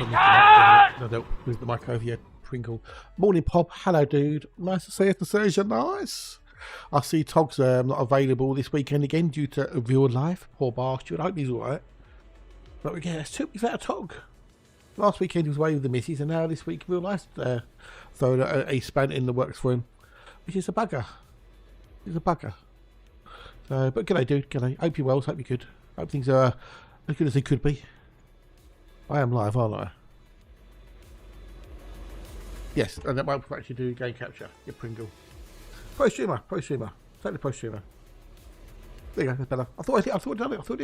from no, move the mic over here, Pringle. Morning, Pop. Hello, dude. Nice to see you. You're nice. I see Tog's not available this weekend again due to real life. Poor bastard. I hope he's alright. But again, it's 2 weeks out of Tog. Last weekend he was away with the missus, and now this week real life throwing a span in the works for him, which is a bugger. It's a bugger. So, but g'day, dude. G'day. Hope you're well. Hope you're good. Hope things are as good as they could be. I am live, aren't I? Yes, and that might actually do game capture. Your Pringle. Pro streamer. Totally pro streamer. There you go, that's better. I thought I'd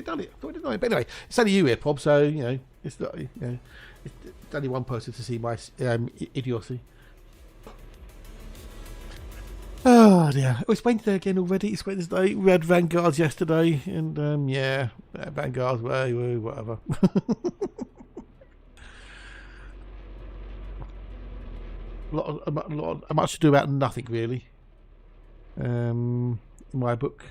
done it. But anyway, it's only you here, Pop, so, you know, it's not, you know, it's only one person to see my idiocy. Oh, dear. Oh, it's Wednesday again already. It's Wednesday. We had Vanguards yesterday, and, yeah, Vanguards, whatever. Much to do about nothing, really. In my book.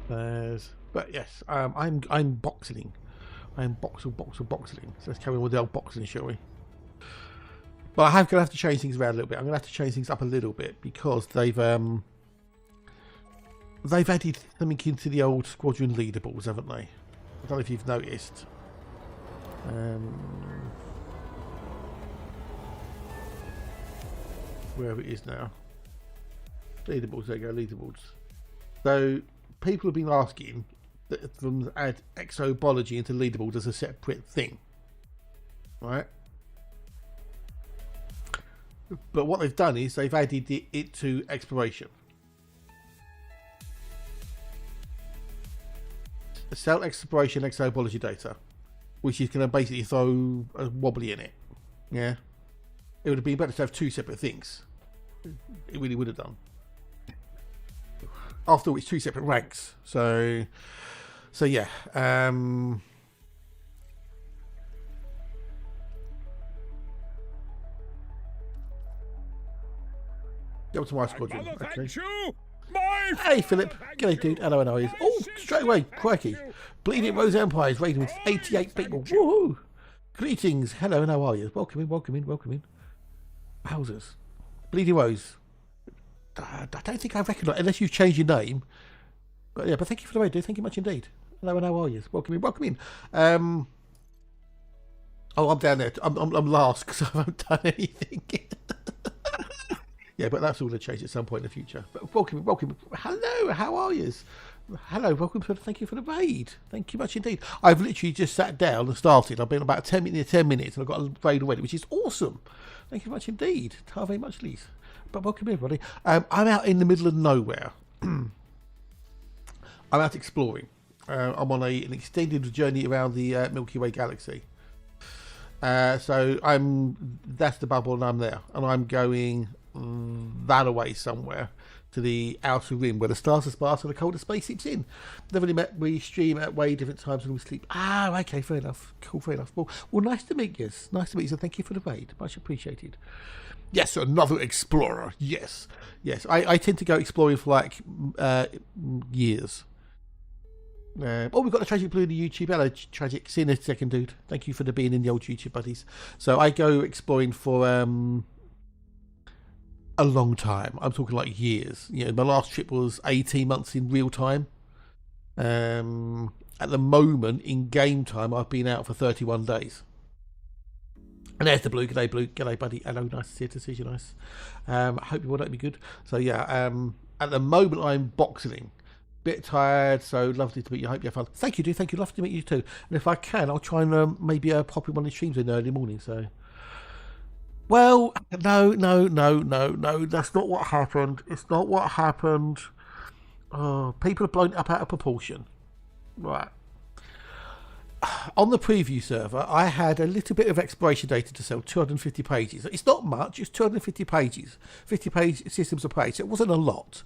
But yes, I'm boxing. I'm boxing. So let's carry on with the old boxing, shall we? But I'm going to have to change things around a little bit. I'm going to have to change things up a little bit because they've added something into the old squadron leaderboards, haven't they? I don't know if you've noticed. Wherever it is now. Leaderboards, there you go, leaderboards. So people have been asking them to add exobiology into leaderboards as a separate thing, right? But what they've done is they've added it to exploration. Select exploration exobiology data, which is going to basically throw a wobbly in it. Yeah, it would have been better to have two separate things. It really would have done. After all, it's two separate ranks, so yeah. Go to my squadron. Okay. Hey, Philip. G'day, dude. Hello, and how are you? Oh, straight away, crikey. Bleeding Rose Empire is raiding with 88 people. Woohoo! Greetings. Hello, and how are you? Welcome in. Wowzers. Bleeding Rose. I don't think I recognise, unless you've changed your name. But yeah, but thank you for the raid, dude. Thank you much indeed. Hello, and how are you? Welcome in. Oh, I'm down there. I'm last because I haven't done anything. Yeah, but that's all going to change at some point in the future. But welcome. Hello, how are you? Hello, welcome. Thank you for the raid. Thank you much indeed. I've literally just sat down and started. I've been about 10 minutes, and I've got a raid already, which is awesome. Thank you much indeed. Very much, Lise. But welcome everybody. I'm out in the middle of nowhere. I'm out exploring. I'm on an extended journey around the Milky Way galaxy. So that's the bubble, and I'm there, and I'm going that away somewhere to the outer rim where the stars are sparse and the colder space seeps in. We stream at way different times when we sleep. Ah, okay, fair enough. Cool, fair enough. Well, nice to meet you. So thank you for the raid. Much appreciated. Yes, another explorer. Yes. I tend to go exploring for like years. We've got a Tragic Blue in the YouTube. Hello, Tragic. See you in a second, dude. Thank you for being in the old YouTube buddies. So I go exploring for a long time. I'm talking like years. You know, my last trip was 18 months in real time. At the moment, in game time, I've been out for 31 days. And there's the Blue. G'day, Blue. G'day, buddy. Hello, nice to see you. Nice. I hope you will not be good. So yeah, at the moment I'm boxing. Bit tired, so lovely to meet you. I hope you have fun. Thank you, dude. Thank you. Lovely to meet you too. And if I can, I'll try and maybe pop in one of the streams in the early morning. So, well, no. That's not what happened. It's not what happened. Oh, people have blown it up out of proportion. Right. On the preview server, I had a little bit of exploration data to sell, 250 pages. It's not much, it's 250 pages, 50 page systems of page. It wasn't a lot.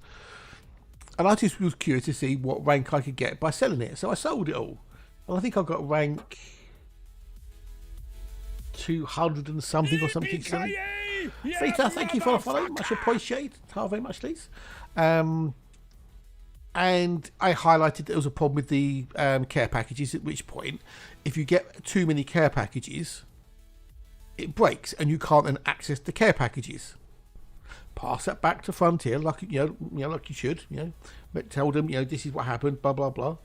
And I just was curious to see what rank I could get by selling it. So I sold it all. And I think I got rank 200 and something or something. Vita, thank you for the follow. Much appreciated. Very much, please. And And I highlighted there was a problem with the care packages, at which point, if you get too many care packages, it breaks and you can't then access the care packages. Pass that back to Frontier, like like you should, but tell them, this is what happened, blah blah blah,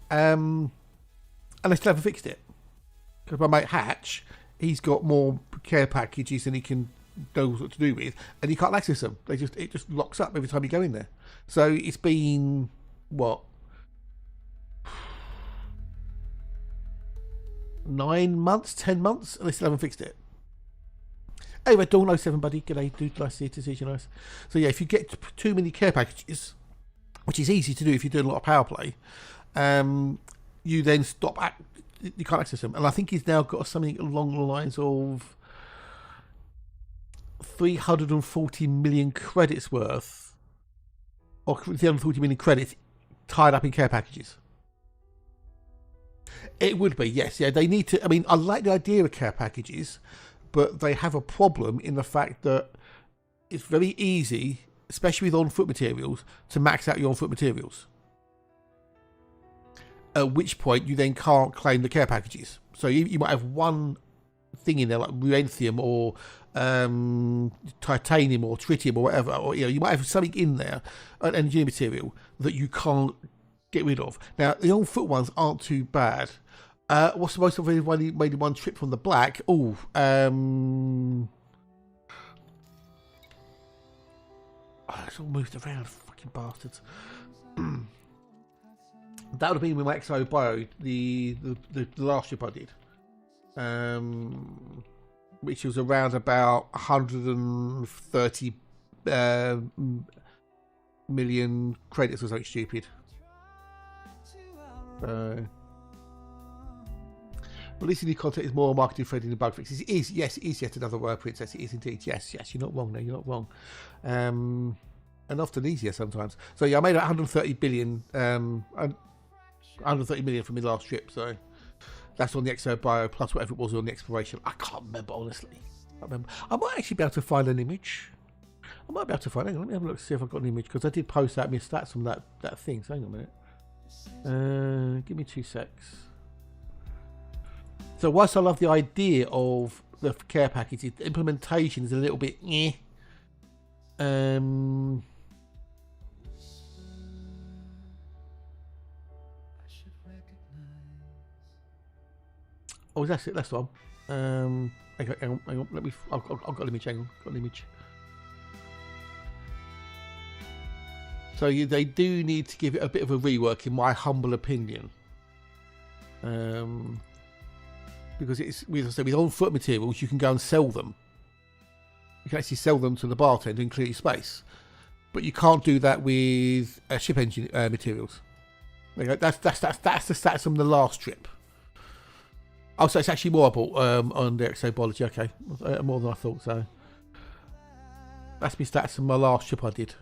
and they still haven't fixed it. Because my mate Hatch, he's got more care packages than he can know what to do with, and he can't access them. It just locks up every time you go in there. So it's been what, 9 months, 10 months, and they still haven't fixed it. Anyway, Dawn 07, buddy. G'day, dude. Nice to see you. Nice. So yeah, if you get too many care packages, which is easy to do if you're doing a lot of power play, you then you can't access them. And I think he's now got something along the lines of 340 million credits worth, or 340 million credits tied up in care packages. It would be, yes. Yeah, they need to. I mean, I like the idea of care packages, but they have a problem in the fact that it's very easy, especially with on-foot materials, to max out your on-foot materials. At which point you then can't claim the care packages. So you might have one thing in there like ruthenium or titanium or tritium or whatever, or you might have something in there, an engineering material that you can't get rid of. Now the on-foot ones aren't too bad. What's the most of it? When he made one trip from the black? Oh, it's all moved around, fucking bastards. That would have been with my Exobiology, the last trip I did, which was around about 130 million credits or something stupid. At least the new content is more marketing friendly than bug fixes. It is, yes, it is yet another word, Princess. It is indeed. Yes, you're not wrong. No, you're not wrong. And often easier sometimes. So yeah, I made 130 billion, 130 million from my last trip. So that's on the Exobio plus whatever it was on the exploration. I can't remember, honestly. I might actually be able to find an image. Hang on, let me have a look to see if I've got an image, because I did post out my stats from that thing. So hang on a minute. Give me 2 secs. So whilst I love the idea of the care package, the implementation is a little bit oh, that's it. That's the one. Hang on. Let me. I've got an image. Hang on. Got an image. So they do need to give it a bit of a rework, in my humble opinion. Because it's with on-foot materials, you can go and sell them. You can actually sell them to the bartender and clear your space, but you can't do that with ship engine materials. That's the stats from the last trip. Oh, so it's actually more I bought on the Exobiology. Okay, more than I thought. So that's my stats from my last trip I did.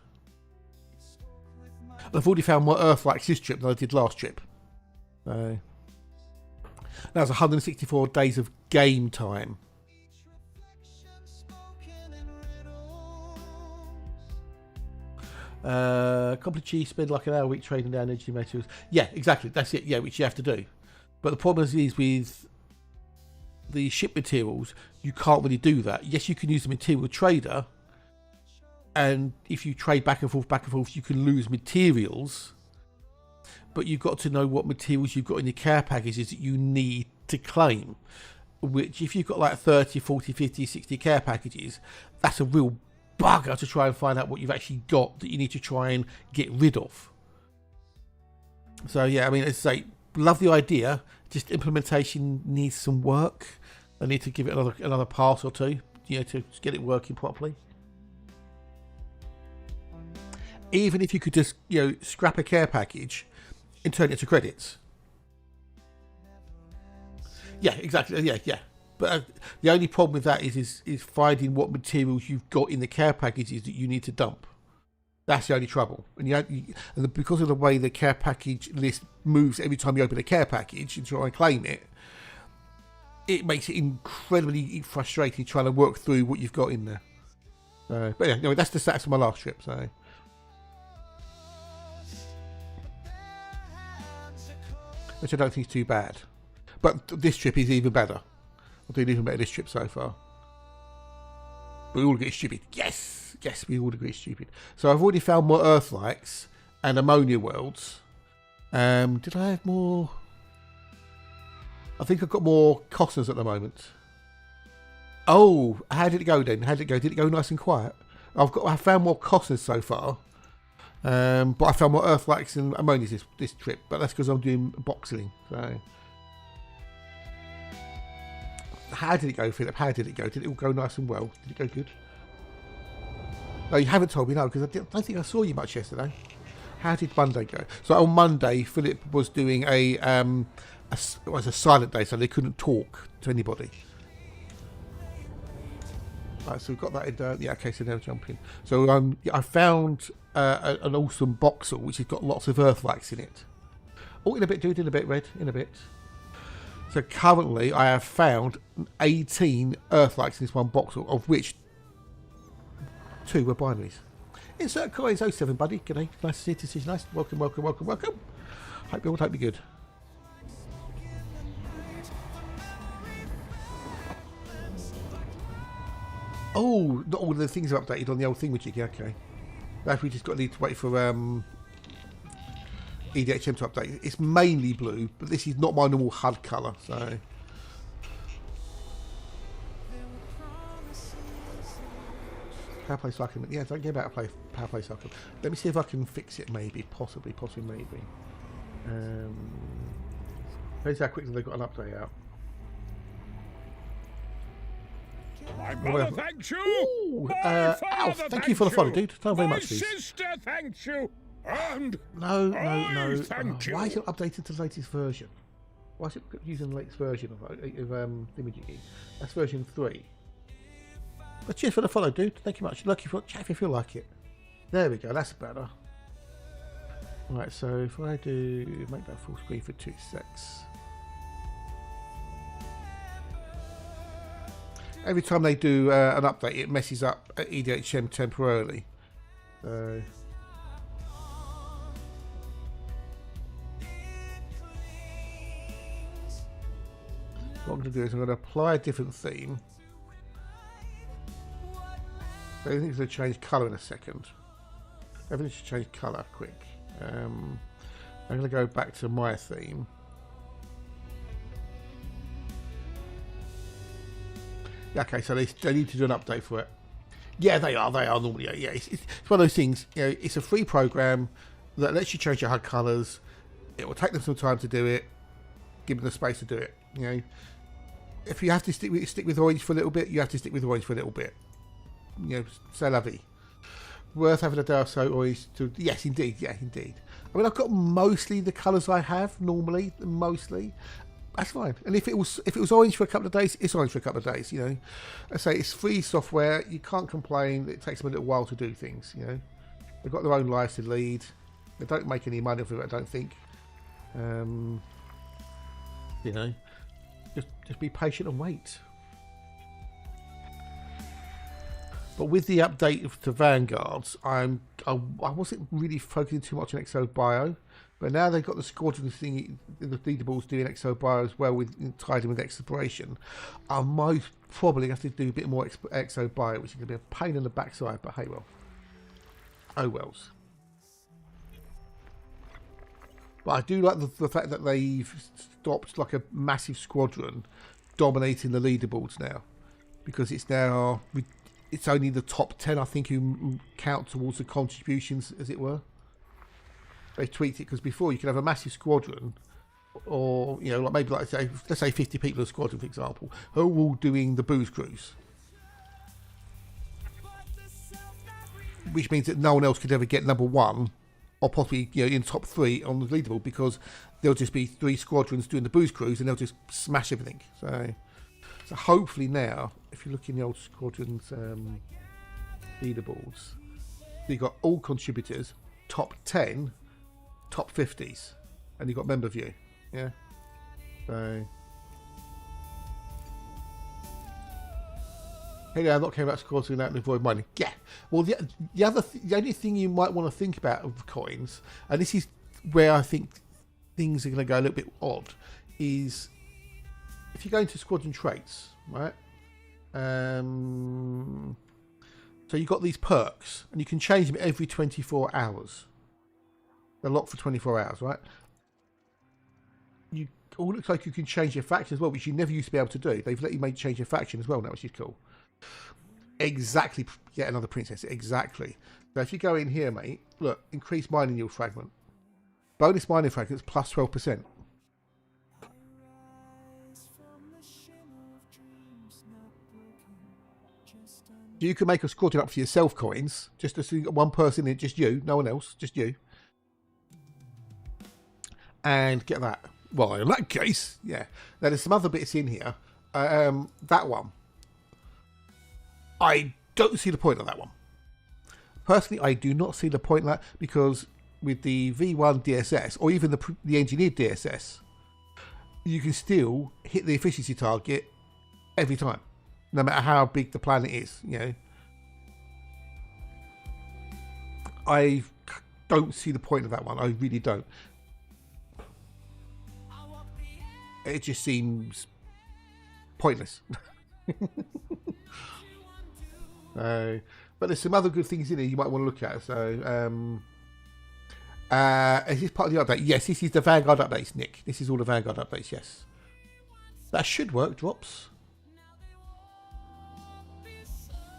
I've already found more Earthlikes this trip than I did last trip. So that was 164 days of game time. Company spend like an hour a week trading down energy materials. Yeah, exactly. That's it. Yeah, which you have to do. But the problem is with the ship materials, you can't really do that. Yes, you can use the material trader, and if you trade back and forth, you can lose materials. But you've got to know what materials you've got in your care packages that you need to claim. Which, if you've got like 30, 40, 50, 60 care packages, that's a real bugger to try and find out what you've actually got that you need to try and get rid of. So yeah, I mean, as I say, love the idea, just implementation needs some work. I need to give it another pass or two, to get it working properly. Even if you could just, scrap a care package and turn it to credits. Yeah, exactly. Yeah. But the only problem with that is finding what materials you've got in the care packages that you need to dump. That's the only trouble. And because of the way the care package list moves every time you open a care package and try and claim it, it makes it incredibly frustrating trying to work through what you've got in there. But yeah, anyway, that's the stats of my last trip. So which I don't think is too bad. But this trip is even better. I'm doing even better this trip so far. We all agree it's stupid. Yes! Yes, we all agree it's stupid. So I've already found more Earthlikes and ammonia worlds. Did I have more? I think I've got more Costners at the moment. Oh, how did it go then? How did it go? Did it go nice and quiet? I found more Costners so far. But I found more Earthlikes and ammonias this trip. But that's because I'm doing boxing. So how did it go, Philip? How did it go? Did it all go nice and well? Did it go good? No, you haven't told me, no, because I don't think I saw you much yesterday. How did Monday go? So on Monday, Philip was doing it was a silent day, so they couldn't talk to anybody. Right, so we've got that in. Yeah, okay, so now jumping. So yeah, I found an awesome boxel, which has got lots of Earthlikes in it. Oh, in a bit, dude, in a bit, Red, in a bit. So currently, I have found 18 Earthlikes in this one boxel, of which 2 were binaries. Insert coins 07, buddy. G'day. Nice to see you. This is nice. Welcome, welcome, welcome, welcome. Hope you all hope you're good. Oh, not all the things are updated on the old thing, which yeah, okay. Now we just need to wait for EDHM to update. It's mainly blue, but this is not my normal HUD colour, so. Power play cycle. Yeah, don't get about power play cycle. Let me see if I can fix it. Maybe, possibly, maybe. Depends how quickly they've got an update out. My brother thanks you. Ooh, Alf, thank you for the follow, dude. Thank you very much, please. My sister thanks you. And no. Thank you. Why is it updated to the latest version? Why is it using the latest version of Imaging? That's version 3. But cheers for the follow, dude. Thank you much. Lucky for chat if you feel like it. There we go. That's better. Right. So if I do make that full screen for 2 secs. Every time they do an update, it messes up EDHM temporarily. So. What I'm going to do is I'm going to apply a different theme. Everything's going to change colour in a second. Everything should change colour quick. I'm going to go back to my theme. Okay, so they need to do an update for it. Yeah, they are normally. Yeah, it's one of those things. You know, it's a free program that lets you change your HUD colours. It will take them some time to do it. Give them the space to do it. You know, if you have to stick with orange for a little bit, you have to stick with orange for a little bit. You know, c'est la vie. Worth having a day or so orange to. Yes, indeed. Yeah, indeed. I mean, I've got mostly the colours I have normally. Mostly. That's fine. And if it was orange for a couple of days, it's orange for a couple of days. You know, I say it's free software. You can't complain. It takes them a little while to do things. You know, they've got their own lives to lead. They don't make any money off of it, I don't think. You know, just be patient and wait. But with the update to Vanguards, I wasn't really focusing too much on Exobio. But now they've got the squadron thing, the leaderboards doing Exobio as well, tied in with exploration. I might probably have to do a bit more Exobio, which is going to be a pain in the backside, but hey well. Oh wells. But I do like the fact that they've stopped like a massive squadron dominating the leaderboards now. Because it's now, it's only the top 10, I think, who count towards the contributions, as it were. They tweaked it because before you could have a massive squadron, or you know, like maybe let's say 50 people in a squadron, for example, who are all doing the booze cruise, which means that no one else could ever get number 1, or possibly in top 3 on the leaderboard because there'll just be 3 squadrons doing the booze cruise and they'll just smash everything. So hopefully now, if you look in the old squadrons leaderboards, you've got all contributors, top 10. Top 50s, and you've got member view, yeah. So, hey, I'm not caring about scores doing that and avoid mining. Yeah. Well, the only thing you might want to think about of coins, and this is where I think things are going to go a little bit odd is if you go into squadron traits, right? So you've got these perks, and you can change them every 24 hours. They're locked for 24 hours, right? You all looks like you can change your faction as well, which you never used to be able to do. They've let you change your faction as well now, which is cool. Exactly, yet another princess. Exactly. So if you go in here, mate, look, increase mining yield fragment. Bonus mining fragments plus 12%. You can make a squadron up for yourself coins, just so you got one person in, just you, no one else, just you. And get that. Well, in that case, yeah. Now there's some other bits in here. That one. I don't see the point of that one. Personally, I do not see the point of that because with the V1 DSS, or even the engineered DSS, you can still hit the efficiency target every time. No matter how big the planet is, you know. I don't see the point of that one. I really don't. It just seems pointless. But there's some other good things in here you might want to look at. So, is this part of the update? Yes, this is the Vanguard updates, Nick. This is all the Vanguard updates, yes. That should work, drops.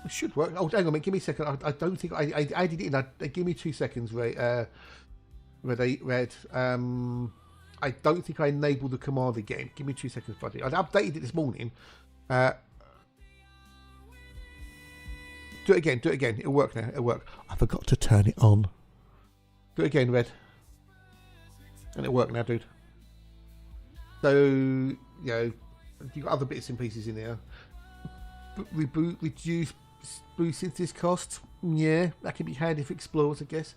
It should work. Oh, hang on a minute. Give me a second. I don't think I added it in. Give me 2 seconds, Red. I don't think I enabled the command again. Give me 2 seconds, buddy. I updated it this morning. Do it again. Do it again. It'll work now. It'll work. I forgot to turn it on. Do it again, Red. And it'll work now, dude. So, you know, you've got other bits and pieces in there. Reduce boost synthesis cost. Yeah, that can be handy for explorers, I guess.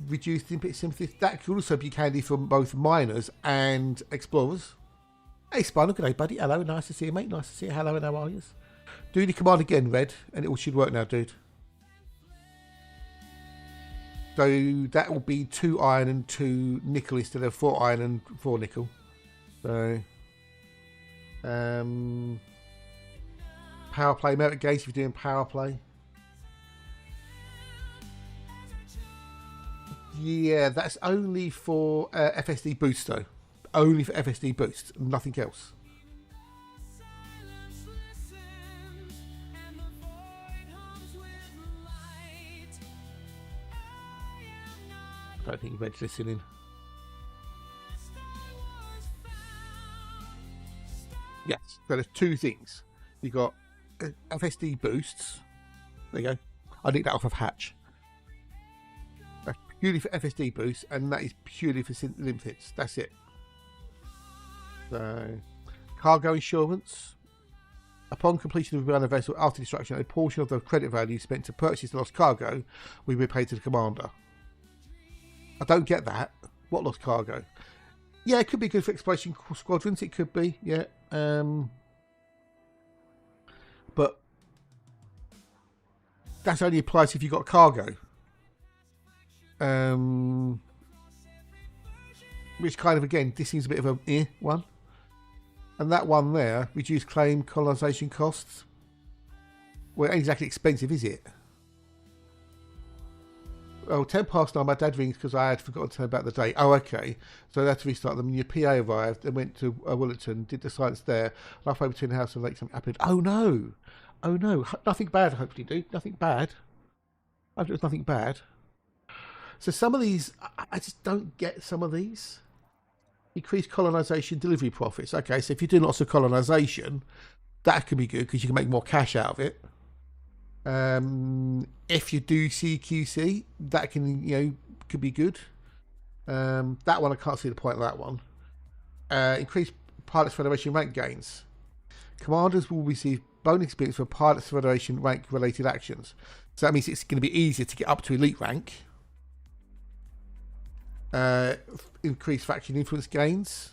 Reduced input synthesis. That could also be handy for both miners and explorers. Hey, Spinal, good day, buddy. Hello, nice to see you, mate. Nice to see you. Hello, and how are you? Do the command again, Red, and it all should work now, dude. So that will be 2 iron and 2 nickel instead of 4 iron and 4 nickel. So, power play merit gains if you're doing power play. Yeah, that's only for FSD boost though. Only for FSD boost, nothing else. I don't think Red's listening. Yes, so there's 2 things. You got FSD boosts. There you go. I nicked that off of Hatch. That's purely for FSD boosts, and that is purely for lymph hits. That's it. So, cargo insurance. Upon completion of a run of vessel after destruction, a portion of the credit value spent to purchase the lost cargo will be paid to the commander. I don't get that. What lost cargo? Yeah, it could be good for exploration squadrons. It could be, yeah. But that only applies if you've got cargo. Which kind of, again, this seems a bit of a one. And that one there, reduced claim colonisation costs. Well, it ain't exactly expensive, is it? Oh, 10 past 9, my dad rings because I had forgotten to tell him about the day. Oh, okay. So they had to restart them. And your PA arrived and went to Willerton, did the science there. Halfway between the house and Lake, something happened. Oh, no. Oh, no. Nothing bad, hopefully, dude. Nothing bad. I hope it was nothing bad. So some of these, I just don't get some of these. Increased colonisation delivery profits. Okay, so if you're doing lots of colonisation, that can be good because you can make more cash out of it. If you do CQC, that can, you know, could be good. That one I can't see the point of that one. Increased Pilots Federation rank gains. Commanders will receive bonus experience for Pilots Federation rank related actions. So that means it's going to be easier to get up to elite rank. Increased faction influence gains.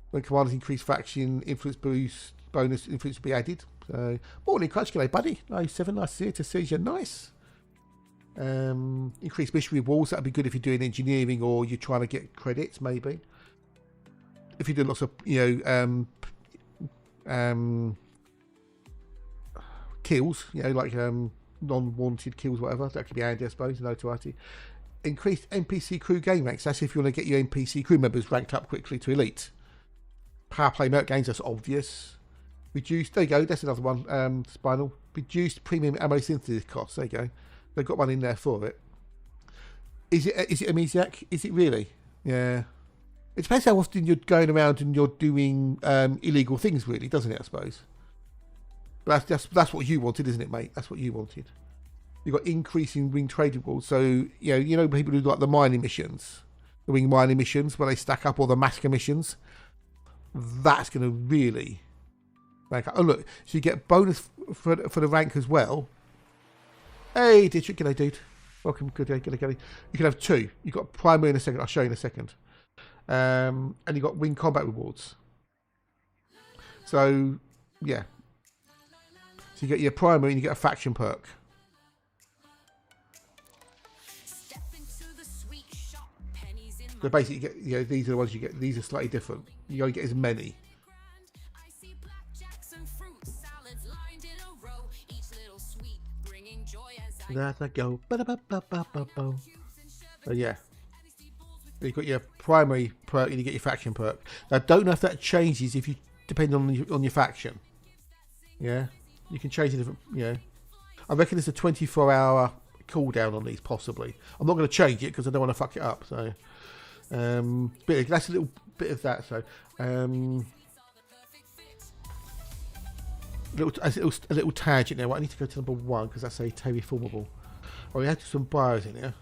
When commanders increase faction influence boost, bonus influence will be added. So, morning, Crunch, g'day, buddy. 97, nice to see you. Nice. Increased mission rewards. That'd be good if you're doing engineering or you're trying to get credits, maybe. if you do lots of kills, like non-wanted kills, whatever, that could be handy, I suppose. Notoriety. Increased NPC crew game ranks. That's if you want to get your NPC crew members ranked up quickly to elite. Power play merc gains, that's obvious. Reduced, there you go, that's another one. Spinal. Reduced premium ammo synthesis costs. There you go. They've got one in there for it. Is it amnesiac? Is it really? Yeah. It depends how often you're going around and you're doing illegal things, really, doesn't it? I suppose. But that's what you wanted, isn't it, mate? That's what you wanted. You've got increasing wing trading rules. So people who do like the mining missions, the wing mining missions, where they stack up, or the massacre missions. That's going to really rank up. Oh look, so you get bonus for the rank as well. Hey, Dietrich, g'day, dude. Welcome, good day, g'day. You can have two. You've got primary in a second. I'll show you in a second. And you've got wing combat rewards. So, yeah. So you get your primary and you get a faction perk. So basically, you get, these are the ones you get. These are slightly different. You only get as many. There I go. So yeah. You've got your primary perk and you get your faction perk. Now, I don't know if that changes if you depend on your faction. Yeah, you can change it different. I reckon there's a 24-hour cooldown on these, possibly. I'm not going to change it because I don't want to fuck it up. So, but that's a little bit of that. So, a little tangent now. I need to go to number 1 because that's a terraformable. Oh, we had some bios in here.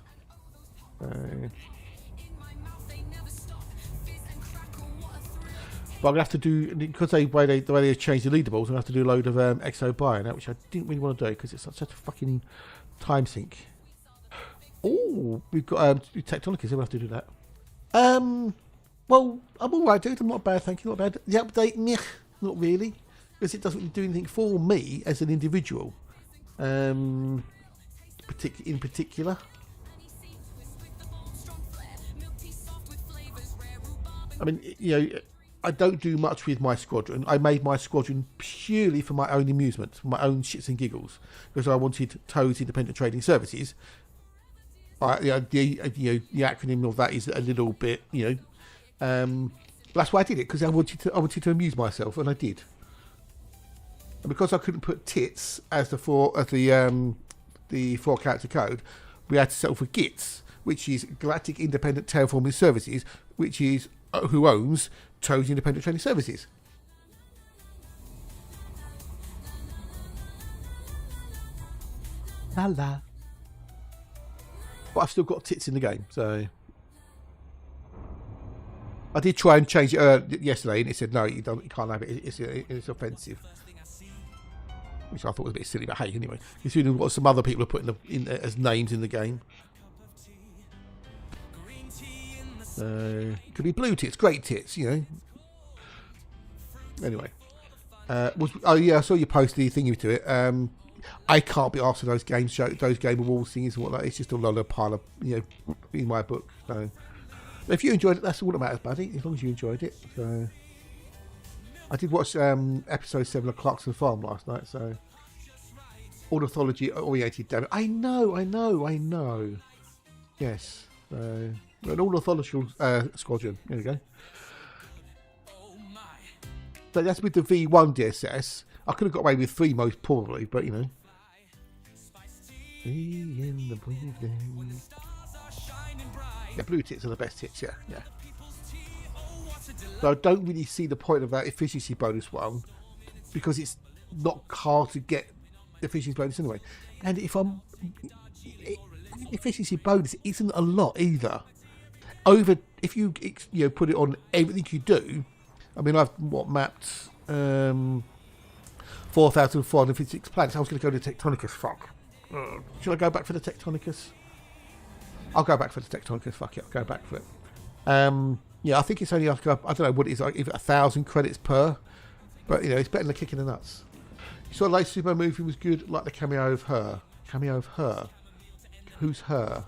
But I'm going to have to do, because the way they changed the leaderboards, I'm going to have to do a load of Exobiology now, which I didn't really want to do because it's such a fucking time sink. Oh, we've got Tectonicus, so we'll have to do that. Well, I'm alright, dude. I'm not bad, thank you. Not bad. The update, meh, not really, because it doesn't do anything for me as an individual. In particular. I mean, I don't do much with my squadron. I made my squadron purely for my own amusement, for my own shits and giggles, because I wanted TOE's Independent Trading Services. The acronym of that is a little bit, that's why I did it, because I wanted to amuse myself, and I did. And because I couldn't put tits as the 4-character code, we had to settle for GITS, which is Galactic Independent Terraforming Services, which is who owns TOE's Independent Trading Services. La la. But I've still got tits in the game, so I did try and change it yesterday, and it said no, you can't have it. It's offensive, which I thought was a bit silly. But hey, anyway, considering what some other people are putting in as names in the game. Could be blue tits, great tits, Anyway, I saw you post the thingy to it. I can't be asked for those game awards things and whatnot. It's just a lot of pile of in my book. So if you enjoyed it, that's all that matters, buddy. As long as you enjoyed it. So I did watch episode 7 of Clarkson Farm last night. So ornithology oriented. Damn it! I know. Yes. An ornithological squadron. There we go. So that's with the V1 DSS. I could have got away with 3 most probably, but Yeah, blue tits are the best tits, yeah. So I don't really see the point of that efficiency bonus one, because it's not hard to get efficiency bonus anyway. And efficiency bonus isn't a lot either. If you put it on everything you do, I mean, I've mapped 4,456 planets. I was going to go to Tectonicus. Fuck. Should I go back for the Tectonicus? I'll go back for the Tectonicus. Fuck it, I'll go back for it. I think it's only like I don't know what it is, like 1,000 credits per, but it's better than the kick in the nuts. You saw the latest Super movie was good, like the cameo of her. Who's her?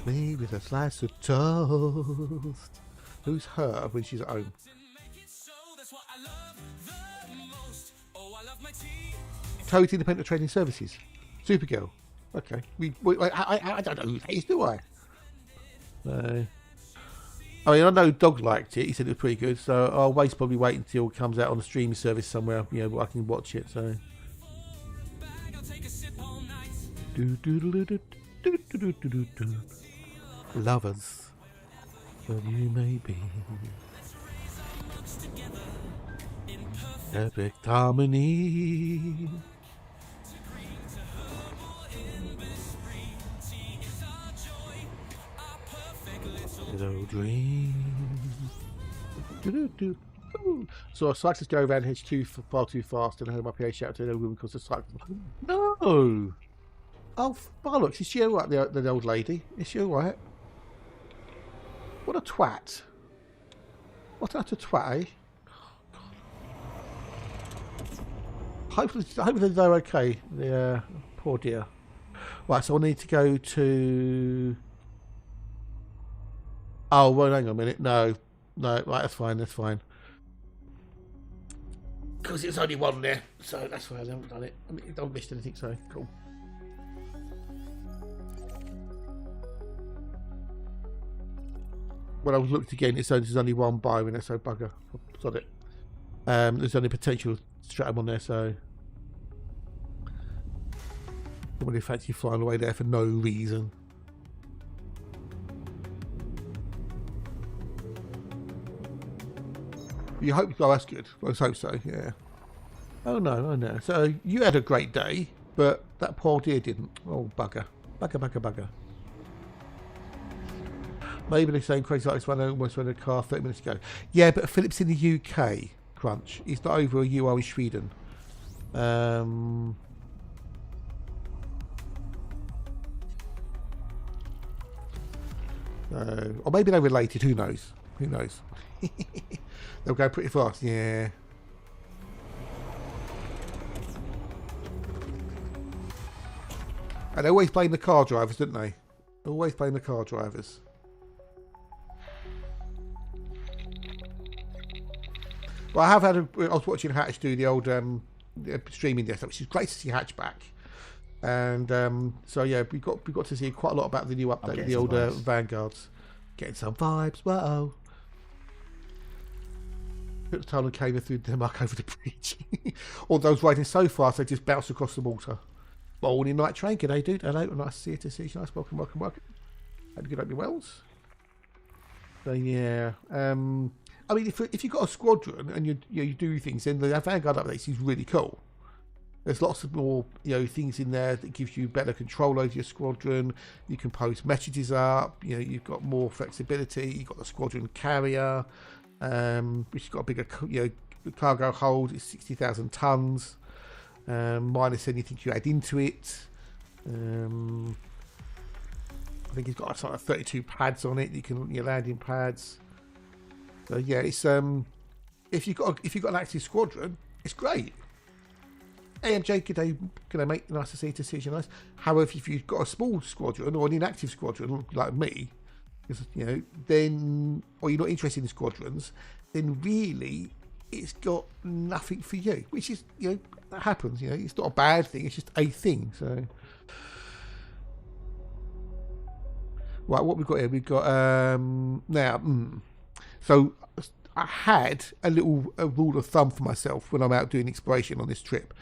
Me with a slice of toast. Who's her when she's at home? Toad Independent Trading Services. Supergirl. Okay. I don't know who that is, do I? No. I mean, I know Dog liked it. He said it was pretty good. So I'll probably wait until it comes out on a streaming service somewhere. You know, I can watch it. So. Lovers, but you may be. Perfect harmony. Little dream. So a cyclist go around hedge far too fast and I heard my PA shout to the woman because the cyclist. No! Oh, bollocks. Is she alright, the old lady? Is she alright? What a twat. What a twat, eh? Hopefully they're okay. Yeah, poor dear. Right, so I need to go to... Oh, well, hang on a minute. No, right, that's fine, Because there's only one there, so that's why I haven't done it. I mean, I don't miss anything, so cool. When I looked again, there's only one bio in there, so bugger. I've got it. There's only potential stratum on there, so I really fancy flying away there for no reason. You hope? Oh, that's good. Let's hope so. Yeah. Oh no. So you had a great day, but that poor deer didn't. Oh bugger. Maybe the same crazy like this one I almost went in a car 30 minutes ago. Yeah, but Philip's in the UK, Crunch. He's not over where you are in Sweden. Or maybe they're related. Who knows? They'll go pretty fast. Yeah. And they always blame the car drivers, didn't they? Always blame the car drivers. Well, I was watching Hatch do the old streaming desktop, which is great to see Hatch back. And so yeah, we got to see quite a lot about the new update of the older Vanguards. Getting some vibes. Whoa. Took the tunnel came through Denmark over the bridge. All those riding so fast they just bounced across the water. Morning night train, g'day dude. Hello, nice to see you. Nice, welcome. Hope you get up your wells. So yeah. I mean, if you've got a squadron and you do things, then the Vanguard updates is really cool. There's lots of more things in there that gives you better control over your squadron. You can post messages up. You've got more flexibility. You've got the squadron carrier, which has got a bigger cargo hold. It's 60,000 tons, minus anything you add into it. I think it's got sort of 32 pads on it. You can landing pads. So yeah, it's if you've got an active squadron, it's great. AMJ, g'day mate, nice to see you, nice. However, if you've got a small squadron or an inactive squadron like me, then or you're not interested in squadrons, then really it's got nothing for you. Which is that happens. It's not a bad thing. It's just a thing. So right, what we've got here, we've got now. So I had a rule of thumb for myself when I'm out doing exploration on this trip.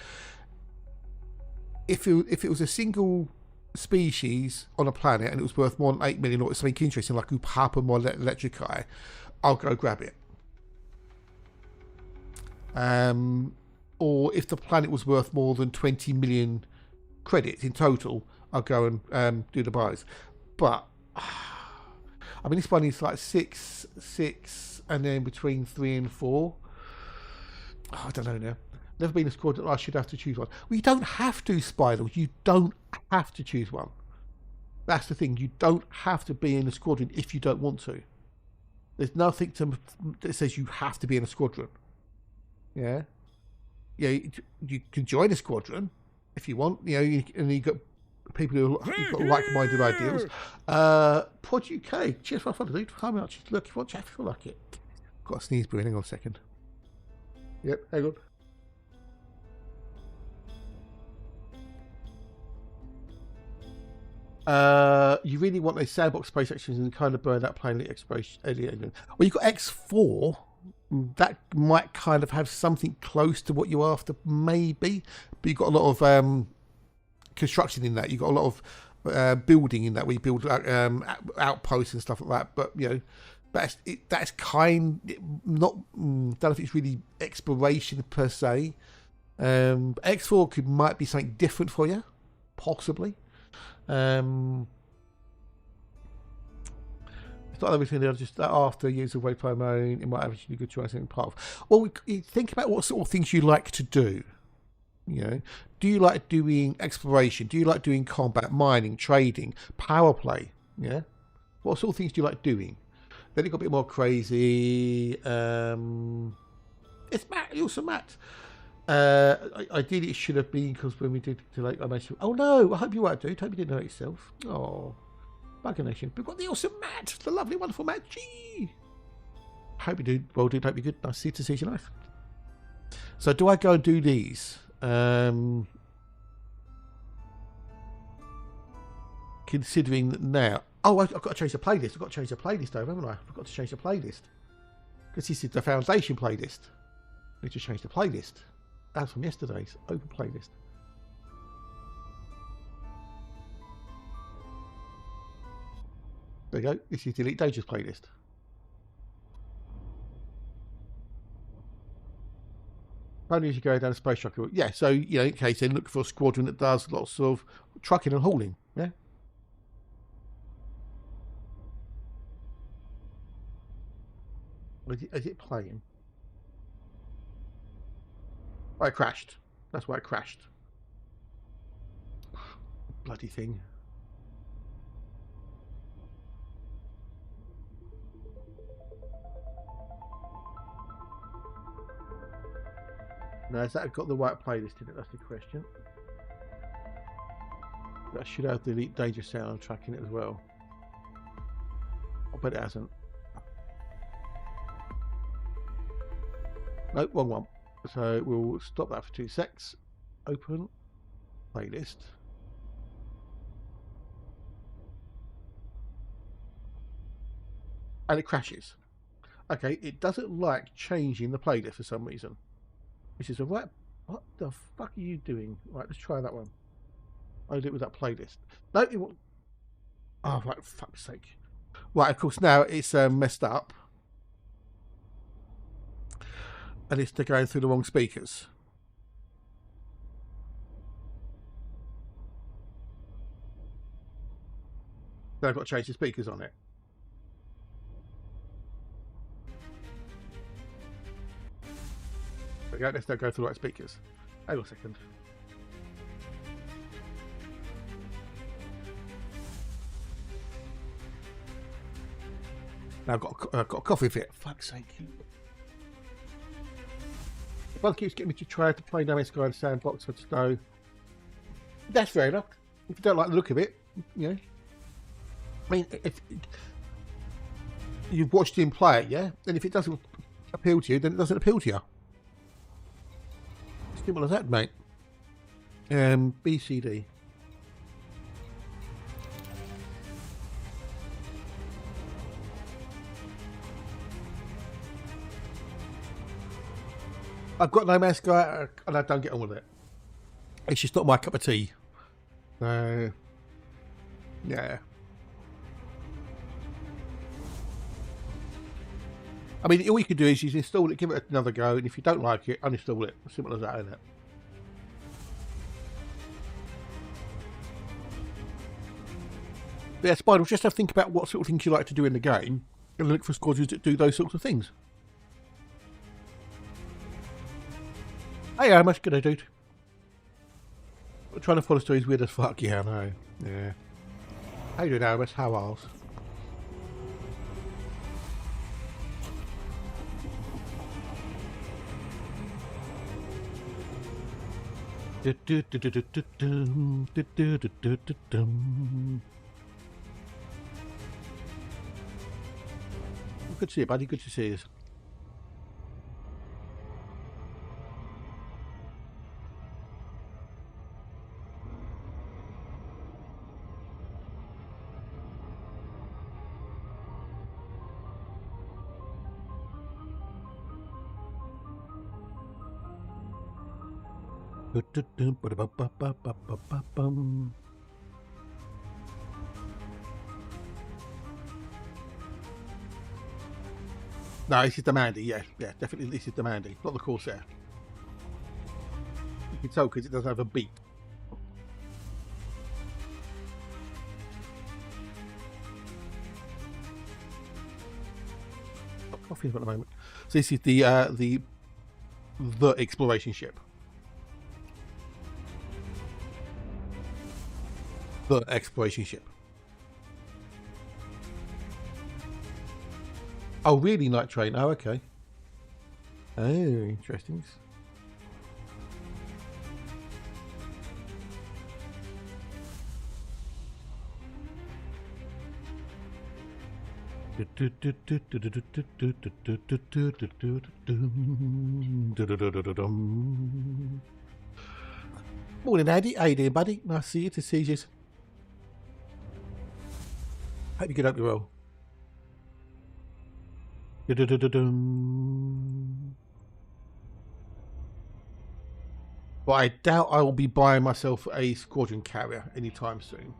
If it was a single species on a planet and it was worth more than 8 million or something interesting like Upapum or Electricae, I'll go grab it. Or if the planet was worth more than 20 million credits in total, I'll go and do the buys. But I mean, this one is like 6, and then between 3 and 4. Oh, I don't know now. Never been a squadron. I should have to choose one. Well, you don't have to, Spider. You don't have to choose one. That's the thing. You don't have to be in a squadron if you don't want to. There's nothing that says you have to be in a squadron. Yeah. Yeah. You can join a squadron if you want. And you got people who've got like-minded ideals. Pod UK, cheers for our fun, dude. How much? Look, if you want chat, feel like it. Got a sneeze brewing. Hang on a second. Yep, hang on. You really want those sandbox space sections and kind of burn that plainly exploration. Well, you've got X4. That might kind of have something close to what you're after, maybe. But you've got a lot of construction in that. You've got a lot of building in that. We build outposts and stuff like that. But you know, that's kind not. Don't know if it's really exploration per se. X4 might be something different for you, possibly. It's not everything. They're just after use of waypoint mode. It might actually be good to try something part of. Well, think about what sort of things you like to do. You know, do you like doing exploration? Do you like doing combat, mining, trading, power play? Yeah, what sort of things do you like doing? Then it got a bit more crazy. It's Matt. You're also Matt. Ideally, it should have been because when we did like I mentioned. Oh no! I hope you weren't, dude. Hope you didn't know it yourself. Oh, Bugger Nation. We've got the awesome Matt, the lovely, wonderful Matt G. Hope you do well, dude. Hope you're good. Nice to see you live. So, do I go and do these? Considering that now. Oh, I've got to change the playlist. I've got to change the playlist over, haven't I? I forgot to change the playlist because this is the Foundation playlist. I need to change the playlist. That's from yesterday's open playlist. There you go. This is the Elite Dangerous playlist. Only as you go down a space truck. Yeah, so, you know, in case they look for a squadron that does lots of trucking and hauling. Yeah. Is it playing? I crashed. That's why it crashed. Bloody thing. Now, has that got the right playlist in it? That's the question. That should have the Elite Danger soundtrack in it as well. I bet it hasn't. Nope, wrong one. So we'll stop that for 2 secs. Open playlist. And it crashes. Okay, it doesn't like changing the playlist for some reason. Which is a right. What the fuck are you doing? Right, let's try that one. I did it with that playlist. No, it won't. Oh, right, for fuck's sake. Right, of course, now it's messed up. And it's going through the wrong speakers. Then I've got to change the speakers on it. There we go, let's now go through the right speakers. Hang on a second. Now I've got a coffee fit. Fuck's sake. One keeps getting me to try to play No Man's Sky in Sandbox for Snow. That's fair enough. If you don't like the look of it, you know. I mean, if you've watched him play it, yeah? And if it doesn't appeal to you, then it doesn't appeal to you. Simple as that, mate. BCD. I've got No Man's Sky and I don't get on with it. It's just not my cup of tea. Yeah. I mean, all you can do is you install it, give it another go, and if you don't like it, uninstall it. Simple as that, isn't it? But yeah, Spider, just have to think about what sort of things you like to do in the game, and look for squadrons that do those sorts of things. Hey, how much can I do? Trying to follow stories weird as fuck. Yeah, I know. Yeah. How you doing, Aramis? How are you? Good to see you, buddy. Good to see you. No, this is the Mandy. Yeah, definitely. This is the Mandy, not the Corsair. You can tell because it doesn't have a beak. Got coffee at the moment. So this is the exploration ship. The exploration ship. Oh, really? Night train? Oh, okay. Oh, interesting. Morning, Andy. How you doing, buddy? Nice to see you. To see you. Hope you get up your roll. But I doubt I will be buying myself a squadron carrier anytime soon.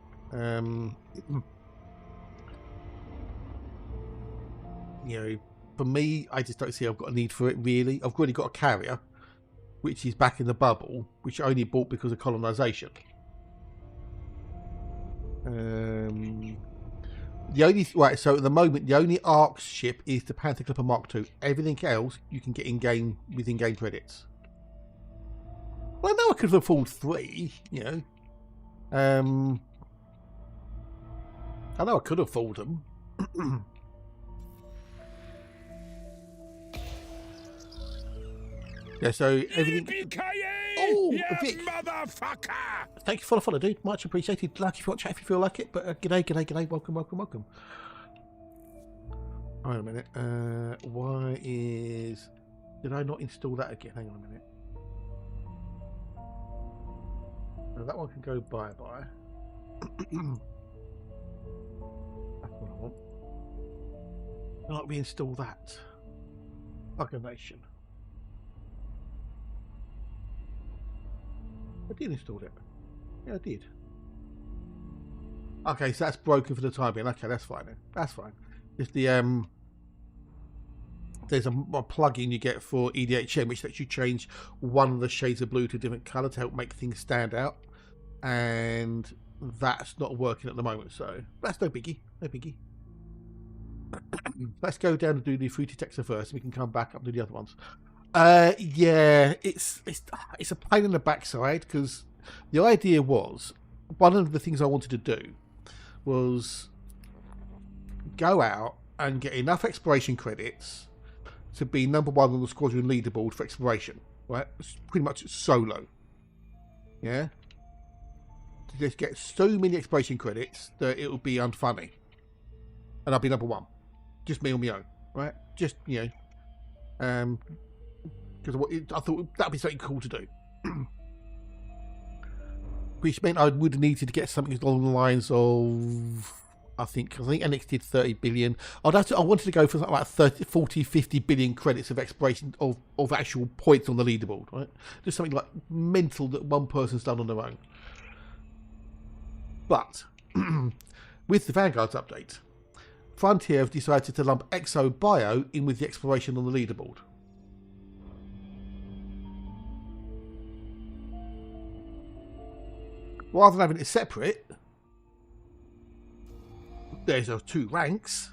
You know, for me, I just don't see I've got a need for it really. I've already got a carrier, which is back in the bubble, which I only bought because of colonisation. The only so at the moment the only ARC ship is the Panther Clipper Mark II. Everything else you can get in game with in-game credits. Well, I know I could have afforded 3, you know. I know I could afford them. Yeah, so everything. Oh, Vic. Motherfucker! Thank you for the follow, dude. Much appreciated. Like if you want to chat, if you feel like it. But g'day. Welcome. Wait a minute. Why is... Did I not install that again? Hang on a minute. Now that one can go bye-bye. That's what I want. Why not reinstall that? Fucking nation. I did install it. Yeah, I did. Okay, so that's broken for the time being. Okay, that's fine then. That's fine. It's the there's a plugin you get for EDHM which lets you change one of the shades of blue to a different colour to help make things stand out, and that's not working at the moment. So that's no biggie. No biggie. Let's go down and do the fruity texture first, and we can come back up to the other ones. Yeah, it's a pain in the backside because the idea was, one of the things I wanted to do was go out and get enough exploration credits to be number 1 on the squadron leaderboard for exploration, right? It's pretty much solo. Yeah, to just get so many exploration credits that it would be unfunny, and I'll be number 1, just me on my own, right? Just, you know, because I thought that'd be something cool to do. Which meant I would have needed to get something along the lines of, I think NX did 30 billion. I wanted to go for something like 30, 40, 50 billion credits of exploration of actual points on the leaderboard, right? Just something like mental that one person's done on their own. But with the Vanguard's update, Frontier have decided to lump Exobio in with the exploration on the leaderboard. Rather than having it separate, there's 2 ranks.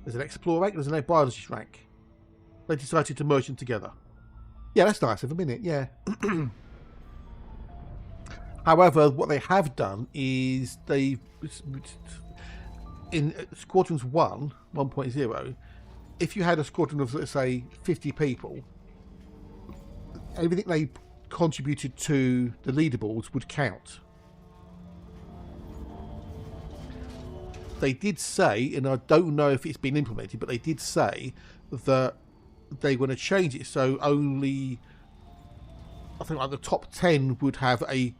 There's an Explorer rank, there's an Biologist rank. They decided to merge them together. Yeah, that's nice of a minute, yeah. However, what they have done is in Squadrons 1.0, if you had a squadron of, let's say, 50 people, everything they contributed to the leaderboards would count. They did say, and I don't know if it's been implemented, but they did say that they want to change it so only, I think, like the top 10 would have a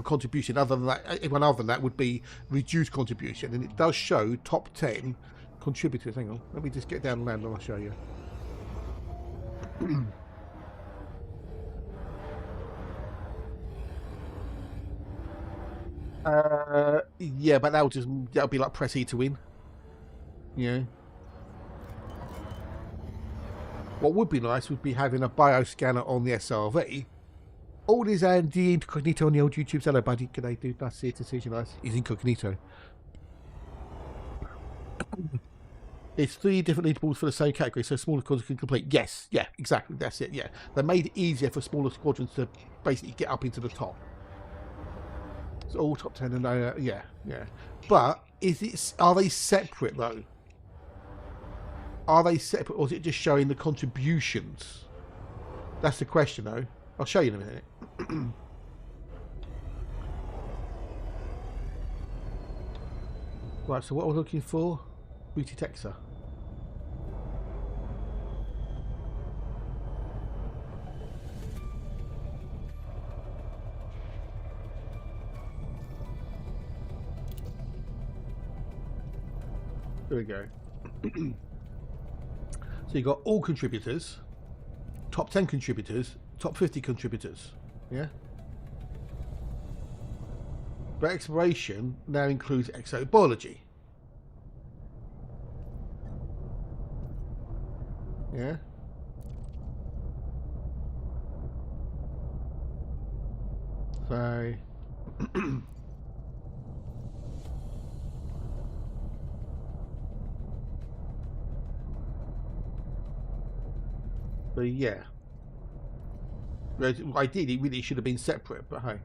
contribution. Other than that, everyone other than that would be reduced contribution, and it does show top 10 contributors. Hang on, let me just get down and land and I'll show you. Yeah, but that'll be like press E to win. Yeah. What would be nice would be having a bioscanner on the SRV. All is Andy Incognito on the old YouTube. Hello, buddy. Good day, dude. Nice to see you. Nice. He's Incognito. There's 3 different leaderboards for the same category, so smaller squadrons can complete. Yes, yeah, exactly. That's it. Yeah, they made it easier for smaller squadrons to basically get up into the top. It's all top 10, and yeah. But are they separate though? Are they separate, or is it just showing the contributions? That's the question, though. I'll show you in a minute. Right, so what we're looking for? Booty Texer. There we go. So you've got all contributors, top 10 contributors, top 50 contributors, yeah? But exploration now includes exobiology. Yeah? So... But yeah, ideally, it really should have been separate. But hey,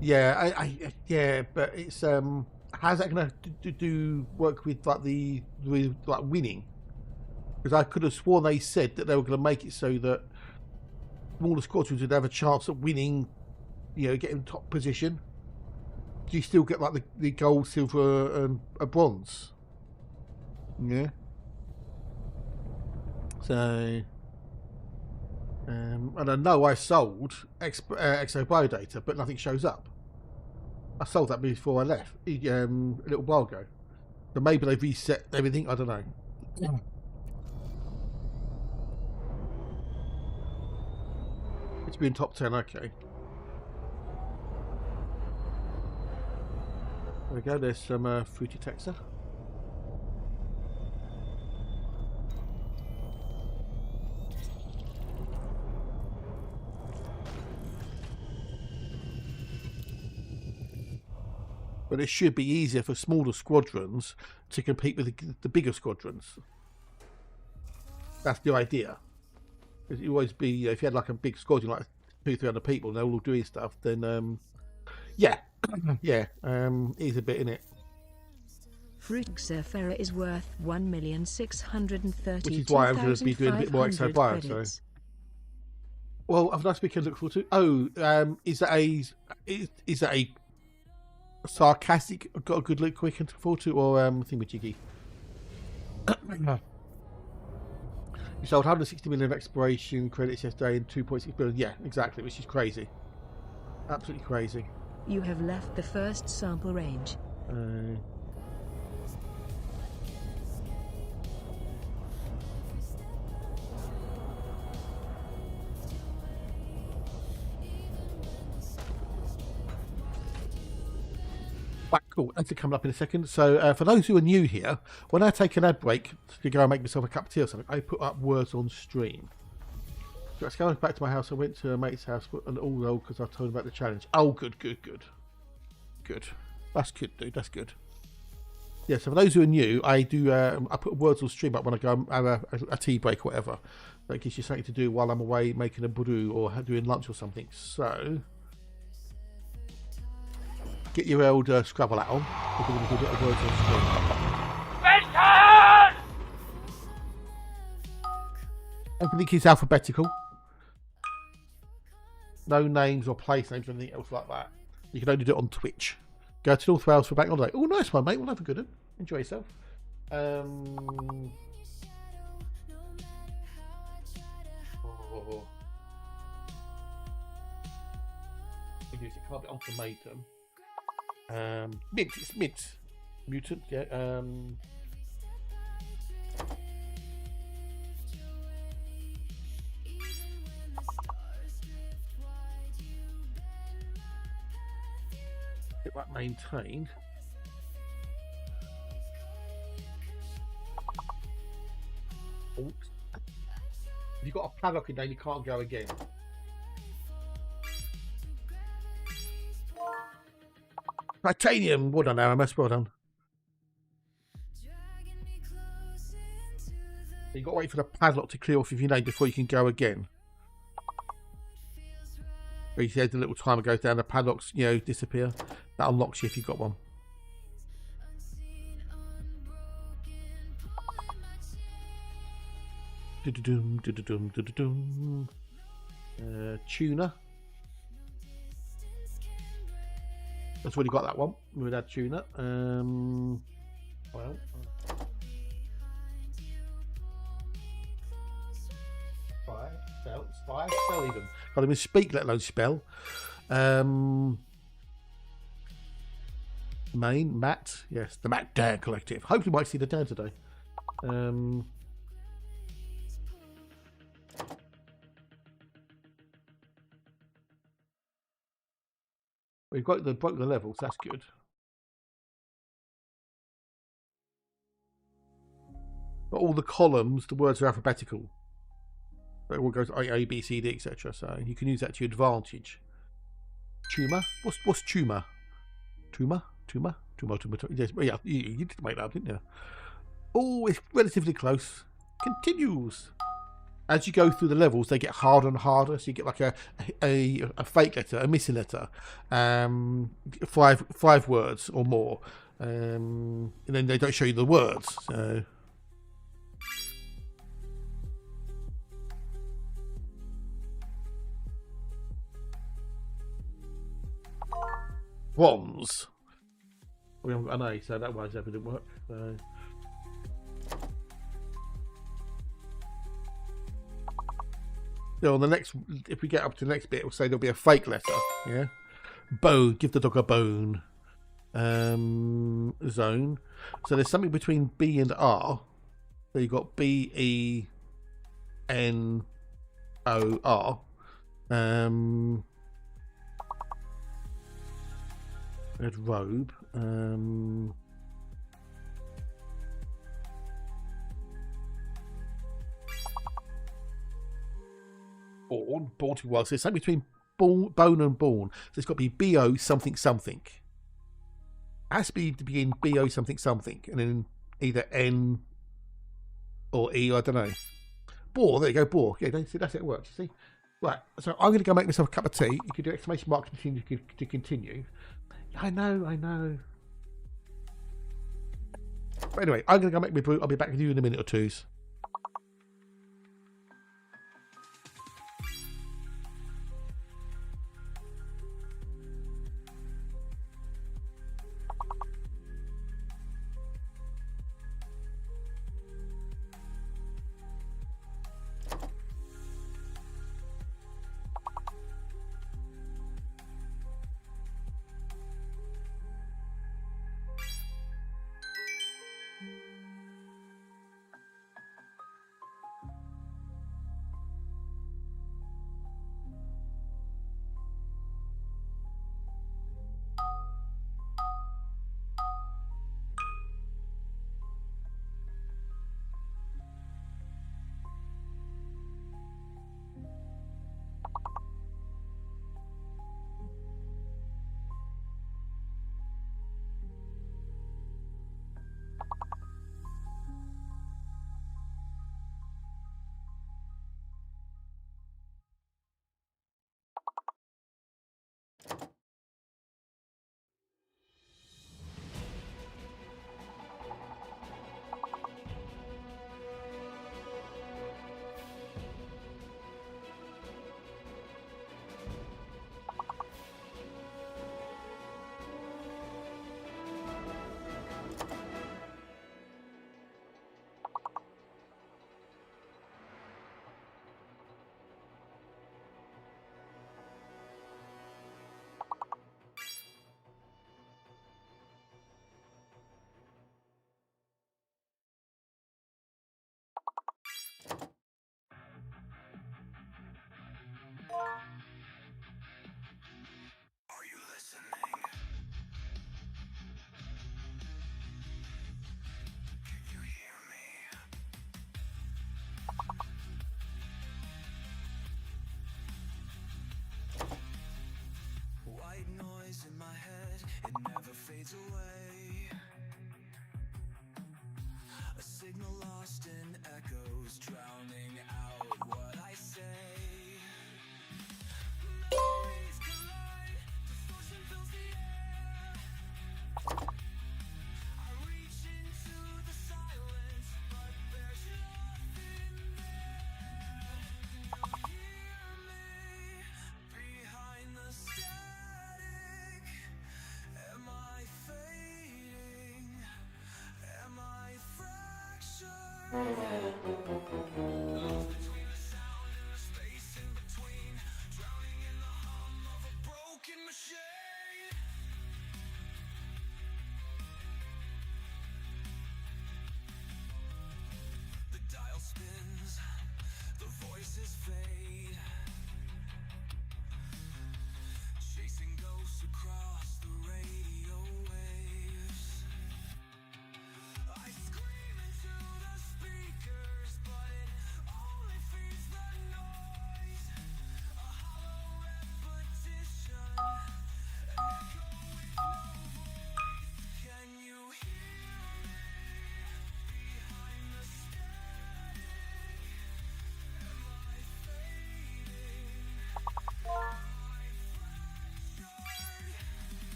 yeah, yeah, but it's how's that going to do work with like with winning? Because I could have sworn they said that they were going to make it so that smaller squadrons would have a chance of winning, you know, getting top position. Do you still get like the gold, silver, and a bronze? Yeah. So, and I know I sold Exobio data, but nothing shows up. I sold that before I left, a little while ago. So maybe they've reset everything, I don't know. Yeah. It's been top 10, okay. There we go, there's some fruity texture. But it should be easier for smaller squadrons to compete with the bigger squadrons. That's the idea. It always be, if you had like a big squadron, like 200-300 people, and they're all doing stuff, then yeah, yeah, it is a bit in it. Fruitxerfera is worth 1,632,500 Which is why I'm going to be doing a bit more Exobio. So, well, I've nice weekend to look forward to. Oh, is that a sarcastic, got a good look weekend to look forward to, or thingamajiggy? You sold 160 million of exploration credits yesterday and 2.6 billion. Yeah, exactly, which is crazy. Absolutely crazy. You have left the first sample range. Right, cool. That's coming up in a second. So for those who are new here, when I take an ad break to go and make myself a cup of tea or something, I put up words on stream. So let's go back to my house. I went to a mate's house and all because I told him about the challenge. Oh, good. That's good, dude. That's good. Yeah, so for those who are new, I do. I put words on stream up when I go and have a tea break or whatever. That gives you something to do while I'm away making a brew or doing lunch or something. So get your old Scrabble hat on. We're going to do a bit of words on stream. Everything is alphabetical. No names or place names or anything else like that. You can only do it on Twitch. Go to North Wales for bank holiday. Oh, nice one, mate. We'll have a good one. Enjoy yourself. Oh. It can't be ultimatum. Mint. It's mint. Mutant. Yeah. Get that maintained. Oops. If you've got a padlock in there, you can't go again. Titanium. Well done, RMS. Well done. You've got to wait for the padlock to clear off of your name before you can go again. Or you said the little timer goes down, the padlocks, you know, disappear. That unlocks you if you've got one. Tuna. That's already got that one. We've had tuna. Well. Spell even. Can't even speak, let alone spell. Main, Matt. Yes, the Matt Dan Collective. Hopefully might see the Dan today. We've got broke the levels, that's good. But all the columns, the words are alphabetical. It all goes A, B, C, D, etc. So you can use that to your advantage. Tumor? What's tumor? Tumor? Yes, yeah, you did make that up, didn't you? Oh, it's relatively close. Continues. As you go through the levels, they get harder and harder. So you get like a fake letter, a missing letter, 5 words or more, and then they don't show you the words. So. Bronze. We haven't got an A, so that wise ever didn't work. So. So on the next, if we get up to the next bit, it'll say there'll be a fake letter. Yeah. Bone. Give the dog a bone. Zone. So there's something between B and R. So you've got BENOR. Red robe. Born to well. So it's something between bone and born. So it's got to be BO something something. It has to begin BO something something, and then either N or E. I don't know. Boar. There you go. Boar. Yeah, see, that's how it works. You see. Right. So I'm going to go make myself a cup of tea. You can do exclamation mark to continue. I know. But anyway, I'm going to go make my brew. I'll be back with you in a minute or two.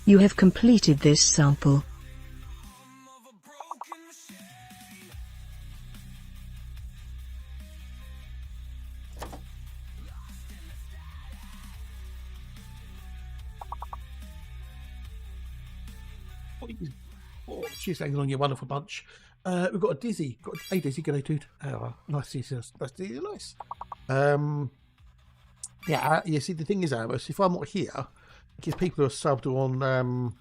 You have completed this sample. Oh, cheers, hanging on, you wonderful bunch. We've got a Dizzy. Hey, Dizzy, good day, dude. Oh, nice to see you. Nice to see you. Nice. Yeah, you see, the thing is, Amos, if I'm not here, it gives people who are subbed on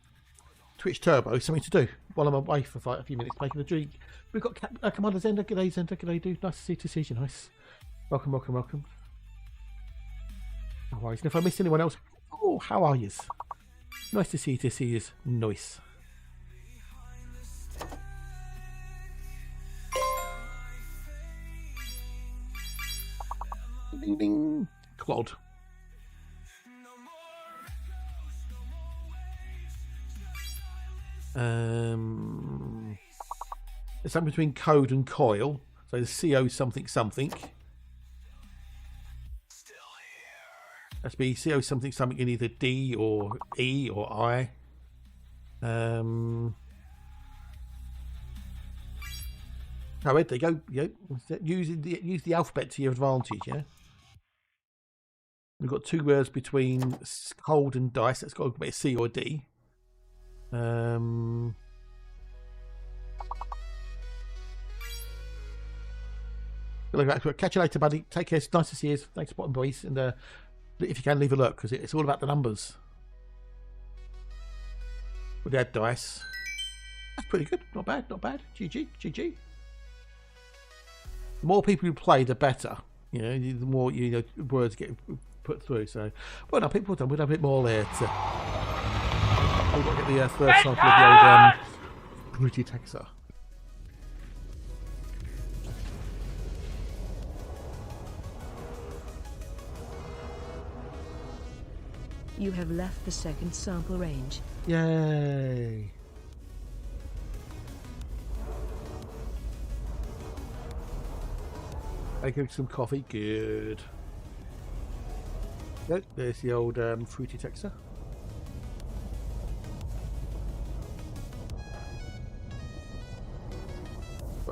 Twitch Turbo something to do while I'm away for a few minutes making a drink. We've got Commander Zenda. G'day, Zenda. G'day, dude. Nice to see you. Nice. Welcome, welcome, welcome. No worries. And if I missed anyone else, oh, how are yous? Nice to see you. Nice. Ding, ding. Clod. It's something between code and coil. So the CO something something. That's be CO something something in either D or E or I. Oh, there you go. Yeah, use the alphabet to your advantage. Yeah. We've got two words between cold and dice. That's got to be a C or a D. Catch you later, buddy. Take care. It's nice to see you. Thanks for spotting, boys. And if you can, leave a look, because it's all about the numbers. With that dice. That's pretty good. Not bad. Not bad. GG. GG. The more people who play, the better. You know, the more words get put through. So, well, now people done. We'll have a bit more there. We've got to get the first sample of the old Pretty Texas. You have left the second sample range. Yay! I get some coffee. Good. Yep, there's the old Fruity Texture.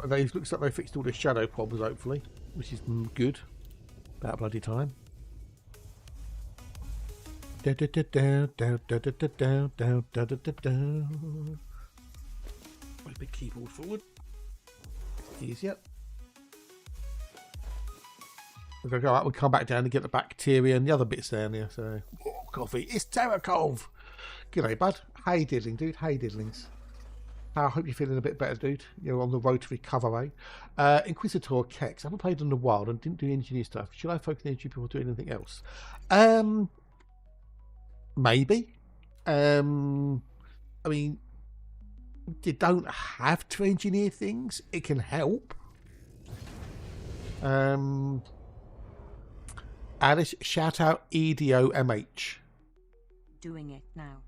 It looks like they fixed all the shadow problems, hopefully, which is good. About bloody time. Put a big keyboard forward. Easier. We're going to go out and come back down and get the bacteria and the other bits down here. So, oh, coffee. It's Terracove. G'day, bud. Hey, diddling, dude. Hey, diddlings. I hope you're feeling a bit better, dude. You're on the road to recovery. Inquisitor Kex. I haven't played in a while and didn't do engineer stuff. Should I focus on engineer people doing anything else? Maybe. I mean, you don't have to engineer things. It can help. Alice, shout out EDO MH. Doing it now.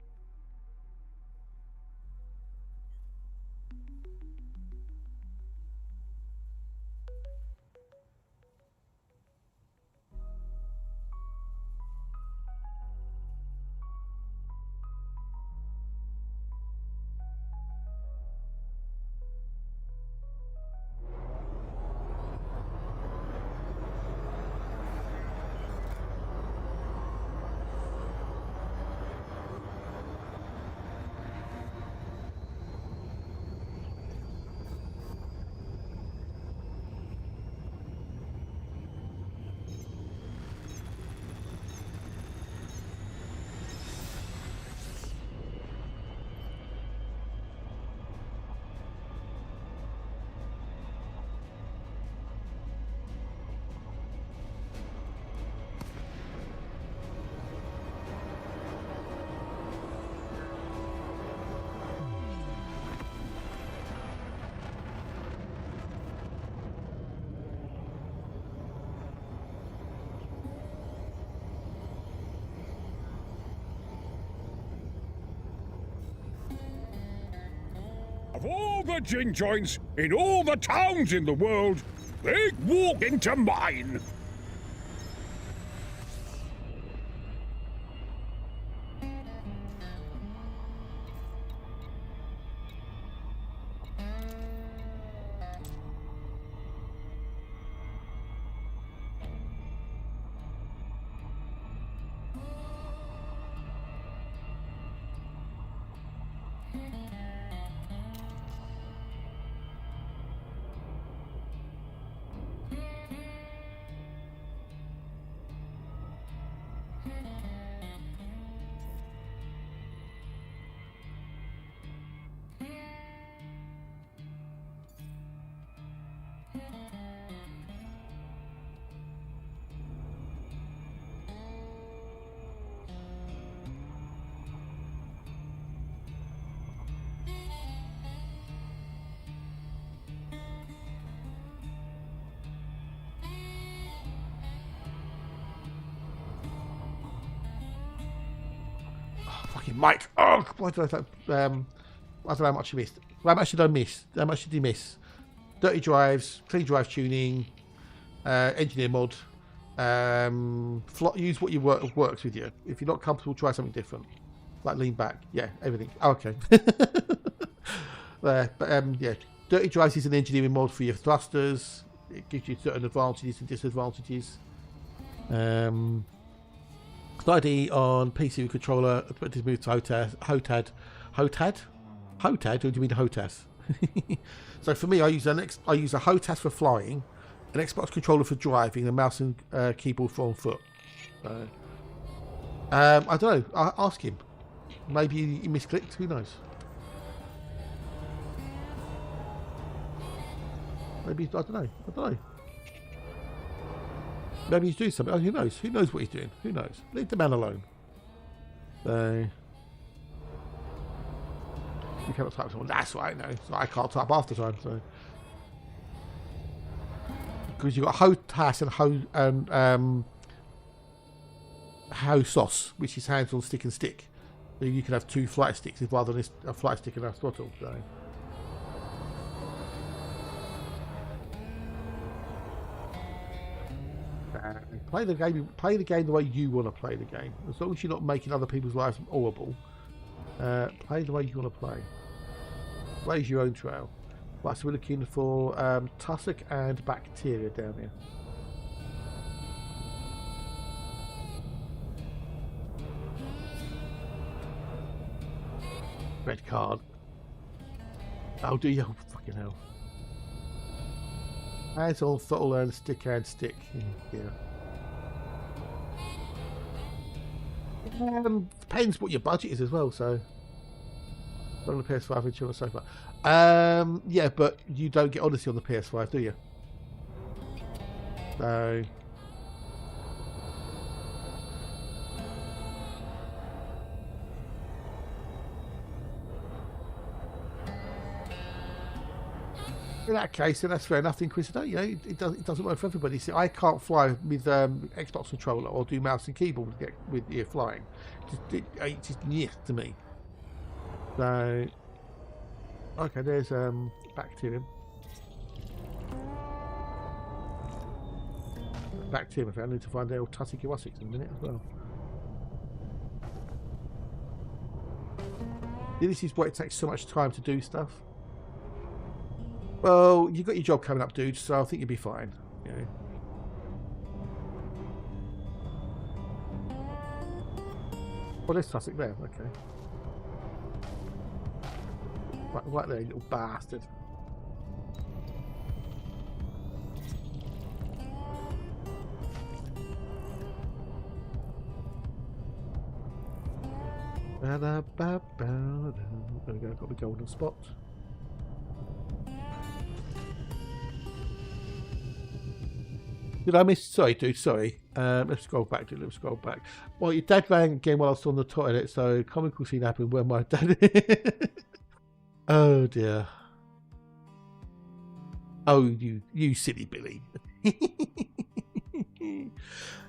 Of all the gin joints in all the towns in the world, they'd walk into mine. Fucking mic. Oh, why did I don't I don't know how much you missed. How much did I miss? How much did you miss? Dirty drives, clean drive tuning, engineer mod. Use what works with you. If you're not comfortable, try something different. Like lean back. Yeah, everything. Oh, okay. But yeah, dirty drives is an engineering mod for your thrusters. It gives you certain advantages and disadvantages. ID on PC with controller. To move to HOTAD. HOTAD, or do you mean HOTAS? So for me, I use a HOTAS for flying, an Xbox controller for driving, a mouse and keyboard for on foot. I don't know. I'll ask him. Maybe he misclicked. Who knows? Maybe I don't know. Maybe he's doing something. Oh, who knows? Who knows what he's doing? Who knows? Leave the man alone. So you cannot type someone. That's right. No, so I can't type after time. So because you've got HOTAS and HOSOS, which is hands on stick and stick. So you can have two flight sticks rather than a flight stick and a throttle. So. Play the game the way you want to play the game. As long as you're not making other people's lives horrible, play the way you want to play. Blaze your own trail. Right, so we're looking for tussock and bacteria down here. Red card. Oh, do you? Oh, fucking hell. Hands on throttle and stick and stick. Yeah. Depends what your budget is as well. So, on the PS5 and chill on the sofa. Yeah, but you don't get Odyssey on the PS5, do you? So. In that case, then that's fair enough. Chris, you know, it doesn't work for everybody. See, I can't fly with Xbox controller or do mouse and keyboard with your flying. It's just yeah to me. So, okay, there's bacterium. Bacterium. I need to find out Tussock in a minute as well. This is why it takes so much time to do stuff. Well, you've got your job coming up, dude, so I think you'll be fine. You know. Well, there's Tussock there, okay. Right there, you little bastard. There we go, got the golden spot. Did I miss? Sorry, dude. Sorry. Let's scroll back. Dude. Let's scroll back. Well, your dad rang again while I was on the toilet, so comical scene happened where my dad. Oh dear. Oh, you silly Billy.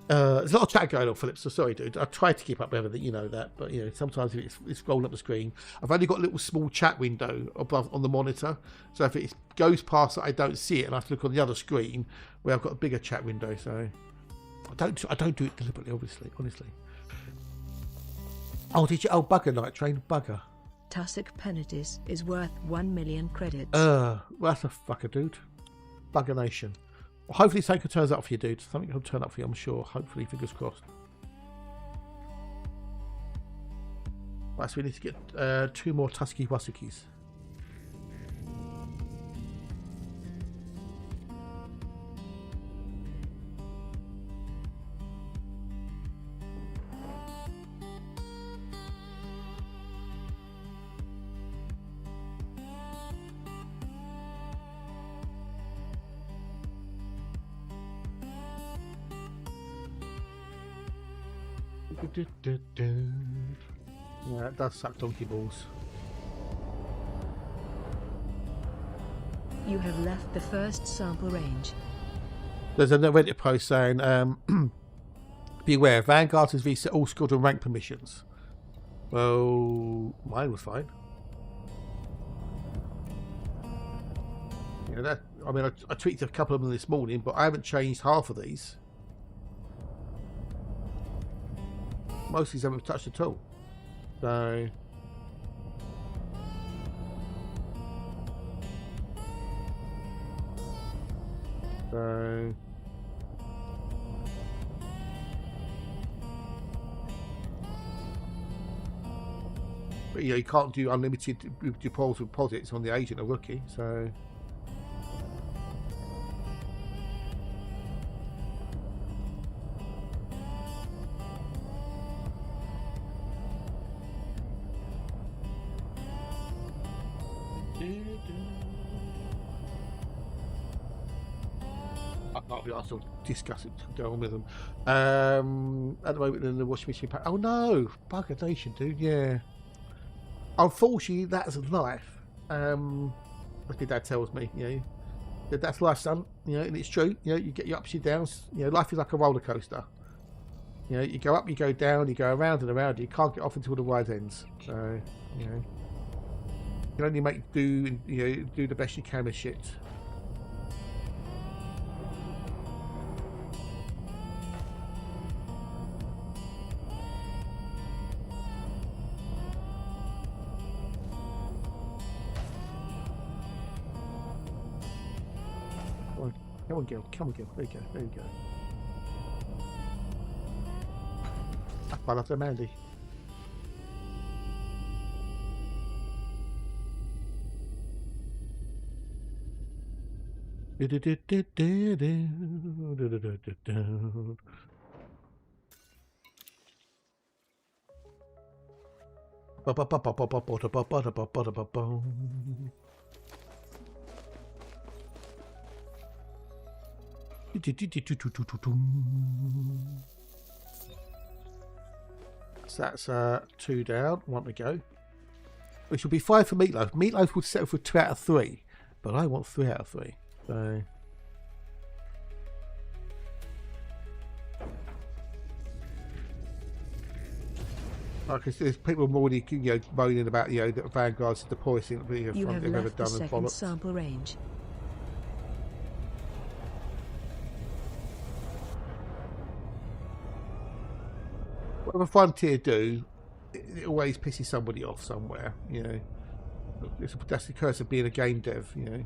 There's a lot of chat going on, Philip. So sorry, dude. I try to keep up with everything, you know that, but you know sometimes if it's scrolling up the screen, I've only got a little small chat window above on the monitor, so if it goes past it, I don't see it, and I have to look on the other screen where I've got a bigger chat window. So I don't do it deliberately, honestly. Oh, did you? Oh, bugger night train, bugger. Tussock Penetrator is worth 1 million credits. Well, that's a fucker, dude. Bugger nation. Well, hopefully something turns up for you, dude. Something will turn up for you, I'm sure. Hopefully, fingers crossed. Right, so we need to get 2 more Tusky Wussickies. Yeah, it does suck donkey balls. You have left the first sample range. There's a Reddit post saying, beware, Vanguard has reset all squadron rank permissions. Well, mine was fine. You know, that, I mean, I tweaked a couple of them this morning, but I haven't changed half of these. Most of these haven't touched at all. So... But, you know, you can't do unlimited deposits on the agent or rookie, so... I'll still discuss it, go on with them. At the moment, in the washing machine pack. Oh no, bugger nation, dude. Yeah. Unfortunately, that's life. As my dad tells me, you know, that's life, son. You know, and it's true. You know, you get your ups, your downs. You know, life is like a roller coaster. You know, you go up, you go down, you go around and around. You can't get off until the ride ends. So, you know, you can only make do, and you know, do the best you can with shit. Come on, Gil. Come on, Gil. There you go. There you go. I love the Mandy. So that's 2 down, 1 to go. Which will be 5 for Meatloaf. Meatloaf would settle for 2 out of 3, but I want 3 out of 3. So because there's people already, you know, moaning about, you know, that Vanguard's the poison that you have they've ever left the done and second bollocks. sample range. Whatever Frontier do, it always pisses somebody off somewhere, you know. That's the curse of being a game dev, you know.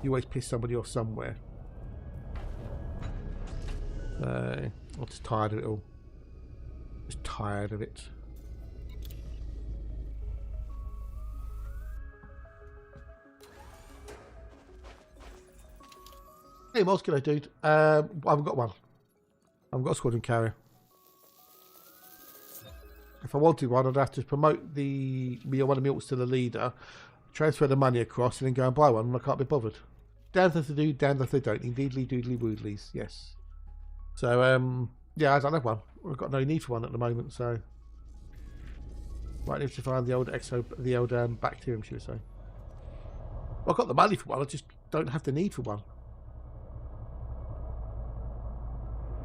You always piss somebody off somewhere. I'm just tired of it all. Just tired of it. Hey, what's gonna do? I haven't got one. I haven't got a squadron carrier. If I wanted one, I'd have to promote one of the milks to the leader, transfer the money across, and then go and buy one, and I can't be bothered. Damned if they do, damned if they don't. Indeedly, doodly, woodlies, yes. So, yeah, I don't have one. I've got no need for one at the moment, so... Might need to find the old bacterium, should we say. Well, I've got the money for one, I just don't have the need for one.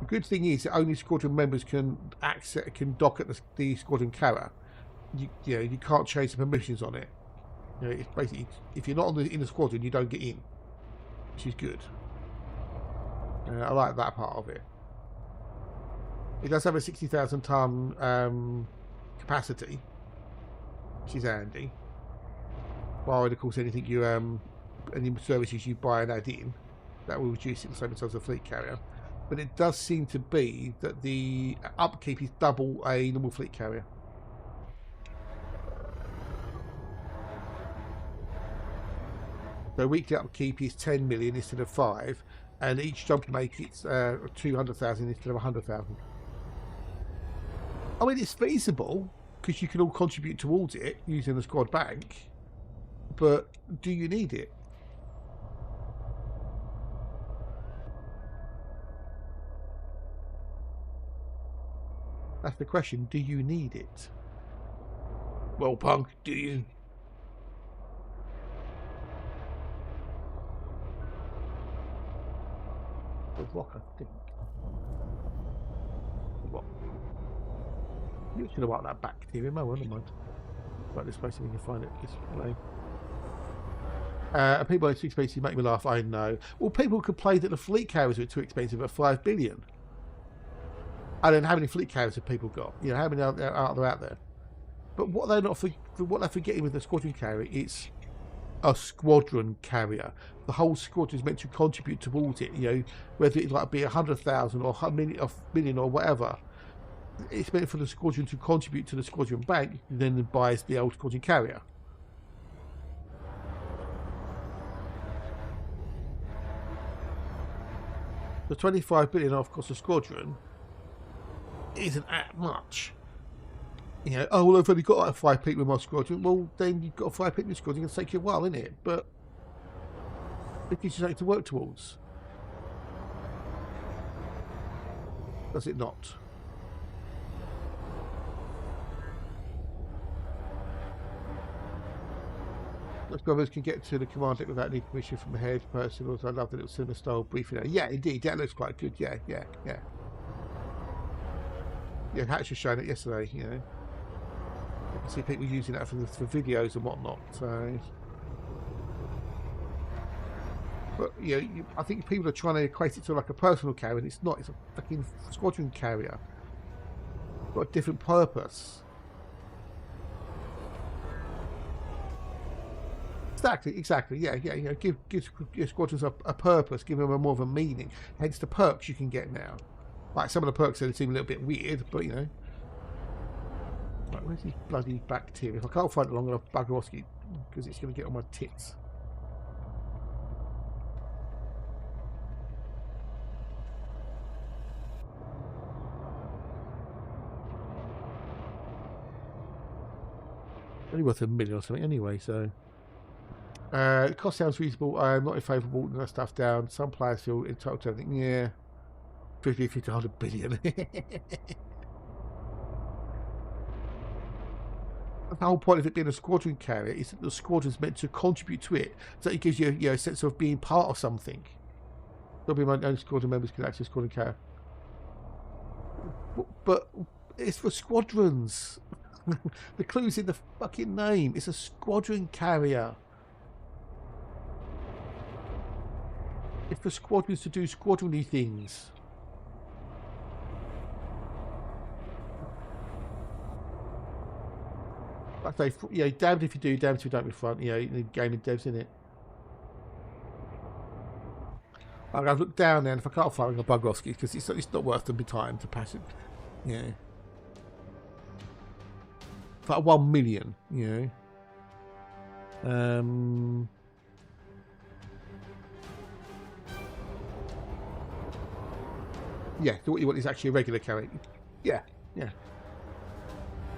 The good thing is that only squadron members can dock at the squadron carrier. You know, you can't change the permissions on it. You know, it's basically, if you're not in the squadron, you don't get in, which is good. I like that part of it. It does have a 60,000 ton capacity, which is handy. Barring, of course, anything you any services you buy and add in, that will reduce it the same as the fleet carrier. But it does seem to be that the upkeep is double a normal fleet carrier. So weekly upkeep is 10 million instead of 5, and each jump you make it's 200,000 instead of 100,000. I mean, it's feasible because you can all contribute towards it using the squad bank, but do you need it? That's the question. Do you need it? Well, punk, do you? The rock, I think. Rock. You should have marked that bacteria. No, never mind. Right, this place, we can find it. Display. People are too expensive. Make me laugh. I know. Well, people complained that the fleet carriers were too expensive at 5 billion. And then how many fleet carriers have people got? You know, how many are there out there? But what they're forgetting with the squadron carrier, it's a squadron carrier. The whole squadron is meant to contribute towards it. You know, whether it like be 100,000 or a million or whatever. It's meant for the squadron to contribute to the squadron bank, then buys the old squadron carrier. The 25 billion off cost of squadron isn't that much. You know, oh well, I've only got like 5 people in my squadron. Well, then you've got 5 people in your squadron. It's going to take you a while, isn't it? But it gives you something to work towards. Does it not? Most brothers can get to the command deck without needing permission from the head person. Also, I love the little cinema style briefing. Yeah, indeed, that looks quite good. Yeah. Yeah, Hatch was showing it yesterday. You know, you can see people using that for videos and whatnot. So, but you know, I think people are trying to equate it to like a personal carrier, and it's not. It's a fucking squadron carrier. It's got a different purpose. Exactly. Yeah. You know, give squadrons a purpose, give them a more of a meaning. Hence the perks you can get now. Like some of the perks seem a little bit weird, but you know. Right, where's this bloody bacteria? If I can't find it long enough, bugger off, because it's going to get on my tits. Only worth $1 million or something anyway, so. The cost sounds reasonable. I'm not in favour of walking that stuff down. Some players feel entitled to everything. Yeah. 50 to 100 billion. The whole point of it being a squadron carrier is that the squadron's meant to contribute to it. So it gives you, a sense of being part of something. There'll be my own squadron members can access squadron carrier. But it's for squadrons. The clue's in the fucking name. It's a squadron carrier. It's for squadrons to do squadron-y things. Like I say, damned if you do, damned if you don't with front. The gaming devs in it. I'm going to look down there, and if I can't find a bug off, because it's not worth the time to pass it. Yeah. It's like 1 million, Yeah, what you want is actually a regular carrier. Yeah.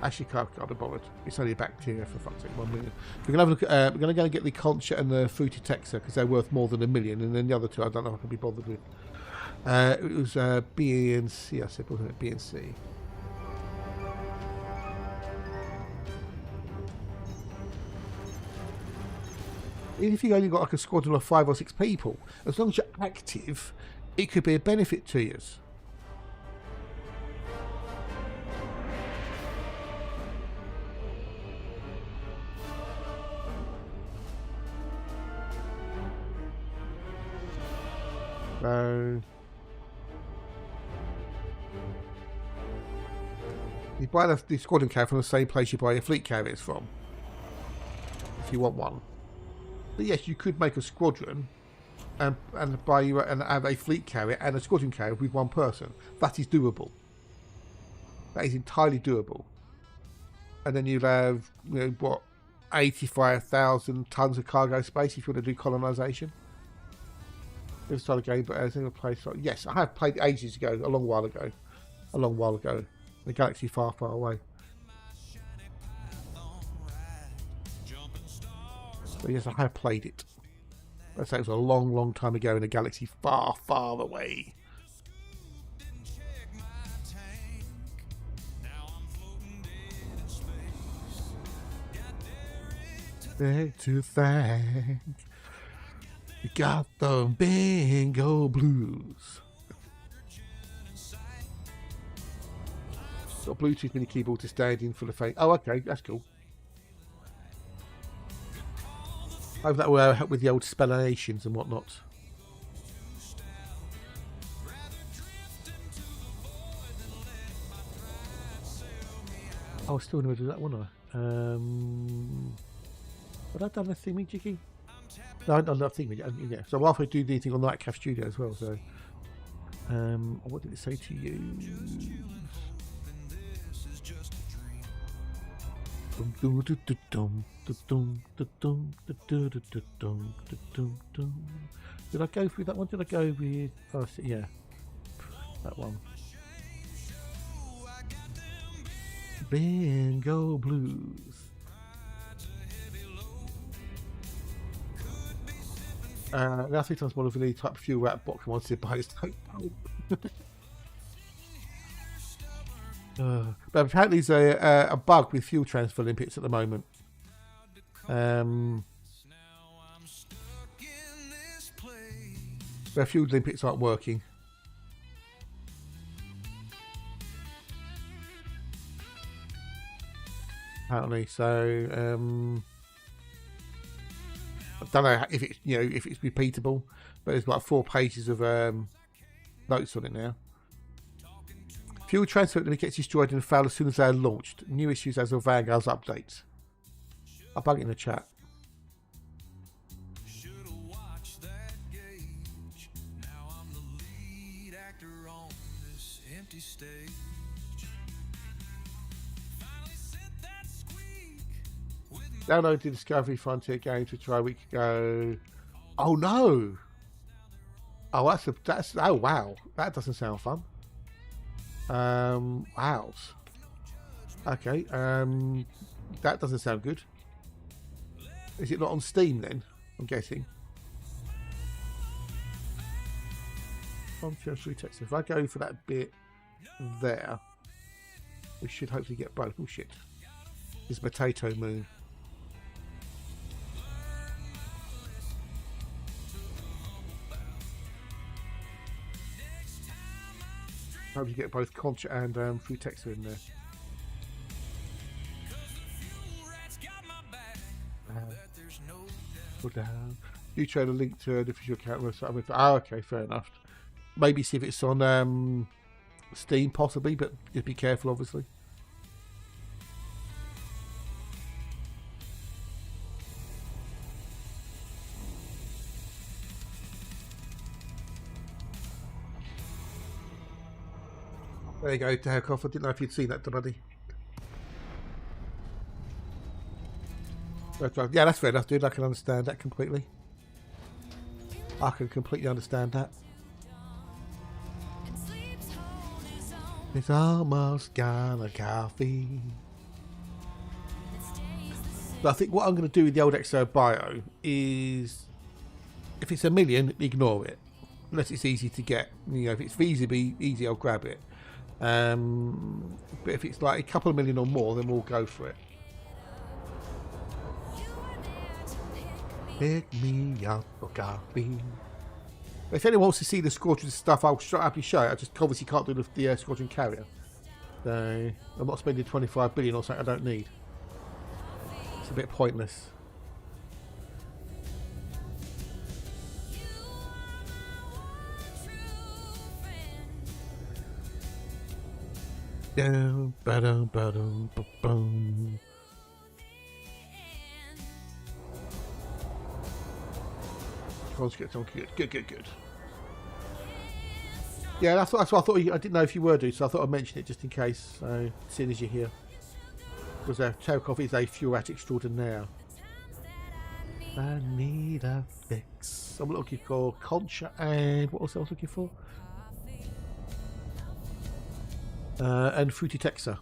Actually, can't be bothered. It's only a bacteria, for fuck's sake. 1 million. We're gonna have a look at. We're gonna go and get the concha and the fruity texture because they're worth more than $1 million, and then the other two I don't know if I can be bothered with. It was B and C. I said, wasn't it? B and C. Even if you only got like a squadron of 5 or 6 people, as long as you're active, it could be a benefit to you. So you buy the squadron carrier from the same place you buy your fleet carriers from, if you want one. But yes, you could make a squadron and buy you and have a fleet carrier and a squadron carrier with one person. That is doable. That is entirely doable. And then you'll have 85,000 tons of cargo space if you want to do colonisation. Never started a game, but as in a place like yes, I have played ages ago, a long while ago, in a galaxy far, far away. So yes, I have played it. I'd say it was a long, long time ago in a galaxy far, far away. Beg to thank. We got the bingo blues. Got a Bluetooth mini keyboard to stand in for the phone. Oh, okay, that's cool. Hope that will help with the old spellations and whatnot. Oh, still in the middle of that, wasn't I? But I've done a thingy jiggy. No, I've done that thingy. Yeah. So I'm halfway do anything on Nightcap Studio as well. So, what did it say to you? Did I go through that one? Did I go with? Oh, yeah, that one. Bingo Blues. Now 3 times more of any type of fuel rat box wanted by his type. But apparently there's a bug with fuel transfer limpets at the moment. Where fuel limpets aren't working. Apparently, so I don't know if it's if it's repeatable, but there's like 4 pages of notes on it now. Fuel transfer gets destroyed and fail as soon as they are launched. New issues as of Vanguard's updates. I'll bug it in the chat. Downloaded the Discovery Frontier game to try a week ago. Oh no! Oh, that's oh wow, that doesn't sound fun. Wow. Okay. That doesn't sound good. Is it not on Steam then? I'm guessing. Frontier free text. If I go for that bit there, we should hopefully get both. Oh shit! It's Potato Moon. Hope you get both Concha and free texter in there. You tried a link to the official account website. Oh, okay, fair enough. Maybe see if it's on Steam, possibly, but just be careful, obviously. There you go, Tarkov. I didn't know if you'd seen that, buddy. Yeah, that's fair enough, dude. I can understand that completely. I can completely understand that. It's almost got a coffee. But I think what I'm going to do with the old Exo Bio is, if it's 1 million, ignore it. Unless it's easy to get. If it's feasibly easy, I'll grab it. But if it's like a couple of million or more, then we'll go for it. Pick me up for coffee. If anyone wants to see the Squadron stuff, I'll happily show it. I just obviously can't do the Squadron carrier. So I'm not spending 25 billion or something I don't need. It's a bit pointless. Down, ba-dum, ba-dum, ba-bum. Good. Yeah, that's what I thought. I didn't know if you were doing, so I thought I'd mention it just in case. So, as soon as you're here, because Tarkov is a fuel rat extraordinaire. I need a fix. I'm looking for Concha and what else I was looking for? And Fruity Texer.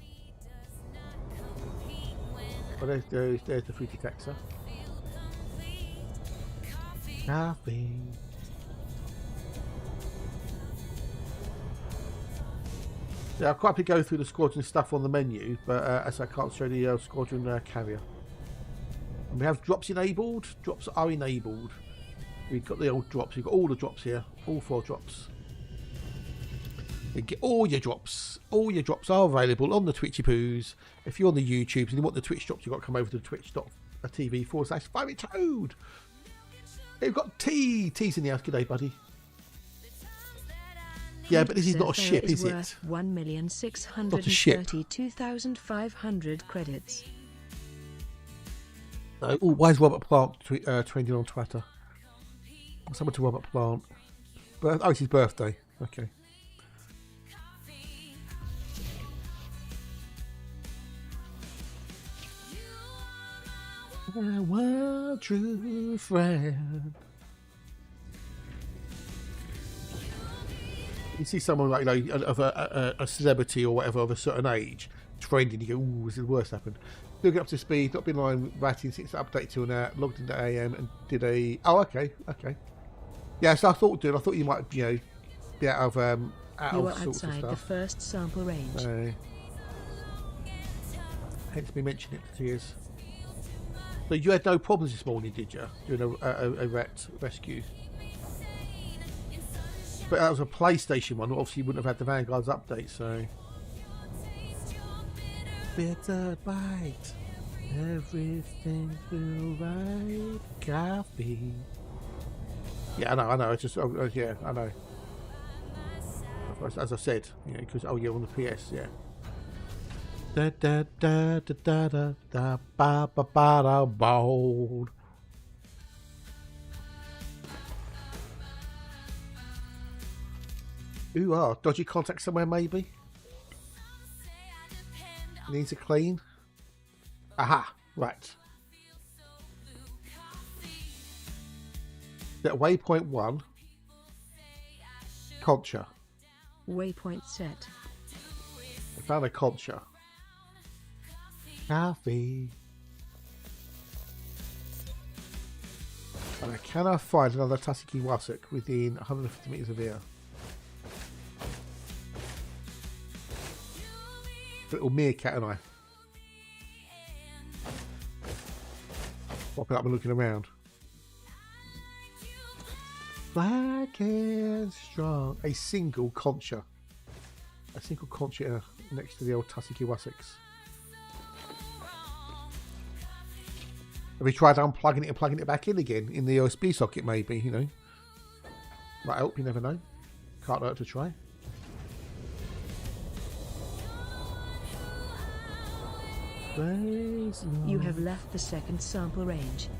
Oh, there's the Fruity Texer. Coffee. Yeah, I'll quite happily go through the Squadron stuff on the menu, but as I can't show the Squadron carrier. And we have drops enabled. Drops are enabled. We've got the old drops. We've got all the drops here. All 4 drops. And get all your drops. All your drops are available on the Twitchy Poos. If you're on the YouTubes and you want the Twitch drops, you've got to come over to twitch.tv/FieryToad. We've got T. T's in the house. G'day, buddy. Yeah, but this is not a ship, is it? 1,632,500 credits. Oh, why is Robert Plant trending on Twitter? Someone to Robert Plant. Oh, it's his birthday. Okay. One true friend. You see someone like, you know, of a celebrity or whatever of a certain age trending, you go, ooh, this is the worst happened. Look up to speed, not been online ratting since the update till now, logged into AM and did a... Oh, okay. Yeah, so I thought you might, you know, be out of You are sorts of outside stuff. the first sample range. Hence me mentioning it to you. So you had no problems this morning, did you? Doing a rat rescue? But that was a PlayStation one. Obviously, you wouldn't have had the Vanguard's update, so... Bitter bite. Everything's been right. Coffee. Yeah, I know. It's just... yeah, I know. As I said, you know, because... Oh, yeah, on the PS, yeah. Da da da da da da da ba ba ba da bold. Ooh, dodgy contact somewhere maybe. Needs a clean. Aha, right. That waypoint 1. Concha. Waypoint set. I found a concha. Coffee. And can I find another Tusky Wasik within 150 metres of here? Little meerkat, and I popping up and looking around. Black and strong. A single concha next to the old Tusky Wasiks. Have we tried unplugging it and plugging it back in again in the USB socket? Maybe, you know, might help. You never know. Can't hurt to try. You have left the second sample range.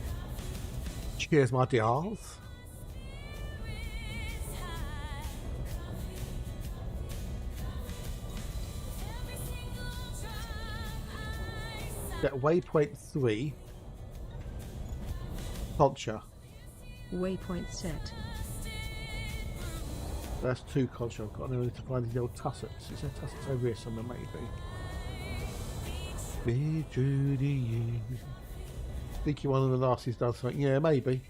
Cheers, my dears. At waypoint 3, Concha. Waypoint set. That's 2 Concha. I've got no way to find the old tussocks. Is there tussocks over here somewhere, maybe? Be true to you. Think one of the nasties done something. Yeah, maybe.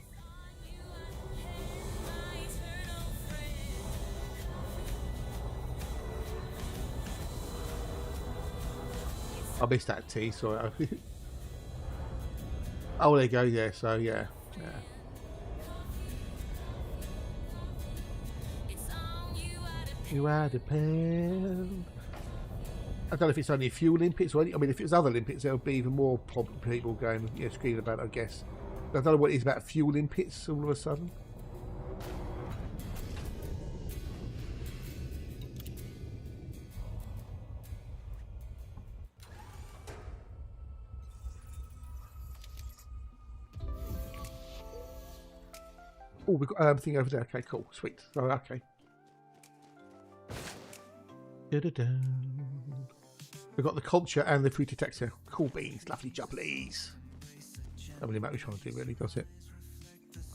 I missed that T, sorry. Oh, there you go, yeah, so yeah. You had a pen. I don't know if it's only a few Olympics or any. I mean, if it was other Olympics, there would be even more people going, yeah, screaming about it, I guess. But I don't know what it is about few Olympics all of a sudden. Oh, we've got a thing over there. Okay, cool, sweet. Oh, okay. We've got the Concha and the fruity texture. Cool beans, lovely jubblies. Doesn't really matter which one I do, really, does it?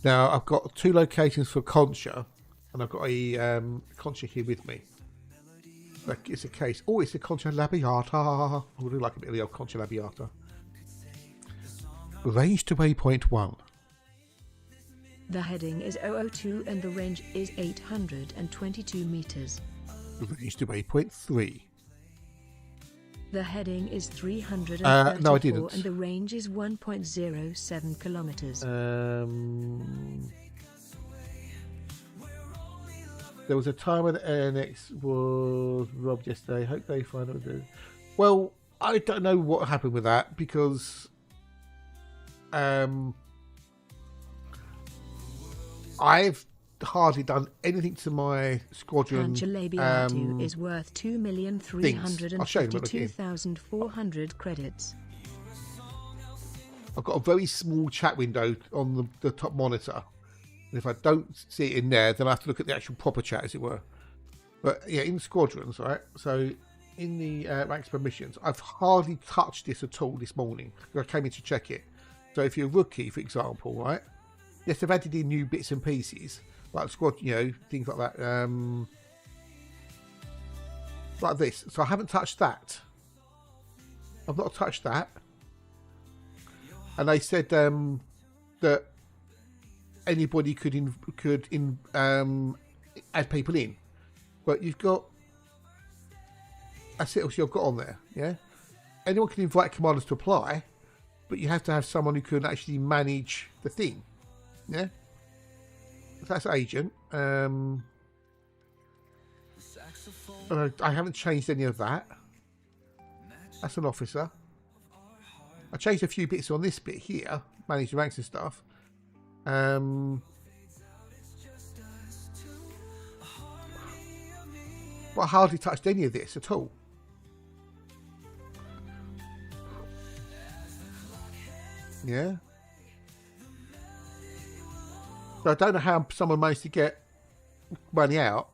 Now, I've got 2 locations for Concha, and I've got a Concha here with me. Like, it's a case. Oh, it's a Concha labiata. I would like a bit of the old Concha labiata. Range to waypoint 1. The heading is 002 and the range is 822 meters. Range to waypoint 3. The heading is 334 no, I didn't. and the range is 1.07 kilometers. There was a time when AirNex was robbed yesterday. Hope they find out. Well, I don't know what happened with that because I've hardly done anything to my squadron. Mandalay-class is worth 2,352,400 credits. I've got a very small chat window on the top monitor. And if I don't see it in there, then I have to look at the actual proper chat, as it were. But yeah, in squadrons, right? So in the ranks permissions, I've hardly touched this at all this morning. I came in to check it. So if you're a rookie, for example, right? Yes, they've added in new bits and pieces. Like squad, you know, things like that. Like this. So I haven't touched that. I've not touched that. And they said that anybody could add people in, but you've got that's it. Else you've got on there, yeah. Anyone can invite commanders to apply, but you have to have someone who can actually manage the thing, yeah. So that's agent. I haven't changed any of that. That's an officer. I changed a few bits on this bit here, manage the ranks and stuff. But I hardly touched any of this at all. Yeah. So I don't know how someone managed to get money out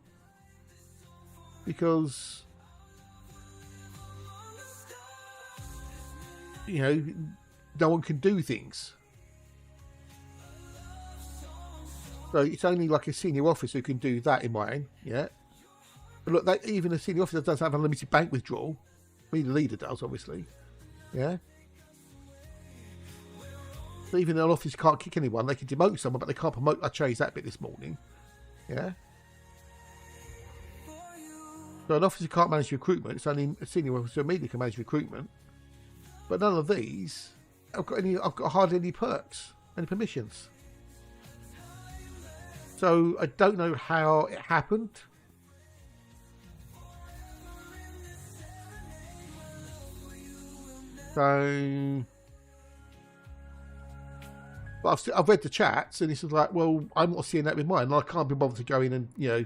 because, you know, no one can do things. So it's only like a senior officer who can do that in mine, yeah. But look, that, even a senior officer doesn't have unlimited bank withdrawal. I mean, the leader does, obviously, yeah. So even an officer can't kick anyone. They can demote someone, but they can't promote. I changed that bit this morning, yeah. So an officer can't manage recruitment. It's only a senior officer immediately can manage recruitment. But none of these, I've got hardly any perks, any permissions. So I don't know how it happened. So, but I've read the chats, and it's like, well, I'm not seeing that with mine, and I can't be bothered to go in and, you know,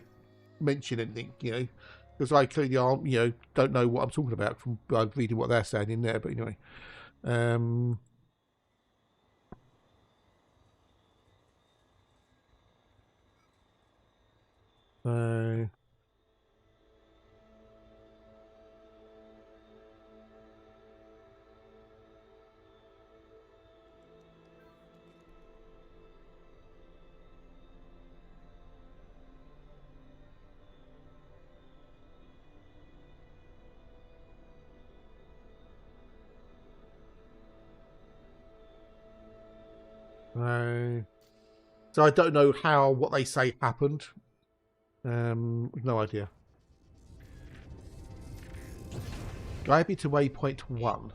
mention anything, you know, because I clearly aren't, you know, don't know what I'm talking about from reading what they're saying in there. But anyway, so I don't know how what they say happened. No idea. Drive me to waypoint 1.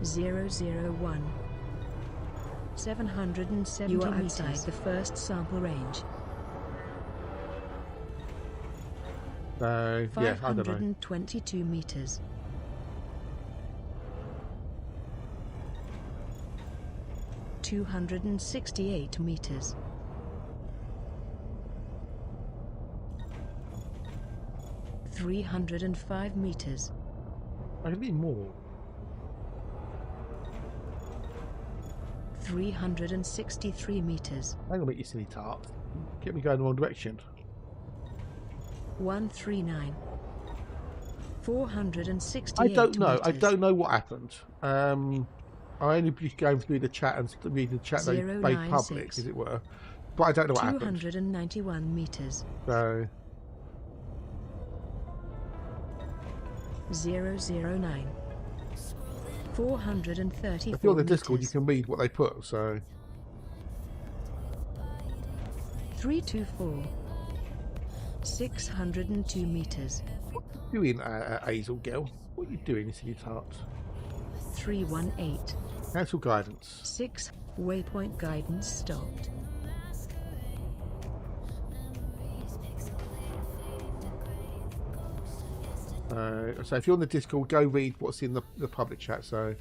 001. 770 you are outside meters. The first sample range. So yeah, I don't know. 522 meters. 268 meters. 305 meters. I can be more. 363 meters. I'm gonna make you silly tart. Get me going in the wrong direction. 139. 468 I don't know. meters. I don't know what happened. I only just going through the chat and reading the chat they made public, as it were. But I don't know what happened. 291 meters. So 009. 434 if you're on the meters. Discord, you can read what they put. So 324. 602 meters. what are you doing, Hazel girl? What are you doing, silly tart? 318. Cancel guidance. 6. Waypoint guidance stopped. So if you're on the Discord, go read what's in the public chat. So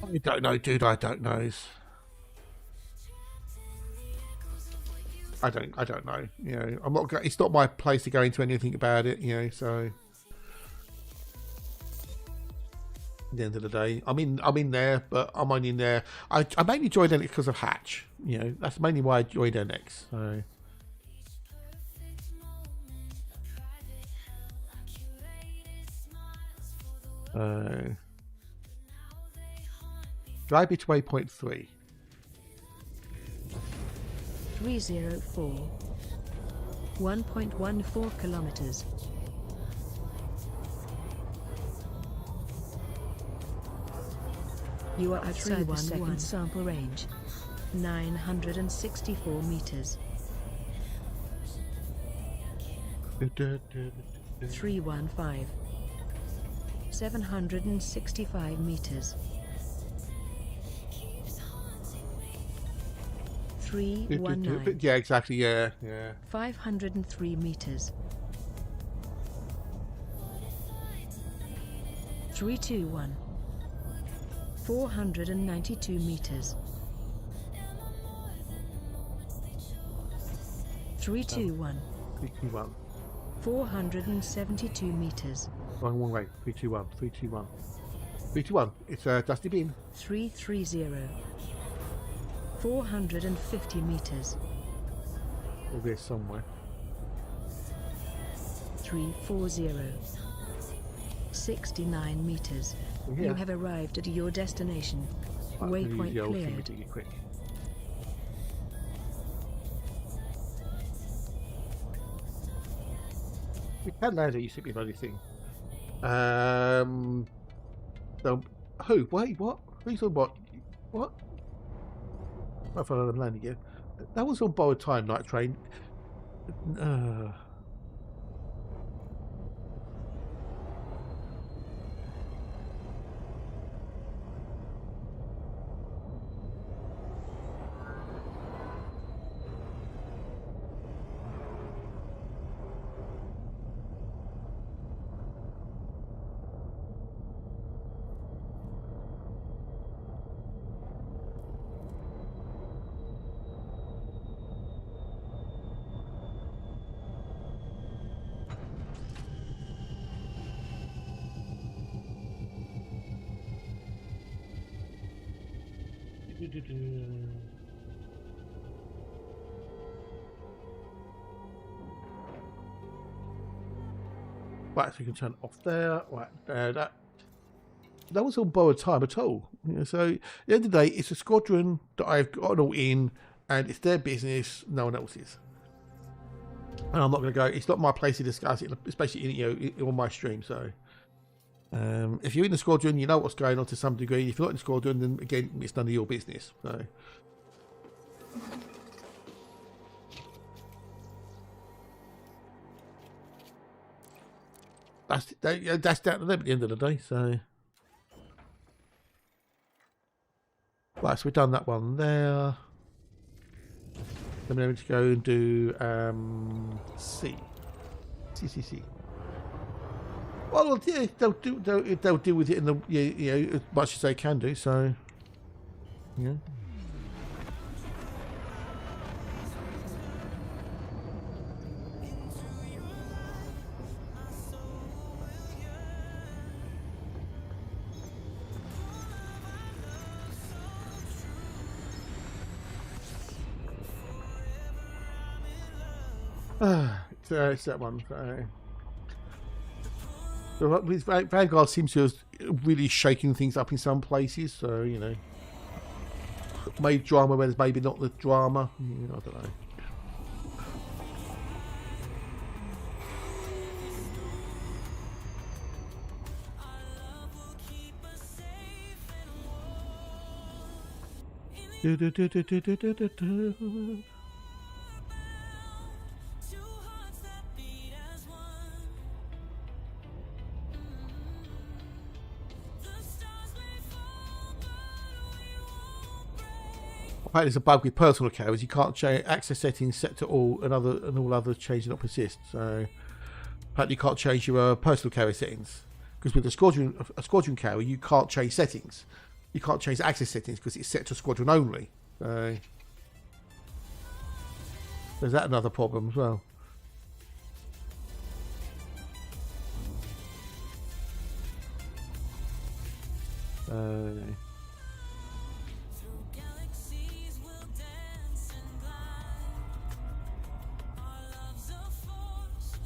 I don't know, dude. I don't know. I don't know. You know, I'm not. It's not my place to go into anything about it. You know, so at the end of the day, I'm in there, but I'm only in there. I mainly joined NX because of Hatch. You know, that's mainly why I joined NX. So. Drive it to waypoint 3. 304. 1.14 kilometers. You are outside the second sample range. 964 meters. 315. 765 meters. 319. Yeah, exactly. Yeah. 503 meters. 321. 492 meters. 321. 321. 472 meters. Wrong way. 321. 321. 321. It's a dusty bin. 330. 450 meters. Over there somewhere. 340. 69 meters. Yeah. You have arrived at your destination. Right, Waypoint the old thing cleared. to do it quick. We can land it, you stupid bloody thing. So, who? Wait, what? Who's on what? What? I thought I'm landing again. That was on borrowed time, Night Train. Right, so you can turn it off there. Right, that was on borrowed time at all. You know, so at the end of the day, it's a squadron that I've got all in, and it's their business, no one else's. And I'm not going to go. It's not my place to discuss it, especially on my stream. So, if you're in the squadron, you know what's going on to some degree. If you're not in the squadron, then again, it's none of your business. So. That's down to them at the end of the day. So, right, so we've done that one there. Then we're going to go and do C. Well, yeah, they'll deal with it in the as much as they can do. So, yeah. It's that one. Vanguard seems to have really shaking things up in some places, so maybe drama where there's maybe not the drama. I don't know. Apparently there's a bug with personal carriers. You can't change access settings set to all and all others change and not persist. So Apparently you can't change your personal carrier settings. Because with a squadron carrier, you can't change settings. You can't change access settings because it's set to squadron only. So there's that another problem as well.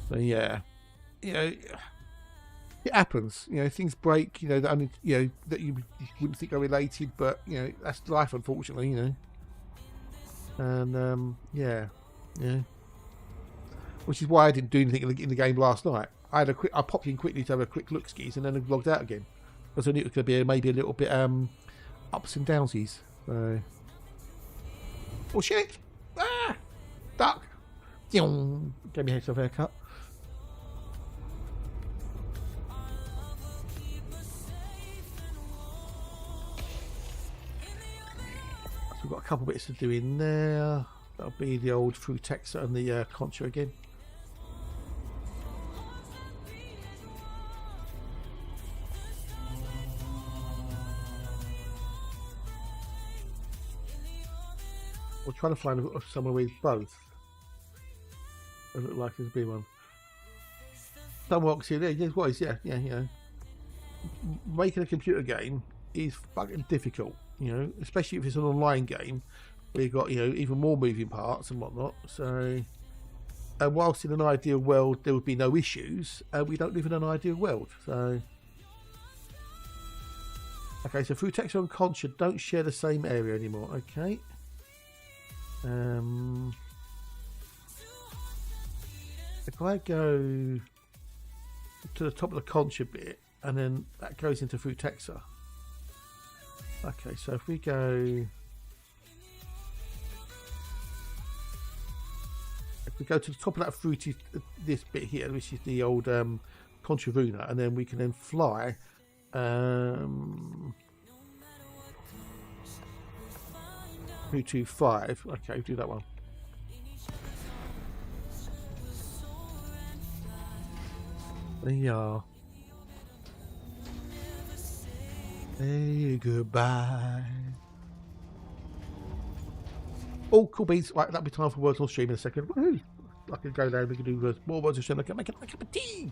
So yeah, you know, it happens. You know, things break. You know, that only that you wouldn't think are related, but you know that's life, unfortunately. You know, and yeah, which is why I didn't do anything in the game last night. I popped in quickly to have a quick look skis, and then I logged out again because I knew it was going to be maybe a little bit ups and downsies. So, oh shit! Ah, duck! Gave me a haircut. We've got a couple bits to do in there. That'll be the old Frutexa and the concha again. We're trying to find someone with both. Doesn't look like there's a big one. Some rocks here. There's what is, yeah. Making a computer game is fucking difficult. You know, especially if it's an online game where you've got, you know, even more moving parts and whatnot. So, and whilst in an ideal world there would be no issues, we don't live in an ideal world. So, okay, so Frutexa and Concha don't share the same area anymore. Okay. If I go to the top of the Concha bit, and then that goes into Frutexa. Okay, so if we to the top of that fruity, this bit here, which is the old Conchavuna, and then we can then fly 225. Okay, do that one. There you are. Hey, goodbye. Oh, cool beans. Right, that'll be time for words on stream in a second. Woohoo! I can go there and we can do more words on stream. I can make a cup of tea.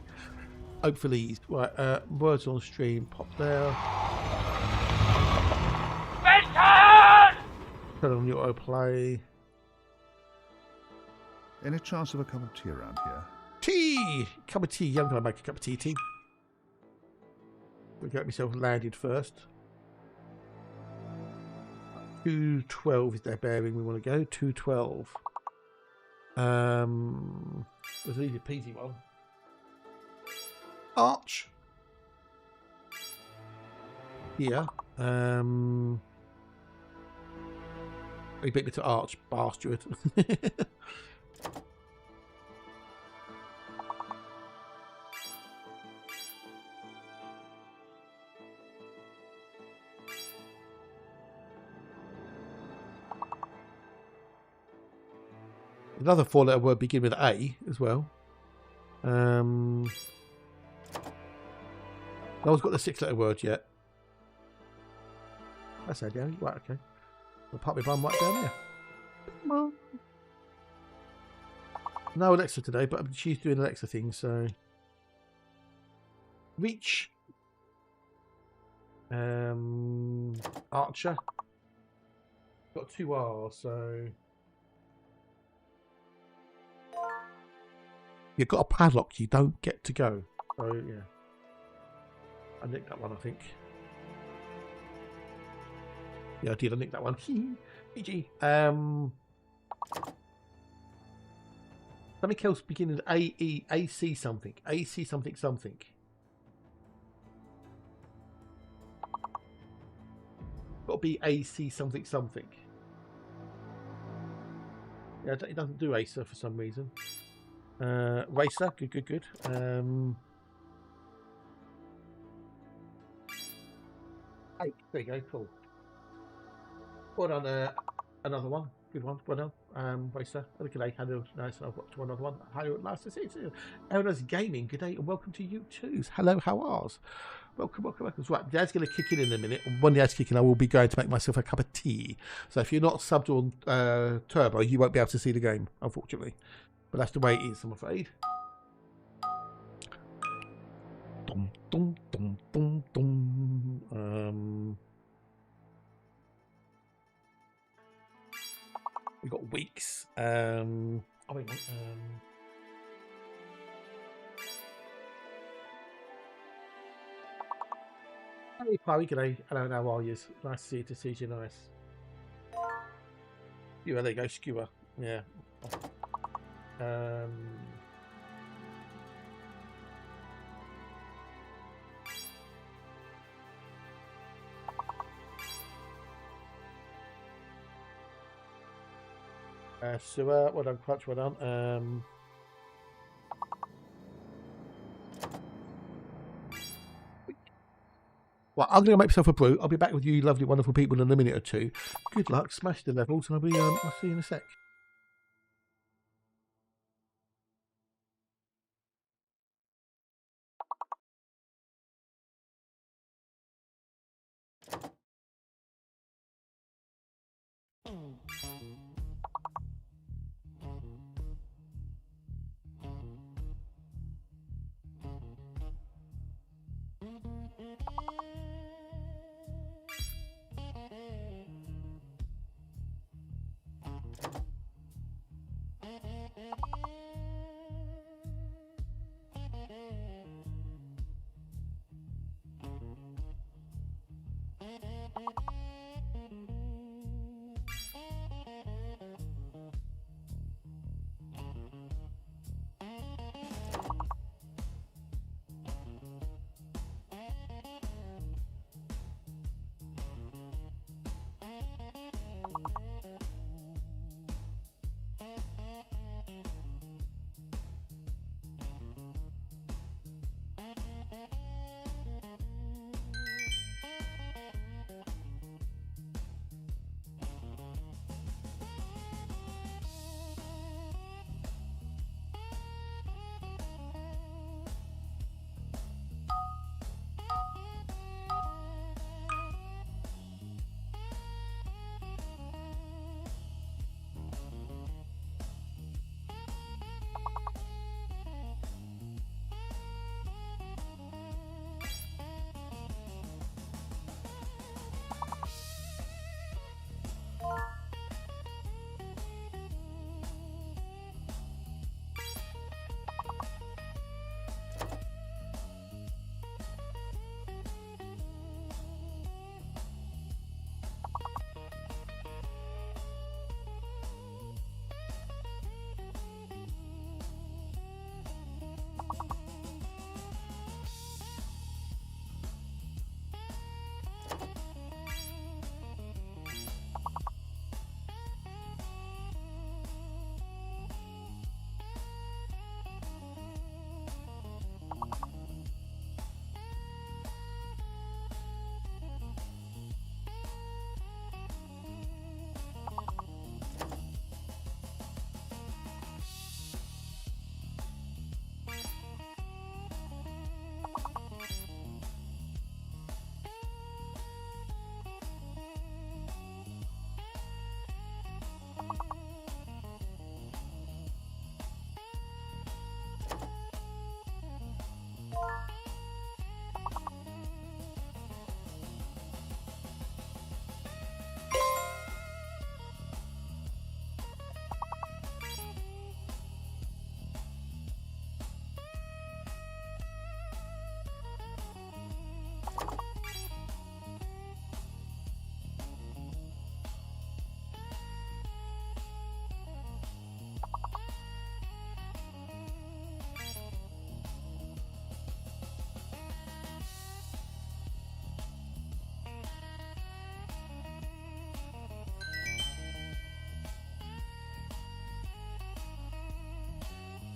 Hopefully, right, words on stream. Pop there. Turn on your autoplay. Any chance of a cup of tea around here? Tea! Cup of tea. I'm going to make a cup of tea. We'll get myself landed first. 212 is their bearing we want to go. 212. There's an easy peasy one. Arch. Here. He beat me to Arch, bastard. Another four-letter word begin with A as well. No one's got the six-letter word yet. That's how down. Right, okay. I'll pop my bum right down there. Well, no Alexa today, but she's doing Alexa things, so. Reach. Archer. Got two R's, so. You've got a padlock, you don't get to go. So, yeah. I nicked that one, I think. Yeah, I did. I nicked that one. GG. Something else beginning with A-E, A-C something. A-C something something. Got to be A-C something something. Yeah, it doesn't do Acer for some reason. Racer, good. Hey, there you go, cool. Well done, another one. Good one, well done. Racer. Good day. Hello. Nice. I've got to another one. Hello. Last to see you. Everyone's gaming. Good day and welcome to you too. Hello. How are? Welcome. Right, Dad's going to kick in a minute. And when Dad's kicking, I will be going to make myself a cup of tea. So if you're not subbed on Turbo, you won't be able to see the game, unfortunately. But that's the way it is, I'm afraid. Dum, dum, dum, dum, dum. We've got weeks. Oh wait, hey Chloe, g'day. Hello, how are you? Nice to see you, nice. Yeah, there you go, skewer. Yeah. So well done, Crutch, well done. Well, I'm going to make myself a brew. I'll be back with you lovely, wonderful people in a minute or two. Good luck, smash the levels, and I'll see you in a sec.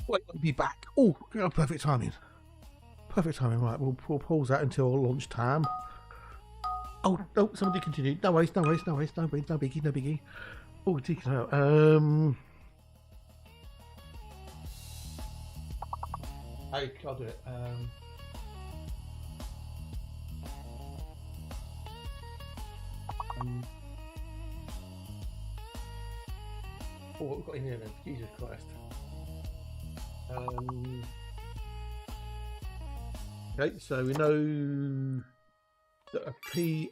Wait, I'll be back. Oh, perfect timing. Perfect timing. Right, we'll pause that until launch time. Oh, no, somebody continue. No worries, no biggie. Oh, deacon out. Hey, I'll do it. Oh, what we've got in here then? Jesus Christ. Okay, so we know that a P.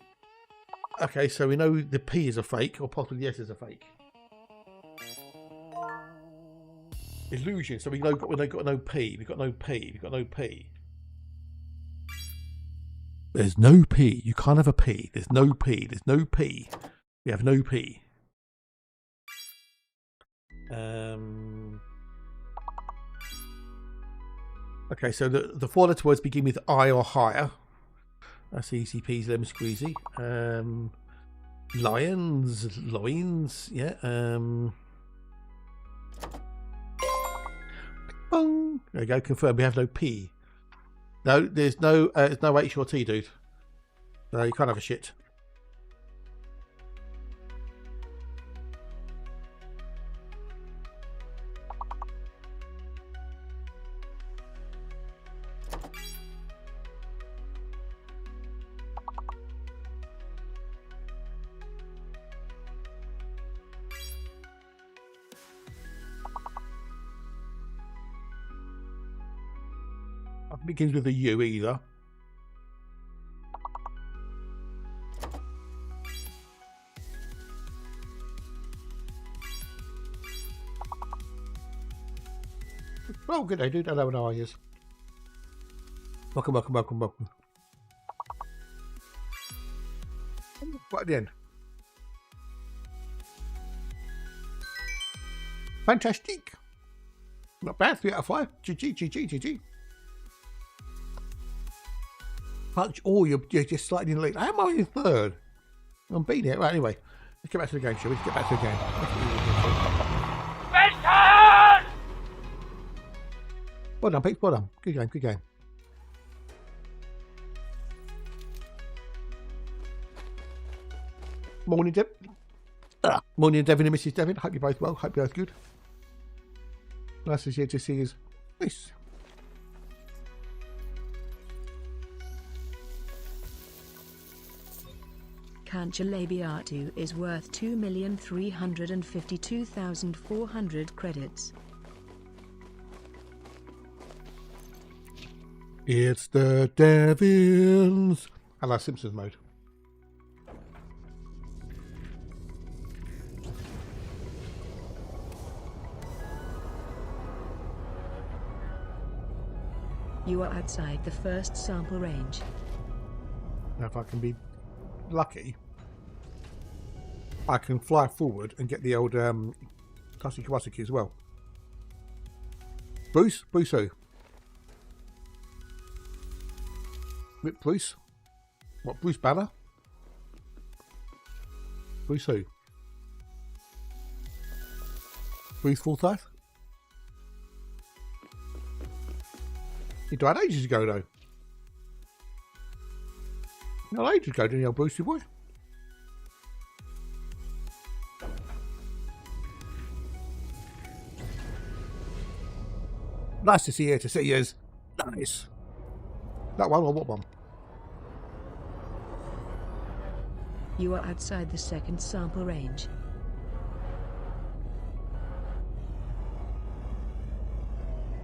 Okay, so we know the P is a fake, or possibly the S is a fake. Illusion. So we know we've got no P. We've got no P. We've got no P. There's no P. You can't have a P. There's no P. There's no P. We have no P. Okay, so the 4-letter words begin with I or higher. That's easy peasy lemon squeezy. Lions, loins, yeah. Bong. There you go. Confirm. We have no P. No, there's no H or T, dude. No, you can't have a shit. Begins with a U either. Oh, good day, dude. Hello, how are you? Welcome, welcome, welcome, welcome. Right at the end. Fantastic. Not bad. 3 out of 5. GG, GG, GG. Punch. Oh, you're just slightly in the lead. How am I in third? I'm beating it. Right, anyway. Let's get back to the game, shall we? Let's get back to the game. Well done, Pete. Well done. Good game, good game. Morning, morning, Devin and Mrs. Devin. Hope you're both well. Hope you're both good. Nice to see you. Nice. Canchalabiatu is worth 2,352,400 credits. It's the Devins. I like Simpsons mode. You are outside the first sample range. Now, if I can be lucky, I can fly forward and get the old Kasi Kawasaki as well. Bruce? Bruce who? Bruce? What, Bruce Banner? Bruce who? Bruce Forsyth? He died ages ago though. Not ages ago, didn't he, old Brucey boy? Nice to see you, Nice. That one or what one? You are outside the second sample range.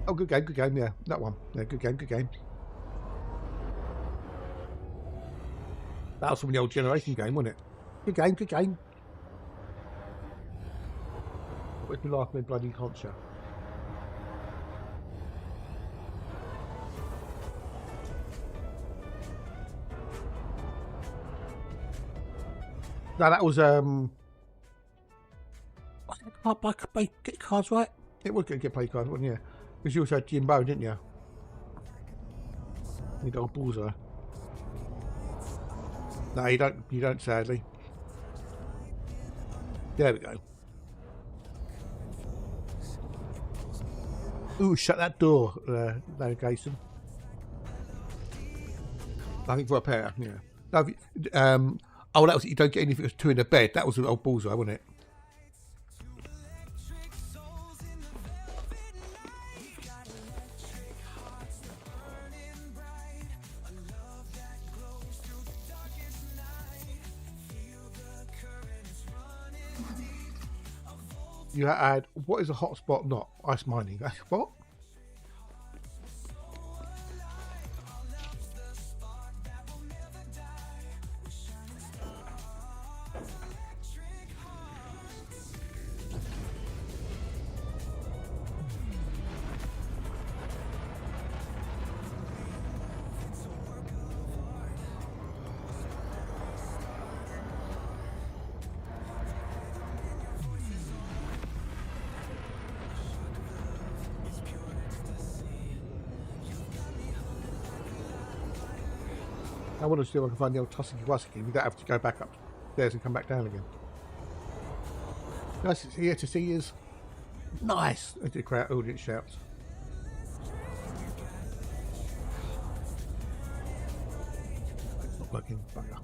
Oh, good game, yeah. That one. Yeah, good game. That was from the old Generation game, wasn't it? Good game. Where's my life, my bloody concert? No, that was get cards right. It was going to get play cards, wasn't it? Because you also had Jimbo, didn't you? You got a bullseye. No, you don't. Sadly. There we go. Ooh, shut that door, navigation. I think for a pair, yeah. No, oh, that was, you don't get anything if it was 2 in a bed. That was an old bullseye, wasn't it? You had, what is a hotspot not? Ice mining. That's what? I want to see if I can find the old Tusky Wusky without having to go back upstairs and come back down again. Nice here to see you. Nice! As the crowd audience shouts. It's not working. Bugger.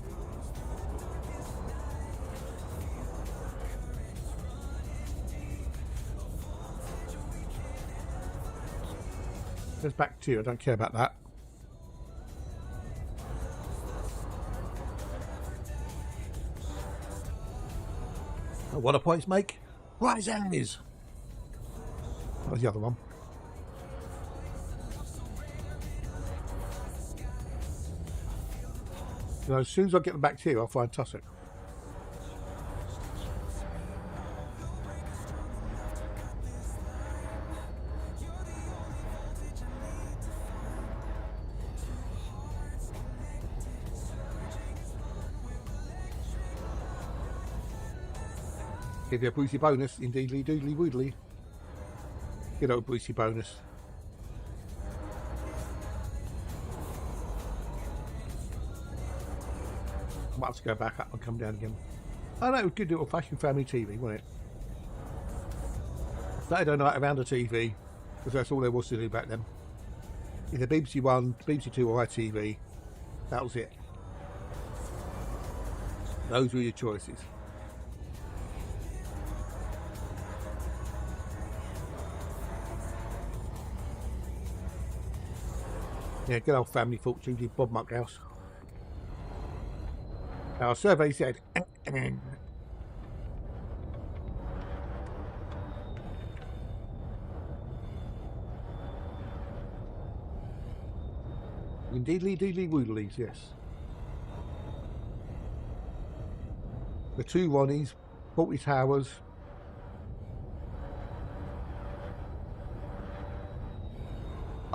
There's back to you. I don't care about that. What a points make? Rise enemies. That's the other one. You know, as soon as I get them back to you, I'll find Tussock. Give you a Brucey bonus, indeedly doodly woodly. Good old Brucey bonus. I might have to go back up and come down again. Oh no, it was good little fashion family TV, wasn't it? Saturday night around the TV, because that's all there was to do back then. Either BBC One, BBC Two or ITV. That was it. Those were your choices. Yeah, good old family fortune, Bob Monkhouse. Our survey said indeedly doodly woodlies, yes. The two Ronnies, 40 Towers.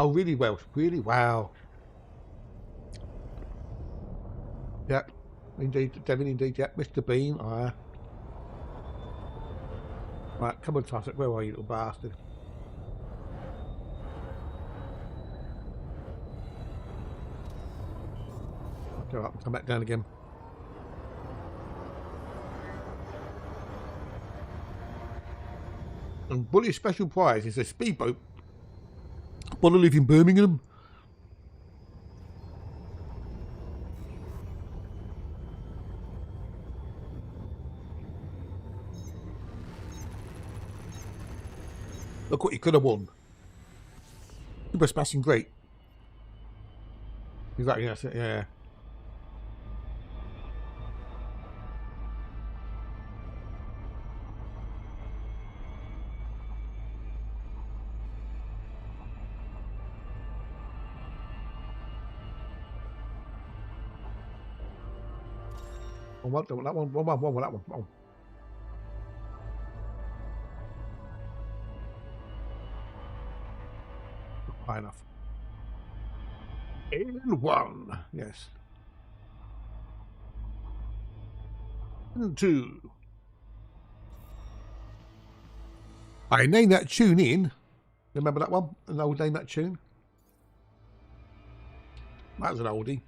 Oh, really Welsh, really? Wow. Yep, indeed, Devin, indeed, yep. Mr. Bean, Right, come on, Tussock, where are you, little bastard? I'll go up and come back down again. And Bully's special prize is a speedboat. Want to live in Birmingham? Look what you could have won. Super smashing great. Exactly, that's it, yeah. That one. High enough. And one, yes. And two. I named that tune in. Remember that one? An old name that tune? That was an oldie.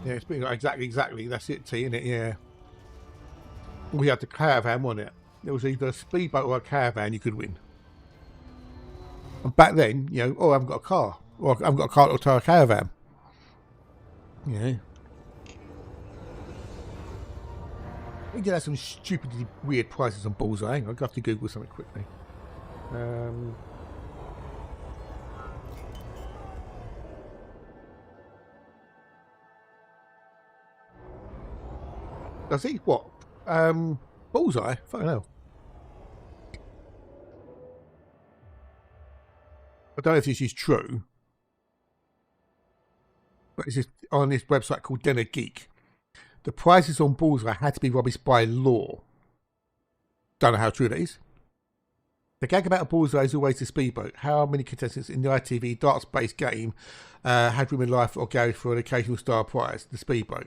Yeah, it's been exactly. That's it, T, isn't it? Yeah. We had the caravan, wasn't it? There was either a speedboat or a caravan you could win. And back then, you know, oh, I haven't got a car, or I haven't got a car to tow a caravan. You know. We did have some stupidly weird prices on Bullseye. I'll have to Google something quickly. Does he? What? Bullseye? Fucking hell. I don't know if this is true, but it's just on this website called Denner Geek. The prices on Bullseye had to be rubbish by law. Don't know how true that is. The gag about a Bullseye is always the speedboat. How many contestants in the ITV darts-based game had women life or garage for an occasional star prize? The speedboat.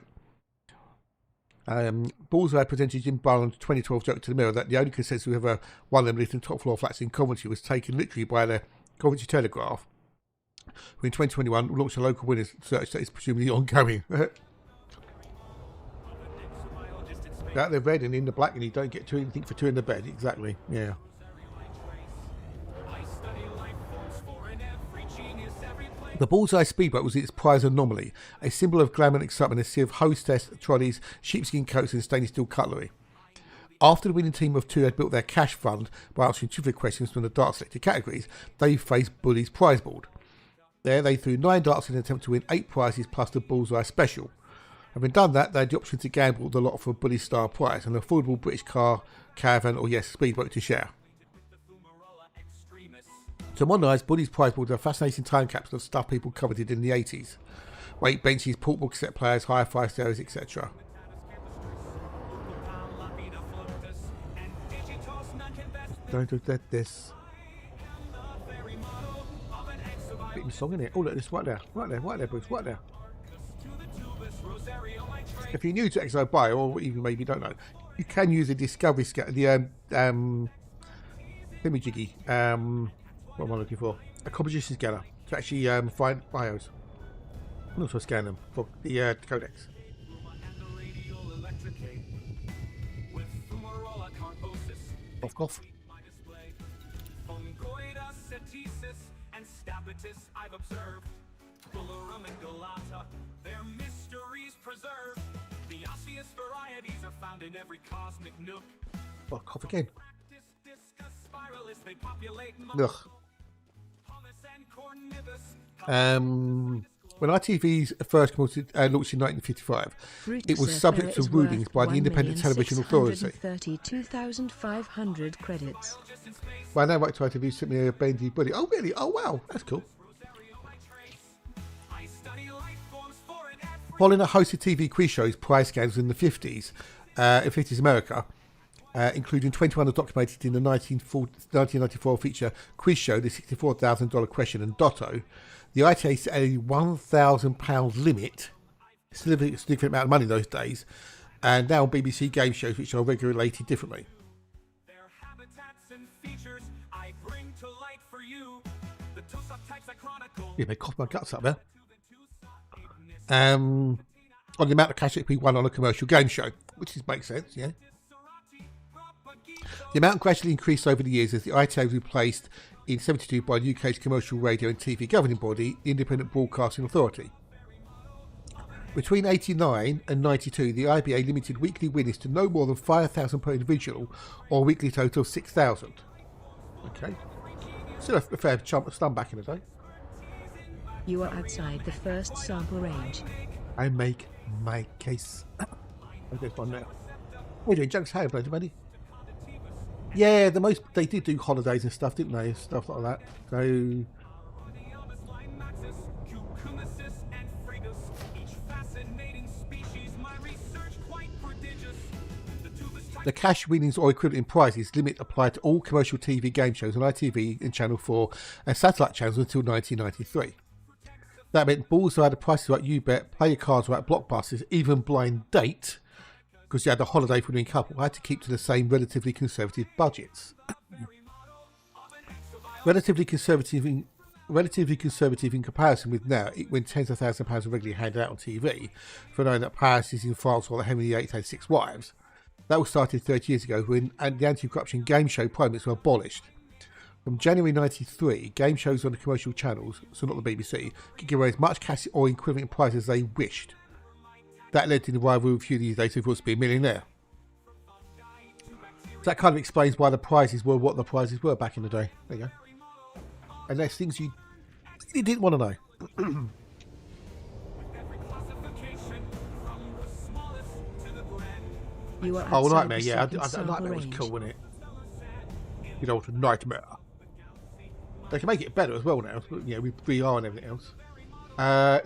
Bullseye presented Jim Barnes' 2012 joke to the Mirror that the only contestant who ever won them lived in top floor flats in Coventry was taken literally by the Coventry Telegraph, who in 2021 launched a local winners search that is presumably ongoing. Out there red and in the black, and you don't get anything for two in the bed. Exactly. Yeah. The Bullseye speedboat was its prize anomaly, a symbol of glamour and excitement, a sea of hostess trolleys, sheepskin coats, and stainless steel cutlery. After the winning team of two had built their cash fund by answering trivia questions from the dart selected categories, they faced Bully's prize board. There, they threw 9 darts in an attempt to win 8 prizes plus the Bullseye special. Having done that, they had the option to gamble the lot for a Bully star prize, an affordable British car, caravan, or yes, speedboat to share. To modern eyes, Bully's prize board is a fascinating time capsule of stuff people coveted in the 80s. Weight benches, portable cassette players, hi-fi stereos, etc. Don't let this. Bit of a song in it. Oh look, this right there, Bruce, right there. If you're new to Exobiology, or even maybe don't know, you can use a discovery scanner, the Imagigi, what am I looking for? A composition scanner to actually find bios and also scan them for the codex. Cough. I've observed Bullarum and Galata, their mysteries preserved. The osseous varieties are found in every cosmic nook. Oh, cough again. Ugh. When ITV's first launched in 1955, it was subject to rulings by the Independent Television Authority. 32,500 credits. By now, right to ITV sent me a Bendy Bully. Oh, really? Oh, wow. That's cool. Polliner hosted TV quiz shows, prize scandals in the 50s, in 50s America, including 21 documented in the 1994 feature quiz show, The $64,000 Question and Dotto. The ITA set a £1,000 limit, still a significant amount of money in those days, and now on BBC game shows which are regulated differently. Yeah, they coughed my guts up there. On the amount of cash that we won on a commercial game show, which makes sense, yeah. The amount gradually increased over the years as the ITA was replaced in 1972 by the UK's commercial radio and TV governing body, the Independent Broadcasting Authority. Between 1989 and 1992, the IBA limited weekly winnings to no more than 5,000 per individual, or a weekly total of 6,000. Okay. Still a fair chunk of stun back in the day. You are outside the first sample range. I make my case. There's one now. What are you doing? Junk's hair, bloody buddy. Yeah, they did do holidays and stuff, didn't they? Stuff like that. So the cash winnings or equivalent in prizes limit applied to all commercial TV game shows on ITV and Channel 4 and satellite channels until 1993. That meant Bullseye had the prices right, you bet, play your cards right, blockbusters, even Blind Date, because you had a holiday for winning couple, had to keep to the same relatively conservative budgets. relatively conservative in comparison with now, when tens of thousands of pounds are regularly handed out on TV, for knowing that Paris is in France while Henry VIII had 6 wives. That was started 30 years ago when the anti-corruption game show permits were abolished. From January 93, game shows on the commercial channels, so not the BBC, could give away as much cash or equivalent prize as they wished. That led to the rival of a few these days who wants to be a millionaire. So that kind of explains why the prizes were what the prizes were back in the day. There you go. And there's things you really didn't want to know. You are Oh, outside Nightmare, the yeah. second Nightmare sample was range. cool, wasn't it? Good old Nightmare. They can make it better as well now, you know, with VR and everything else.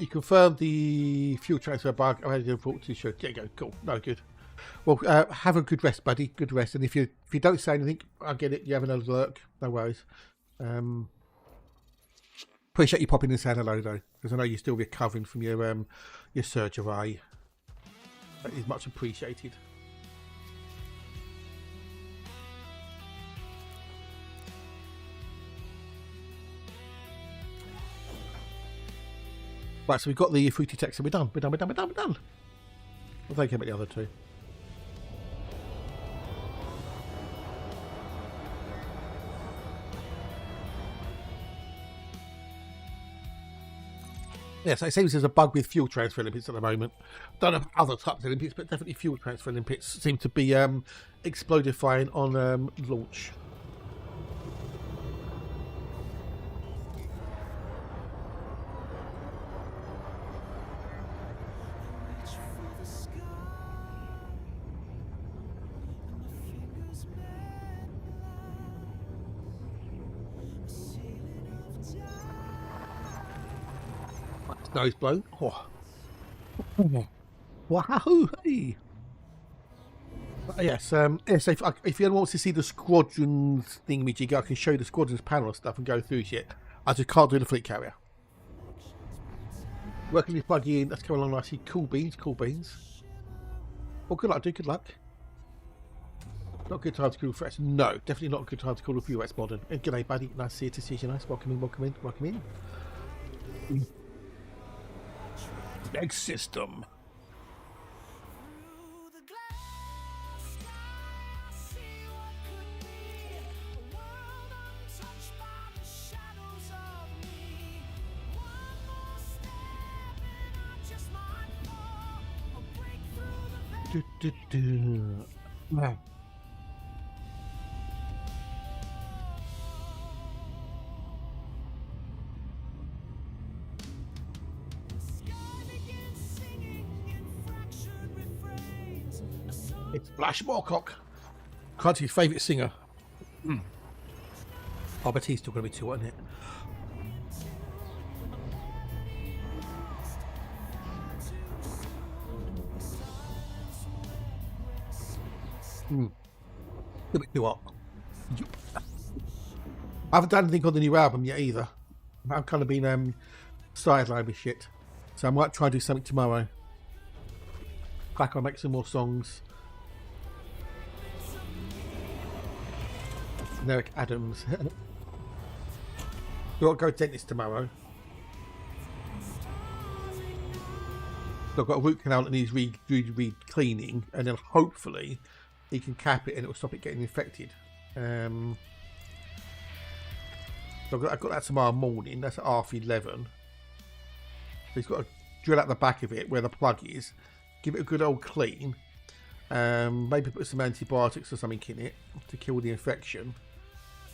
You confirmed the fuel transfer bug. I had a thought to show. There you go. Cool. No, good. Well, have a good rest, buddy. Good rest. And if you don't say anything, I get it. You have another lurk. No worries. Appreciate you popping in and saying hello, though, because I know you're still recovering from your surgery. That is much appreciated. Right, so we've got the fruity text and we're done. We're done. Well, thank you about the other two. Yes, it seems there's a bug with fuel transfer limpets at the moment. Don't know other types of limpets, but definitely fuel transfer limpets seem to be explodifying on launch. Nose blown. Oh. Wow! Hey. Yes. Yes. If anyone wants to see the squadrons thing, I can show you the squadrons panel and stuff and go through shit. I just can't do the fleet carrier. Working this plug in. That's coming along nicely. Cool beans. Cool beans. Well, good luck, dude. Good luck. Not a good time to call fresh. No, definitely not a good time to call a few X modern. And g'day, buddy. Nice to see you. To see you. Nice. Welcome in. Welcome in. Welcome in. Next system. Wow. It's Flash Moorcock, Clancy's favourite singer. I bet he's still going to be too, isn't it? A bit too hot. I haven't done anything on the new album yet either. I've kind of been sidelined with shit. So I might try and do something tomorrow. Crack on, make some more songs. Eric Adams. We've got to go to dentist tomorrow. So I've got a root canal that needs re-cleaning, and then hopefully he can cap it and it will stop it getting infected. So I've got that tomorrow morning. That's at 11:30. So he's got to drill out the back of it where the plug is, give it a good old clean, maybe put some antibiotics or something in it to kill the infection,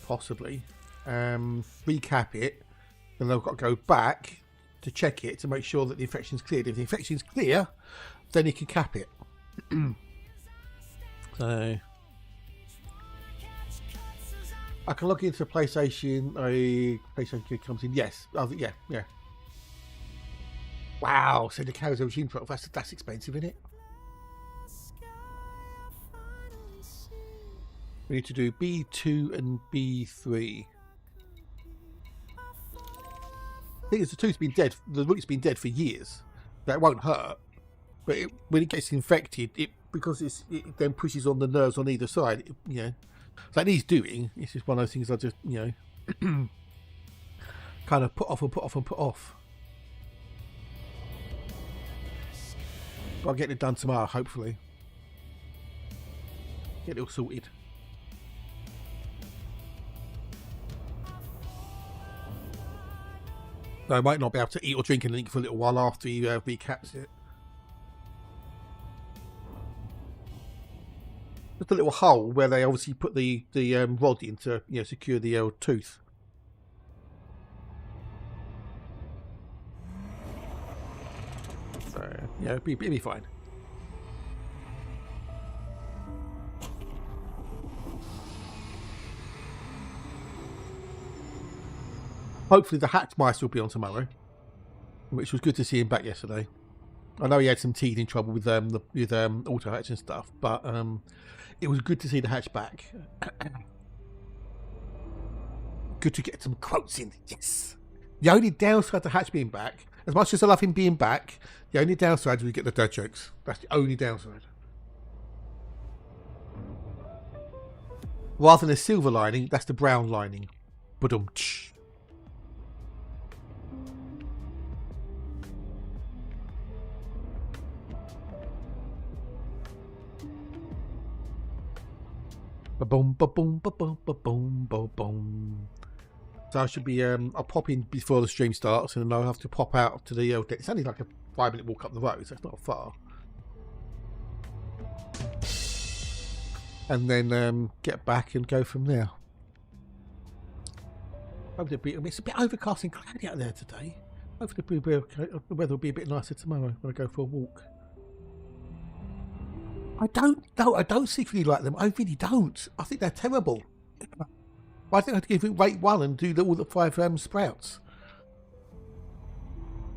possibly, recap it, then I've got to go back to check it to make sure that the infection's cleared. If the infection's clear, then you can cap it. So I can log into PlayStation. PlayStation comes in. Yes. Yeah. Wow. So the carries a regime 12. That's expensive, isn't it? We need to do B2 and B3. I think the two's been dead. The root's been dead for years. That won't hurt, but when it gets infected, because it then pushes on the nerves on either side. It's like he's doing. It's just one of those things I just kind of put off and put off and put off. But I'll get it done tomorrow, hopefully. Get it all sorted. I might not be able to eat or drink anything for a little while after he recaps it. Just a little hole where they obviously put the rod in to secure the tooth. So yeah, it'll be fine. Hopefully the hatch mice will be on tomorrow, which was good to see him back yesterday. I know he had some teething trouble with auto hatch and stuff, but it was good to see the hatch back. Good to get some quotes in. Yes. The only downside to hatch being back, as much as I love him being back, the only downside is we get the dad jokes. That's the only downside. Rather than a silver lining, that's the brown lining. Ba-dum-tsh. Ba-boom, ba-boom, ba-boom, ba-boom, ba-boom. So I should be, I'll pop in before the stream starts, and then I'll have to pop out to the it's only like a 5-minute walk up the road, so it's not far. And then get back and go from there. It's a bit overcast and cloudy out there today. Hopefully the weather will be a bit nicer tomorrow when I go for a walk. I don't secretly like them. I really don't. I think they're terrible. I think I have to give it rate 1 and do all the 5 sprouts.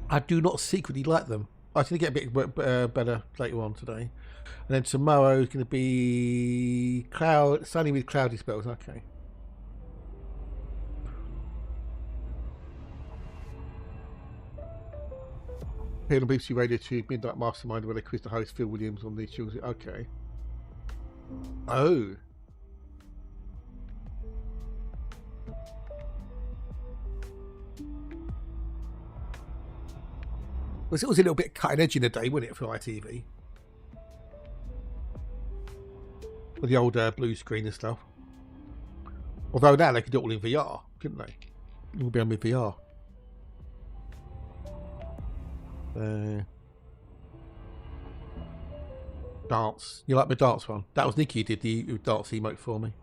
I do not secretly like them. I should get a bit better later on today. And then tomorrow is going to be sunny with cloudy spells. Okay. Here on BBC Radio 2 Midnight Mastermind, where they quiz the host Phil Williams on these children. Okay. Oh. It was a little bit cutting edge in the day, wasn't it, for ITV? With the old blue screen and stuff. Although now they could do it all in VR, couldn't they? It will be on with VR. Dance. You like my dance one? That was Nikki who did the dance emote for me.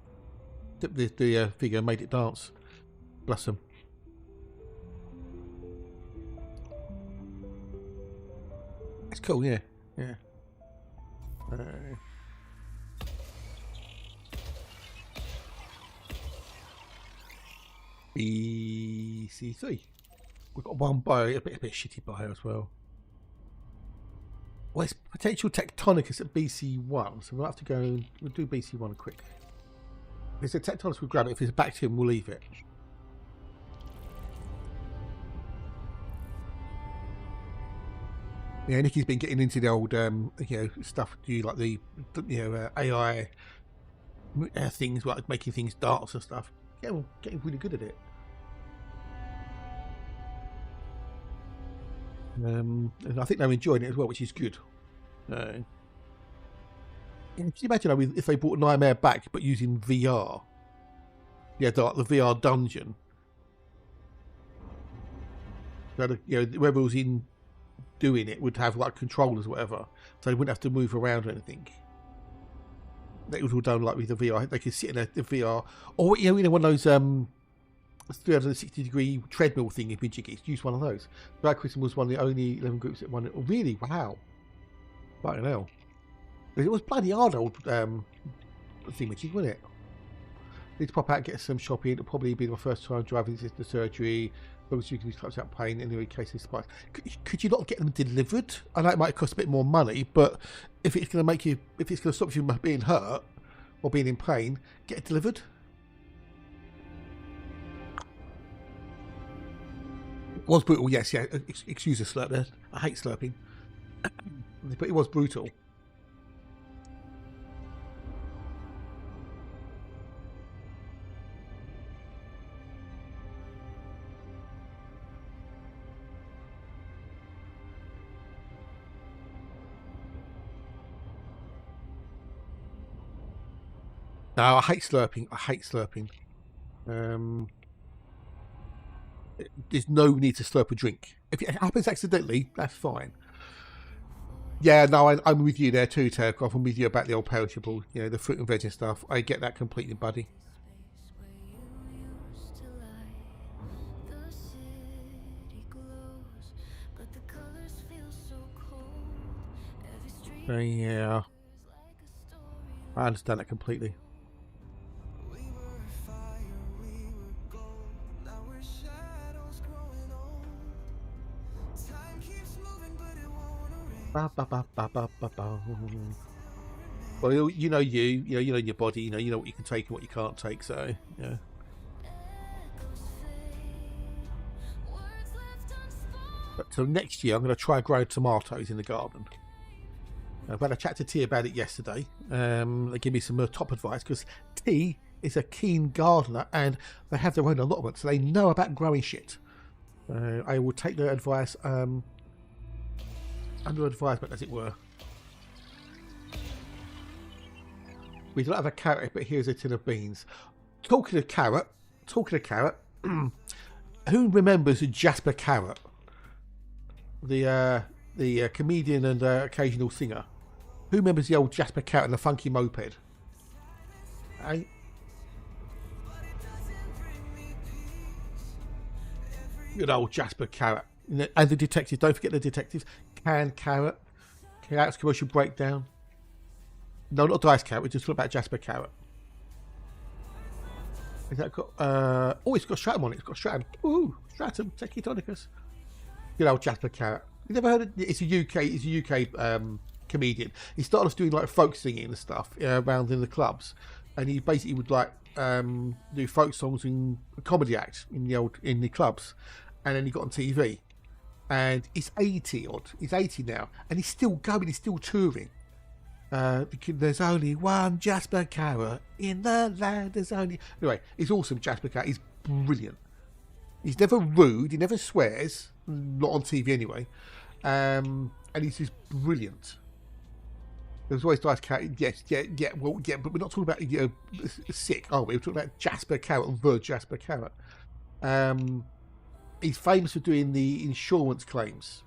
The figure made it dance. Bless them. It's cool, yeah. Yeah. BC3. We've got one bio, a bit shitty bio as well. Well, it's potential tectonicus at BC1, so we'll have to go. We'll do BC1 quick. If it's a tectonicus, we'll grab it. If it's a bacterium, we'll leave it. Yeah, Nikki's been getting into the old, stuff. Do you like the, AI things, like making things darts and stuff? Yeah, well, getting really good at it. And I think they're enjoying it as well, which is good. Can you imagine if they brought Nightmare back, but using VR? Yeah, like the VR dungeon. So whoever was in doing it would have like controllers or whatever, so they wouldn't have to move around or anything. That was all done like with the VR. They could sit in the VR, or one of those 360-degree treadmill thing in Midgets. Use one of those. Black Christmas was one of the only 11 groups that won it. Oh, really? Wow. Fucking hell. It was bloody hard old thing, wasn't it? Need to pop out and get some shopping. It'll probably be my first time driving this to surgery. Obviously, you can cut out pain anyway in case of spikes. Could you not get them delivered? I know it might cost a bit more money, but if it's going to stop you from being hurt or being in pain, get it delivered. It was brutal, yes, yeah. Excuse the slurp there. I hate slurping. But it was brutal. No, I hate slurping. I hate slurping. there's no need to slurp a drink. If it happens accidentally, that's fine. Yeah, no, I'm with you there too, Turkoff. I'm with you about the old perishable, the fruit and veg and stuff. I get that completely, buddy. Yeah, I understand that completely. Ba, ba, ba, ba, ba, ba, ba. Well, you know your body. You know what you can take and what you can't take. So yeah. But so next year, I'm going to try growing tomatoes in the garden. I've had a chat to T about it yesterday. They give me some top advice because T is a keen gardener and they have their own allotment, so they know about growing shit. I will take their advice under advisement, as it were. We don't have a carrot, but here's a tin of beans. Talking of carrot, who remembers Jasper Carrot, the comedian and occasional singer? Who remembers the old Jasper Carrot and the funky moped? Hey? Good old Jasper Carrot. And the detectives, don't forget the detectives. Canned Carrot. Carrot's commercial breakdown. No, not Dice Carrot, we're just talking about Jasper Carrot. Is that got it's got Stratum on it. It's got Stratum. Ooh, Stratum, Tectonicus. Good old Jasper Carrot. You never heard of it? It's a UK comedian. He started off doing like folk singing and stuff around in the clubs, and he basically would like do folk songs in a comedy act in the clubs, and then he got on TV, and he's 80 odd. He's 80 now, and he's still going. He's still touring. Because there's only one Jasper Carrot in the land. There's only anyway. He's awesome, Jasper Carrot. He's brilliant. He's never rude. He never swears. Not on TV anyway. And he's just brilliant. There's always Dice Carrot. Yes, yeah. Well, yeah, but we're not talking about sick, are we? We're talking about Jasper Carrot and the Jasper Carrot. He's famous for doing the insurance claims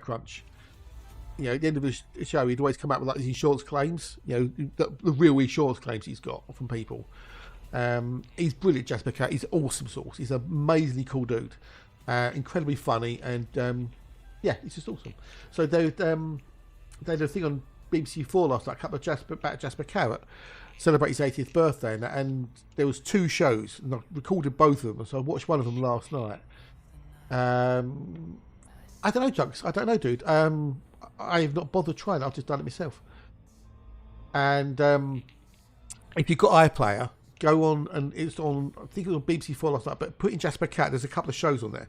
crunch. At the end of the show, he'd always come out with like these insurance claims. The real insurance claims he's got from people. He's brilliant, Jasper Carrot. He's awesome sauce. He's an amazingly cool dude, incredibly funny, and he's just awesome. So they did a thing on BBC4 last night, a couple of about Jasper Carrot, celebrate his 80th birthday, and there was 2 shows, and I recorded both of them. So I watched one of them last night. I don't know, Junks. I don't know, dude. I have not bothered trying. I've just done it myself. And if you've got iPlayer, go on, and it's on. I think it was on BBC4 last night. But put in Jasper Carrot. There's a couple of shows on there,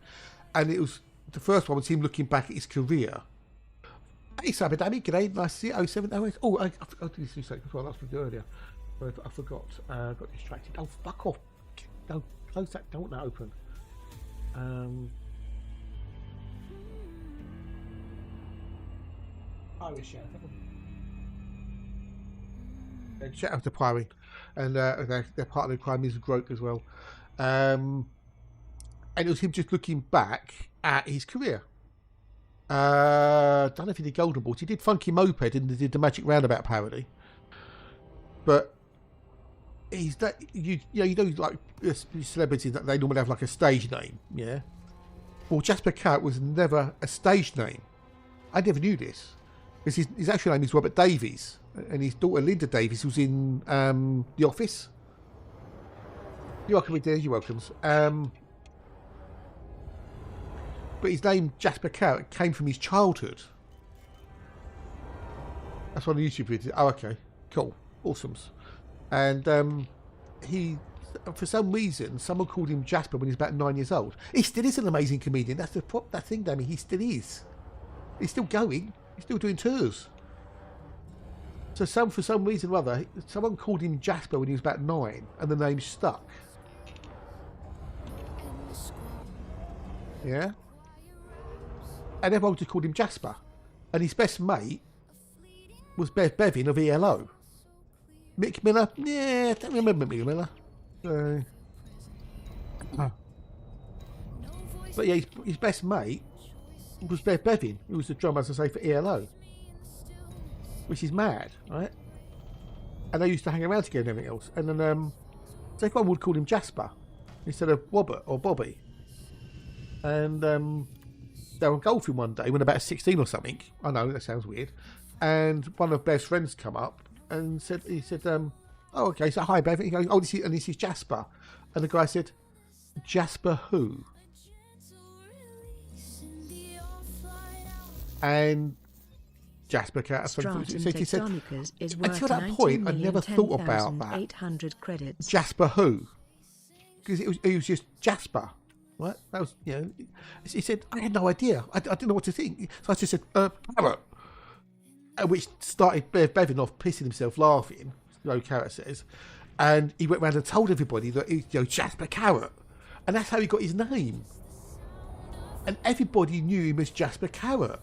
and it was the first one was him looking back at his career. Hey, Sabadami, g'day. Nice to see you. 0708. Oh, I did this mistake as well. That's what I did earlier. But I forgot. Got distracted. Oh, fuck off! No, close that. Don't want that open. Irish, yeah. Shout out to Pirate, and they're part of the crime music group as well. And it was him just looking back at his career. Don't know if he did Golden Balls. He did Funky Moped and did the Magic Roundabout parody. But he's that you know like celebrities that they normally have like a stage name, yeah. Well, Jasper Carrot was never a stage name. I never knew this. Because his actual name is Robert Davies, and his daughter Linda Davies was in The Office. You're welcome, dear. You're welcome. But his name Jasper Carrot came from his childhood. That's one of the YouTube videos. Oh, okay, cool, awesomes. And he, for some reason, someone called him Jasper when he was about 9 years old. He still is an amazing comedian. That's that thing, Damien. He still is. He's still going. He's still doing tours. So for some reason or other, someone called him Jasper when he was about 9, and the name stuck. Yeah. And everyone just called him Jasper. And his best mate was Bevin of ELO. Mick Miller? Yeah, I don't remember Mick Miller. But yeah, his best mate was Bev Bevin, who was the drummer, as I say, for ELO, which is mad, right? And they used to hang around together and everything else. And then everyone would call him Jasper instead of Wobbert or Bobby. And they were golfing one day when about 16 or something. I know that sounds weird. And one of Bev's friends come up and said, oh, okay, so hi Bev. And he goes, oh, this is Jasper. And the guy said, Jasper who? And Jasper Stratum said, Tectonicas is worth until that point, I never thought about that. 800 credits. Jasper who? Because it was just Jasper. What? That was, he said, I had no idea. I didn't know what to think. So I just said, parrot. Which started Bevin off pissing himself laughing, no Carrot says. And he went round and told everybody that he's Jasper Carrot. And that's how he got his name. And everybody knew him as Jasper Carrot.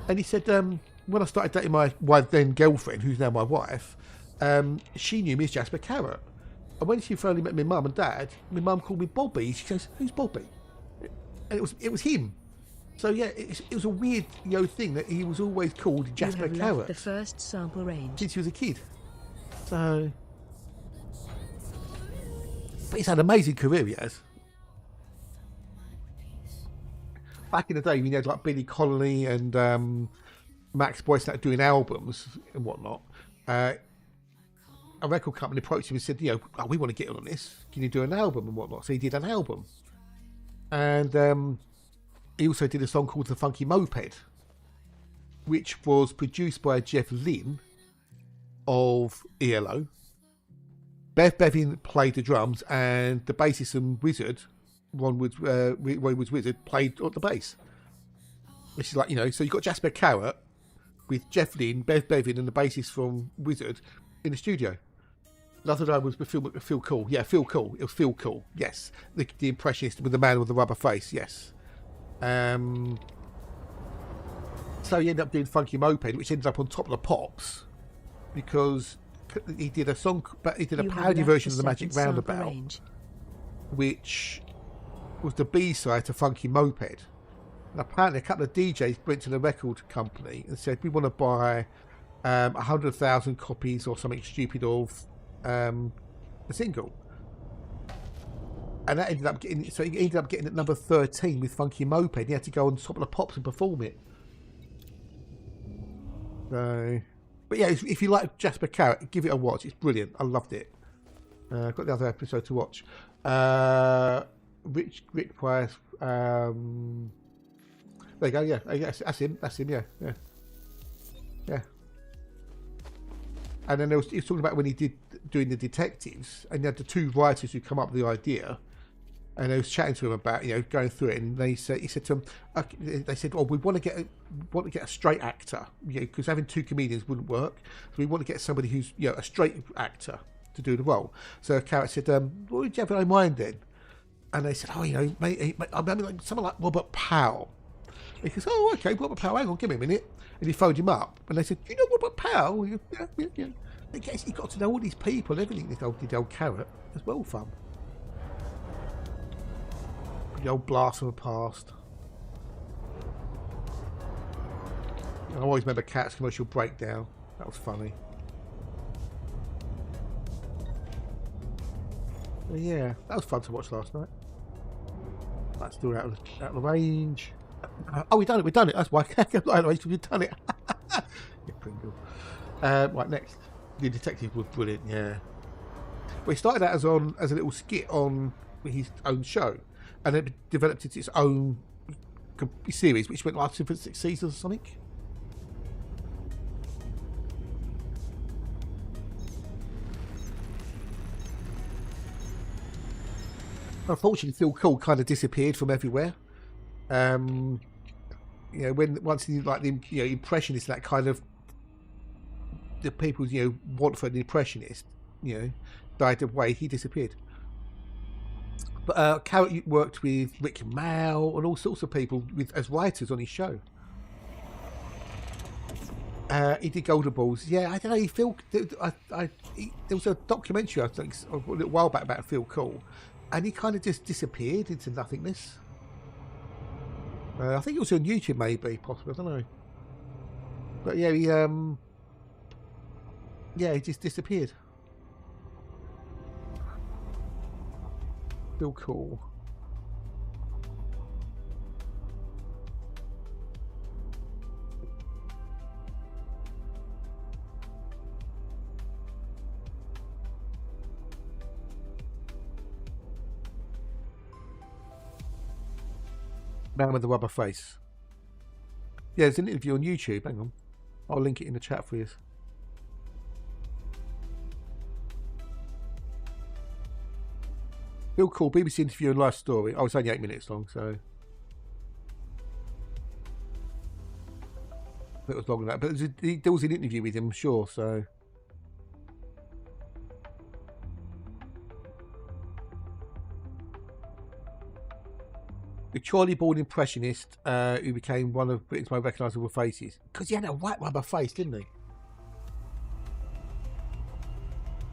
And he said, when I started dating my then girlfriend, who's now my wife, she knew me as Jasper Carrot. And when she finally met my mum and dad, my mum called me Bobby. She goes, who's Bobby? And it was him. So yeah, it was a weird thing that he was always called Jasper You have Carrot. left the first sample range. Since he was a kid. So, but he's had an amazing career, he has. Back in the day, when you had like Billy Connolly and Max Boyce doing albums and whatnot, a record company approached him and said, we want to get on this. Can you do an album and whatnot? So he did an album. And he also did a song called The Funky Moped, which was produced by Jeff Lynne of ELO. Bev Bevin played the drums, and the bassist and wizard, Roy Woods Wizard, played the bass. Which is like, so you've got Jasper Carrot with Jeff Lynne, Bev Bevin, and the bassist from Wizard in the studio. The other guy was Phil Cool. Yeah, Phil Cool. It was Phil Cool. Yes, the impressionist with the man with the rubber face. Yes. So he ended up doing Funky Moped, which ended up on Top of the Pops, because he did a song, but he did a parody version of the Magic Roundabout, which was the B-side to Funky Moped. And apparently a couple of DJs went to the record company and said, we want to buy 100,000 copies or something stupid of the single. And that ended up getting, so he ended up getting at number 13 with Funky Moped. He had to go on Top of the Pops and perform it. So, but yeah, if you like Jasper Carrot, give it a watch. It's brilliant. I loved it. I've got the other episode to watch. Rick Price. There you go. Yeah, that's him. Yeah. And then he was talking about when he did doing the detectives, and he had the two writers who come up with the idea. And I was chatting to him about, going through it, and he said to him, they said, we want to get a straight actor, because having two comedians wouldn't work. So we want to get somebody who's, a straight actor to do the role. So Carrot said, what would you have in mind then? And they said, mate, I mean, like someone like Robert Powell. And he goes, oh, okay, Robert Powell, hang on, give me a minute. And he phoned him up, and they said, do you know Robert Powell? Yeah. I guess he got to know all these people, everything. This old Carrot. It was well fun. The old blast from the past. I always remember Cat's commercial breakdown. That was funny. But yeah, that was fun to watch last night. That's still out of the range. Oh, we've done it. That's why we've done it. Yeah, Pringle. Right, next. The Detective was brilliant. Yeah. Well, he started out as a little skit on his own show. And it developed into its own series, which went like 6 seasons or something. Unfortunately, Phil Cool kind of disappeared from everywhere. Once he like the impressionist, that kind of the people's want for an impressionist, died away. He disappeared. But Carrot worked with Rick Mao and all sorts of people as writers on his show. He did Golden Balls. Yeah, I don't know. There was a documentary, I think, a little while back about Phil Cool, and he kind of just disappeared into nothingness. I think it was on YouTube, maybe, possibly. I don't know. But yeah, he just disappeared. Still cool. Man with the rubber face. Yeah, there's an interview on YouTube. Hang on. I'll link it in the chat for you. Real cool. BBC interview and life story. Oh, it's only 8 minutes long, so. It was longer than that. But there was an interview with him, I'm sure, so. The Charlie-born impressionist who became one of Britain's most recognisable faces. Because he had a white rubber face, didn't he?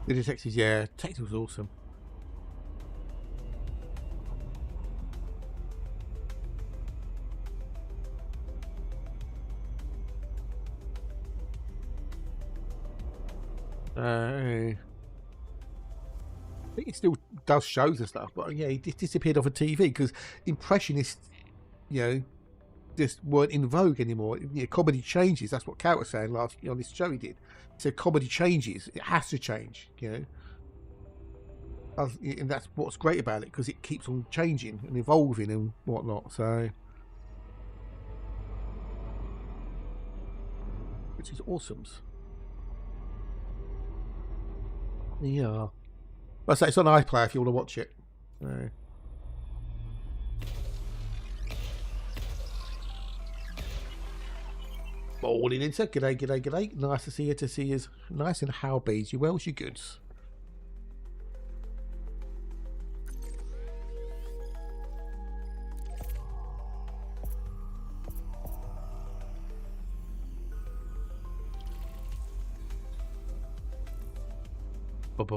The detectives, yeah. Detective was awesome. I think he still does shows and stuff, but yeah, he disappeared off of TV because impressionists, you know, just weren't in vogue anymore. You know, comedy changes. That's what Kat was saying last on this show he did. He said comedy changes. It has to change, you know. And that's what's great about it, because it keeps on changing and evolving and whatnot. So, which is awesome. Yeah. I say it's on iPlayer if you want to watch it. Morning, Inter. G'day, g'day, g'day. Nice to see you. To see you. Nice and how bees. You well? You goods? But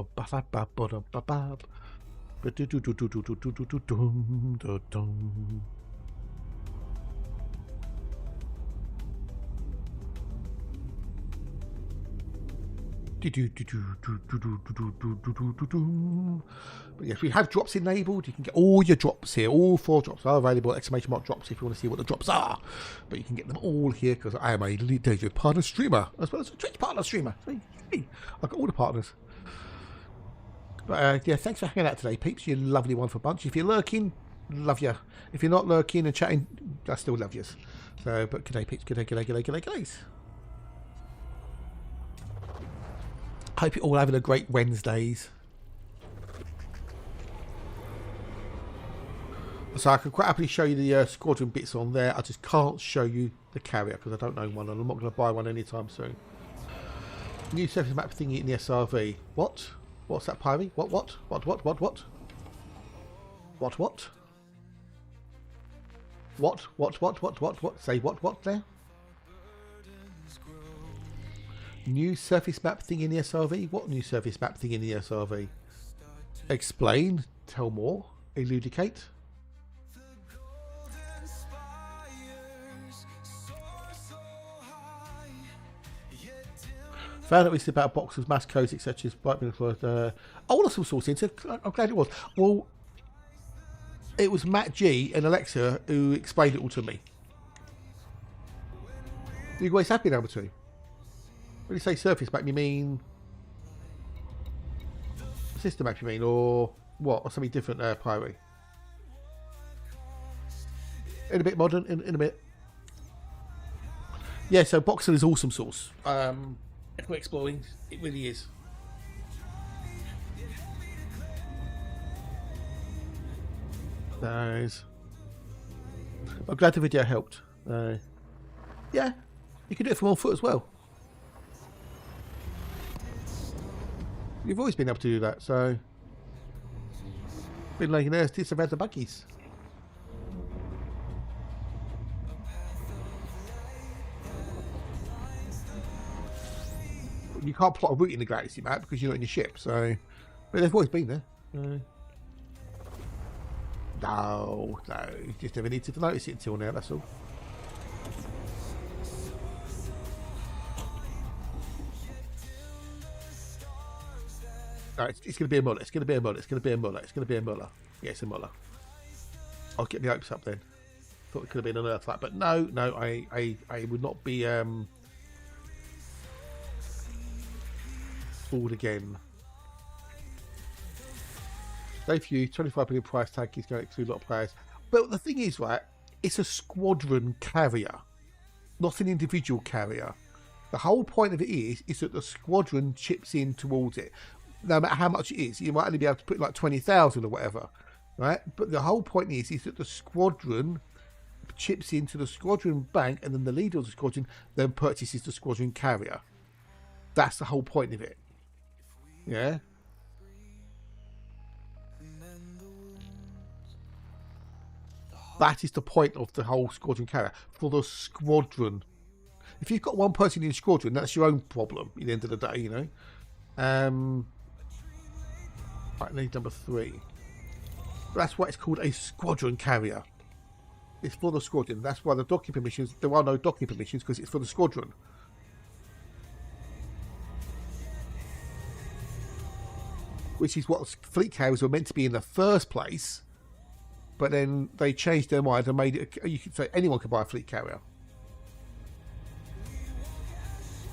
yes, we have drops enabled. You can get all your drops here. All 4 drops are available. Exclamation mark drops if you want to see what the drops are. But you can get them all here because I am a lead partner streamer as well as a Twitch partner streamer. So, hey, I've got all the partners. But yeah, thanks for hanging out today, peeps. You're a lovely one for bunch. If you're lurking, love you. If you're not lurking and chatting, I still love you. So, but g'day, peeps. G'day, g'day, g'day, g'day, g'days. Hope you're all having a great Wednesdays. So I can quite happily show you the squadron bits on there. I just can't show you the carrier because I don't own one and I'm not going to buy one anytime soon. New surface map thingy in the SRV. What? What's that, Pyrie? What? What? What? What? What? What? What? What? What? What? What? What? What? What? Say what? What there? New surface map thing in the SRV? What new surface map thing in the SRV? Explain. Tell more. Elucidate. Found out it's about boxes, mass codes, etc. Oh, that's some source into. I'm glad it was. Well, it was Matt G and Alexa who explained it all to me. You guys happy now between? When you say surface map, you mean system map? You mean, or what? Or something different? Pyrie. In a bit modern. In a bit. Yeah. So Boxer is awesome source. If we're exploring, it really is. Nice. I'm glad the video helped. Yeah, you can do it from on foot as well. You've always been able to do that, so been like an Earth about the buggies. You can't plot a route in the galaxy map because you're not in your ship, so but they've always been there. No, you just never needed to notice it until now, that's all. No, it's going to be a Muller. It's going to be a Muller. It's going to be a Muller. It's going to be a Muller. Yeah, it's a Muller. I'll get my hopes up then. Thought it could have been an Earthlike, but no, I would not be fooled again. Day for you, 25 million price tag is going to exclude a lot of players. But the thing is, right, it's a squadron carrier, not an individual carrier. The whole point of it is that the squadron chips in towards it. No matter how much it is, you might only be able to put like 20,000 or whatever, right? But the whole point is that the squadron chips into the squadron bank, and then the leader of the squadron then purchases the squadron carrier. That's the whole point of it. Yeah. That is the point of the whole squadron carrier for the squadron. If you've got one person in the squadron, that's your own problem at the end of the day, you know. Right, need number 3. But that's why it's called a squadron carrier. It's for the squadron. That's why the docking permissions, there are no docking permissions because it's for the squadron. Which is what fleet carriers were meant to be in the first place. But then they changed their mind and made it, you could say anyone could buy a fleet carrier.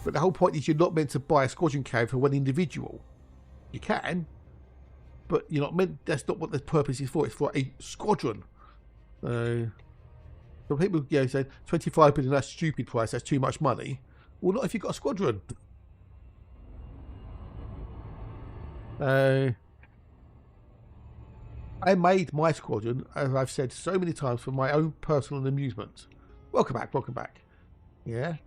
But the whole point is you're not meant to buy a squadron carrier for one individual. You can, but you're not meant, that's not what the purpose is for. It's for a squadron. So people, you know, say 25 billion, that's stupid price, that's too much money. Well, not if you've got a squadron. I made my squadron, as I've said so many times, for my own personal amusement. Welcome back, welcome back. Yeah.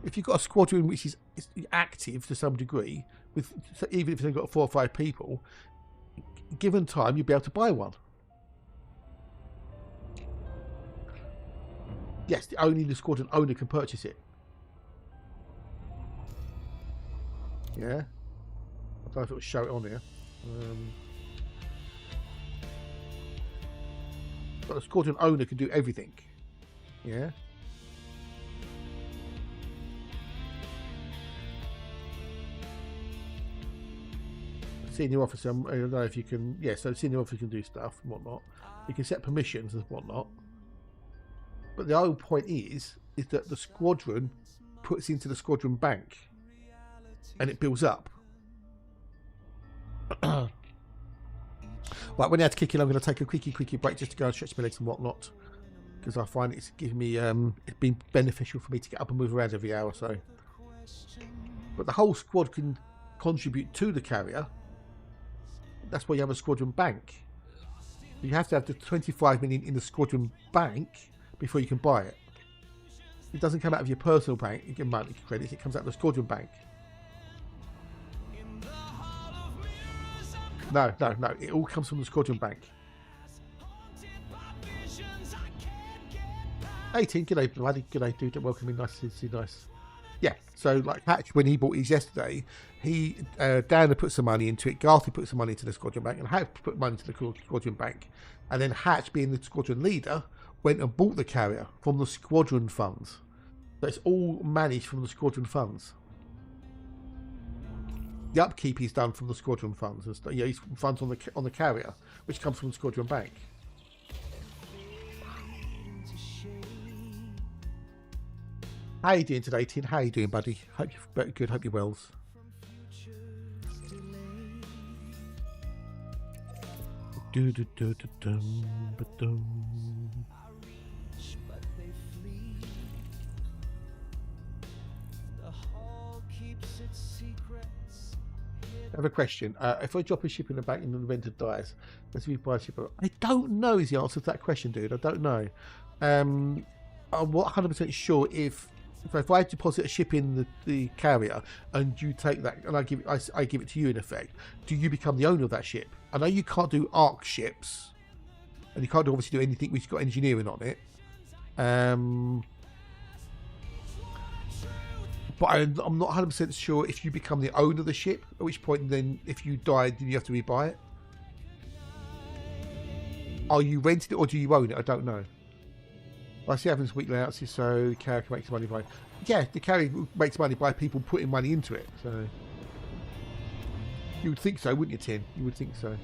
If you've got a squadron which is active to some degree, with even if they've got 4 or 5 people, given time, you'll be able to buy one. Yes, only the squadron owner can purchase it. Yeah. I don't know if it'll show it on here. But the squadron owner can do everything. Yeah. Senior officer, I don't know if you can. Yeah, so senior officer can do stuff and whatnot. You can set permissions and whatnot. But the whole point is that the squadron puts into the squadron bank, and it builds up. Right, when I had to kick in, I'm going to take a quickie break just to go and stretch my legs and whatnot, because I find it's giving me it's been beneficial for me to get up and move around every hour or so. But the whole squad can contribute to the carrier. That's why you have a squadron bank. You have to have the 25 million in the squadron bank before you can buy it. It doesn't come out of your personal bank, you get monthly credits, it comes out of the squadron bank. No, it all comes from the squadron bank. 18, g'day bloody, g'day dude, welcome in, nice to see you, nice. Yeah, so like Hatch, when he bought his yesterday, he Dan had put some money into it, Garth put some money into the squadron bank, and Hatch put money into the squadron bank. And then Hatch, being the squadron leader, went and bought the carrier from the squadron funds. So it's all managed from the squadron funds. The upkeep is done from the squadron funds, and you know, he's funds on the carrier, which comes from the squadron bank. How you doing today, Tin? How you doing, buddy? Hope you're good. Hope you're well. I have a question. If I drop a ship in the bank and the vendor dies, let's say we buy a ship. I don't know is the answer to that question, dude. I don't know. I'm not 100% sure if I deposit a ship in the carrier and you take that and I give it to you in effect, do you become the owner of that ship? I know you can't do ARC ships, and you can't obviously do anything which has got engineering on it. But I'm not 100% sure if you become the owner of the ship, at which point then if you die, then you have to rebuy it. Are you renting it or do you own it? I don't know. I see happens weekly ounces, so carrier makes money by. Yeah, the carrier makes money by people putting money into it. So you would think so, wouldn't you, Tin? You would think so.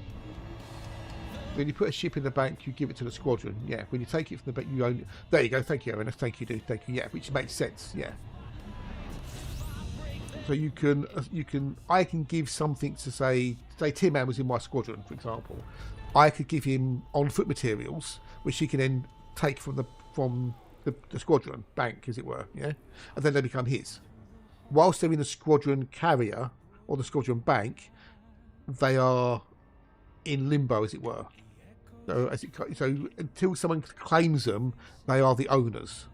When you put a ship in the bank, you give it to the squadron. Yeah. When you take it from the bank, you own it. There you go. Thank you, Aaron. Thank you, dude. Thank you. Yeah, which makes sense. Yeah. So I can give something to say Tin Man was in my squadron, for example. I could give him on-foot materials, which he can then take from the squadron bank, as it were, yeah, and then they become his. Whilst they're in the squadron carrier or the squadron bank, they are in limbo, as it were. So until someone claims them, they are the owners.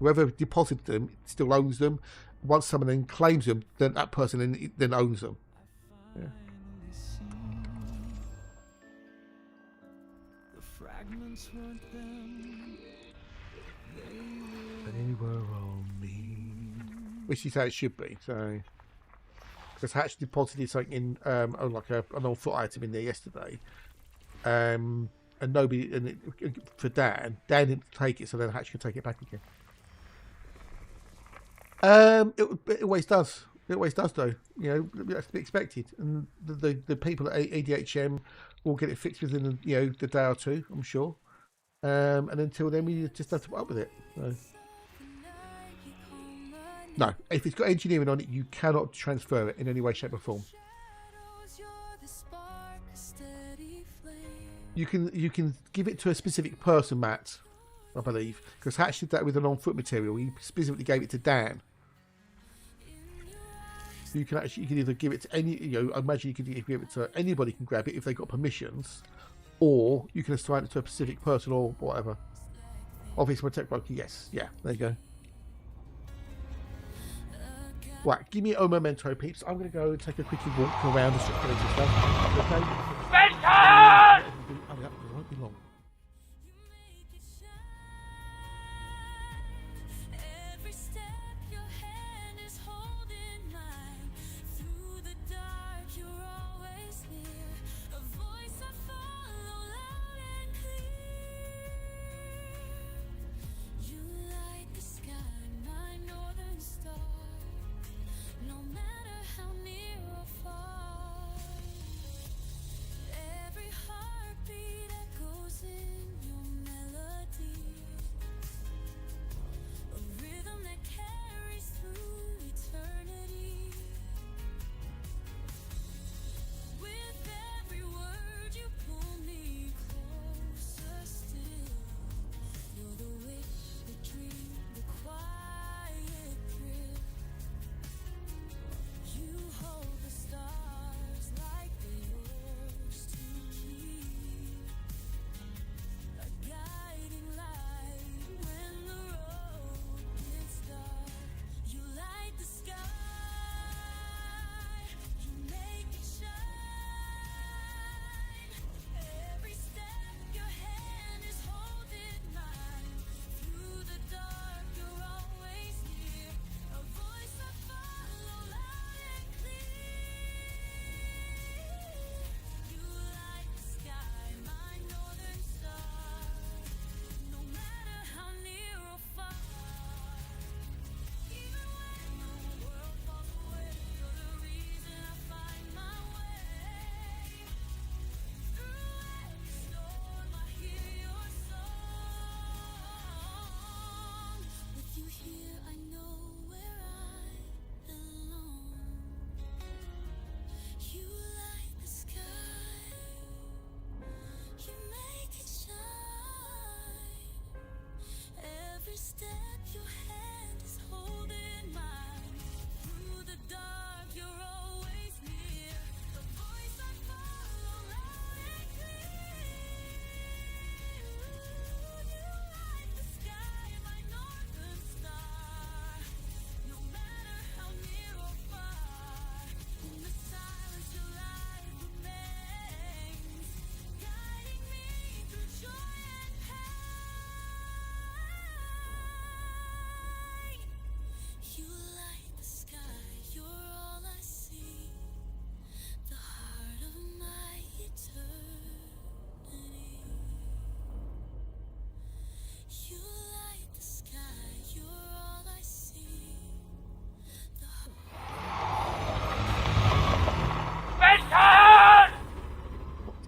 Whoever deposited them still owns them. Once someone then claims them, then that person then owns them. Yeah. They were on me. Which is how it should be. So, because Hatch deposited something in an on-foot item in there yesterday, and nobody, for Dan didn't take it, so then Hatch can take it back again. It always does. It always does, though. You know, that's to be expected, and the people at ADHM will get it fixed within the day or two, I'm sure. And until then, we just have to put up with it. So. No, if it's got engineering on it, you cannot transfer it in any way, shape, or form. You can give it to a specific person, Matt, I believe, because Hatch did that with an on-foot material. He specifically gave it to Dan. You can either give it to any, I imagine you can give it to anybody can grab it if they got permissions, or you can assign it to a specific person or whatever. Obviously, my tech broker, yes, yeah, there you go. Right, give me a memento, peeps. I'm going to go and take a quick walk around the circulating stuff. Okay? Hurry up, it won't be long.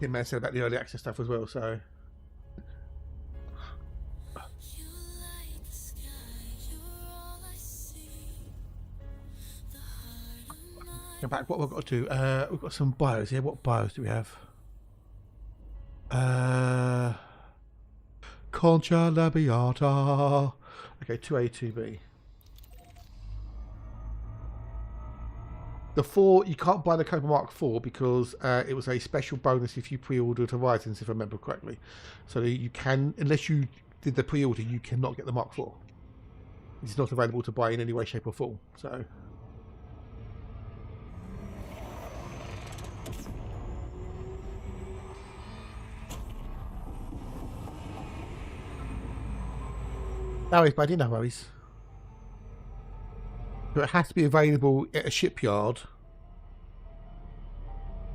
Tim Man said about the early access stuff as well. So, go back. What we've got to do? We've got some bios here. What bios do we have? Concha labiata. Okay, 2A, 2B. The 4, you can't buy the Cobra Mark 4 because it was a special bonus if you pre-ordered Horizons, if I remember correctly. So you can, unless you did the pre-order, you cannot get the Mark 4. It's not available to buy in any way, shape or form. So. No worries, buddy, no worries. But it has to be available at a shipyard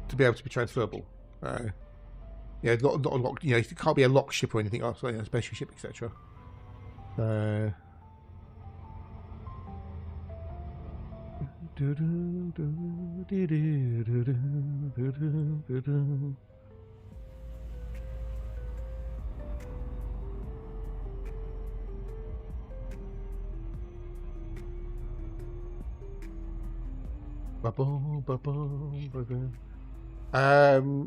to be able to be transferable. Yeah, not a lock. You know, it can't be a lock ship or anything else, like a special ship, etc.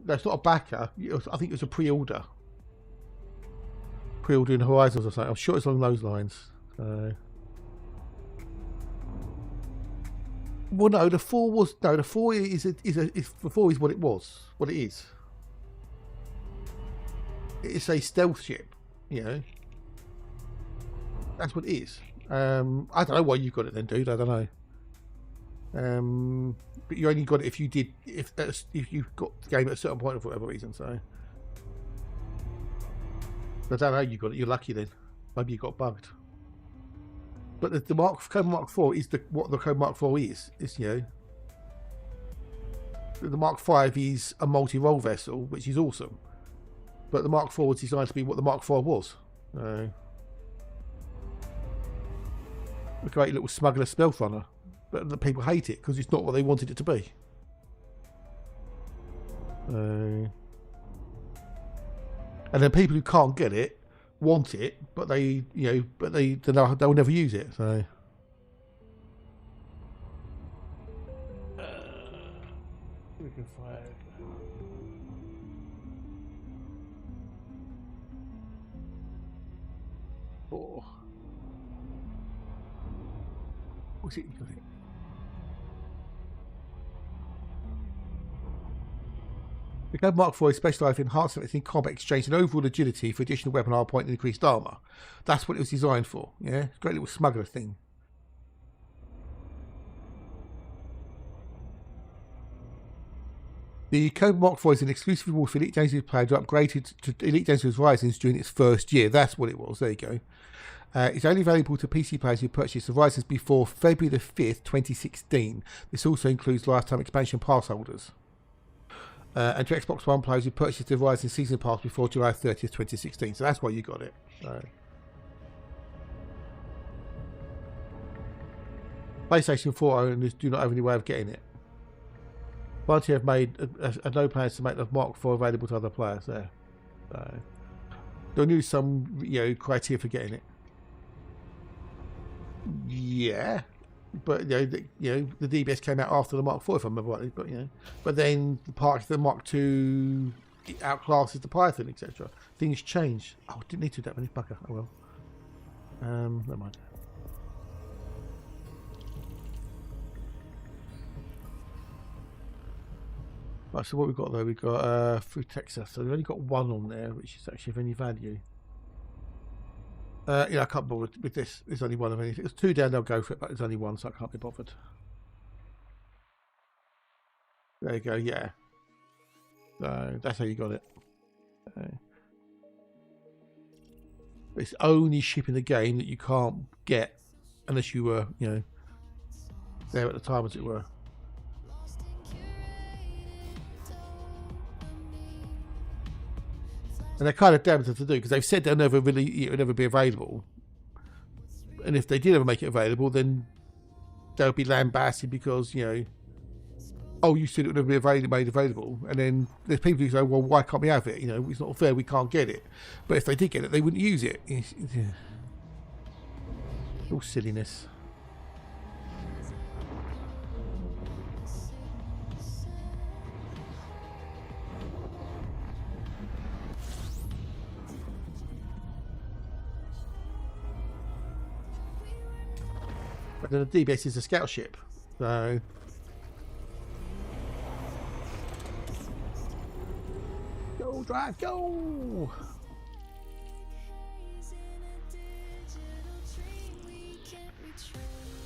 That's not a backer. I think it was a pre-order. Pre-ordering Horizons or something. I'm sure it's along those lines. Well, no, the 4 was the 4 is the 4 is what it was. What it is. It's a stealth ship. You know. That's what it is. I don't know why you've got it then, dude. I don't know. But you only got it if you got the game at a certain point for whatever reason. So I don't know how you got it. You're lucky then. Maybe you got bugged. But the Cobra Mark 4 is what the Cobra Mark 4 is. It's, you know, the Mark 5 is a multi-role vessel, which is awesome. But the Mark 4 was designed to be what the Mark 4 was. A great little smuggler stealth runner. But the people hate it because it's not what they wanted it to be. And then people who can't get it want it, but they'll never use it. So we can find. Oh. What's it? The Cobra Mark 4 is specialised in enhancement in combat exchange and overall agility for additional weapon hard point and increased armour. That's what it was designed for. Yeah, great little smuggler thing. The Cobra Mark 4 is an exclusive reward for Elite Dangerous players who upgraded to Elite Dangerous Horizons during its first year. That's what it was. There you go. It's only available to PC players who purchased Horizons before February the 5th, 2016. This also includes lifetime expansion pass holders. And to Xbox One players who purchased the Horizon Season Pass before July 30th, 2016. So that's why you got it. PlayStation 4 owners do not have any way of getting it. Bungie have made no plans to make the Mark 4 available to other players there. They'll use some, you know, criteria for getting it. Yeah. But the DBS came out after the Mark 4, if I remember rightly. But but then the Mark 2 outclasses the Python, etc. Things change. Oh, didn't need to do that many bugger. Oh well. Never mind. Right, so what we've got there? We've got through Texas. So we've only got one on there, which is actually of any value. I can't bother with this. There's only one of anything. If there's 2 down, they'll go for it, but there's only one, so I can't be bothered. There you go, yeah. So that's how you got it. It's the only ship in the game that you can't get unless you were, there at the time, as it were. And they're kind of damned to do because they've said they'll never really, it'll never be available. And if they did ever make it available, then they'll be lambasted because oh, you said it would have been made available, and then there's people who say, well, why can't we have it? You know, it's not fair, we can't get it. But if they did get it, they wouldn't use it. It's all silliness. But then the DBS is a scout ship, so go drive, go!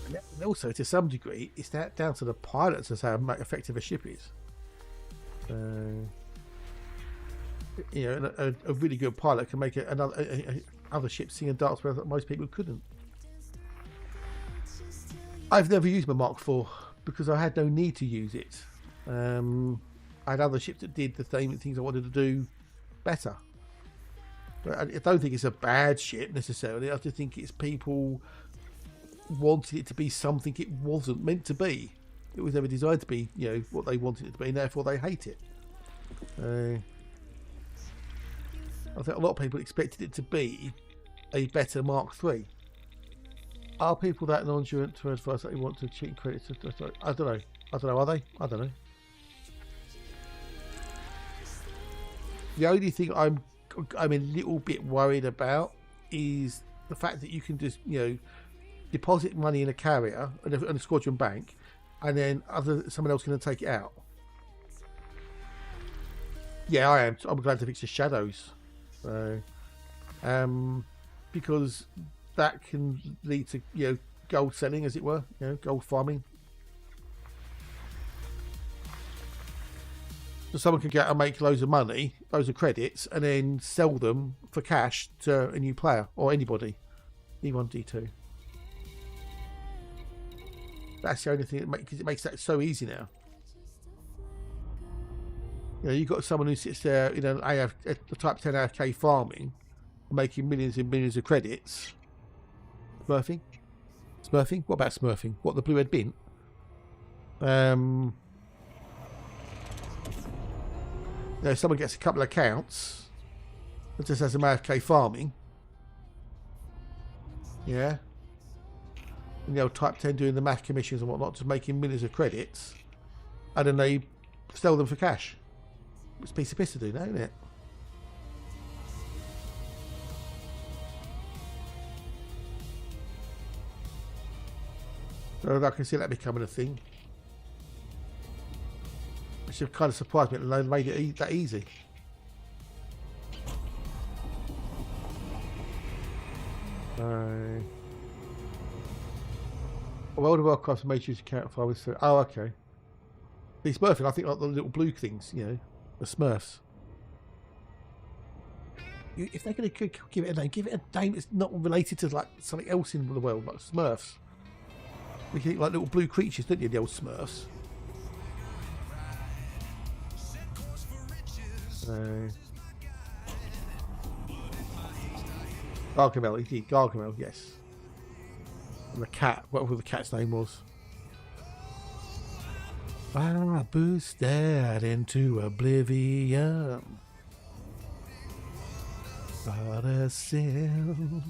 And also, to some degree, it's that down to the pilots as how effective a ship is. So, you know, a really good pilot can make other ships sing and dance where most people couldn't. I've never used my Mark IV because I had no need to use it. I had other ships that did the same things I wanted to do better. But I don't think it's a bad ship necessarily. I just think it's people wanted it to be something it wasn't meant to be. It was never designed to be, you know, what they wanted it to be, and therefore they hate it. I think a lot of people expected it to be a better Mark III. Are people that nonchalant to advise that they want to cheat credits? I don't know. Are they? I don't know. The only thing I'm a little bit worried about is the fact that you can just, you know, deposit money in a carrier and a squadron bank, and then someone else can take it out. Yeah, I am. I'm glad to fix the shadows. So, because that can lead to, you know, gold selling, as it were, you know, gold farming. So someone can get and make loads of money, loads of credits, and then sell them for cash to a new player or anybody. D1, D2. That's the only thing it makes that so easy now. You know, you've got someone who sits there, you know, the type 10 AFK farming, making millions and millions of credits. Smurfing? Smurfing? What about smurfing? What, the blue head bin? You know, someone gets a couple of accounts that just has some AFK farming. Yeah. And, you know, type 10 doing the math commissions and whatnot, just making millions of credits. And then they sell them for cash. It's a piece of piss to do now, isn't it? So I can see that becoming a thing. Which kind of surprised me that they made it that easy. World of Warcraft made you to count 5 with. Oh, okay. These Smurfing, I think, like the little blue things, you know, the Smurfs. If they're going to give it a name that's not related to like something else in the world, like Smurfs. We think like little blue creatures, don't you, the old Smurfs? Gargamel, indeed, Gargamel, yes. And the cat, whatever the cat's name was. I boosted into oblivion. But a sin.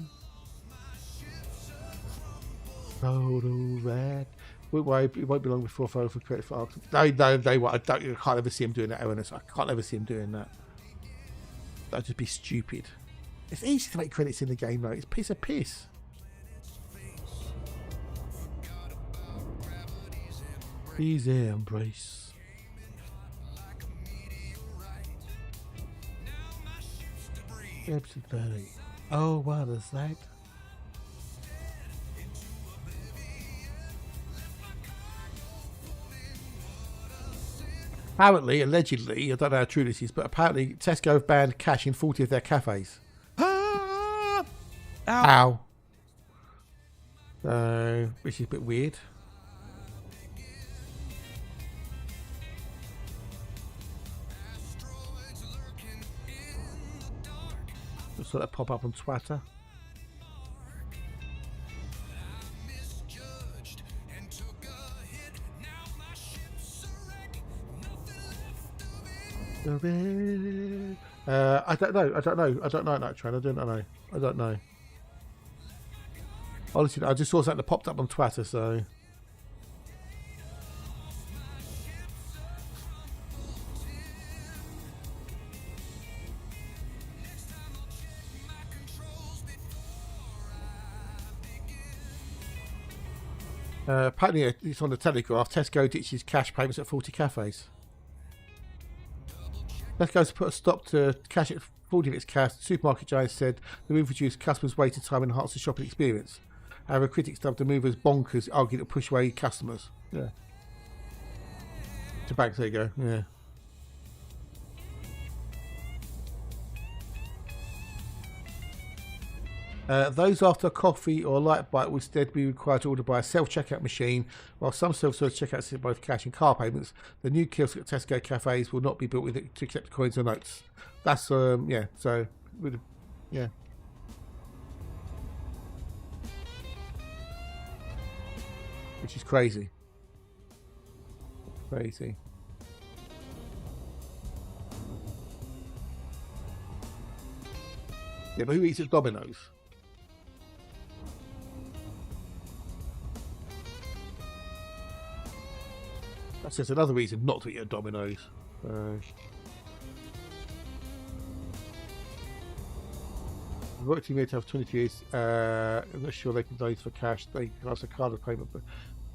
Total red. It won't be long before I for credit for arcs. No, they won't. I can't ever see him doing that, Owenus. I can't ever see him doing that. That'd just be stupid. It's easy to make credits in the game, though. It's a piece of piss. Easy embrace. Episode 30. Oh, what is that? Apparently, allegedly, I don't know how true this is, but apparently Tesco have banned cash in 40 of their cafes. Ah! Ow. Which is a bit weird. Just saw that pop up on Twitter. I don't know. I don't know that train. I don't know. Honestly, I just saw something that popped up on Twitter, so. Apparently, it's on the Telegraph. Tesco ditches cash payments at 40 cafes. Tesco's put a stop to cash at 40 of its cash. Supermarket giant said the move reduced customers' waiting time and enhanced the shopping experience. However, critics dubbed the move as bonkers, arguing to push away customers. Yeah. To banks, there you go. Yeah. Those after a coffee or a light bite will instead be required to order by a self-checkout machine, while some self-service checkouts accept both cash and card payments. The new kiosk at Tesco cafes will not be built with it to accept coins or notes. That's yeah. So, yeah. Which is crazy. Crazy. Yeah, but who eats at Domino's? That's just another reason not to eat at Domino's. Working here to have 22 years. I'm not sure they can donate for cash. They can ask a card of payment,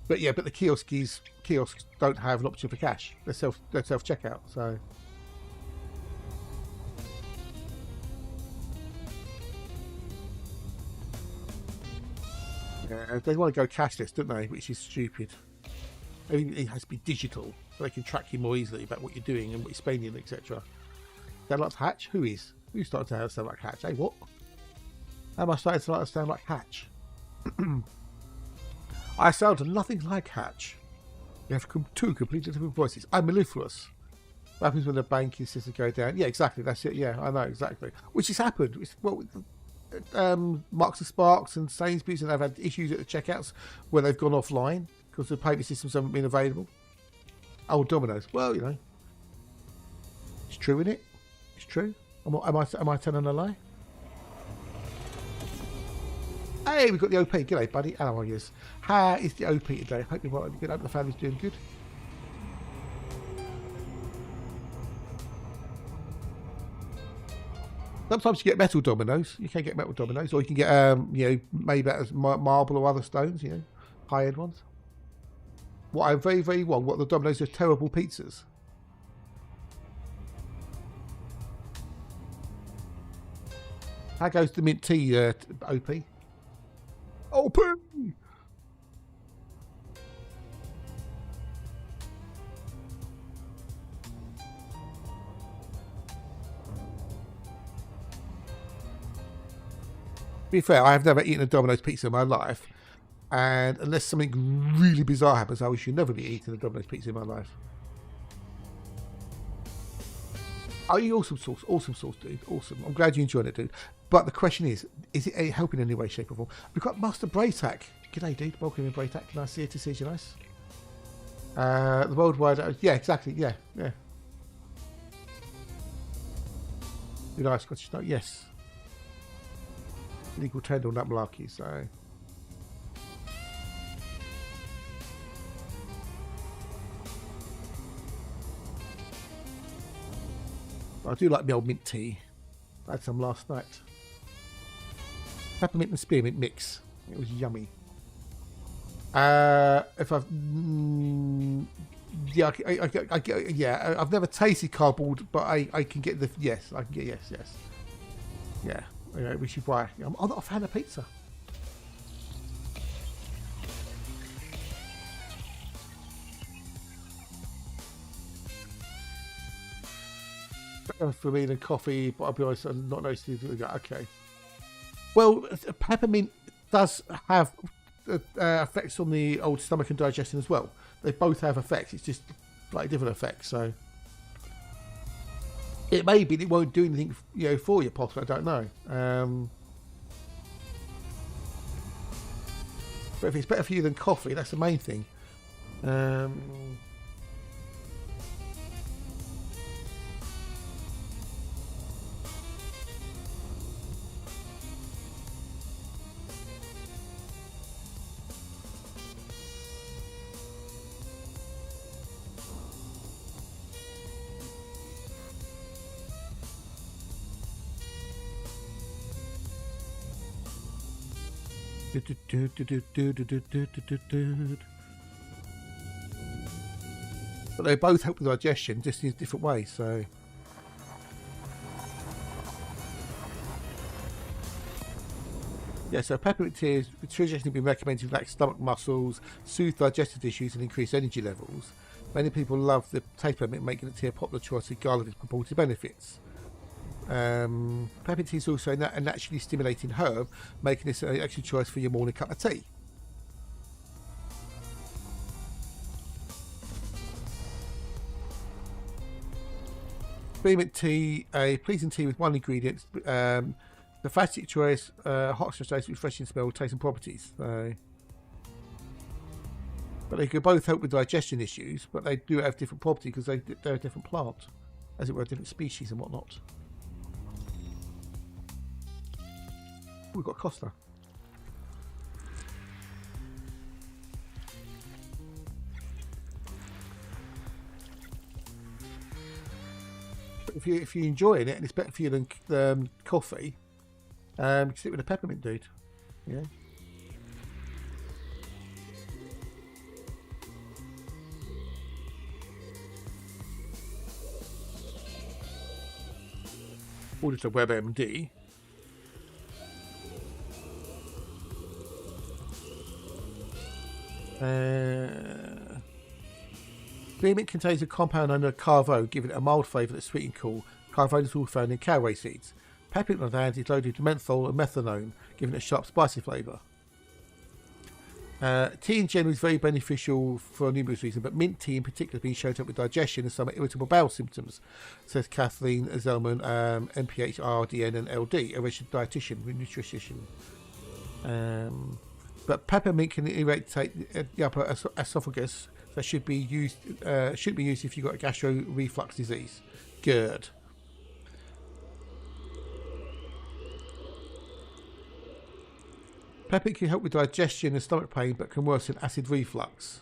but yeah, but the kiosks don't have an option for cash. They're self checkout. So yeah, they want to go cashless, don't they? Which is stupid. I mean, it has to be digital, so they can track you more easily about what you're doing and what you're spending, etc. Sound like Hatch? Who is? Who's starting to sound like Hatch? Hey, what? How am I starting to sound like Hatch? I sound nothing like Hatch. You have two completely different voices. I'm mellifluous. What happens when the banking system goes down? Yeah, exactly. That's it. Yeah, I know exactly. Which has happened. It's, well, Marks and Sparks and Sainsbury's, and they've had issues at the checkouts where they've gone offline because the payment systems haven't been available. Oh, Domino's. Well, you know, it's true, isn't it? It's true. Am I telling a lie? Hey, we've got the OP. G'day, buddy. How are you? How is the OP today? Hope you're well. Good. Hope the family's doing good. Sometimes you get metal dominoes. You can get metal dominoes, or you can get you know, made out of marble or other stones. You know, high-end ones. What I very, very want. What the dominoes are terrible pizzas. How goes the mint tea, OP? OP! To be fair, I have never eaten a Domino's pizza in my life, and unless something really bizarre happens, I should never be eating a Domino's pizza in my life. Oh, you awesome sauce, dude. Awesome. I'm glad you enjoyed it, dude. But the question is it helping in any way, shape, or form? We've got Master Braytac. G'day, dude. Welcome in, Braytac. Nice to see you, nice. The worldwide. Yeah, exactly. Yeah. Good nice Scottish note. Yes. Legal tender on that malarkey, so. I do like the old mint tea. I had some last night. Peppermint and spearmint mix. It was yummy. If I've yeah, yeah, I've never tasted cardboard, but I can get the yes. I can get yes. Yeah, which is why I'm not a fan of pizza. For me than coffee, but I'll be honest, I'm not noticing. Okay. Well, peppermint does have effects on the old stomach and digestion as well. They both have effects. It's just like different effects. So it may be that it won't do anything, for you. Possibly, I don't know. But if it's better for you than coffee, that's the main thing. But they both help with digestion, just in different ways. So, yeah. So peppermint tea has traditionally been recommended to relax stomach muscles, soothe digestive issues, and increase energy levels. Many people love the taste of peppermint, making it tea a popular choice regardless of its purported benefits. Peppermint tea is also a naturally stimulating herb, making this an excellent choice for your morning cup of tea. Spearmint tea, a pleasing tea with one ingredient. The fantastic choice, hot oxidized, refreshing smell, taste and properties. So, but they could both help with digestion issues, but they do have different properties because they're a different plant, as it were, different species and whatnot. We've got Costa. But if you're enjoying it and it's better for you than coffee, stick with a peppermint, dude. Yeah. Order to WebMD. Spearmint contains a compound known as carvo, giving it a mild flavour that's sweet and cool. Carvo is also found in caraway seeds. Peppermint, on the other hand, is loaded with menthol and methanol, giving it a sharp, spicy flavour. Tea in general is very beneficial for numerous reasons, but mint tea in particular has been shown to help with digestion and some irritable bowel symptoms, says Kathleen Zellman, MPH, RDN and LD, a registered dietitian, nutritionist. But peppermint can irritate the upper esophagus, so should be used if you've got a gastro reflux disease. GERD. Peppermint can help with digestion and stomach pain, but can worsen acid reflux.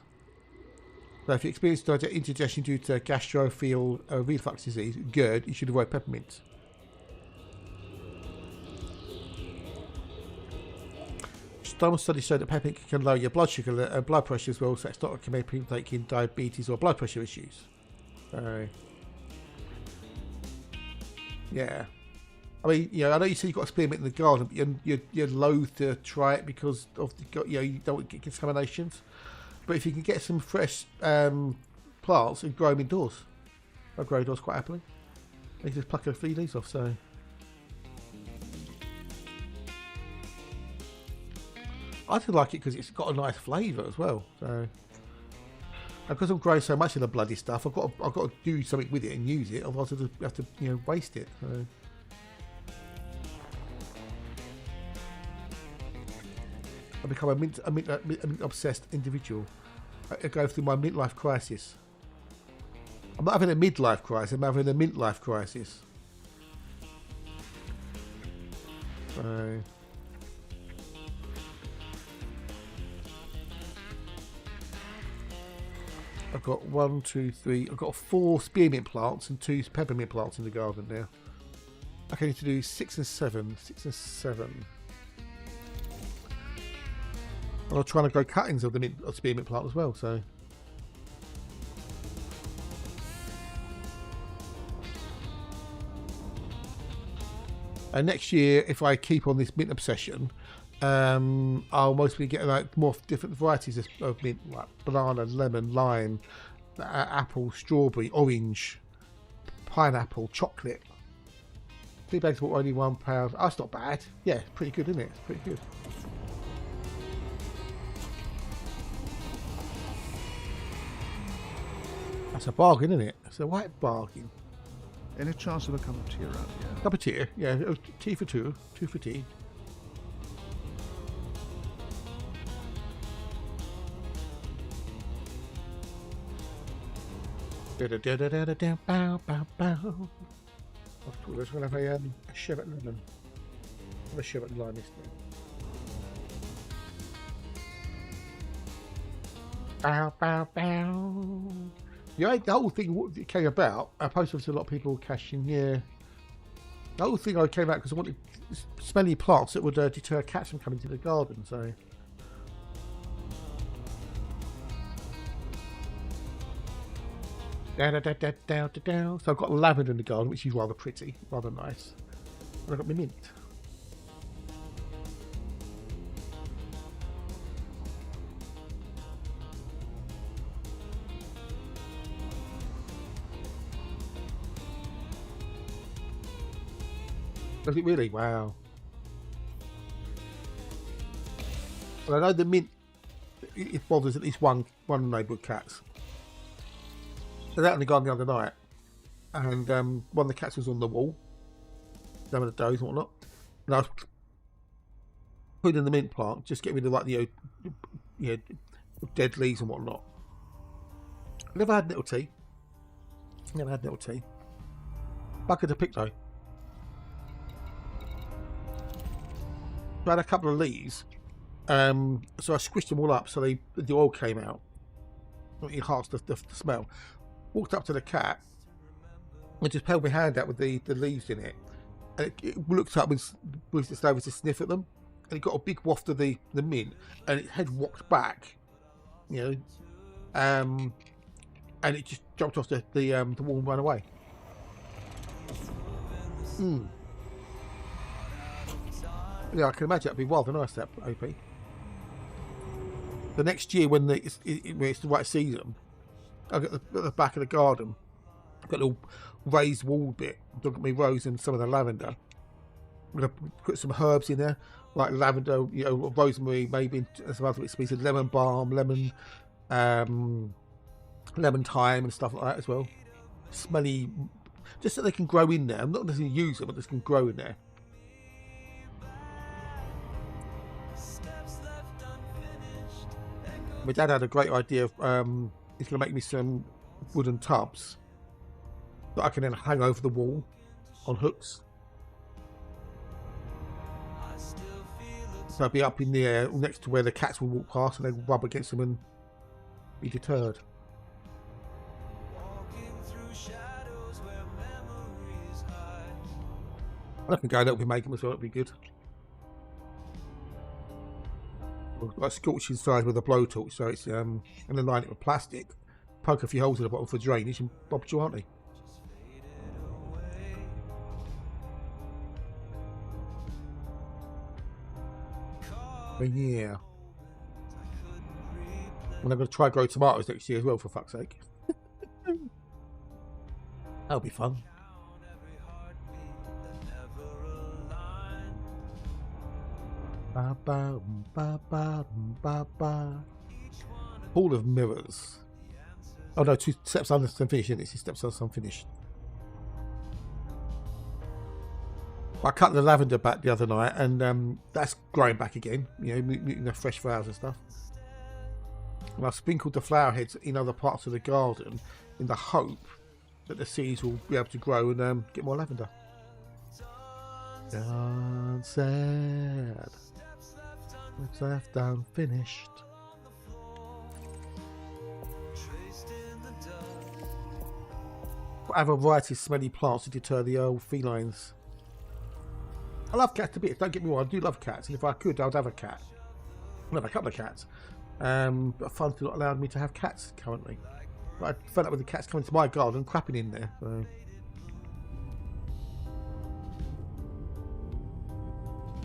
So if you experience indigestion due to gastroesophageal reflux disease, GERD, you should avoid peppermint. Some studies show that peppermint can lower your blood sugar and blood pressure as well, so it's not recommended for people taking diabetes or blood pressure issues. So, yeah. I mean, I know you say you've got a spearmint in the garden, but you're loath to try it because of you don't want to get contaminations. But if you can get some fresh plants and grow them indoors, I grow indoors quite happily. You can just pluck a few leaves off. So, I do like it because it's got a nice flavour as well. So, because I'm growing so much of the bloody stuff, I've got to do something with it and use it. Otherwise, I just have to waste it. So. I become a mint obsessed individual. I go through my midlife crisis. I'm not having a midlife crisis, I'm having a mint life crisis. So, I've got 1, 2, 3. I've got 4 spearmint plants and 2 peppermint plants in the garden now. I need to do 6 and 7. 6 and 7. And I'm trying to grow cuttings of the spearmint plant as well, so. And next year, if I keep on this mint obsession, I'll mostly get like more different varieties of mint, like banana, lemon, lime, apple, strawberry, orange, pineapple, chocolate. 3 bags for only £1. Oh, that's not bad. Yeah, pretty good, isn't it? It's pretty good. That's a bargain, isn't it? It's a white bargain. Any chance of a cup of tea around here? Cup of tea, yeah. Tea for 2. 2 for tea. We're going to have a sherbet lemon. Have a sherbet lime this time. Bow, bow, bow. The whole thing came about. I posted to a lot of people cashing. Yeah, The whole thing I came out because I wanted smelly plants that would deter cats from coming to the garden. So. So I've got lavender in the garden, which is rather pretty, rather nice. And I've got my mint. Does it really? Wow. Well, I know the mint, it bothers at least one neighbourhood cats. I was out in the garden the other night, and one of the cats was on the wall, some of the does and whatnot, and I was putting in the mint plant, just getting rid of like the dead leaves and whatnot. Never had nettle tea. Never had nettle tea. Bucket of pick though. I had a couple of leaves, so I squished them all up so the oil came out. It enhanced the smell. Walked up to the cat and just held my hand out with the leaves in it, and it looked up with its nose to sniff at them, and it got a big waft of the mint, and its head walked back, and it just jumped off the wall and ran away. Yeah, I can imagine that'd be wild and nice, that OP. The next year when it's the right season, I've got the back of the garden, I've got a little raised wall bit. I've got my rose and some of the lavender. I'm going to put some herbs in there, like lavender, rosemary, maybe some other species, lemon balm, lemon thyme and stuff like that as well. Smelly, just so they can grow in there. I'm not necessarily use them, but they can grow in there. My dad had a great idea of he's going to make me some wooden tubs that I can then hang over the wall on hooks. So I'll be up in the air next to where the cats will walk past, and they will rub against them and be deterred. I can go a little bit, make them as well, it'd be good. Like scorching sides with a blowtorch, so it's and then line it with plastic, poke a few holes in the bottom for drainage, and bob's your auntie. But yeah, and I'm going to try grow tomatoes next year as well, for fuck's sake. That'll be fun. Ba, ba, ba, ba, ba, ba. Hall of Mirrors. Oh no, 2 steps under unfinished, isn't it? 2 steps under unfinished. I cut the lavender back the other night, and that's growing back again. Fresh flowers and stuff. And I've sprinkled the flower heads in other parts of the garden in the hope that the seeds will be able to grow and get more lavender. Done sad. What's left unfinished? I have a variety of smelly plants to deter the old felines. I love cats a bit, don't get me wrong, I do love cats, and if I could, I'd have a cat. I'd have a couple of cats. But fun's not allowed me to have cats currently. But I fed up with the cats coming to my garden and crapping in there. So.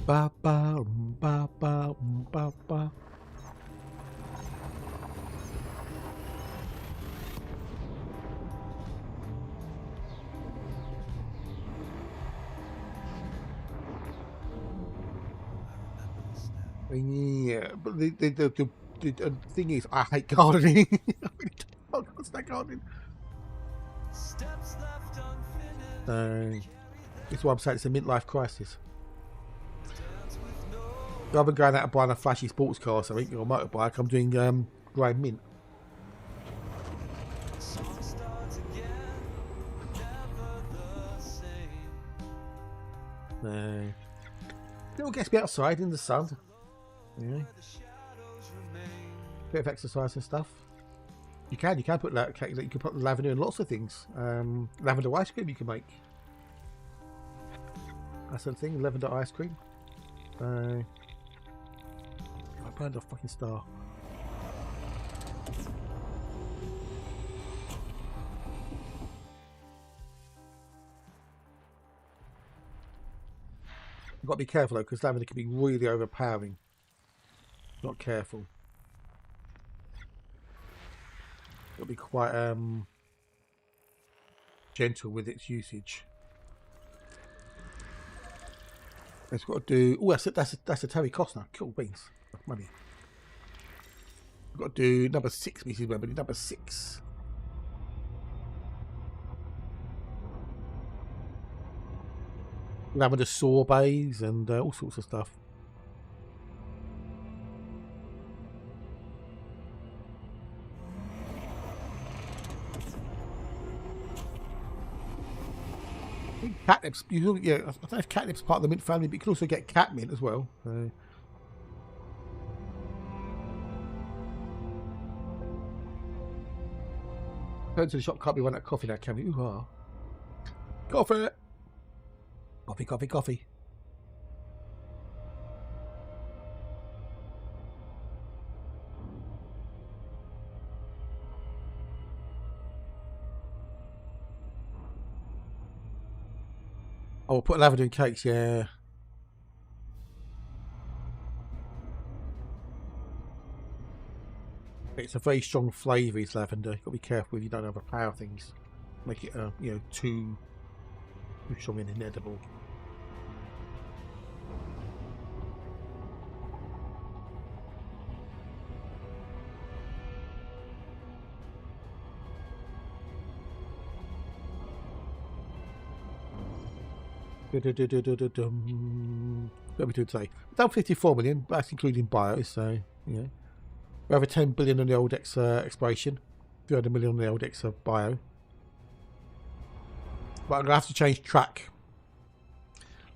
Ba ba ba ba ba ba. Yeah, but the thing is, I hate gardening. I really don't like gardening. That's why I'm saying it's a midlife crisis. Rather than going out and buying a flashy sports car or something, or motorbike, I'm doing growing mint. Still gets me outside in the sun. Yeah. Bit of exercise and stuff. You can put that. You can put lavender in lots of things. Lavender ice cream you can make. That's the thing, lavender ice cream. I burned a fucking star. I've got to be careful though, because lavender can be really overpowering. Not careful. Got to be quite gentle with its usage. It's got to do. Oh, that's a Terry Costner. Cool beans. Money. I've got to do number 6, Mrs. Wembley. Number 6. Lavender sorbets and all sorts of stuff. Catnip's, yeah, I don't know if catnip's part of the mint family, but you can also get catmint as well. So. Going to the shop, can't be one that coffee now, can we? Ooh, coffee! Coffee, coffee, coffee. Oh, we'll put lavender in cakes, yeah. It's a very strong flavour, it's lavender. You've got to be careful if you don't overpower things. Make it, you know, too strong and inedible. What are we doing today? Down 54 million, that's including bios, so yeah. We have a 10 billion on the old exploration, 300 million on the old bio. But I'm going to have to change track.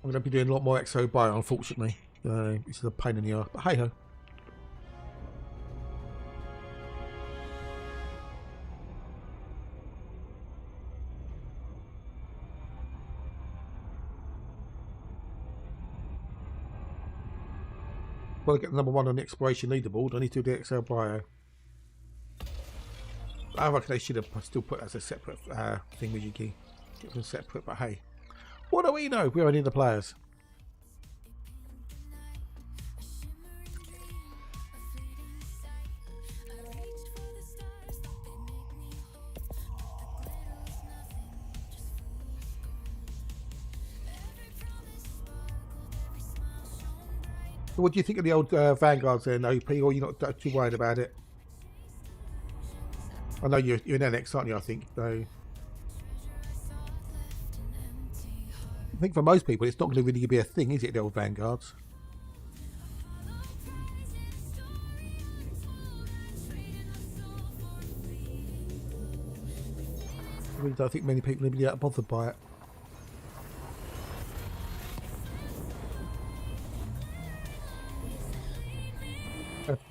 I'm going to be doing a lot more Exobio, unfortunately. Which is a pain in the arse, but hey ho. Well, I get the number 1 on the exploration leaderboard. I need to do the Exobio. I reckon they should have still put it as a separate thing with Yuki. Get them separate, but hey. What do we know? We're only the players. So what do you think of the old Vanguards then, OP, or you're not too worried about it? I know you're an NX, aren't you, I think, so... I think for most people it's not going to really be a thing, is it, the old Vanguards? I really don't think many people are really that bothered by it.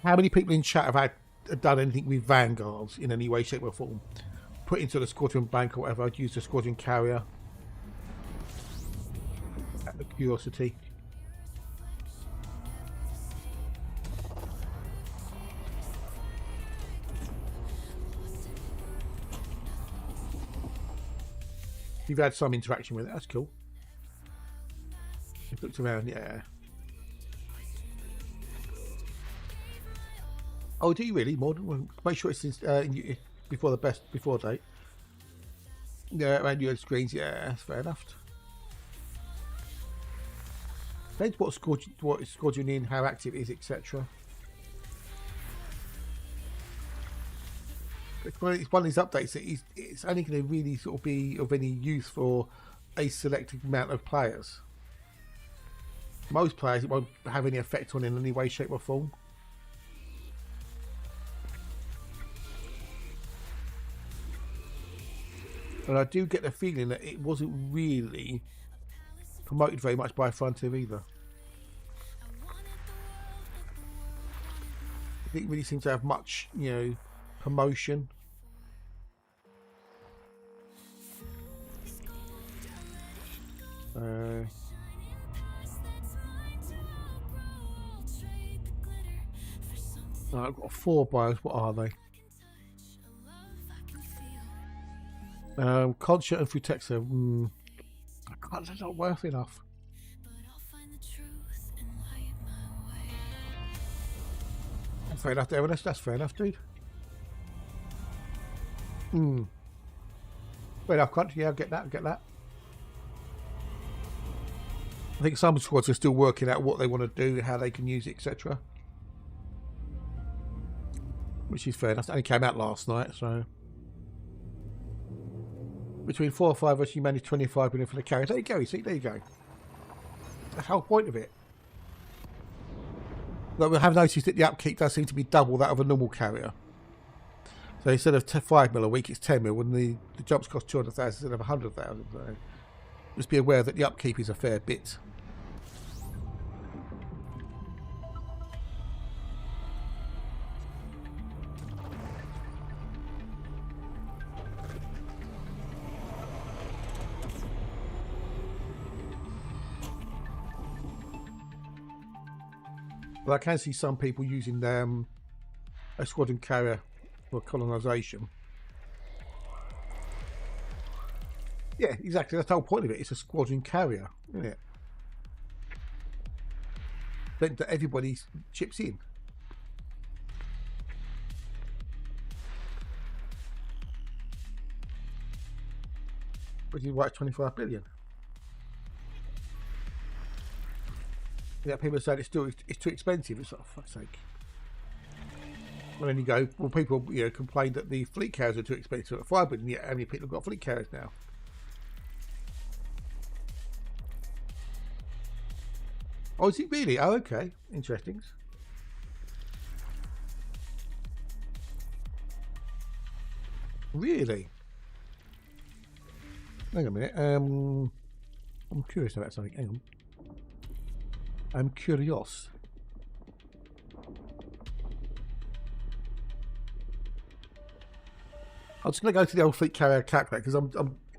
How many people in chat have done anything with Vanguards in any way, shape or form? Put into the Squadron Bank or whatever, I'd use the Squadron Carrier. Out of curiosity. You've had some interaction with it, that's cool. You've looked around, yeah. Oh, do you really? More than well, make sure it's before the before date. Yeah, around your screens. Yeah, that's fair enough. Depends what squadron in, how active it is, etc. It's one of these updates that it's only going to really sort of be of any use for a selected amount of players. Most players, it won't have any effect on in any way, shape, or form. And I do get the feeling that it wasn't really promoted very much by Frontier either. It didn't really seem to have much, you know, promotion. I've got 4 bios. What are they? Concha and Frutexa. I can't. They're not worth enough. Fair enough, there. That's fair enough, dude. Fair enough, Concha. Yeah, I'll get that. I think some squads are still working out what they want to do, how they can use it, etc. Which is fair enough. It only came out last night, so between 4 or 5 of us, you managed 25 million for the carry. There you go. See, there you go. That's the whole point of it. But we have noticed that the upkeep does seem to be double that of a normal carrier. So instead of 5 mil a week, it's 10 mil. When the jumps cost 200,000 instead of 100,000. So just be aware that the upkeep is a fair bit. But I can see some people using a squadron carrier for colonisation. Yeah, exactly. That's the whole point of it. It's a squadron carrier, isn't it? Then that everybody chips in. Which is why it's 25 billion. Yeah, people are saying it's too expensive. It's like, for fuck's sake. And then you go, well, people complain that the fleet carriers are too expensive at 5 billion. Yet how many people have got fleet carriers now? Oh, is it really? Oh, okay. Interesting. Really? Hang on a minute. I'm curious about something. Hang on. I'm curious. I'm just going to go to the old fleet carrier calculator because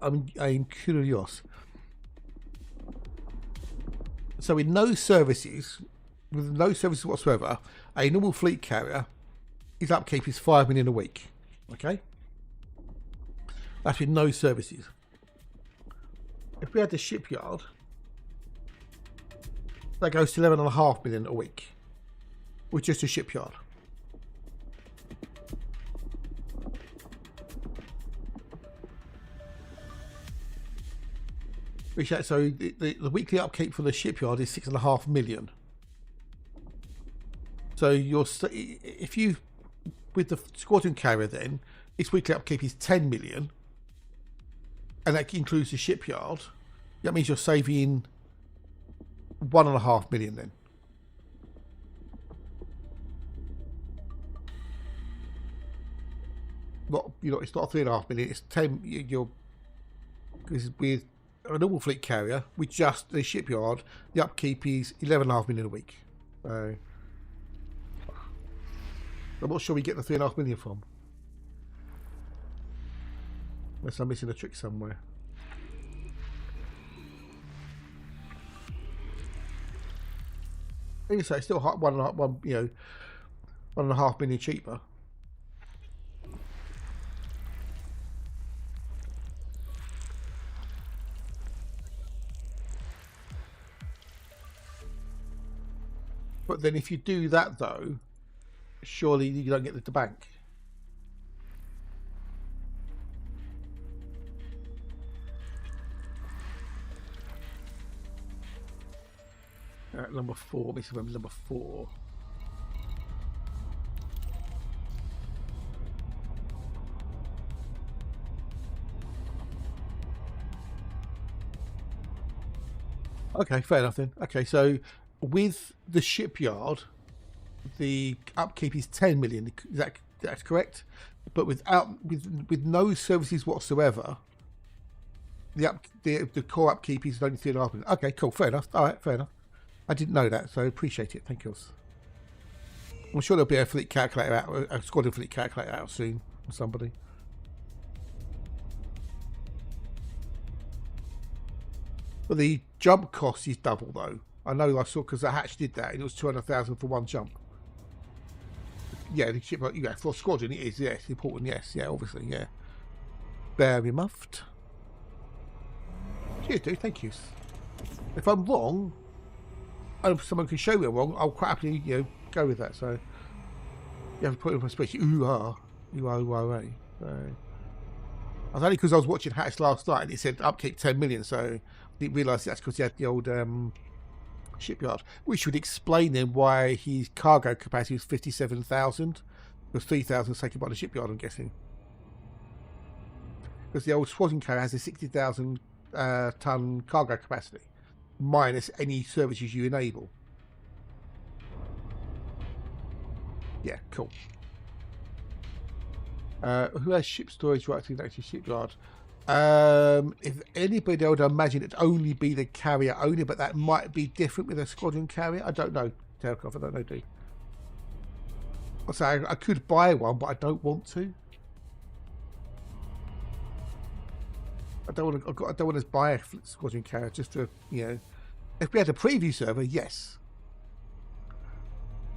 I'm curious. So with no services whatsoever, a normal fleet carrier, his upkeep is 5 million a week. Okay, that's with no services. If we had the shipyard, that goes to 11.5 million a week with just a shipyard. So the weekly upkeep for the shipyard is 6.5 million. So if you with the squadron carrier, then its weekly upkeep is 10 million, and that includes the shipyard. That means you're saving 1.5 million then. It's not 3.5 million. It's 10. Because with a normal fleet carrier with just the shipyard, the upkeep is 11.5 million a week. So I'm not sure we get the 3.5 million from. Unless I'm missing a trick somewhere. Like I say, it's still 1.5 million cheaper. But then if you do that though, surely you don't get the bank. Number 4, this is number 4. Okay, fair enough then. Okay, so with the shipyard, the upkeep is 10 million. That's correct. But with no services whatsoever, the core upkeep is only 3.5 million. Okay, cool, fair enough. All right, fair enough. I didn't know that, so I appreciate it. Thank you. I'm sure there'll be a fleet calculator out, a squadron fleet calculator out soon from somebody. But the jump cost is double though. I know I saw because the Hatch did that. It was 200,000 for one jump. yeah, the shipyard, yeah, for a squadron it is, yes, important, yes, yeah, obviously, yeah. Very muffed. Cheers, dude, thank you. If I'm wrong, and if someone can show me I'm wrong, I'll quite happily, go with that, so. You have to put it in my spreadsheet. Ooh-ah. So, I was only because I was watching Hatch last night and it said upkeep 10 million, so I didn't realise that's because he had the old shipyard, which would explain then why his cargo capacity was 57,000. Because 3,000 was taken by the shipyard, I'm guessing. Because the old squadron carrier has a 60,000 ton cargo capacity, minus any services you enable. Yeah, cool. Who has ship storage right to the next shipyard? If anybody, I would imagine it'd only be the carrier owner, but that might be different with a squadron carrier. I don't know, Telkov, I don't know, dude. I'll say I could buy one, but I don't want to. I don't want to buy a squadron carrier just to, if we had a preview server, yes.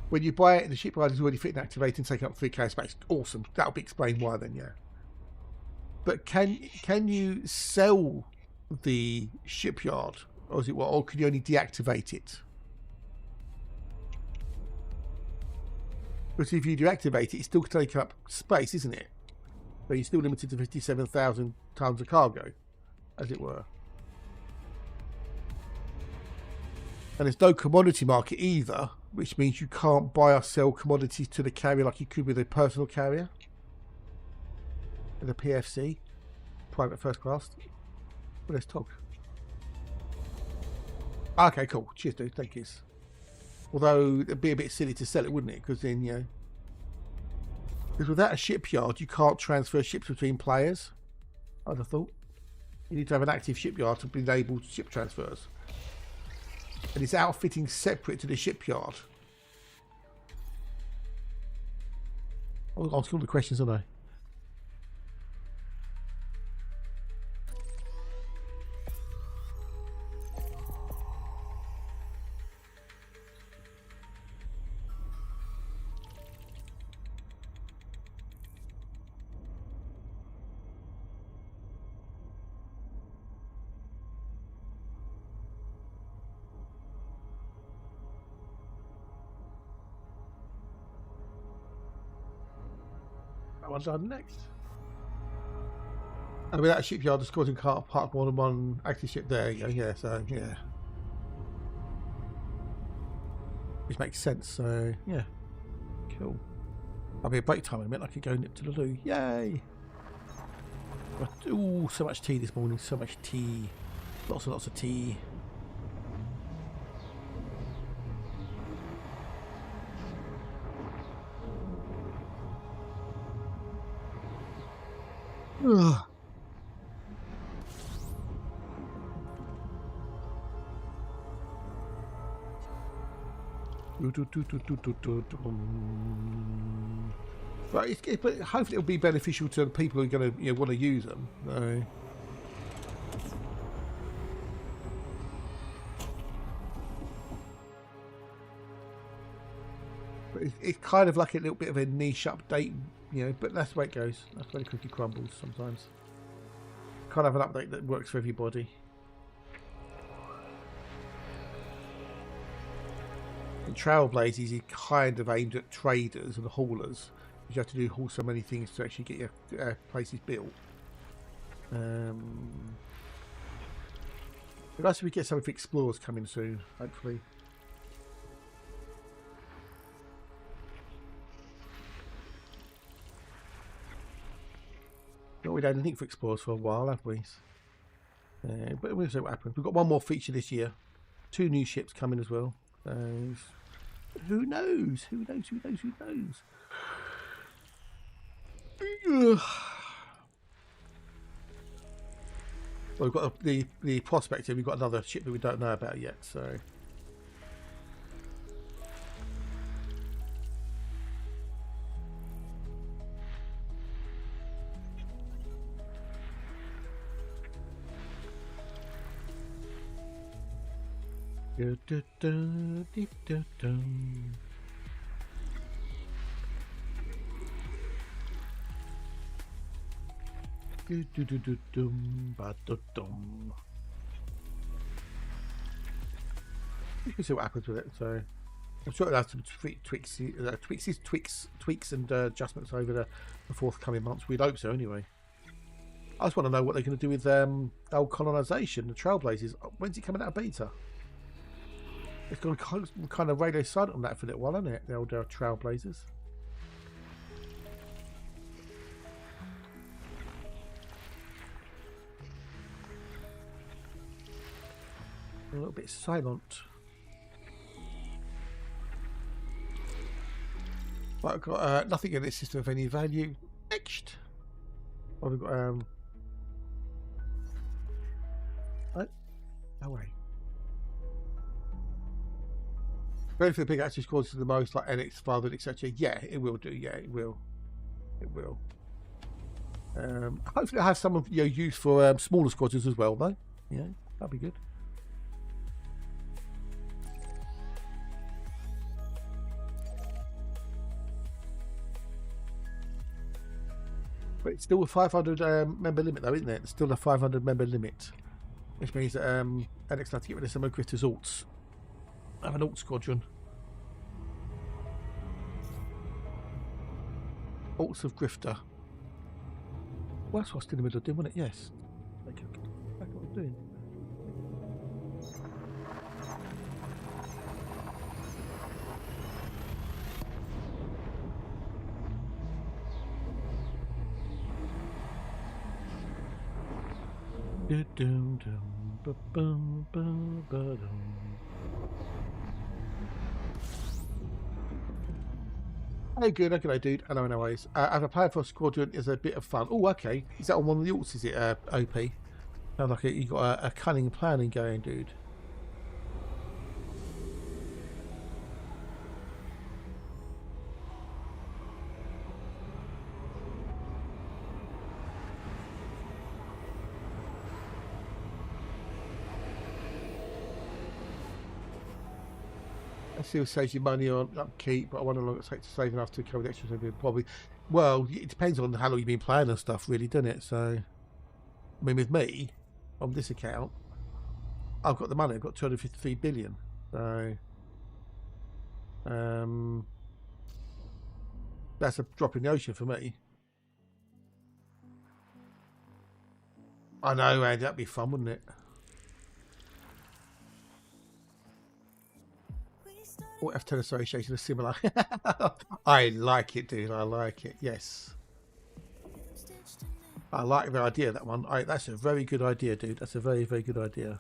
When you buy it and the shipyard is already fit and activated and taking up 3K space, awesome. That'll be explained why then, yeah. But can you sell the shipyard, or can you only deactivate it? Because if you deactivate it, it's still taking up space, isn't it? So you're still limited to 57,000 tons of cargo, as it were. And there's no commodity market either, which means you can't buy or sell commodities to the carrier like you could with a personal carrier. And the PFC, private first class. Well, let's talk. Okay, cool. Cheers, dude. Thank you. Although it'd be a bit silly to sell it, wouldn't it? Because then, because without a shipyard, you can't transfer ships between players. I'd have thought. You need to have an active shipyard to enable ship transfers. And it's outfitting separate to the shipyard. I'll ask all the questions, aren't I? What's on next? And without a shipyard, the squadron can't park more than one active ship there. Yeah, so yeah, which makes sense. So yeah, cool. I'll be a break time in a minute. I can go nip to the loo. Yay! Ooh, so much tea this morning. So much tea. Lots and lots of tea. Ugh. But hopefully it'll be beneficial to the people who are going to want to use them. But it's kind of like a little bit of a niche update, but that's the way it goes. That's where the cookie crumbles sometimes. Can't have an update that works for everybody. And Trailblazers is kind of aimed at traders and haulers. You have to haul so many things to actually get your places built. But nice if we get some for explorers coming soon, hopefully. Not we had anything for explorers for a while, have we? But we'll see what happens. We've got one more feature this year. 2 new ships coming as well. Who knows? Who knows? Who knows? Who knows? Well, we've got the prospector. We've got another ship that we don't know about yet. So. Right, Do-do-do-do-dum-ba-do-dum. You can see what happens with it. So I'm sure it'll have some tweaks and adjustments over the forthcoming months. We'd hope so, anyway. I just want to know what they're going to do with old colonisation, the Trailblazers. When's it coming out of beta? It's gone kind of radio silent on that for a little while, hasn't it? The old Trailblazers. A little bit silent. Right, I've got nothing in this system of any value. Next. What have we got? Oh, no way. Going for the big access causes the most, like NX, Father, etc. Yeah, it will do. Yeah, it will. It will. Hopefully, I have some of used for smaller squadrons as well, though. Yeah, that'd be good. But it's still a 500 member limit, though, isn't it? It's still a 500 member limit, which means that NX has to get rid of some of Gritter's alts. I have an alt squadron. Alts of Grifter. Well, that's what I was in the middle of doing, wasn't it? Yes. Okay, back what I'm doing. Hey, good, okay, dude. Hello, anyways. Have a plan for a squadron is a bit of fun. Oh, okay. Is that on one of the alts? Is it OP? Sounds like you got a cunning planning going, dude. Still saves you money on upkeep, but I wonder how long it takes to save enough to cover the extra. Probably, well, it depends on how long you've been playing and stuff, really, doesn't it? So, I mean, with me on this account, I've got the money. I've got 253 billion. So, that's a drop in the ocean for me. I know, Andy. That'd be fun, wouldn't it? Or F10 Association is similar. I like it, dude. I like it. Yes. I like the idea, that one. That's a very good idea, dude. That's a very, very good idea.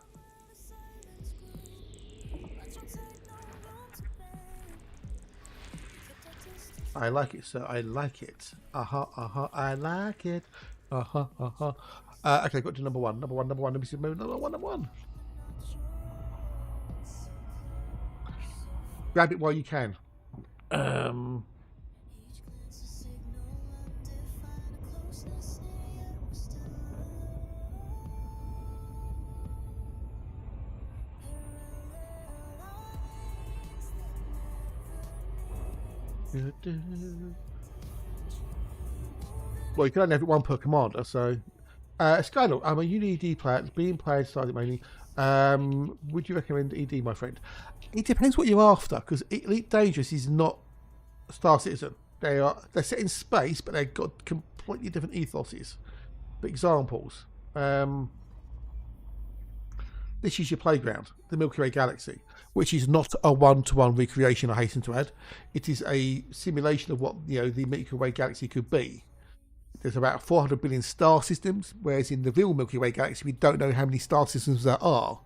I like it, sir. I like it. I like it. Okay, got to number one. Number one. Let me see. Number one. Grab it while you can. Well, you can only have it one per commander, so Skylord, I'm a UniD player. It's being played started mainly. Would you recommend ED, my friend? It depends what you're after, because Elite Dangerous is not Star Citizen. They're set in space, but they've got completely different ethoses. For examples, this is your playground, the Milky Way Galaxy, which is not a one-to-one recreation, I hasten to add. It is a simulation of what the Milky Way Galaxy could be. There's about 400 billion star systems, whereas in the real Milky Way Galaxy, we don't know how many star systems there are.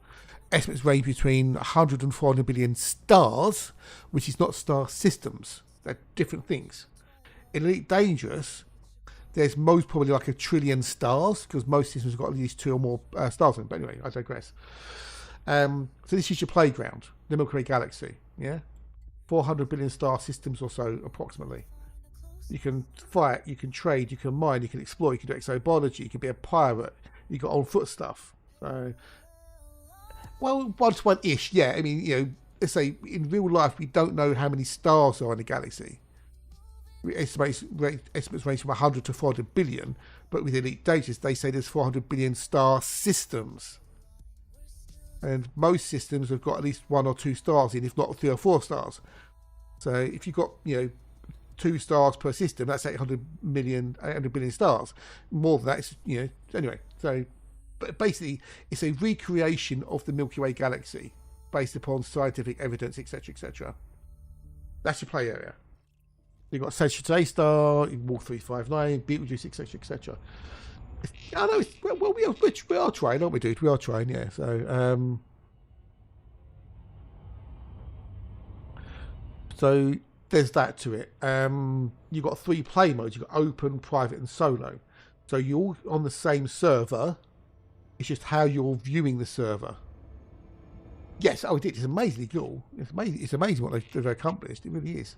Estimates range between 100 and 400 billion stars, which is not star systems. They're different things. In Elite Dangerous, there's most probably like 1 trillion stars, because most systems have got at least 2 or more stars in them. But anyway, I digress. So this is your playground, the Milky Way Galaxy. Yeah, 400 billion star systems or so, approximately. You can fight, you can trade, you can mine, you can explore, you can do exobiology, you can be a pirate, you got on foot stuff. So, well, one-to-one-ish, yeah. I mean, let's say in real life we don't know how many stars are in the galaxy. estimates range from 100 to 400 billion, but with Elite Dangerous, they say there's 400 billion star systems. And most systems have got at least 1 or 2 stars in, if not 3 or 4 stars. So if you've got, 2 stars per system, that's 800 billion stars. More than that, it's, anyway. So, but basically, it's a recreation of the Milky Way galaxy based upon scientific evidence, etc., etc. That's your play area. You've got Sagittarius A star, Walk 359, Betelgeuse, etc., etc. I know. Well, we are trying, aren't we, dude? We are trying, yeah. So there's that to it. You've got 3 play modes. You've got open, private, and solo. So you're all on the same server. It's just how you're viewing the server. Yes, it's amazingly cool. It's amazing what they've accomplished. It really is.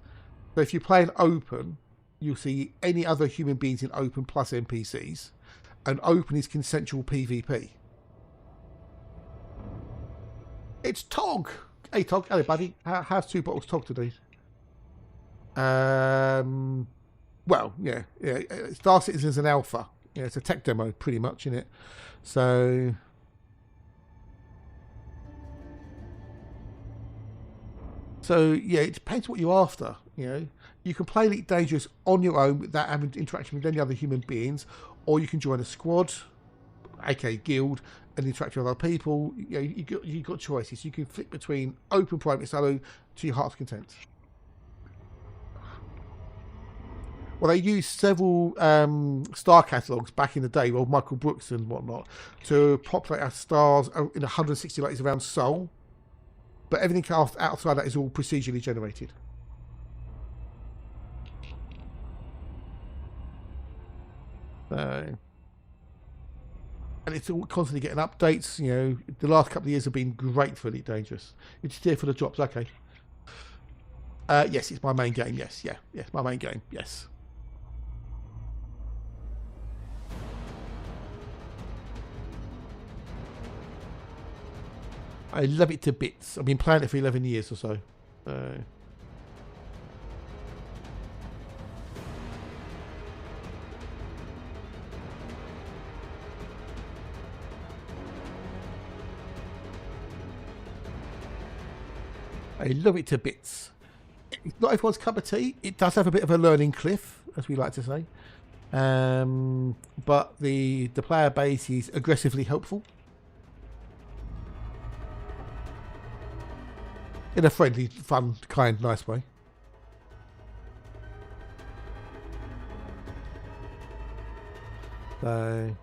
So if you play an open, you'll see any other human beings in open plus NPCs. And open is consensual PvP. It's Tog. Hey Tog, hello buddy. How's 2 bottles Tog today? Well, yeah. Star Citizen's an alpha. Yeah, it's a tech demo pretty much, isn't it? So yeah, it depends what you're after. You can play Elite Dangerous on your own without having interaction with any other human beings, or you can join a squad, aka guild, and interact with other people. You've got choices. You can flick between open, private, solo to your heart's content. Well, they used several star catalogues back in the day, well, Michael Brooks and whatnot, to populate our stars in 160 lights around Sol. But everything outside that is all procedurally generated. And it's all constantly getting updates. The last couple of years have been great for Elite Dangerous. You're just here for the drops, okay. Yes, it's my main game, yes, my main game, yes. I love it to bits. I've been playing it for 11 years or so. I love it to bits. It's not everyone's cup of tea. It does have a bit of a learning cliff, as we like to say. But the player base is aggressively helpful. In a friendly, fun, kind, nice way. So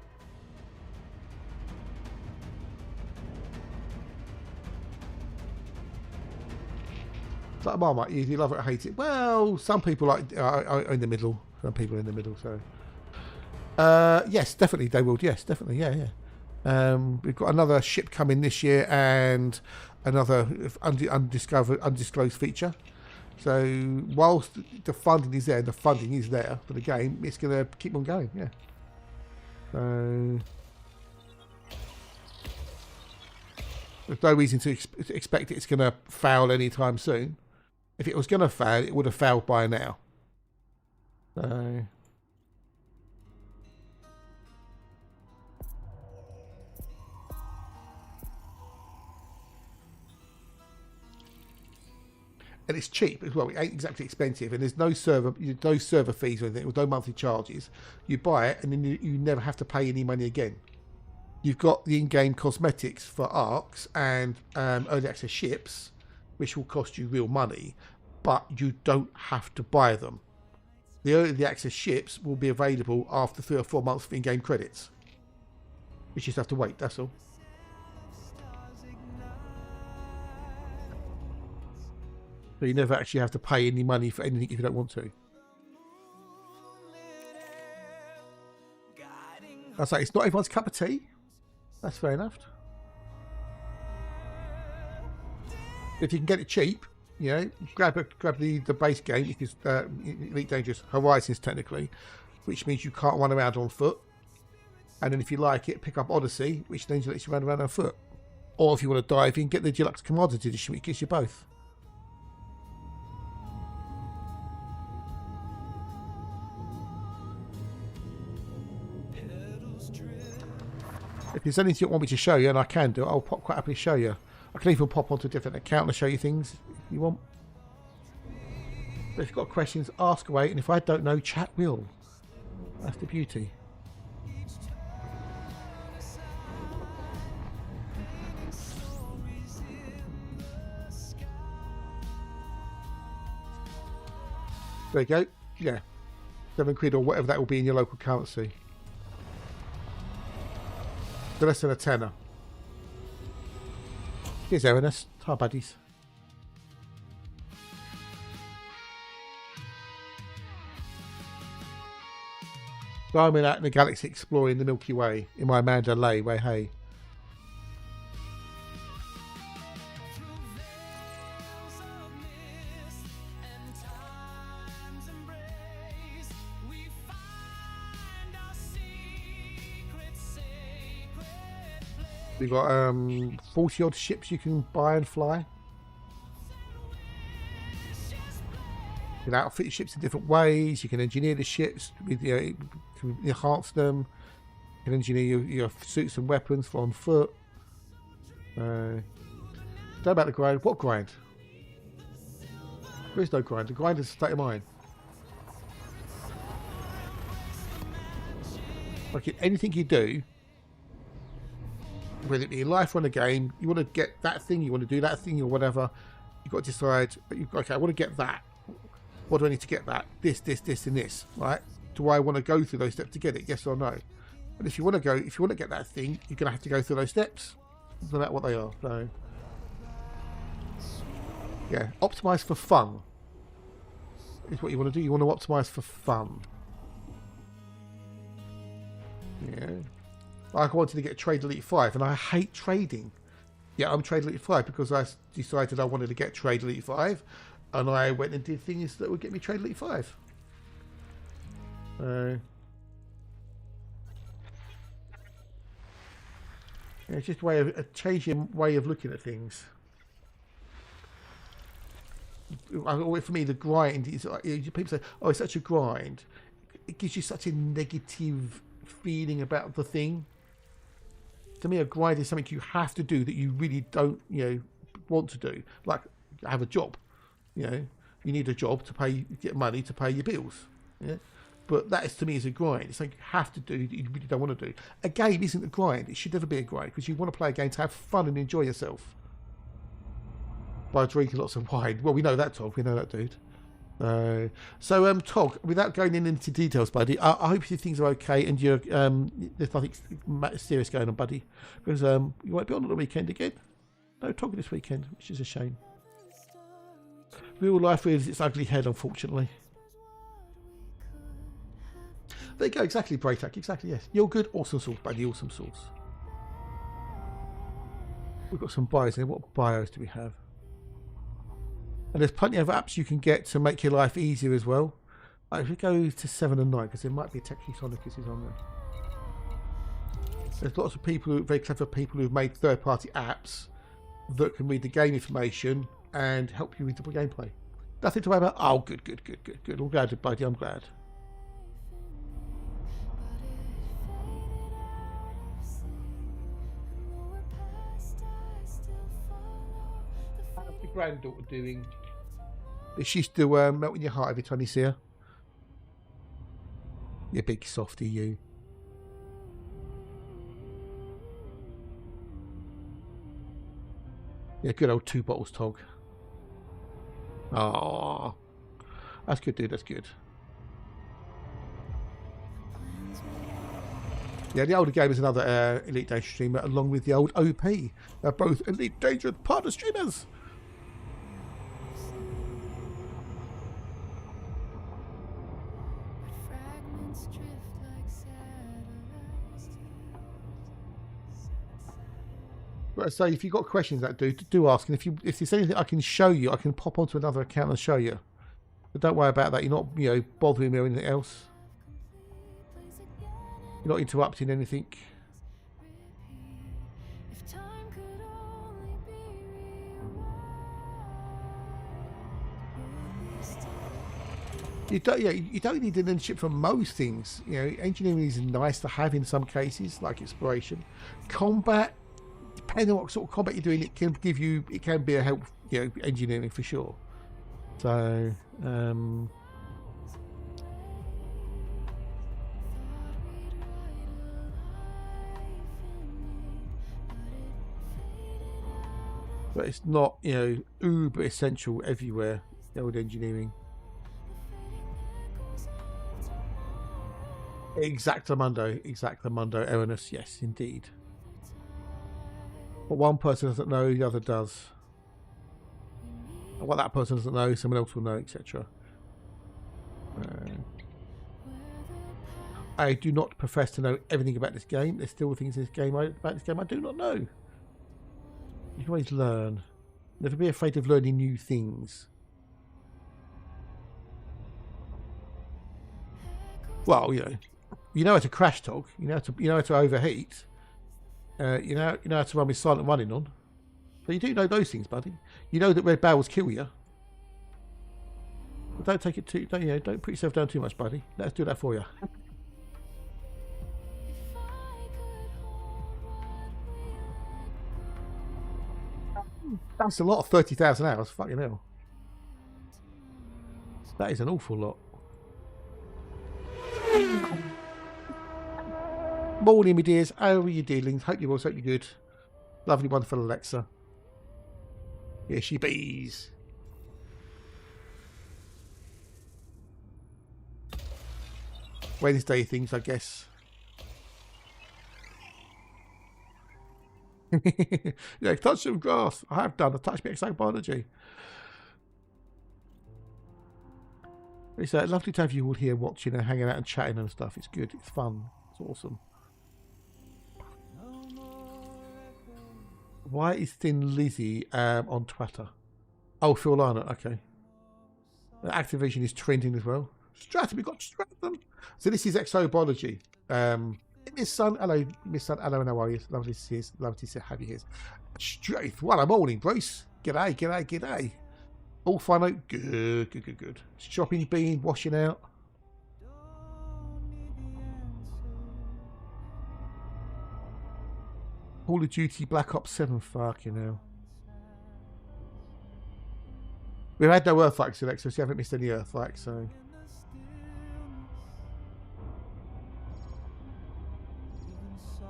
it's like Marmite, you either love it or hate it. Well, some people are in the middle. Some people are in the middle. So yes, definitely they will. Yes, definitely. Yeah. We've got another ship coming this year and another undisclosed feature. So whilst the funding is there, for the game, it's going to keep on going. Yeah. So there's no reason to expect it's going to fail anytime soon. If it was going to fail, it would have failed by now. So and it's cheap as well. It ain't exactly expensive, and there's no server fees or anything, with no monthly charges. You buy it, and then you never have to pay any money again. You've got the in-game cosmetics for arcs and early access ships, which will cost you real money, but you don't have to buy them. The early access ships will be available after 3 or 4 months of in-game credits. You just have to wait. That's all. So you never actually have to pay any money for anything if you don't want to. That's like, it's not everyone's cup of tea. That's fair enough. If you can get it cheap, grab the base game, because Elite Dangerous Horizons technically, which means you can't run around on foot. And then if you like it, pick up Odyssey, which then lets you run around on foot. Or if you want to dive in, get the Deluxe Commodity Edition, which gives you both. If there's anything you want me to show you, and I can do, I'll quite happily show you. I can even pop onto a different account and show you things if you want. But if you've got questions, ask away, and if I don't know, chat will. That's the beauty. There you go. Yeah. £7 or whatever that will be in your local currency. So less than a tenner. Here's Ernest. Hi, buddies. So I'm out in the galaxy exploring the Milky Way in my Mandalay way, hey. We've got 40 odd ships you can buy and fly. You can outfit your ships in different ways. You can engineer the ships with, to enhance them. You can engineer your suits and weapons for on foot. Don't know about the grind. What grind? There is no grind. The grind is a state of mind. Like anything you do, whether it be in life or in a game, you want to get that thing, you want to do that thing or whatever, you've got to decide, okay, I want to get that. What do I need to get that? This, and this, right? Do I want to go through those steps to get it? Yes or no? But if you want to get that thing, you're going to have to go through those steps, no matter what they are. So, yeah, optimize for fun is what you want to do. You want to optimize for fun. Yeah. Like I wanted to get Trade Elite 5, and I hate trading. Yeah, I'm Trade Elite 5 because I decided I wanted to get Trade Elite 5, and I went and did things that would get me Trade Elite 5. Yeah, it's just a changing way of looking at things. For me, the grind is. People say, "Oh, it's such a grind." It gives you such a negative feeling about the thing. To me, a grind is something you have to do that you really don't, want to do. Like have a job, you need a job to get money to pay your bills. Yeah, but that is to me is a grind. It's something you have to do that you really don't want to do. A game isn't a grind. It should never be a grind because you want to play a game to have fun and enjoy yourself. By drinking lots of wine. Well, we know that, Tog. We know that, dude. So, Tog, without going into details, buddy, I hope things are okay and you're there's nothing serious going on, buddy, because you won't be on the weekend again. No talking this weekend, which is a shame. Real life rears its ugly head, unfortunately. There you go, exactly, Braytak, exactly, yes. You're good, awesome sauce, buddy, awesome sauce. We've got some bios here. What bios do we have? And there's plenty of apps you can get to make your life easier as well. If we go to 7 and 9, because there might be a Technisonicus is on there. There's lots of people, very clever people who've made third-party apps that can read the game information and help you with the gameplay. Nothing to worry about. Oh, good. I'm glad, buddy, I'm glad. How's the granddaughter doing? Is she still melting your heart every time you see her? You big softy, you. Yeah, good old 2 bottles, Tog. Oh, that's good, dude. That's good. Yeah, the older game is another Elite Dangerous streamer, along with the old OP. They're both Elite Dangerous partner streamers. But so if you've got questions that do ask, and if there's anything I can show you, I can pop onto another account and show you. But don't worry about that. You're not, bothering me or anything else. You're not interrupting anything. You don't, yeah, you don't need an internship for most things. You know, engineering is nice to have in some cases, like exploration. Combat, depending on what sort of combat you're doing, it can be a help. You know, engineering for sure. So, but it's not, you know, uber essential everywhere. The old engineering. Exactamundo, erroneous, yes, indeed. What one person doesn't know, the other does. And what that person doesn't know, someone else will know, etc. I do not profess to know everything about this game. There's still things in this game about this game I do not know. You can always learn. Never be afraid of learning new things. Well, you know how to crash talk. You know how to overheat. You know how to run with silent running on. So you do know those things, buddy. You know that red barrels kill you. But don't take it too. Don't put yourself down too much, buddy. Let's do that for you. That's a lot of 30,000 hours. Fucking hell. That is an awful lot. Morning, my dears. How are you dealing? Hope you're good. Lovely, wonderful Alexa. Here she bees. Wednesday things, I guess. Yeah, touch some grass. I have done. I touched Exobiology. It's lovely to have you all here watching and hanging out and chatting and stuff. It's good. It's fun. It's awesome. Why is Thin Lizzy on Twitter? Oh, Phil Lynott. Okay. Activision is trending as well. Stratum, we got Stratum. So this is Exobiology. Miss Sun, hello, Miss Sun, hello, and how are you? Lovely to have you here. Strafe, what a morning, Bruce. G'day. All fine out. Good. Shopping, bean, washing out. Call of Duty Black Ops 7, fucking hell. We've had no Earthlike Alexa, so you haven't missed any Earthlike, so.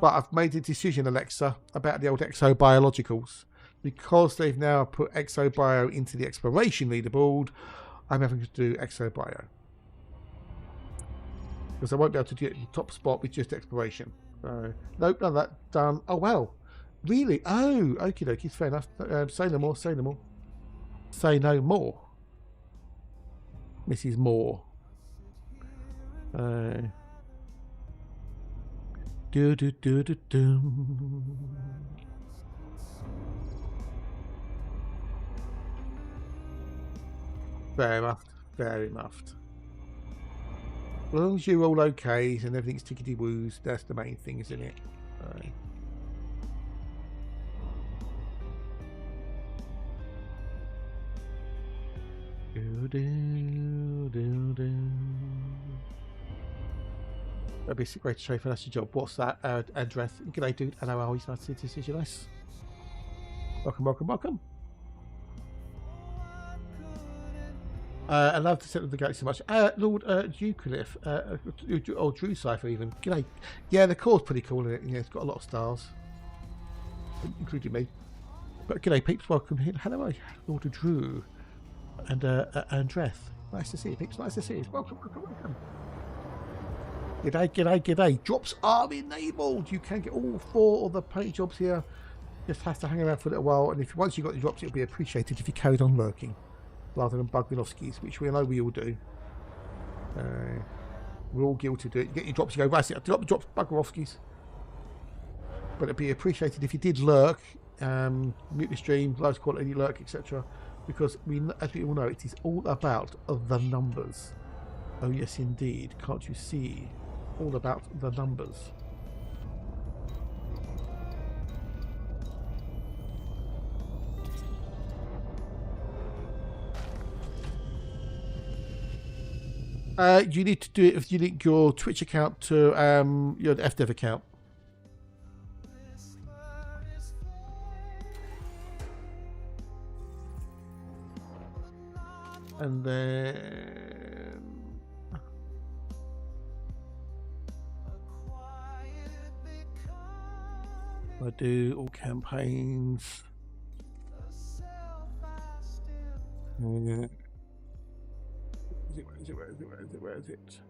But I've made a decision, Alexa, about the old Exobiologicals. Because they've now put Exobio into the exploration leaderboard, I'm having to do Exobio. Because I won't be able to get the top spot with just exploration. So, nope, none of that done. Oh, well. Really? Oh, okie dokie, fair enough. Say no more. Say no more. Mrs. Moore. Do. Very muffed. As long as you're all okay and everything's tickety woos, that's the main thing, isn't it? That'd be great to show for that's your job. What's that address? G'day, dude. Hello, how are you? Nice to see you. Nice. Welcome. I love to set up the galaxy so much. Lord Eucliffe, or Drew Cypher even. G'day. Yeah, the core's pretty cool, isn't it? Yeah, it's got a lot of stars, including me. But g'day, peeps. Welcome here. Hello, Lord Drew and Andreth. Nice to see you, peeps. Nice to see you. Welcome. G'day. Drops are enabled. You can get all 4 of the paid jobs here. Just have to hang around for a little while, and once you've got the drops, it'll be appreciated if you carried on lurking, rather than Bugwilovskis, which we know we all do. We're all guilty of doing it. You get your drops, you go, right, I drop the drops, Bugwilovskis. But it'd be appreciated if you did lurk, mute the stream, lowest quality lurk, etc. Because as we all know, it is all about the numbers. Oh yes, indeed. Can't you see? All about the numbers. You need to do it if you link your Twitch account to your FDev account. And then I do all campaigns. Where is it?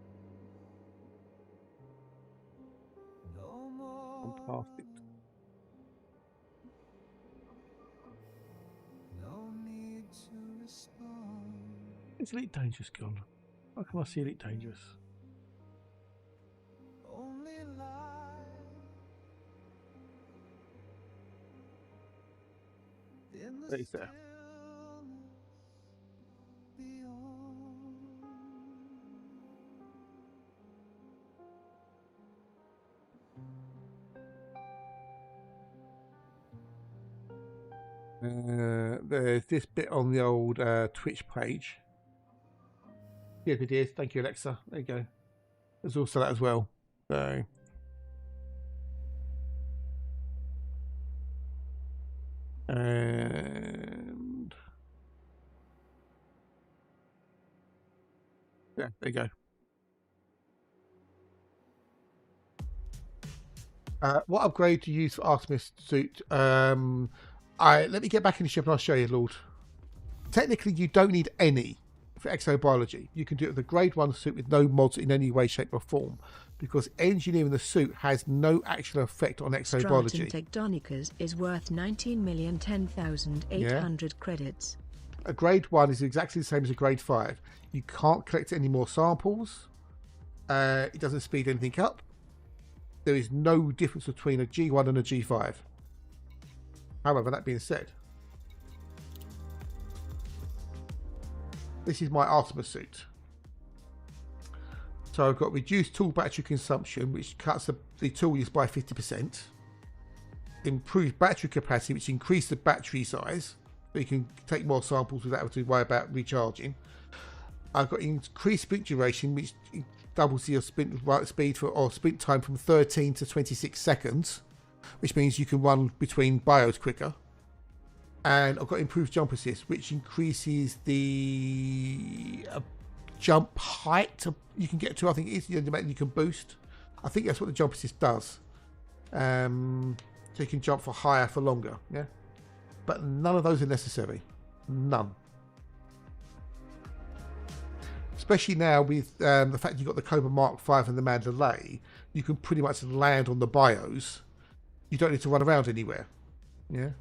I'm past it. Is Elite Dangerous gone? How can I see Elite Dangerous? There he's there. There's this bit on the old Twitch page. Yeah, it is. Thank you, Alexa. There you go. There's also that as well. So, and yeah, there you go. What upgrade do you use for Artemis suit? Let me get back in the ship and I'll show you, Lord. Technically, you don't need any for exobiology. You can do it with a grade 1 suit with no mods in any way, shape or form, because engineering the suit has no actual effect on exobiology. Stratum Tectonicas is worth 19,010,800 credits. A grade 1 is exactly the same as a grade 5. You can't collect any more samples. It doesn't speed anything up. There is no difference between a G1 and a G5. However, that being said, this is my Artemis suit. So I've got reduced tool battery consumption, which cuts the tool use by 50%. Improved battery capacity, which increases the battery size, so you can take more samples without having to worry about recharging. I've got increased sprint duration, which doubles your sprint speed or sprint time from 13 to 26 seconds, which means you can run between bios quicker. And I've got improved jump assist, which increases the jump height you can get to. I think it's you can boost. I think that's what the jump assist does. So you can jump for higher for longer. Yeah, but none of those are necessary. None. Especially now with the fact you've got the Cobra Mark 5 and the Mandalay, you can pretty much land on the bios. You don't need to run around anywhere. Yeah.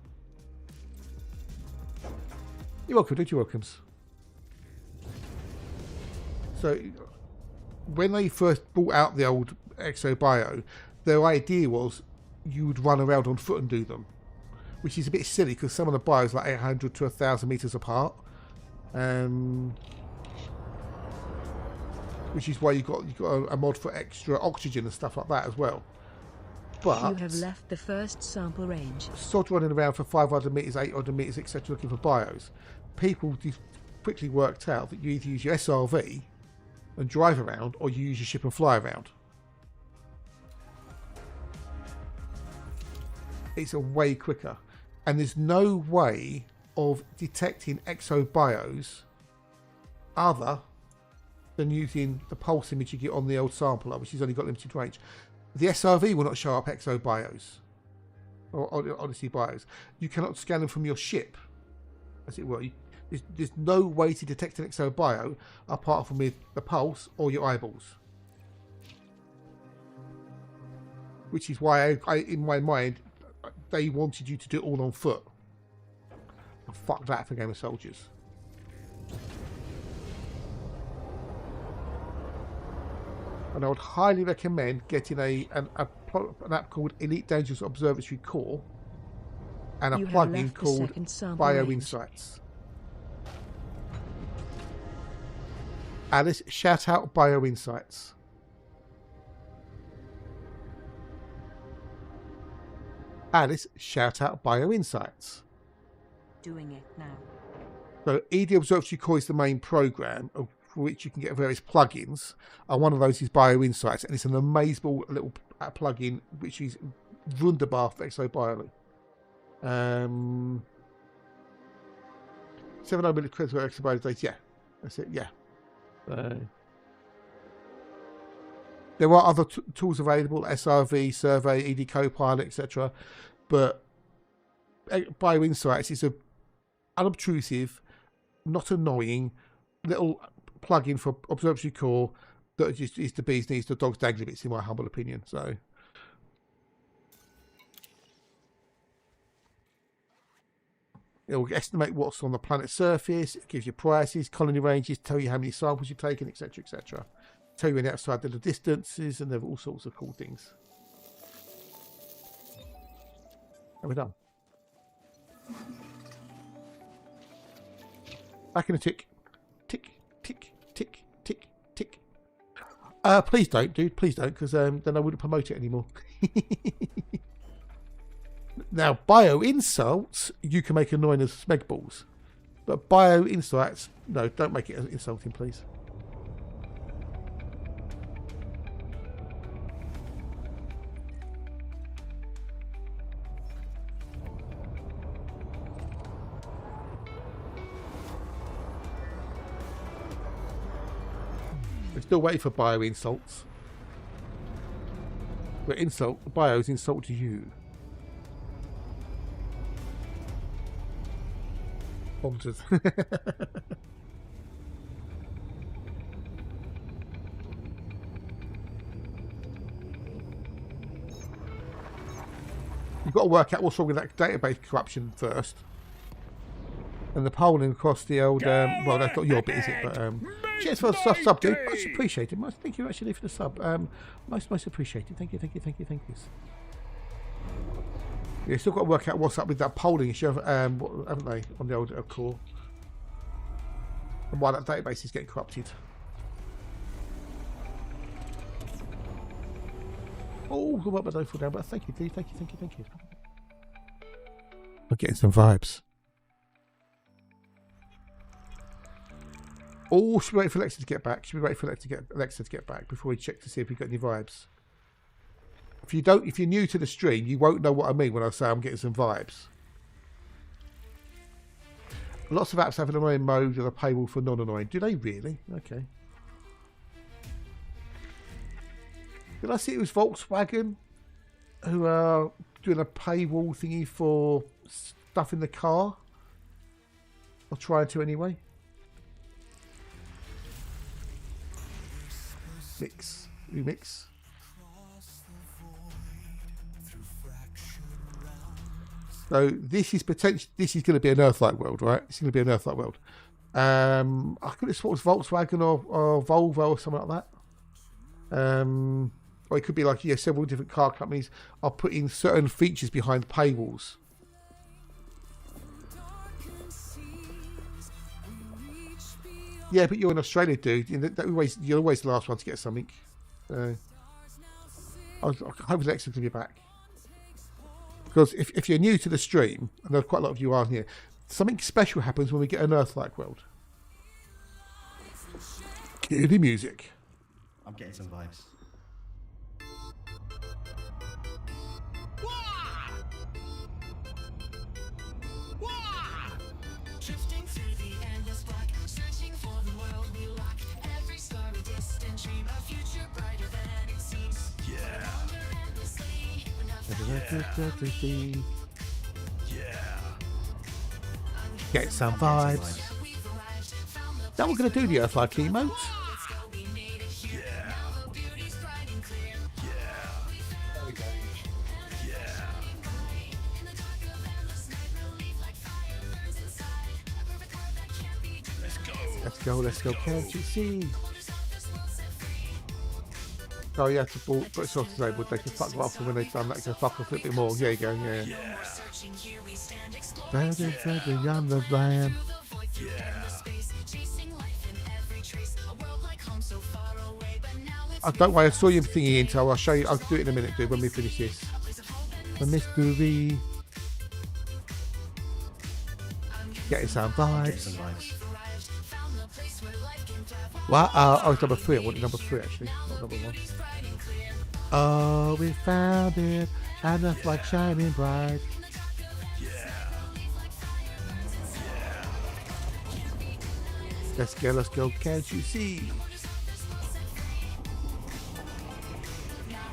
You're welcome, dude. You're welcomes. So, when they first brought out the old Exobio, their idea was you would run around on foot and do them, which is a bit silly because some of the bios are like 800 to 1,000 meters apart. Which is why you got a mod for extra oxygen and stuff like that as well. But you have left the first sample range. Sod running around for 500 meters, 800 meters, etc., looking for bios. People quickly worked out that you either use your SRV and drive around, or you use your ship and fly around. It's a way quicker, and there's no way of detecting exobios other than using the pulse image you get on the old sampler, which has only got limited range. The SRV will not show up exobios or Odyssey bios. You cannot scan them from your ship, as it were. There's no way to detect an exobio apart from with the pulse or your eyeballs. Which is why, in my mind, they wanted you to do it all on foot. Oh, fuck that for Game of Soldiers. And I would highly recommend getting an app called Elite Dangerous Observatory Core and a plugin called Bio Insights. Alice, shout out Bio Insights. Alice, shout out Bio Insights. Doing it now. So ED Observatory Core is the main program. for which you can get various plugins, and one of those is BioInsights, and it's an amazing little plugin which is wunderbar for Exobiology. 700 million credits for Exobiology. Yeah, that's it. Yeah. There are other tools available: SRV, Survey, ED Copilot, etc. But BioInsights is a unobtrusive, not annoying little plugin for Observatory Core that just is the bee's knees to dog's dangly bits, in my humble opinion. So it will estimate what's on the planet's surface. It gives you prices, colony ranges, tell you how many samples you've taken, etc., etc. Tell you when outside the distances, and there are all sorts of cool things. And we're done. Back in a tick. Tick, tick, tick, tick, tick. Please don't, dude. Please don't, because then I wouldn't promote it anymore. Now, bio-insults, you can make annoying as smeg balls. But bio-insights, no, don't make it insulting, please. We're still waiting for bio-insults. But bio's insult to you. Bombers. You've got to work out what's wrong with that database corruption first. And the polling across the old, well, that's not your bit, is it? But cheers for the sub, dude. Much appreciated. Thank you actually for the sub. Most appreciated. Thank you. Yeah, still got to work out what's up with that polling issue, haven't they, on the old core, and why that database is getting corrupted. Oh, the work don't fall down, but thank you, dude. Thank you. I'm getting some vibes. Oh, should we wait for Alexa to get back? Should we wait for Alexa to get back before we check to see if we've got any vibes? If you're new to the stream, you won't know what I mean when I say I'm getting some vibes. Lots of apps have an annoying mode and a paywall for non-annoying. Do they really? Okay. Did I see it was Volkswagen who are doing a paywall thingy for stuff in the car? I'll try to anyway. Remix. So this is going to be an Earthlike world, right? It's going to be an Earthlike world. I could have thought it was Volkswagen or Volvo or something like that. Or it could be like several different car companies are putting certain features behind paywalls. Yeah, but you're in Australia, dude. You're always the last one to get something. I hope Alexa can be back. Because if you're new to the stream, and there's quite a lot of you are here, something special happens when we get an Earthlike world. Cue the music. I'm getting some vibes. Drifting through the endless black, searching for the world we lack. Every star a distant dream, a future brighter than it seems. Yeah. Get some vibes. Now we're going to do the Earthlike emote. Let's go, can't you see? Oh, yeah, to put it off disabled, they can fuck off, and when they've done that, they can fuck off a bit more. There you go, yeah. Beyond the land. Oh, don't worry, I saw your thingy into. I'll show you. I'll do it in a minute, dude, when we finish this. The mystery. Getting some vibes. What? Oh, it's number 3. I wanted number 3 actually, not number 1. Oh, we found it, and that's like shining bright. Let's go, can't you see?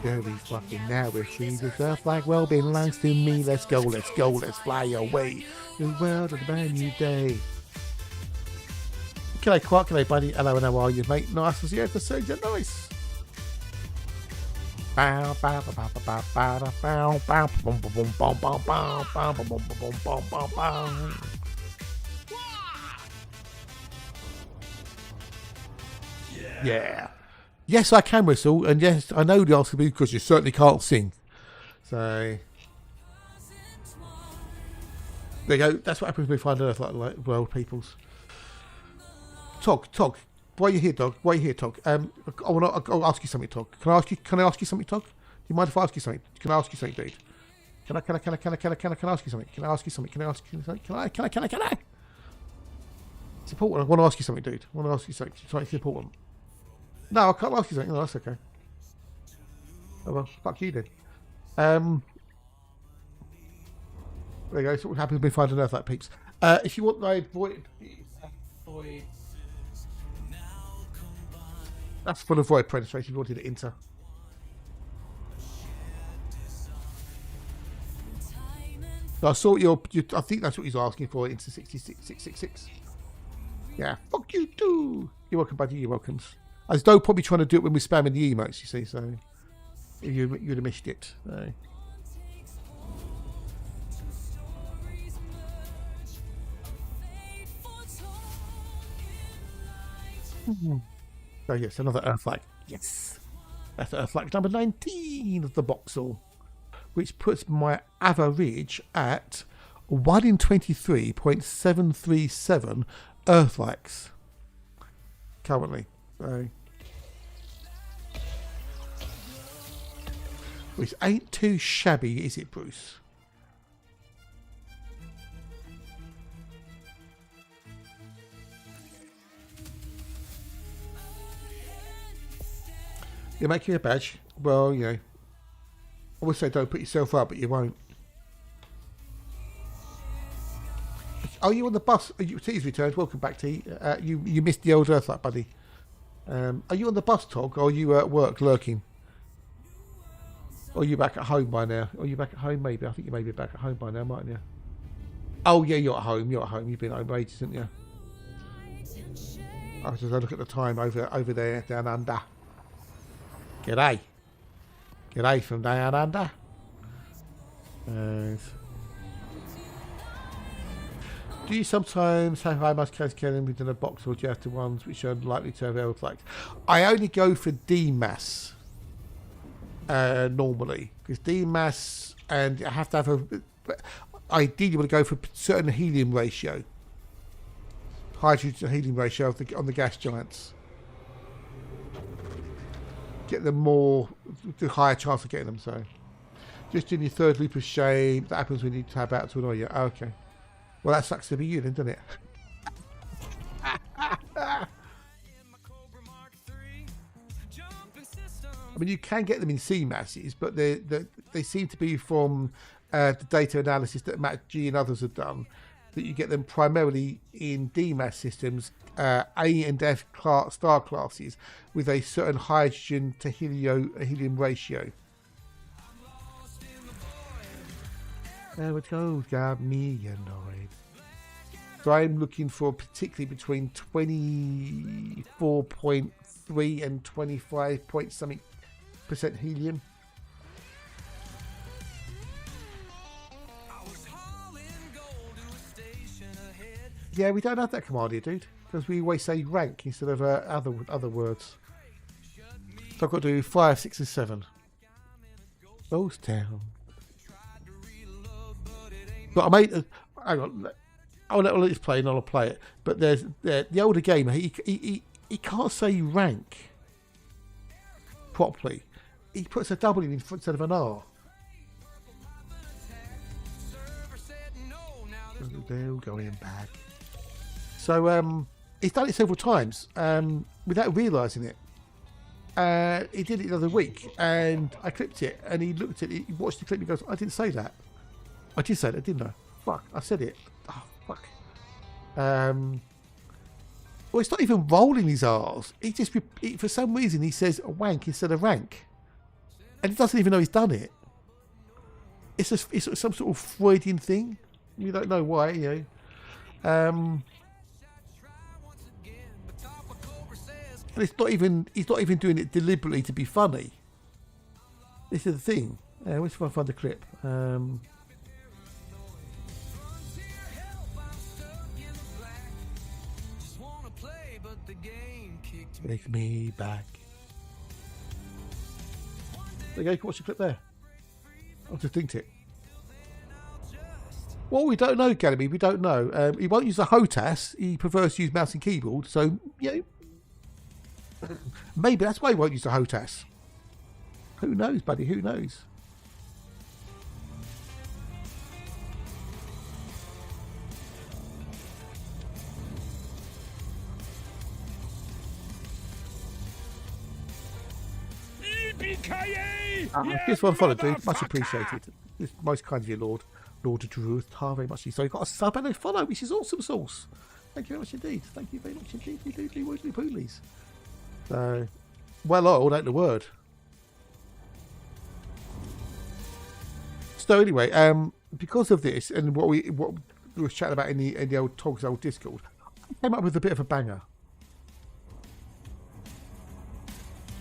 Very fucking now we're free. This Earthlike well belongs to me. Let's go, let's fly away. The world of a brand new day. G'day Quark, g'day buddy. Hello and how are you, mate? Nice to see you. The sounds are nice. Bow, bow, bow, bow, bow, bow, bow, bow, boom, boom, boom, bow, bow, bow, boom, boom, boom, boom, bow, bow. Yeah. Yes, I can whistle, and yes, I know the answer be because you certainly can't sing. So there you go. That's what happens when we find Earth like world peoples. Tog, why are you here, dog? Why are you here, Tog? I'll ask you something, Tog. Can I ask you something, Tog? Do you mind if I ask you something? Can I ask you something, dude? Can I ask you something? Can I ask you something? Can I? It's important. I want to ask you something, dude. I want to ask you something. Something important. No, I can't ask you something. No, that's okay. Oh well, fuck you then. There you go. So what happens when we find an Earth like peeps. If you want my void, that's for the Void Penetrator. If you wanted it into. I saw I think that's what he's asking for. Into 66666. Yeah. Fuck you too. You're welcome, buddy. You're welcome. As though probably trying to do it when we're spamming the emotes, you see, so you'd have missed it. So. So yes, another Earthlike. Yes. That's Earthlike number 19 of the Boxel, which puts my average at 1 in 23.737 Earthlikes currently. So. Which ain't too shabby, is it, Bruce? You're making a badge? Well, you know, I would say don't put yourself up, but you won't. Are you on the bus? T's returned. Welcome back, T. You missed the old Earthlike, buddy. Are you on the bus, Tog, or are you at work lurking? Or are you back at home by now? Or are you back at home, maybe? I think you may be back at home by now, mightn't you? Oh, yeah, you're at home. You're at home. You've been home ages, haven't you? I was just look at the time over there, down under. G'day. G'day from down under. Do you sometimes have high much cash killing within a box, or do you have the ones which are likely to have Earthlike? I only go for D-mass. Normally, because D-mass, and I have to have ideally want to go for a certain helium ratio, hydrogen to helium ratio on the gas giants. Get them more, the higher chance of getting them. So, just in your third loop of shame, that happens when you tab out to annoy you. Oh, okay, well that sucks to be you then, doesn't it? I mean, you can get them in C masses, but they seem to be from the data analysis that Matt G and others have done, that you get them primarily in D mass systems, A and F star classes, with a certain hydrogen to helium ratio. There it goes, got me annoyed. So I'm looking for particularly between 24.3 and 25 point something % helium. Yeah, we don't have that command here, dude, because we always say rank instead of other words. So I've got to do 5, 6, and 7. Those town. But I made. Hang on. I'll let this play and I'll play it. But there's the older gamer. He can't say rank properly. He puts a W in front instead of an R. They're going back. So He's done it several times without realising it. He did it the other week, and I clipped it, and he looked at it, he watched the clip, and he goes, I didn't say that. I did say that, didn't I? Fuck, I said it. Oh, fuck. Well, it's not even rolling his R's. He just, for some reason, he says wank instead of rank. And he doesn't even know he's done it. It's some sort of Freudian thing. You don't know why, you know. And it's not even, he's not even doing it deliberately to be funny. This is the thing. Let's see if I find the clip. Take me back. There you go, watch the clip there. I'll just think it. Well, we don't know, Academy. We don't know. He won't use the HOTAS. He prefers to use mouse and keyboard. So, you know, maybe that's why he won't use the HOTAS. Who knows, buddy? Who knows? Here's one follow, dude. Much appreciated. It's most kind of you, Lord. Lord of Druid. Very much. So you've got a sub and a follow, which is awesome sauce. Thank you very much indeed. Thank you very much indeed. You do woodly poolies. So, well oiled ain't the word. So anyway, because of this and what we were chatting about in the old Togs old Discord, I came up with a bit of a banger.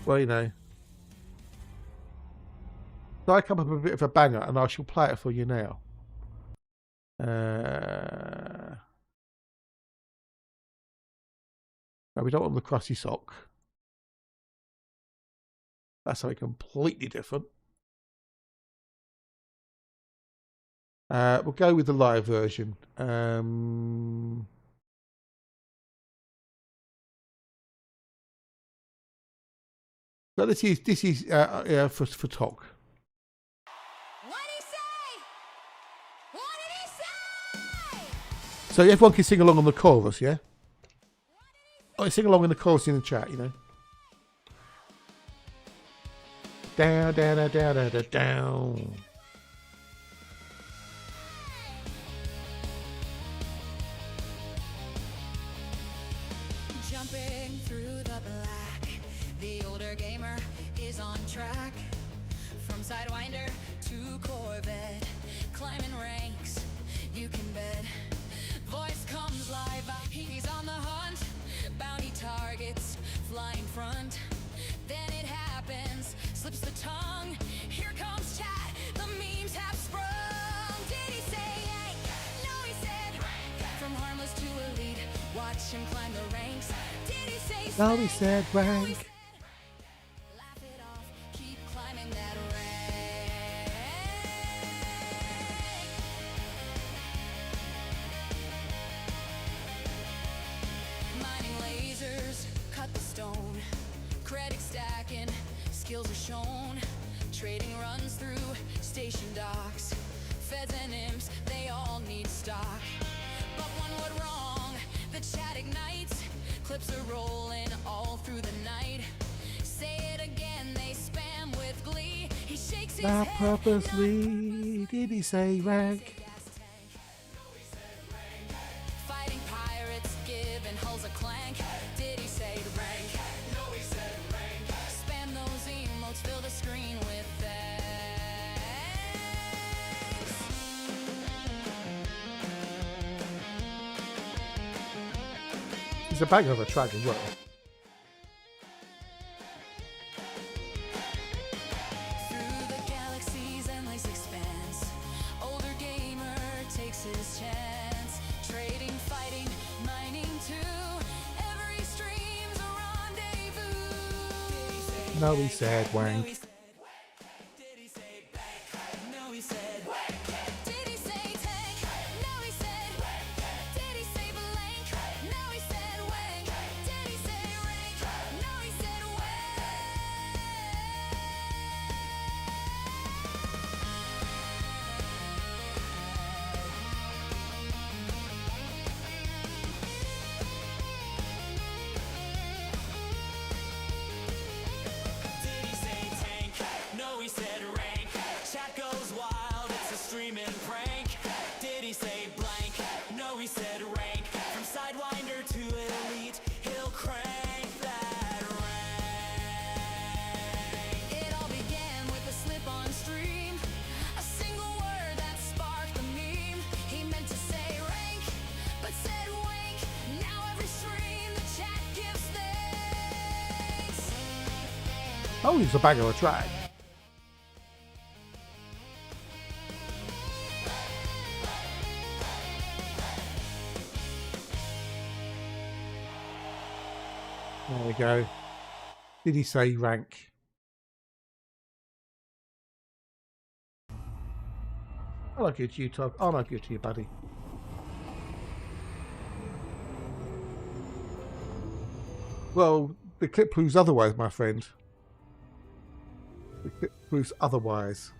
Well, you know. So I come up with a bit of a banger, and I shall play it for you now. No, we don't want the crusty sock. That's something completely different. We'll go with the live version. So this is for talk. So everyone can sing along on the chorus, yeah? Oh, sing along in the chorus in the chat, you know. Down, down, down, down, down, down. Jumping through the black, the older gamer is on track. From Sidewinder to Corvette, climbing ranks, you can bet. Voice comes live, he's on the hunt. Bounty targets, flying front. Then it happens, slips the tongue. Here comes chat, the memes have sprung. Did he say yank? No, he said rank. From harmless to elite, watch him climb the ranks. Did he say No, he said rank. Laugh it off, keep climbing that rank. Mining lasers, cut the stone. Credit stacking, skills are shown. Trading runs through station docks. Feds and imps, they all need stock. But one went wrong, the chat ignites. Clips are rolling all through the night. Say it again, they spam with glee. He shakes his Not head. purposely. Did he say rank? Fighting pirates, giving hulls a clank. Did he say rank? No, he said rank. Spam those emotes, fill the screen with thanks. It's a banger of a track as well. Through the galaxy's endless expanse, older gamer takes his chance. Trading, fighting, mining too. Every stream's a rendezvous. No, he said wank. Did he say bank? No, he said wank. Did he say tank? No, he said wank. Did he say blank? No, he said wank. Did he say rank? No, he said wank. Oh, it's a bag of a track. There we go. Did he say rank? I'll not good to you, Todd. I'll not good to you, buddy. Well, the clip proves otherwise, my friend. The clip proves otherwise.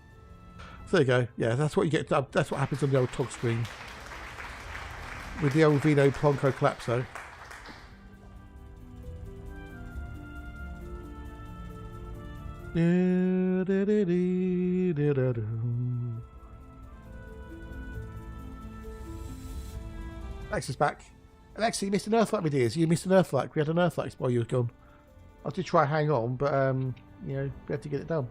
So there you go. Yeah, that's what you get. That's what happens on the old TOG screen. With the old Vino Plonko Collapso. Alex is back. Alexa, you missed an Earthlike, my dears. You missed an Earthlike. We had an Earthlike while you were gone. I did try hang on, but you know, we had to get it done.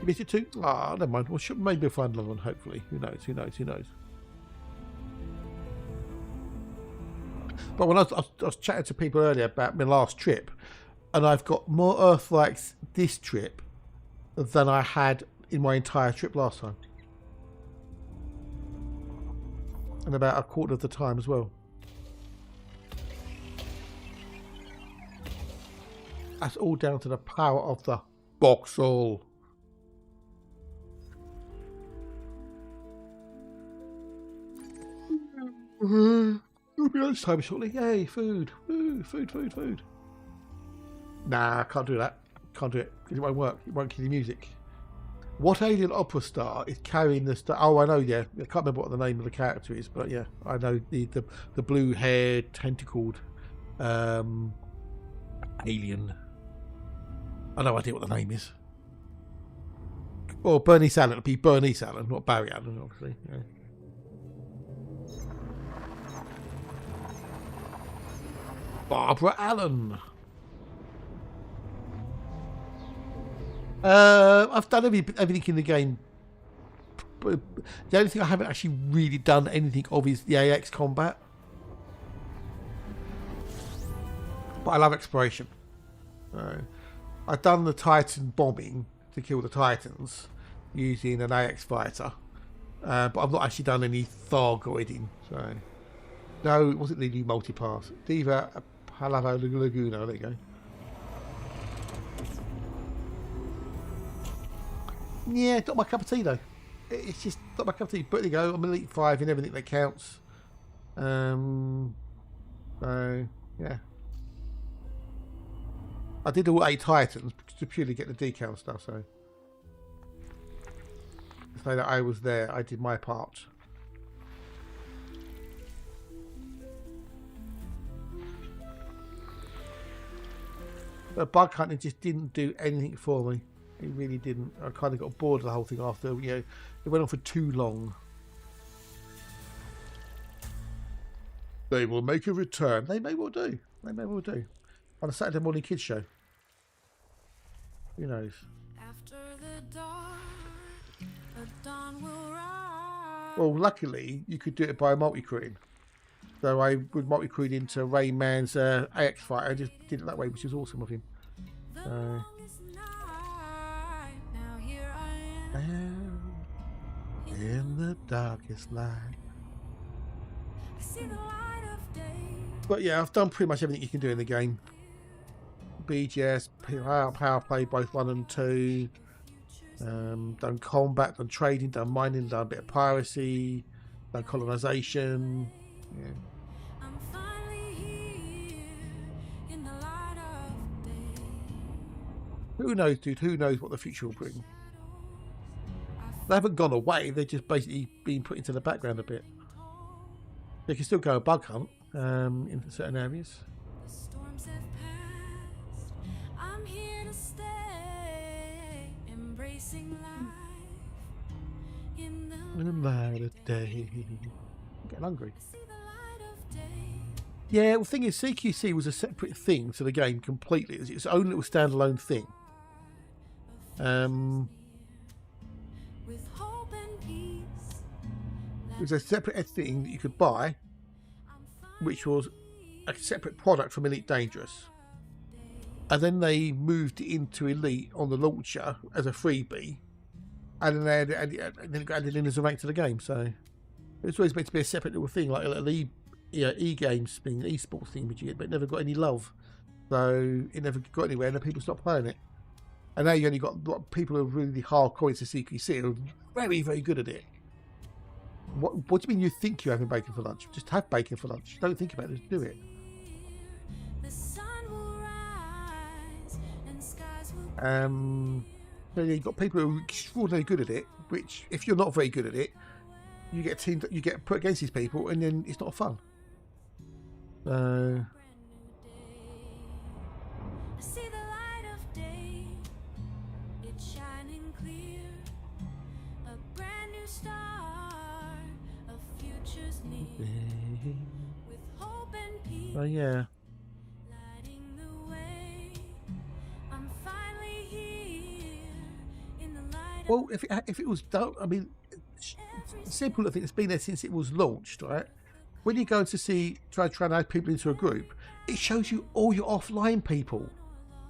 You missed it too? Ah, never mind. Well, maybe we'll find another one, hopefully. Who knows? Who knows? Who knows? But when I was chatting to people earlier about my last trip, and I've got more Earthlikes this trip than I had in my entire trip last time. And about a quarter of the time as well. That's all down to the power of the Boxall. It'll be lunchtime shortly. Yay, food. Ooh, food. Nah, I can't do that. Can't do it because it won't work. It won't kill the music. What alien opera star is carrying the star? Oh, I know, yeah. I can't remember what the name of the character is, but yeah, I know the blue-haired, tentacled alien. I have no idea what the name is. Or Bernice Allen. It'd be Bernice Allen, not Barry Allen, obviously. Yeah. Barbara Allen. I've done everything in the game. But the only thing I haven't actually really done anything of is the AX combat. But I love exploration. I've done the Titan bombing to kill the Titans using an AX fighter. But I've not actually done any Thargoiding. So no, it wasn't the new multipass. Diva Palavo Laguna, there you go. Yeah, it's not my cup of tea though. It's just not my cup of tea. But there you go, I'm Elite 5 in everything that counts. So yeah. I did all 8 Titans to purely get the decal stuff, so to say that I was there, I did my part. But bug hunting just didn't do anything for me. It really didn't. I kind of got bored of the whole thing after, you know, it went on for too long. They will make a return. They may well do. They may well do. On a Saturday morning kids show. Who knows? After the dark, the dawn will rise. Well, luckily, you could do it by multi-crewing. So I would multi-crewed into Rayman's AX fight. I just did it that way, which is awesome of him. In the darkest night. But yeah, I've done pretty much everything you can do in the game. BGS, power play, both 1 and 2. Done combat, done trading, done mining, done a bit of piracy, done colonization. Yeah. Who knows, dude? Who knows what the future will bring? They haven't gone away. They've just basically been put into the background a bit. They can still go a bug hunt in certain areas. I'm here to stay, embracing life In the light of day. I'm getting hungry. Yeah, well, the thing is, CQC was a separate thing to the game completely. It was its own little standalone thing. It was a separate thing that you could buy, which was a separate product from Elite Dangerous. And then they moved it into Elite on the launcher as a freebie. And then it got added in as a rank to the game. So it was always meant to be a separate little thing, like a little e-games thing, esports thing, but it never got any love. So it never got anywhere, and then people stopped playing it. And now you only got people who are really hardcore into CQC who are very, very good at it. What do you mean you think you're having bacon for lunch? Just have bacon for lunch. Don't think about it, just do it. So you've got people who are extraordinarily good at it, which if you're not very good at it, you get put against these people, and then it's not fun. Yeah. Well, if it was done, I mean, simple. I think it's been there since it was launched, right? When you go to try and add people into a group, it shows you all your offline people,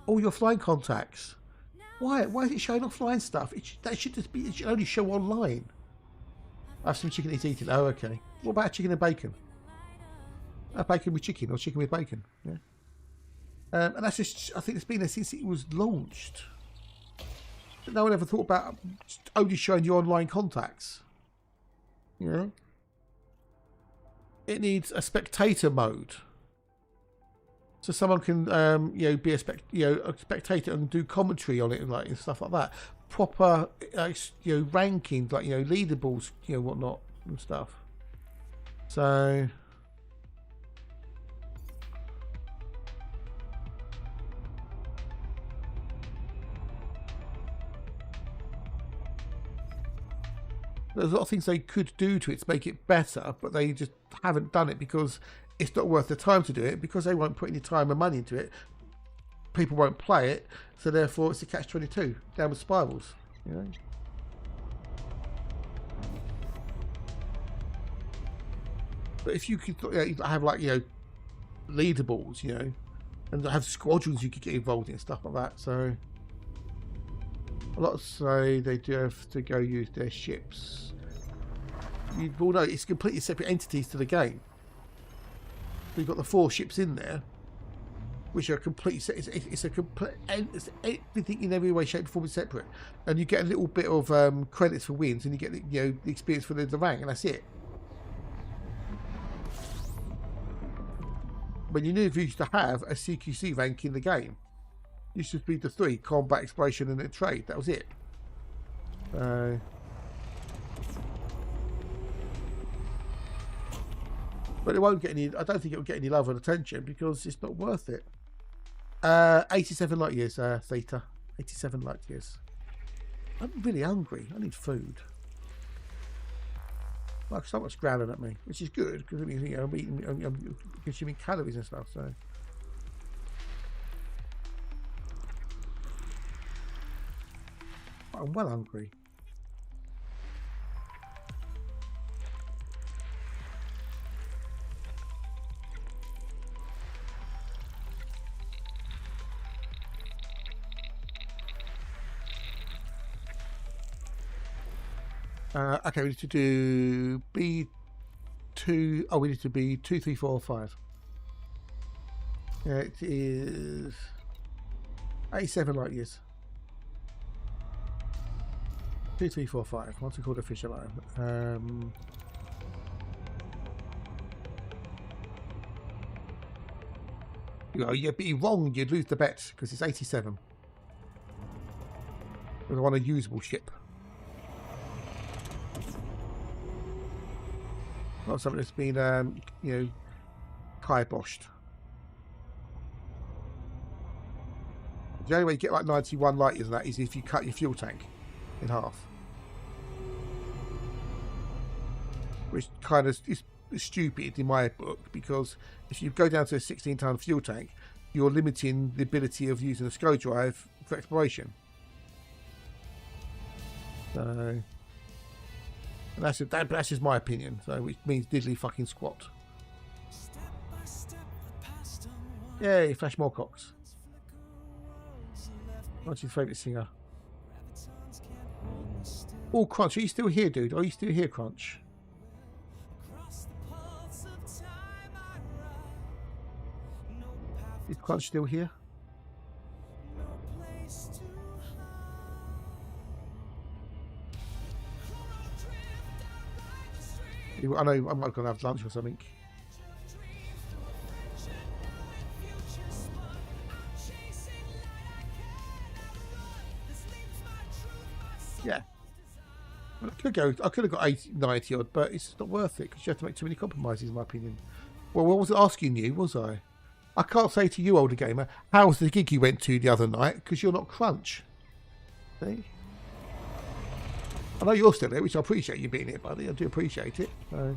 all your offline contacts. Why is it showing offline stuff? That should just be. It should only show online. I have some chicken he's eating. Oh, okay. What about chicken and bacon? Bacon with chicken or chicken with bacon? Yeah. And that's just. I think it's been there since it was launched. But no one ever thought about only showing you online contacts. You know? It needs a spectator mode, so someone can, be a spectator and do commentary on it and stuff like that. Proper, ranking, leaderboards, whatnot and stuff. So. There's a lot of things they could do to it to make it better, but they just haven't done it because it's not worth the time to do it, because they won't put any time and money into it. People won't play it, so therefore it's a catch-22, downward spirals, But if you could have leaderboards, and have squadrons you could get involved in, stuff like that, so. A lot say they do have to go use their ships. You all know it's completely separate entities to the game. You've got the 4 ships in there, which are complete. It's everything in every way, shape, form is separate, and you get a little bit of credits for wins, and you get the experience for the rank, and that's it. When you never used to have a CQC rank in the game. Used to be the 3: combat, exploration, and then trade. That was it. But it won't get any. I don't think it will get any love and attention because it's not worth it. 87 light years, Theta. 87 light years. I'm really hungry. I need food. Like someone's growling at me, which is good because it means I'm consuming calories and stuff. So. I'm well hungry. Okay, we need to do B2. Oh, we need to be 2, 3, 4, 5. It is 87 light years. 2, 3, 4, 5. What's it called? Official line. You'd be wrong. You'd lose the bet because it's 87. We want a usable ship, not something that's been, kiboshed. The only way you get like 91 light years of that is if you cut your fuel tank in half. which kind of is stupid in my book, because if you go down to a 16-ton fuel tank, you're limiting the ability of using a SCO drive for exploration. So that's just my opinion. So which means diddly fucking squat. Yay, Flash Moorcox. What's your favourite singer? Oh, Crunch, are you still here, dude? Are you still here, Crunch? Is Crunch still here? I know I might go and have lunch or something. Yeah. Well, I could have got 80, 90 odd, but it's not worth it because you have to make too many compromises, in my opinion. Well, what was it asking you, was I? I can't say to you, older gamer, how was the gig you went to the other night, because you're not Crunch. See? I know you're still there, which I appreciate you being here, buddy. I do appreciate it. So.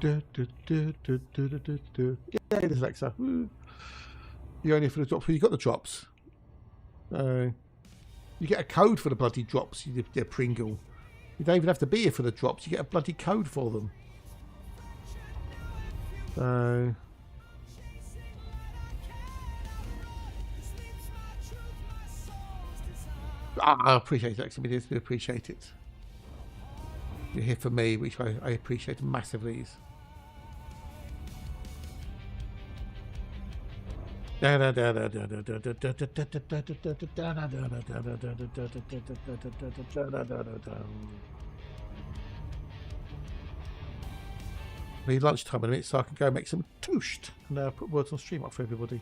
Yeah, it is Alexa. You're only for the drops. Well, you got the drops. You get a code for the bloody drops, you Pringle. You don't even have to be here for the drops. You get a bloody code for them. I appreciate it, actually. We appreciate it. You're here for me, which I appreciate massively. Be lunchtime in a minute, so I can go make some toast and put words on stream up for everybody.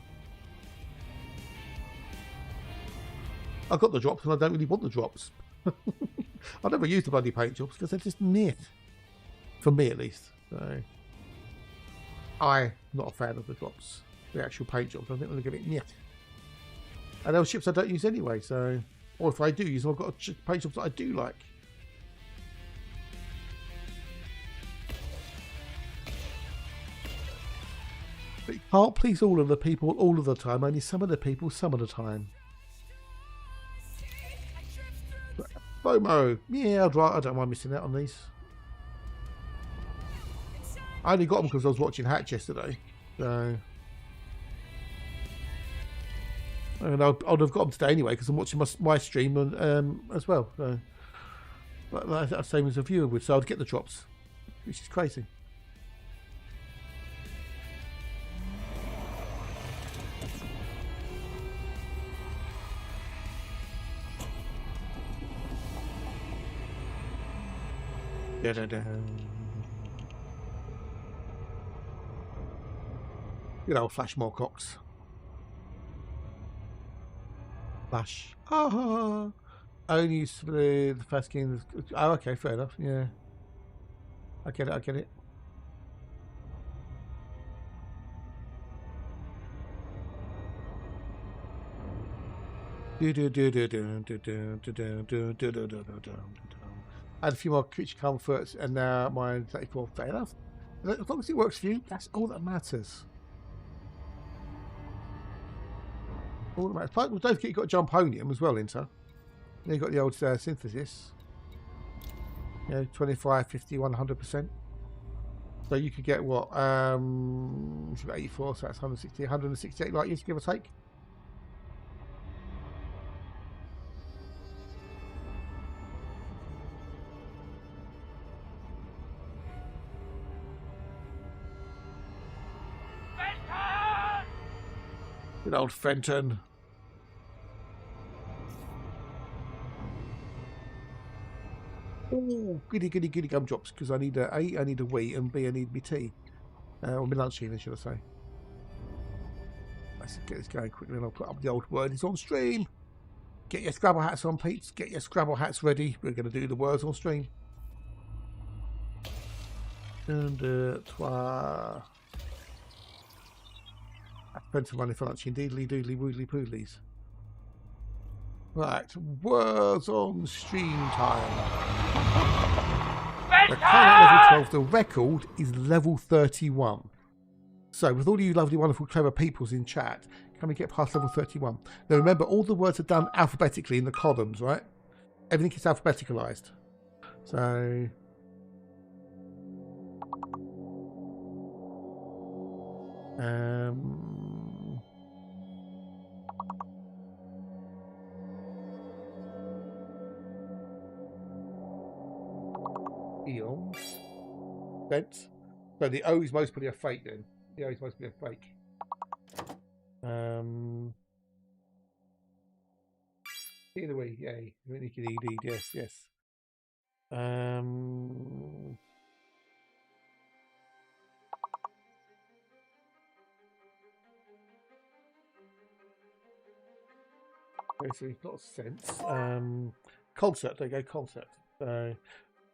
I got the drops and I don't really want the drops. I never use the bloody paint jobs because they're just neat. For me at least. So I'm not a fan of the drops. The actual paint jobs, I think they're a bit neat. And those ships I don't use anyway, so or if I do use them, I've got paint jobs that I do like. But you can't please all of the people all of the time, only some of the people some of the time. FOMO. Yeah, I don't mind missing out on these. I only got them because I was watching Hatch yesterday. So, and I'd have got them today anyway because I'm watching my stream as well. So, but that's the same as a viewer would. So I'd get the drops, which is crazy. Good old Flash Moorcox. Flash. Oh, only used for the first game. Oh, okay, fair enough. Yeah, I get it. I get it. I had a few more creature comforts and now mine 34. Fair enough. As long as it works for you, that's all that matters. All that matters. Well, don't forget you've got Jumponium as well, Inter. Then you've got the old synthesis. You know, 25, 50, 100%. So you could get what? You've got 84, so that's 160, 168 light years, give or take. Good old Fenton. Oh, goody gumdrops, because I need a I need a wee, and B, I need me tea. Or my lunch even, should I say. Let's get this going quickly and I'll put up the old word. It's on stream. Get your Scrabble hats on, Pete. Get your Scrabble hats ready. We're going to do the words on stream. And trois. I spent some money for lunch. Indeedly, doodly, woodly, poodlies. Right, words on stream time. The current level 12. The record is level 31. So, with all you lovely, wonderful, clever peoples in chat, can we get past level 31? Now, remember, all the words are done alphabetically in the columns, right? Everything is alphabeticalized. So, eons. Bent. So the O is mostly a fake then. The O is mostly a fake. Either way, yay. Yes, yes. So it's not sense. Concert, there you go, concert. So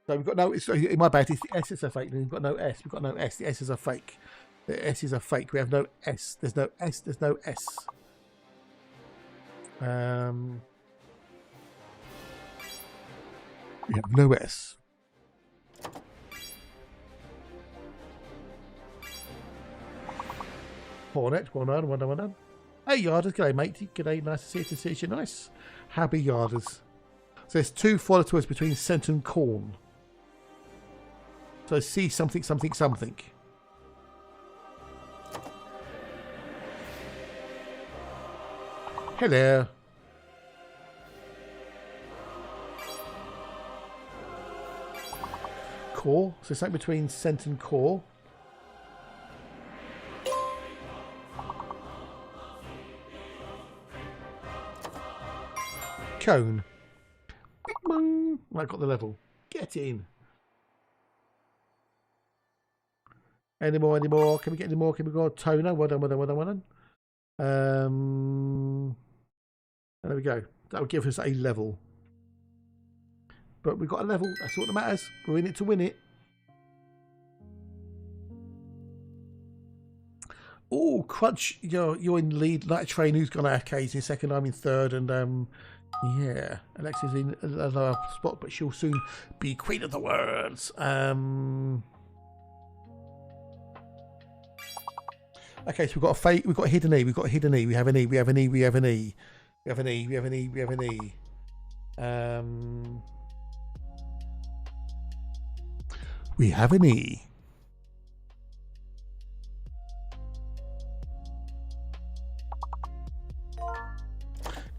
we've got no, it's in my bad, it's the S is a fake, we've got no S, we've got no S, the S is a fake. The S is a fake, we have no S, there's no S, there's no S. We have no S. Hornet, well done. Hey Yarders, g'day mate, g'day, nice to see you, nice. Happy Yarders. So there's two follow-tours between scent and corn. So see something. Hello. Core, so something between scent and core. Cone. Bing bong. I got the level. Get in. Any more? Can we get any more? Can we go toner? Well done. There we go. That will give us a level. But we've got a level. That's what matters. We're in it to win it. Oh, Crunch, you're in the lead. Night Train, who's gone AFK, in second. I'm in third, and yeah, Alexa's in a lower spot, but she'll soon be queen of the words. Okay, so we've got a fake, we've got a hidden E, we have an E. We have an E. We have an E. We have an E.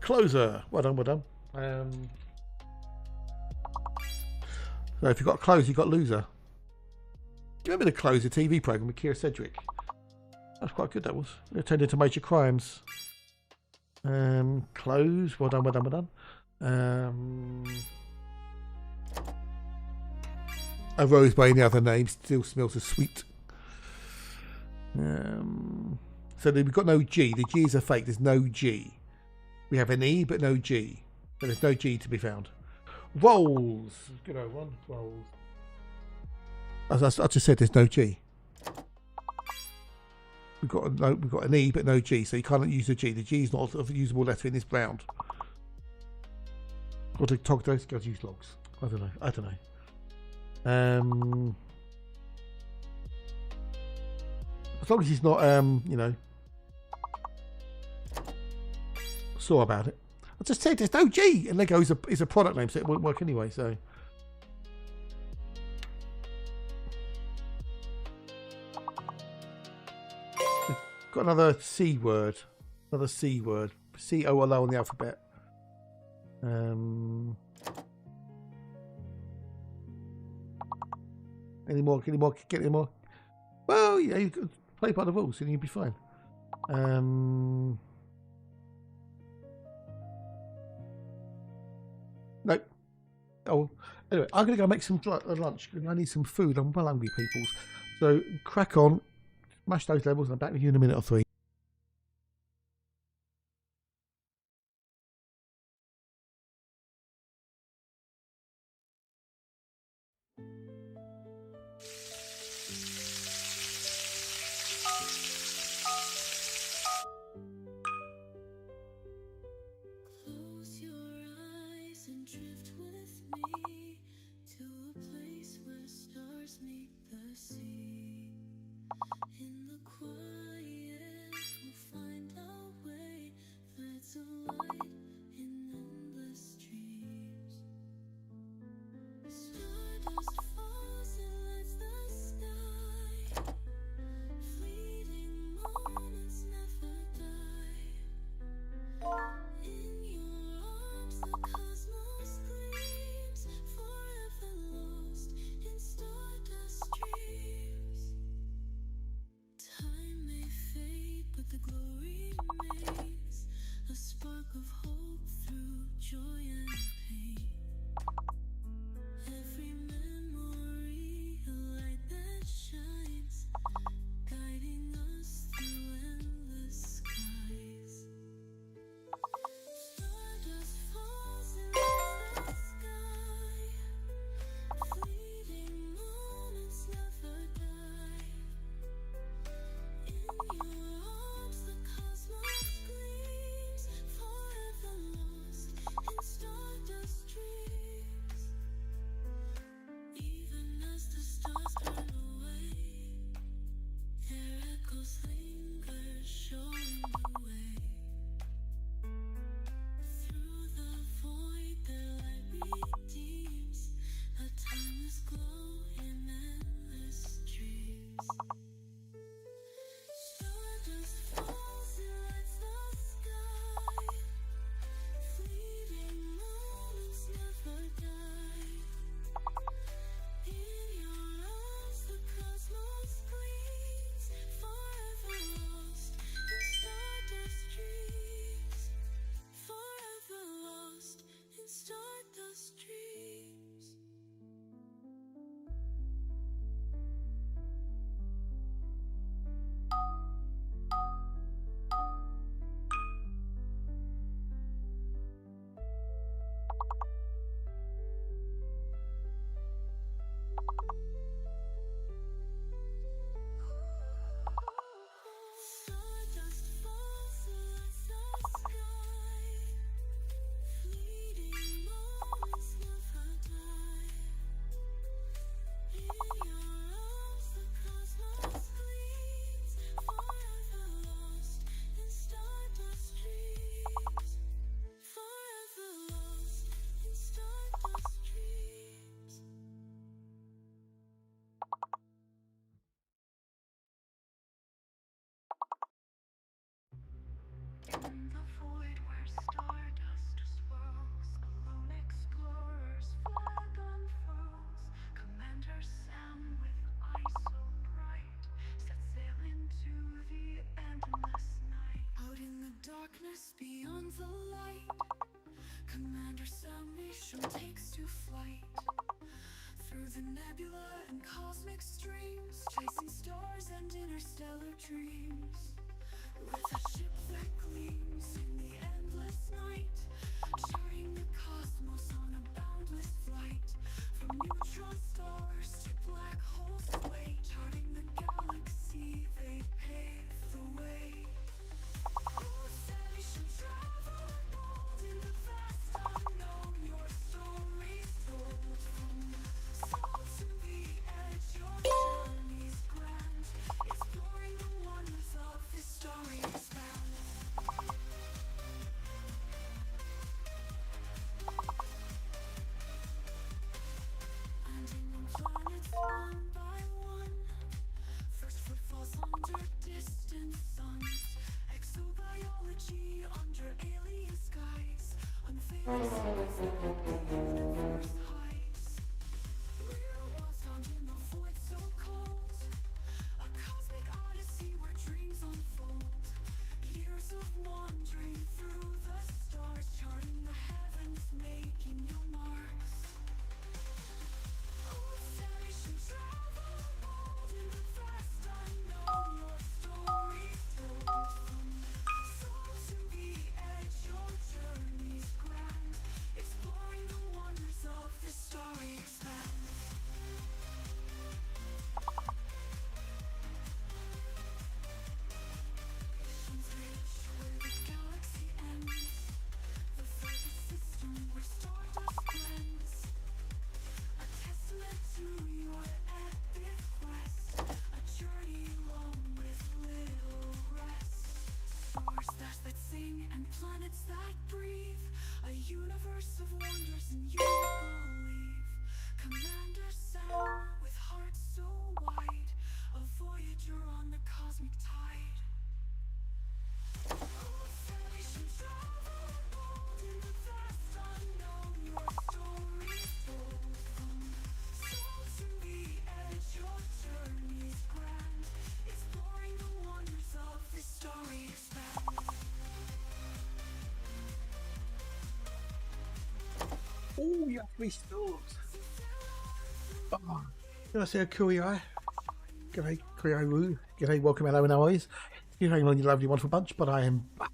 Closer. Well done. So if you've got closer, you've got loser. Do you remember the Closer TV program with Kira Sedgwick? That's quite good, that was. It turned into Major Crimes. Close. Well done. A rose by any other name still smells as sweet. So we've got no G. The G is a fake. There's no G. We have an E, but no G. So there's no G to be found. Rolls. Good old one. Rolls. As I just said, there's no G. We've got an E, but no G. So you can't use the G. The G is not a usable letter in this round. Got to talk those guys use logs. I don't know. As long as he's not, sore about it. I just said there's no G, and Lego is a product name, so it won't work anyway. So got another C word, C-O-L-O on the alphabet. Any more? Get any more? Well, yeah, you could play by the rules, and you'll be fine. Nope. Oh, anyway, I'm going to go make some lunch. I need some food. I'm well hungry, peoples. So crack on, smash those levels, and I'm back with you in a minute or three. darkness beyond the light, Commander Salvation takes to flight through the nebula and cosmic streams, chasing stars and interstellar dreams. With a ship that gleams in the endless night, charting the cosmos on a boundless flight. From neutron stars to black holes away, charting the galaxy, they pave the way. Who said we should travel bold in the vast unknown? Your story's told from soul to the edge. Your journey's grand, exploring the wonders of this story expand. Landing on planets one by one, first footfalls under distant suns. Exobiology under alien skies, unveiling secrets that the universe hides. Real worlds found in the void so cold, a cosmic odyssey where dreams unfold. Years of wandering through the stars, charting the heavens, making your marks. Who said we should travel bold in the vast unknown? Your story's told from soul to the edge. Your journey's grand, exploring the wonders of this story expand. Visions reach where the galaxy ends, the furthest system where stardust blends. A testament to your epic quest, a journey long with little rest. Stars that sing and planets that breathe, a universe of wonders and you believe. Commander Sam with heart so wide, a voyager on the cosmic tide. Who said we should travel bold in the vast unknown? Your story's told from soul to the edge. Your journey's grand, exploring the wonders of this story expand. Oh, you have 3 stars. Oh, can I say a Kuriai? G'day, Kuriai Woo. G'day, welcome, hello, and how are you? You're hanging on, you lovely, wonderful bunch, but I am back.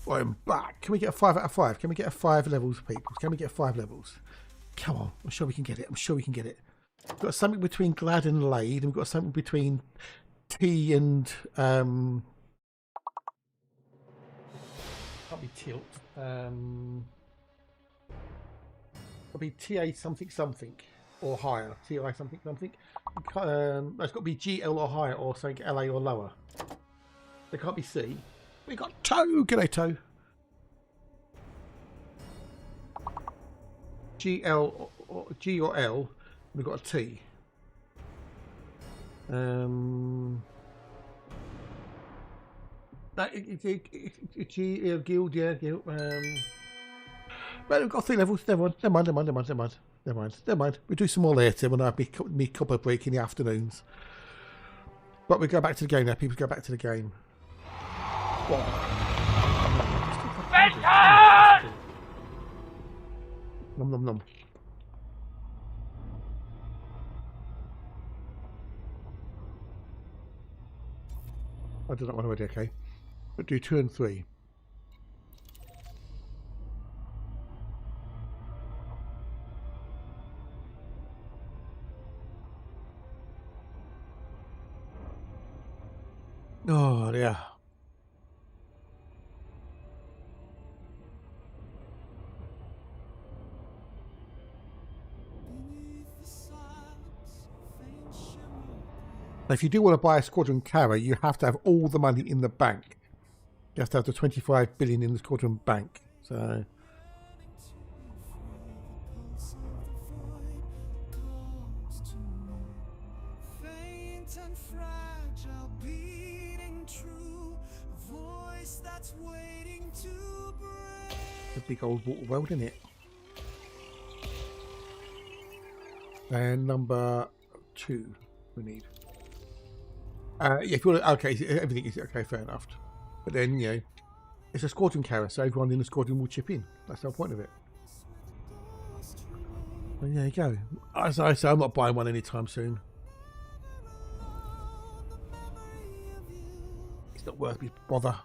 I am back. Can we get a 5 out of 5? Can we get a 5 levels, people? Can we get 5 levels? Come on, I'm sure we can get it. I'm sure we can get it. We've got something between Glad and Laid, and we've got something between T and can't be Tilt. It'll be TA something something or higher. TI something something. It's got to be GL or higher, or something LA or lower. They can't be C. We got Toe. G'day, Toe. GL or G or L. We've got a T. G Guild, yeah, Guild. But we've got 3 levels. Never mind. We do some more later when I have me cuppa break in the afternoons. But we go back to the game now. People go back to the game. What? Nom nom nom. I do not want to already, okay. But do 2 and 3. Oh, yeah. Now, if you do want to buy a squadron carrier, you have to have all the money in the bank. You have to have the 25 billion in the squadron bank. So. A big old water world, isn't it? And number 2 we need. Yeah, if you want to, okay, everything is okay, fair enough. But then, you know, it's a squadron carrier, so everyone in the squadron will chip in. That's the whole point of it. And there you go. As I say, I'm not buying one anytime soon. It's not worth me bother.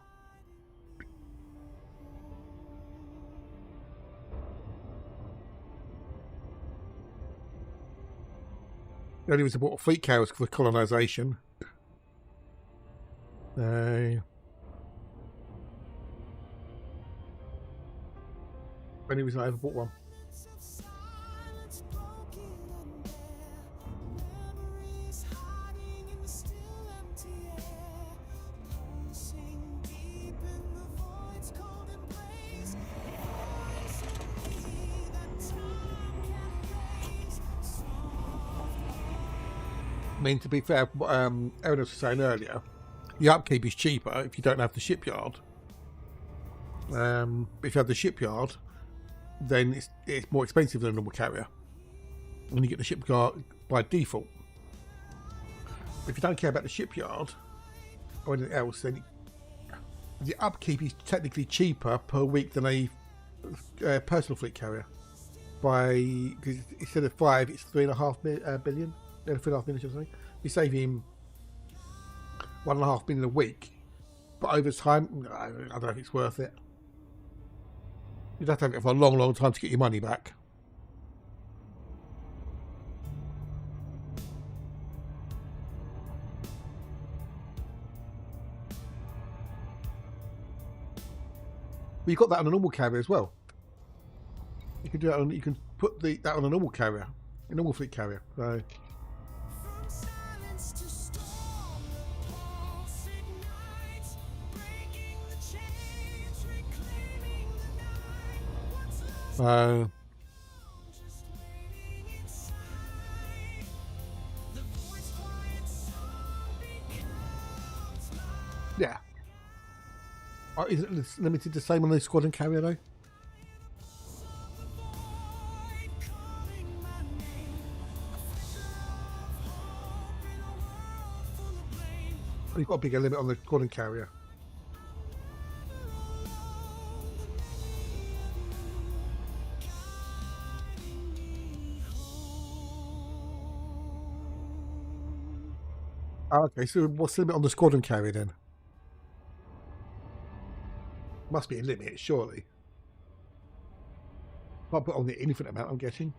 The only reason I bought a fleet carrier was for colonisation. Only reason I ever bought one. I mean, to be fair, Erin was saying earlier, the upkeep is cheaper if you don't have the shipyard. If you have the shipyard, then it's more expensive than a normal carrier. And you get the shipyard by default. If you don't care about the shipyard or anything else, then the upkeep is technically cheaper per week than a personal fleet carrier. Because instead of 5, it's 3.5 billion. 3.5 million or something. You save him 1.5 million a week, but over time, I don't know if it's worth it. You'd have to have it for a long, long time to get your money back. But you've got that on a normal carrier as well. You can do that on. You can put that on a normal carrier, a normal fleet carrier. So. Yeah. Is it limited to the same on the squadron carrier though? You've got a bigger limit on the squadron carrier. Oh, okay, so what's the limit on the squadron carrier then? Must be a limit, surely. Can't put on the infinite amount, I'm guessing.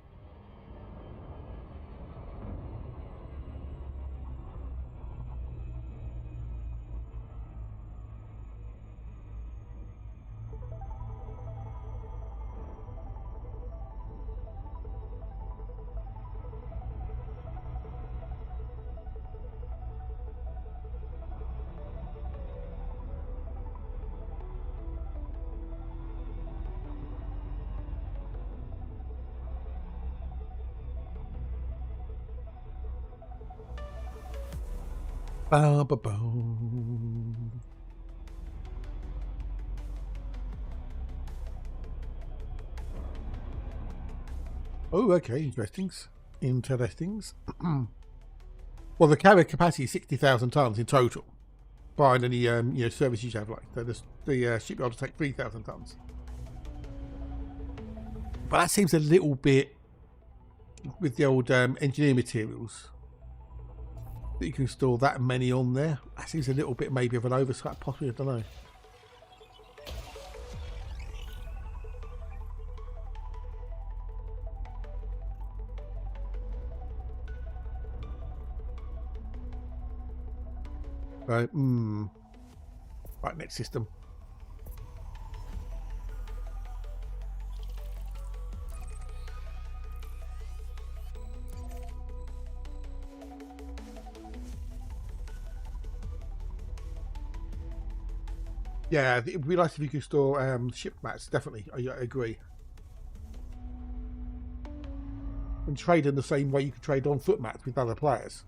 Ba, ba, ba. Oh, okay, interestings. Well, the carrier capacity is 60,000 tons in total, barring any services you have, like the shipyard will take 3,000 tons. But that seems a little bit with the old engineering materials. That you can store that many on there. That seems a little bit maybe of an oversight, possibly. I don't know. Right. Right. Next system. Yeah, it would be nice if you could store ship mats, definitely. I agree. And trade in the same way you could trade on foot mats with other players.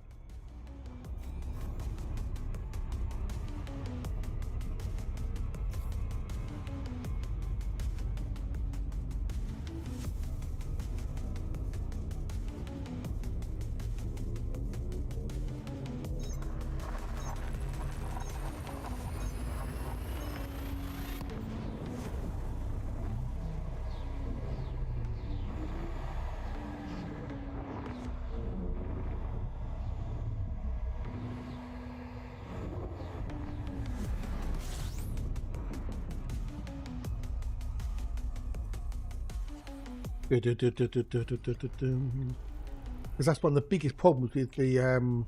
that's one of the biggest problems with the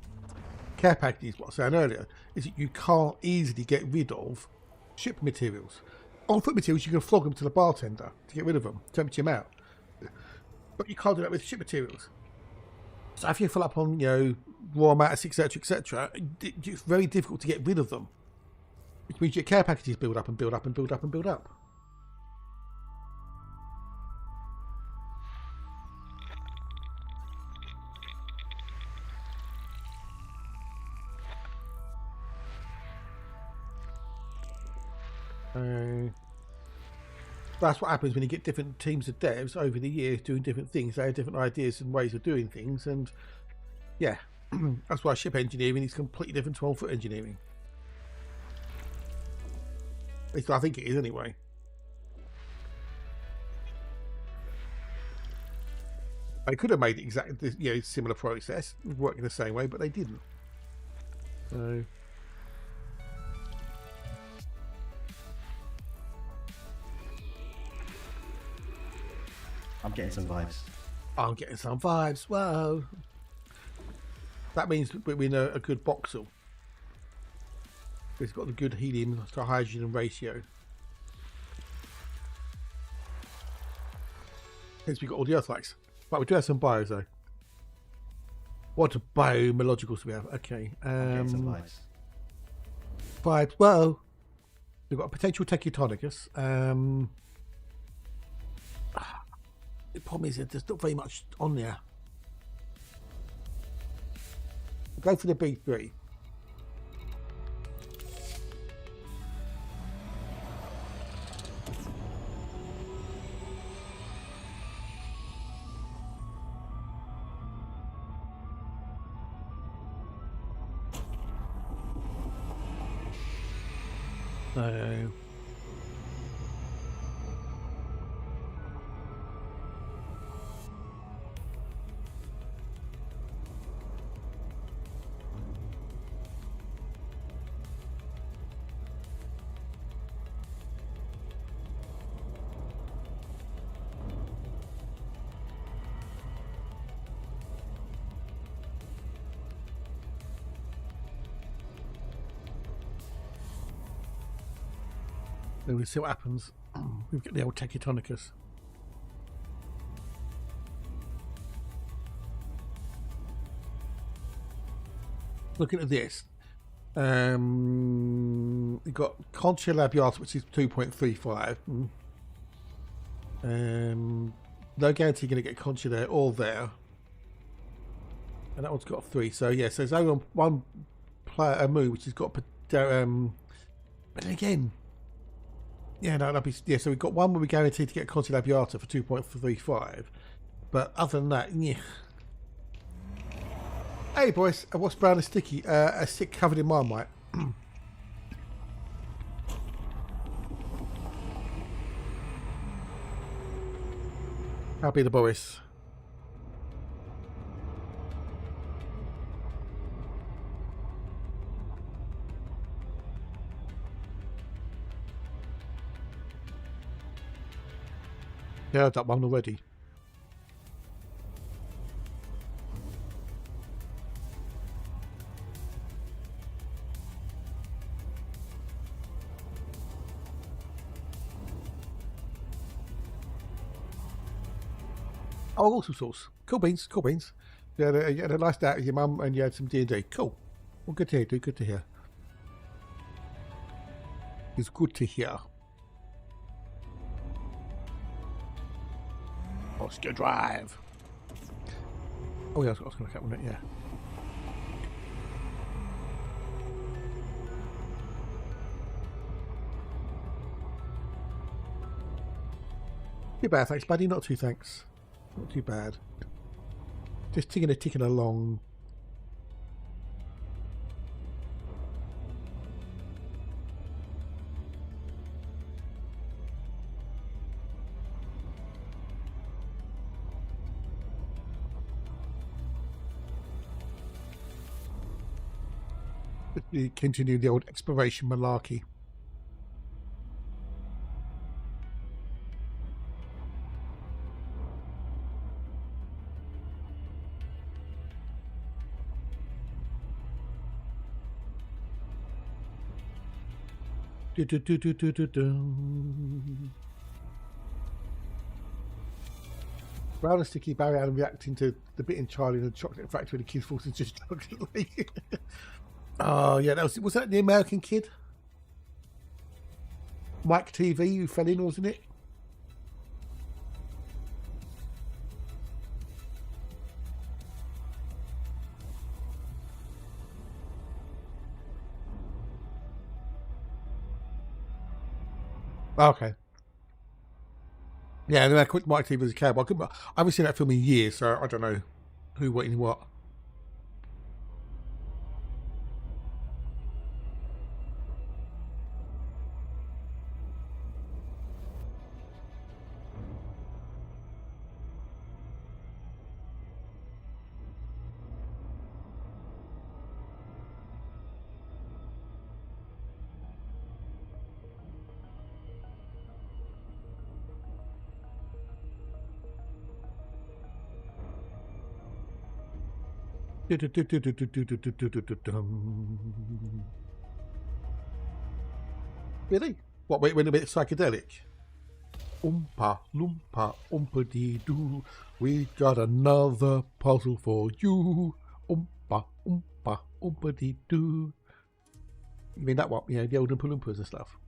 care packages, what I was saying earlier, is that you can't easily get rid of ship materials. On foot materials, you can flog them to the bartender to get rid of them, to empty them out. But you can't do that with ship materials. So if you fill up on, raw matters, etc., it's very difficult to get rid of them. Which means your care packages build up and build up and build up and build up. That's what happens when you get different teams of devs over the years doing different things. They have different ideas and ways of doing things, and yeah, that's why ship engineering is completely different to on-foot engineering. At least I think it is, anyway. They could have made it exactly similar process, working the same way, but they didn't. So. I'm getting some vibes. I'm getting some vibes. Whoa. That means we're in a good voxel. It's got the good helium to hydrogen ratio. Hence we got all the Earthlikes. Right, we do have some bios though. What biomologicals do we have? Okay. I'm getting some vibes. Vibes. Well, we've got a potential Tectonicus. The problem is that there's not very much on there. We'll go for the B3. So then we'll see what happens. We've got the old Tectonicus. Looking at this, you've got Concha labiata, which is 2.35. No guarantee you're going to get Concha there or there. And that one's got 3. So yeah, so there's only one player, a moon, which has got. But then again, yeah, no, that'd be, yeah. So we've got one where we guaranteed to get Concha labiata for 2.35, but other than that, yeah. Hey boys, what's brown and sticky? A stick covered in Marmite. I'll be the Boris. Yeah, I've done one already. Oh, awesome sauce. Cool beans, cool beans. You had a nice day with your mum and you had some D&D. Cool. Well, good to hear, dude. Good to hear. It's good to hear. Oscar Drive. Oh, yeah, I was going to cut on it, yeah. Too bad, thanks, buddy. Not too thanks. Not too bad. Just ticking along. Continue the old exploration malarkey. Brown and sticky Barry Allen reacting to the bit in Charlie in the chocolate factory. The kid forces just chocolate. Oh yeah, was that the American kid? Mike TV who fell in, wasn't it? Okay. Yeah, and I quit Mike TV as a cowboy. I haven't seen that film in years, so I don't know who, what, and what. Really? What, went a bit psychedelic? Oompa loompa oompa dee doo, we got another puzzle for you. Oompa oompa oompa dee doo. You mean that one? You know, the old Oompa Loompas and stuff.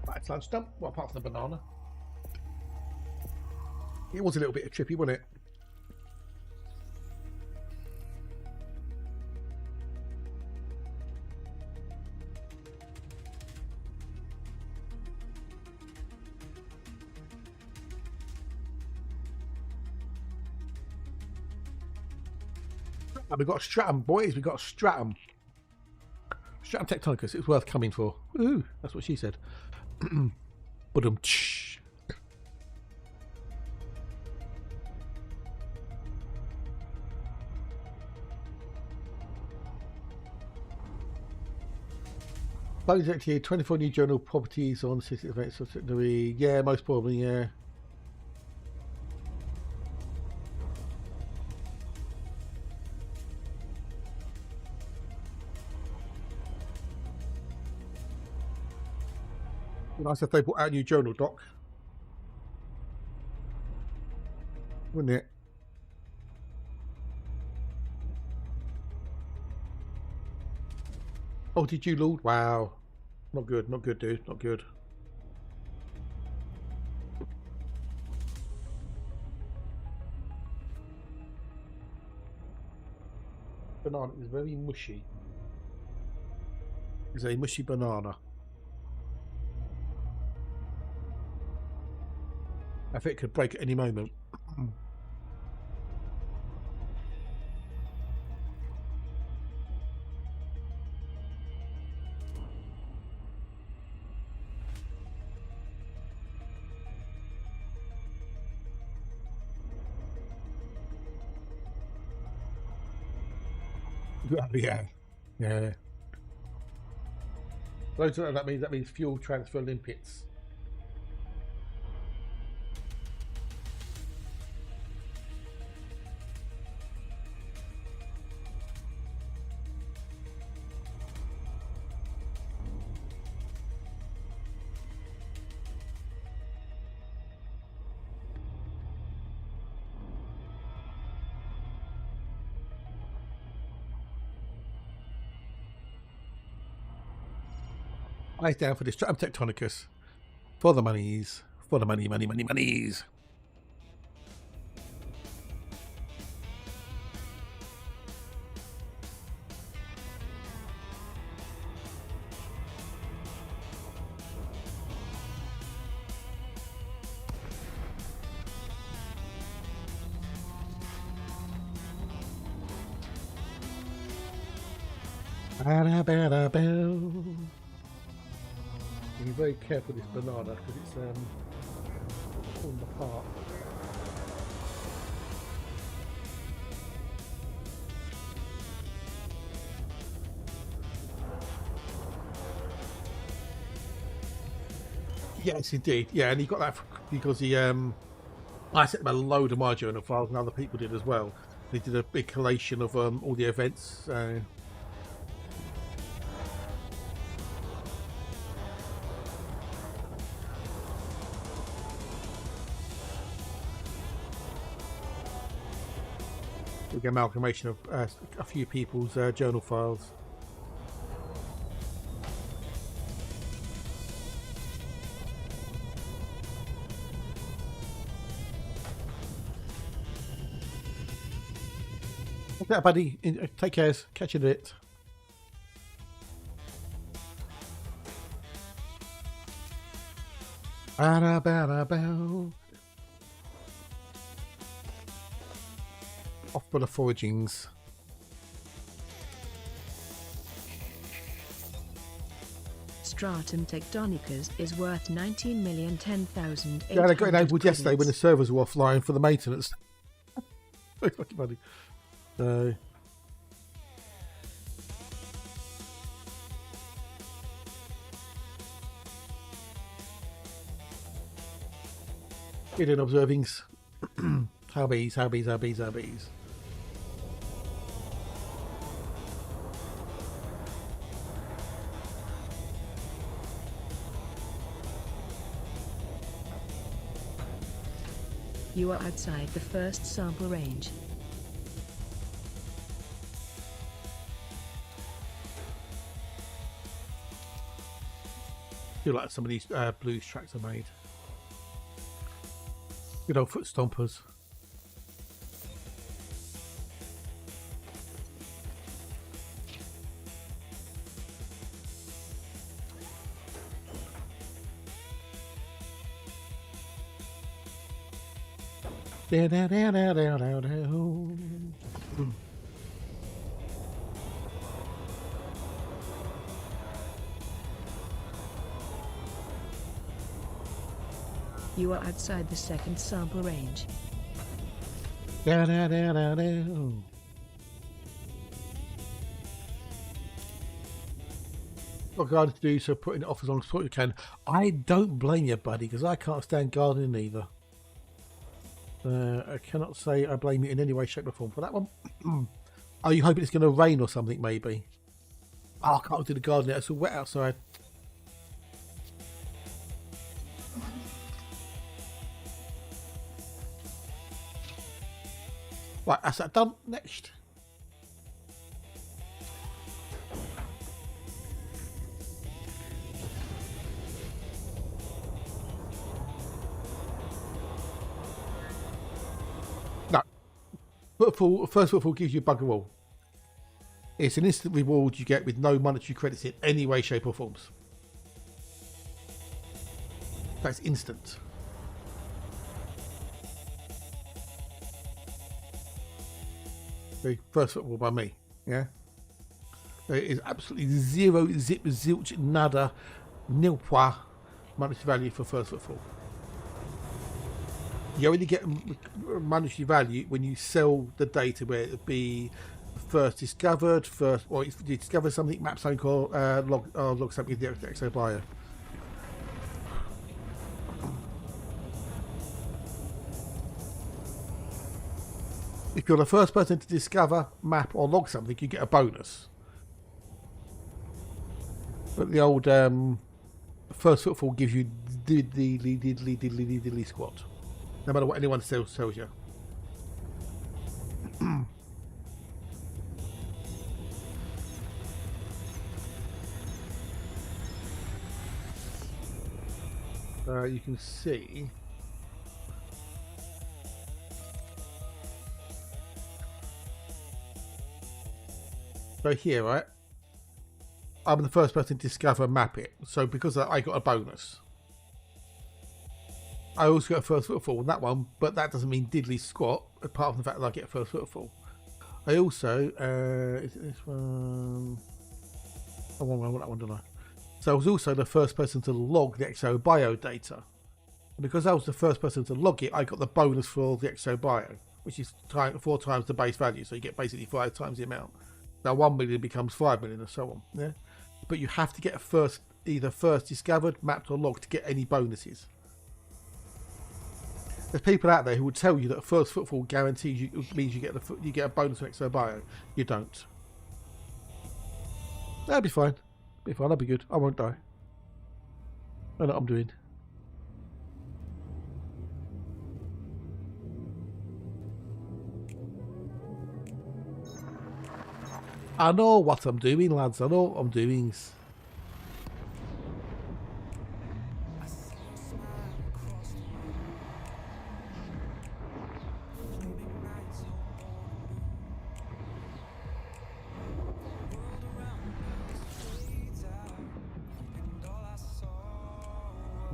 Right, it's lunchtime. Well, apart from the banana. It was a little bit trippy, wasn't it? And we got Stratum, boys. We got Stratum. Stratum Tectonicus. It's worth coming for. Woohoo! That's what she said. But Project here, 24 new journal properties on 60 events. Yeah, most probably, yeah. Nice if they put out a new journal, Doc. Wouldn't it? Oh, did you, Lord? Wow. Not good, dude. Not good. Banana is very mushy. It's a mushy banana. I think it could break at any moment. Yeah. That means fuel transfer limpets. Eyes down for this Stratum Tectonicus. For the monies. For the monies. Be very careful with this banana because it's falling apart. Yes, indeed. Yeah, and he got that because he I sent him a load of my journal files, and other people did as well. They did a big collation of all the events. Big amalgamation of a few people's journal files. Okay, buddy. Take care. Catch you in a bit. Off for the foragings. Stratum Tectonicus is worth 19,010,000. Yeah, I got enabled yesterday when the servers were offline for the maintenance. Very fucking funny. So. Hidden observings. How bees. You are outside the first sample range. I feel like some of these blues tracks are made. Good old foot stompers. You are outside the second sample range. What garden to do, so putting it off as long as you can. I don't blame you, buddy, because I can't stand gardening either. I cannot say I blame you in any way, shape or form for that one. Are you hoping it's going to rain or something, maybe? Oh, I can't do the gardening, it's all wet outside. Right, that's that done. Next. No. First footfall gives you bugger all. It's an instant reward you get with no monetary credits in any way, shape or forms. That's instant. The first football by me, yeah. There is absolutely zero, zip, zilch, nada, nil point monetary value for first footfall. You only get monetary value when you sell the data, where it be first discovered, or if you discover something, map something, or log something in the Exobiology. If you're the first person to discover, map or log something, you get a bonus. But the old first footfall gives you diddly squat. No matter what anyone tells you. You can see. So here, right, I'm the first person to discover and map it. So because of that, I got a bonus. I also got a first footfall on that one, but that doesn't mean diddly squat, apart from the fact that I get a first footfall. I also, is it this one? I want that one, don't I? So I was also the first person to log the Exobio data. And because I was the first person to log it, I got the bonus for the Exobio, which is 4 times the base value. So you get basically 5 times the amount. Now 1 million becomes 5 million and so on. Yeah, but you have to get either first discovered, mapped or logged to get any bonuses. There's people out there who would tell you that a first footfall guarantees you means you get a bonus on Exobio. You don't. That'll be fine. Be fine. I'll be good. I won't die. I know what I'm doing. I know what I'm doing, lads. I know what I'm doing.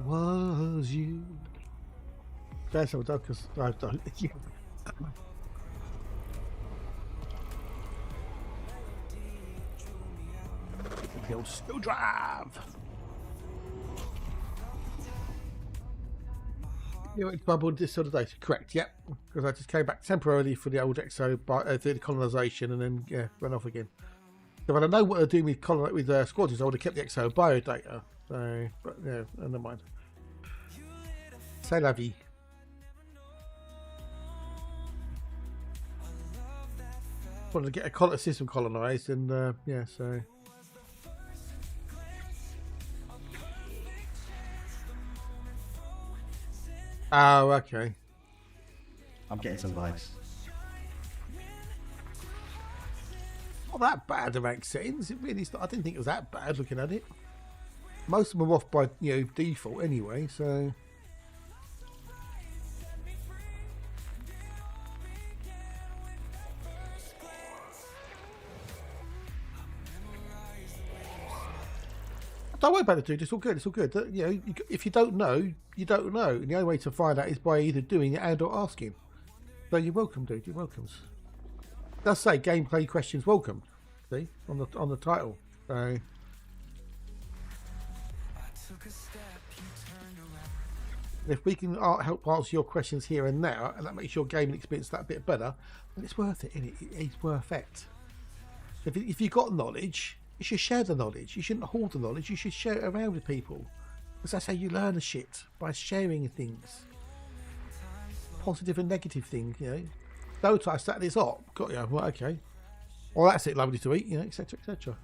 Was you? Guys, I'm done because I don't. The old snow drive. You went bubbled this sort of day. Correct, yep. Because I just came back temporarily for the old the colonisation and then ran off again. So if I know what they're doing with squadrons, I would have kept the Exo bio data. So, but yeah, never mind. C'est la vie. Wanted to get a system colonised, and yeah, so. Oh, okay. I'm getting some vibes. Not that bad, the rank settings. It really is not. I didn't think it was that bad looking at it. Most of them are off by default anyway, so. Don't worry about it, dude. It's all good. It's all good. If you don't know, you don't know. And the only way to find out is by either doing it and or asking. So you're welcome, dude. You're welcome. It does say gameplay questions welcome. See on the title. So. If we can help answer your questions here and now, and that makes your gaming experience that bit better, then it's worth it, isn't it? It's worth it. If you've got knowledge, you should share the knowledge. You shouldn't hoard the knowledge. You should share it around with people. Because that's how you learn the shit, by sharing things. Positive and negative things, Dota, I set this up. Got you. Well, okay. Well, that's it. Lovely to eat, etc., etc.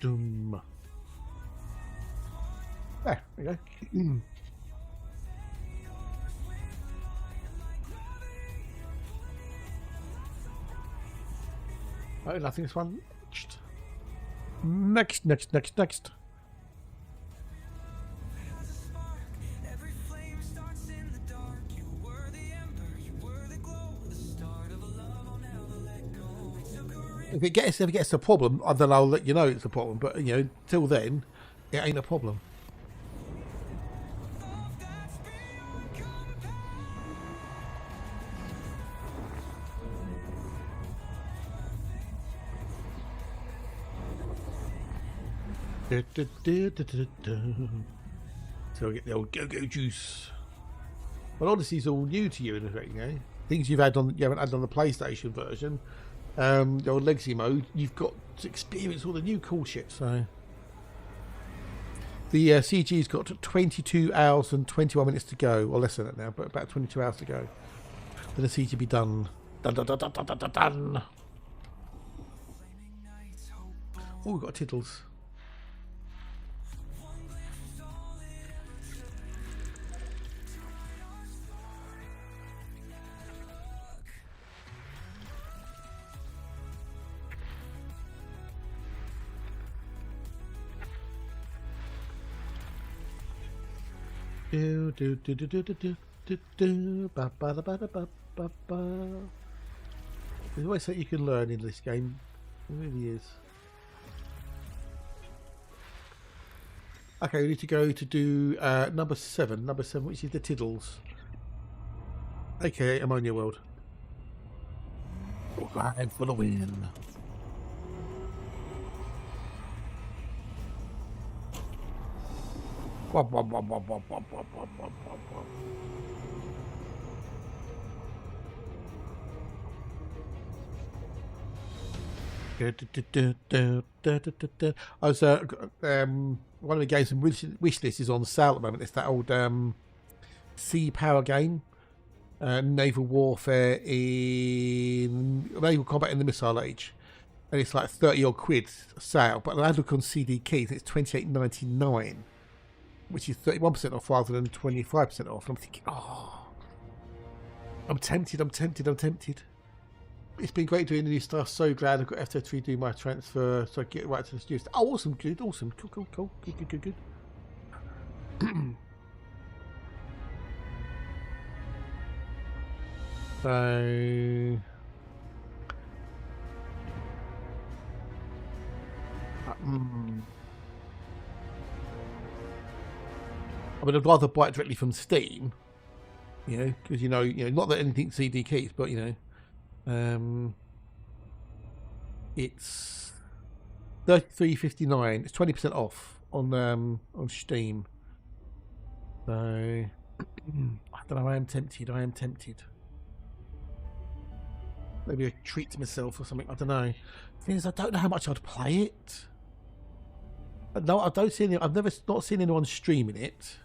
Doom. There we go. Oh, nothing this one. Next. If it gets a problem, then I'll let you know it's a problem. But till then, it ain't a problem. So I get the old go-go juice. Well, Odyssey's all new to you, in effect. Things you haven't had on the PlayStation version. The old legacy mode, you've got to experience all the new cool shit. So the CG's got 22 hours and 21 minutes to go, or less than that now, but about 22 hours to go for the CG to be done. Done. Oh, we've got tittles. There's always something you can learn in this game. It really is. Okay, we need to go to do number 7, which is the Tiddles. Okay, Ammonia World. Ride for the win. I was one of the games on wish list is on sale at the moment. It's that old Sea Power game. naval warfare in naval combat in the Missile Age, and it's like 30 odd quid a sale. But I look on CD Keys, it's $28.99, which is 31% off rather than 25% off. And I'm thinking, oh, I'm tempted. It's been great doing the new stuff. So glad I've got FT3 do my transfer, so I get right to the studio. Oh, awesome, good, awesome, cool, good. So, I mean, I'd rather buy it directly from Steam, because you know, not that anything CD keys, but it's $33.59. It's 20% off on Steam. So I don't know. I am tempted. Maybe a treat to myself or something. I don't know. The thing is, I don't know how much I'd play it. No, I don't see any. I've not seen anyone streaming it.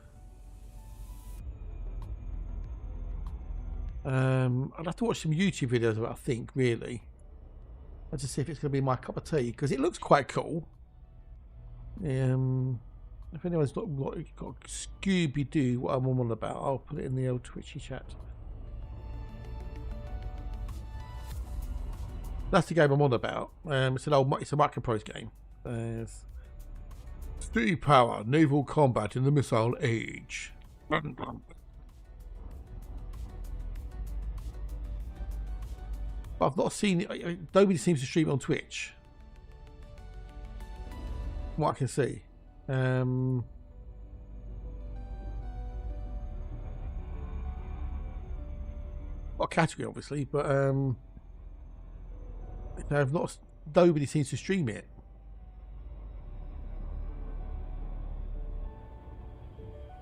I'd have to watch some YouTube videos of it, I think, really. I'll just see if it's going to be my cup of tea, because it looks quite cool. If anyone's got Scooby-Doo, what I'm on about, I'll put it in the old Twitchy chat. That's the game I'm on about. It's a Microprose game. Sea power, naval combat in the Missile Age. I've not seen it. Nobody seems to stream it on Twitch. From what I can see. Not a category, obviously, but nobody seems to stream it.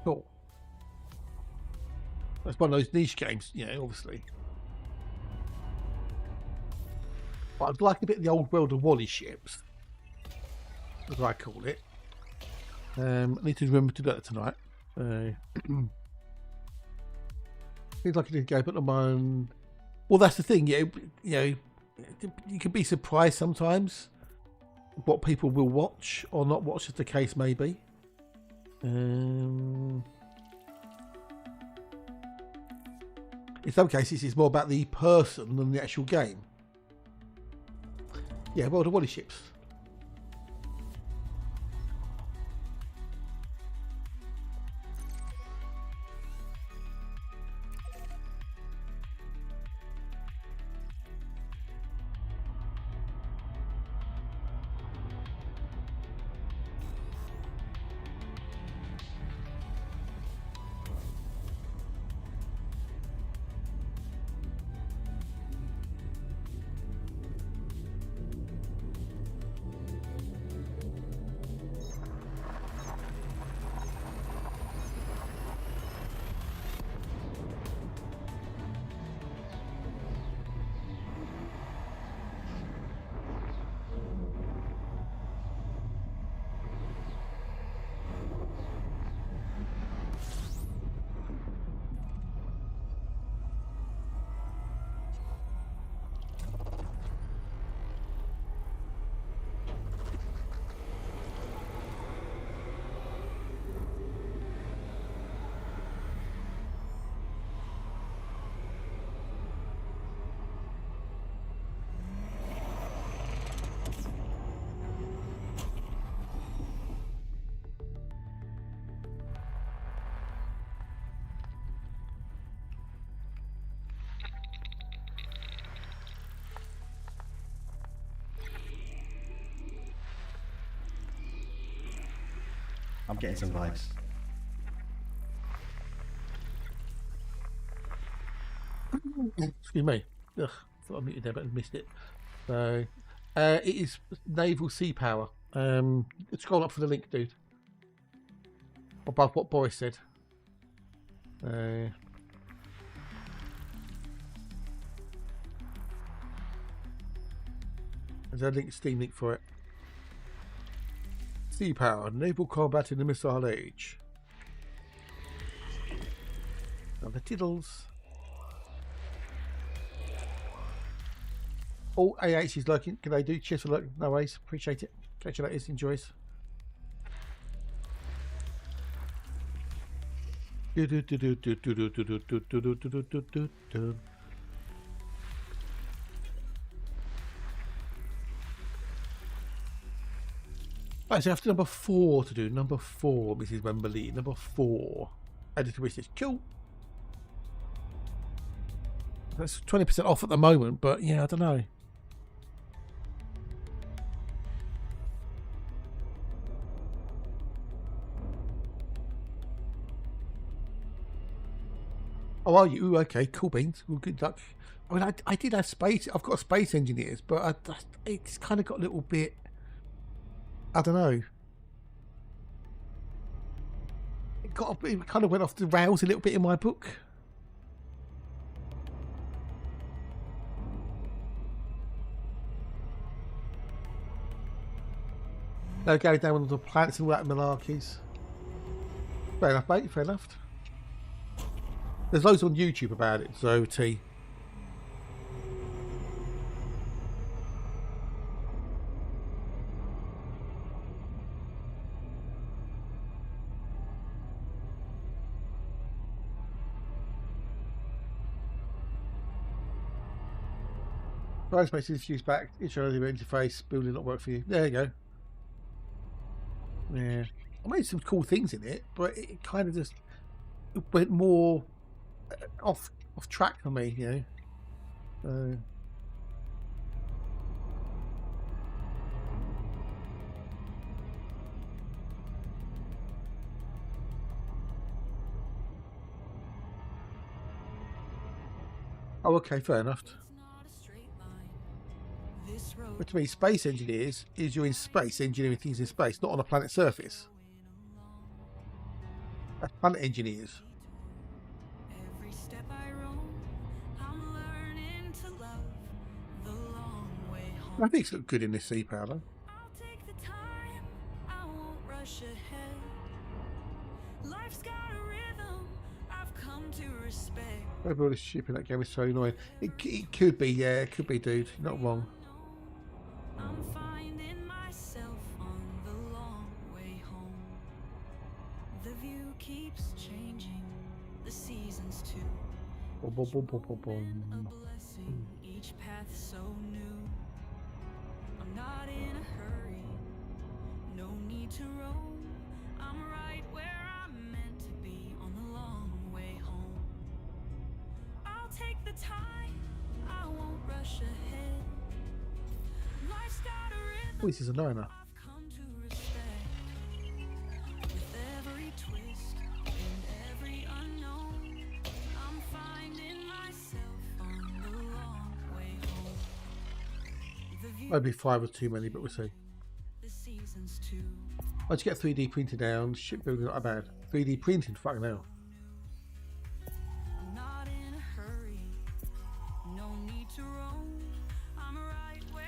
Cool. That's one of those niche games, obviously. But I'd like a bit of the old world of Wally ships, as I call it. I need to remember to do that tonight. Seems like a good game, but I'm on. Well, that's the thing. You can be surprised sometimes what people will watch or not watch, as the case may be. In some cases, it's more about the person than the actual game. Yeah, World of Wally ships. I'm getting some vibes. Excuse me. Ugh, thought I muted there, but I missed it. So, it is naval sea power. Scroll up for the link, dude. Above what Boris said. There's a link, Steam link for it. Sea power, naval combat in the Missile Age. Now the tiddles. All AH is lurking. Can they do? Cheers for lurking. No worries. Appreciate it. Catch you later. Enjoys. Right, so after number 4 to do. Number 4, Mrs. Wembley. Number 4. Added to wishlist. Cool. That's 20% off at the moment, but yeah, I don't know. Oh, are you? Ooh, okay, cool beans. Well, good luck. I mean, I did have space. I've got space engineers, but it's kind of got a little bit. I don't know. It kind of went off the rails a little bit in my book. No, going down on the planets and all that malarkeys. Fair enough, mate. Fair enough. There's loads on YouTube about it, so T. Price makes issues back. Intro interface. Building not work for you. There you go. Yeah. I made some cool things in it, but it kind of just went more off track for me, you know. Oh, okay, fair enough. But to me, space engineers is you're in space engineering things in space, not on a planet's surface. That's planet engineers. Graphics look good in this sea powder. Overall, this ship in that game is so annoying. It could be, yeah, it could be, dude. You're not wrong. I'm finding myself on the long way home. The view keeps changing, the seasons too. A blessing, each path so new. I'm not in a hurry, no need to roam. I'm right where I'm meant to be on the long way home. I'll take the time, I won't rush ahead. Oh, this is a niner. Maybe 5 was too many, but we'll see. Once you get 3D printed down, shipbuilding not bad. 3D printing, fucking hell.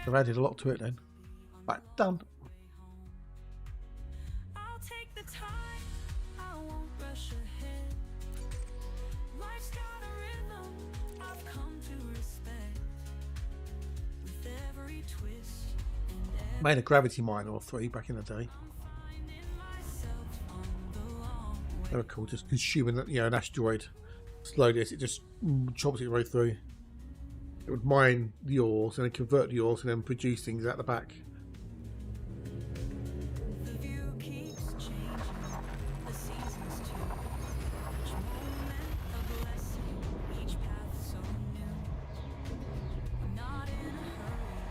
I've added a lot to it then. Right, done. I'll take the time, I won't rush ahead. Life's got a rhythm I've come to respect. With every twist and made a gravity mine or 3 back in the day. They were cool, just consuming, you know, an asteroid slowly as it just chops it right through. It would mine the ores and then convert the ores and then produce things out the back. The view keeps changing, the seasons too. Each moment a blessing, each path so new. I'm not in a hurry,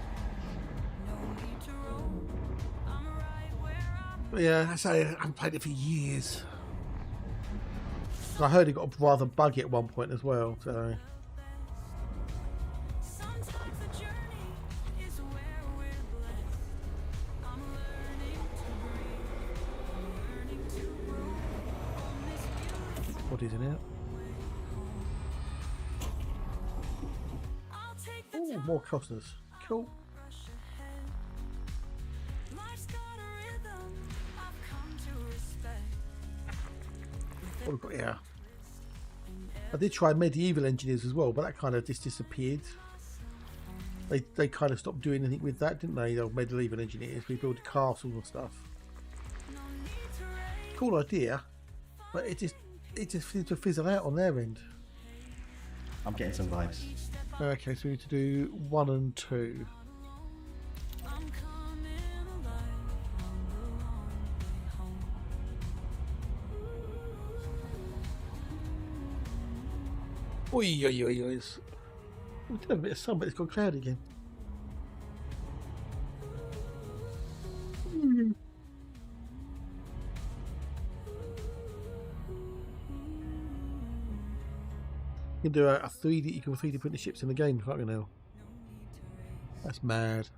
no need to roam. I'm right where I'm. Yeah, I say I haven't played it for years. I heard it got rather buggy at one point as well, so. Isn't it? Oh, more clusters. Cool. What have we got here? I did try medieval engineers as well, but that kind of just disappeared. They kind of stopped doing anything with that, didn't they? The old medieval engineers. We built castles and stuff. Cool idea, but it just seems to fizzle out on their end. I'm getting some vibes. Okay, so we need to do 1 and 2. Oi, oi, oi, oi. We've done a bit of sun, but it's gone cloudy again. You can do a 3D. You can 3D print the ships in the game. Fucking hell, that's mad.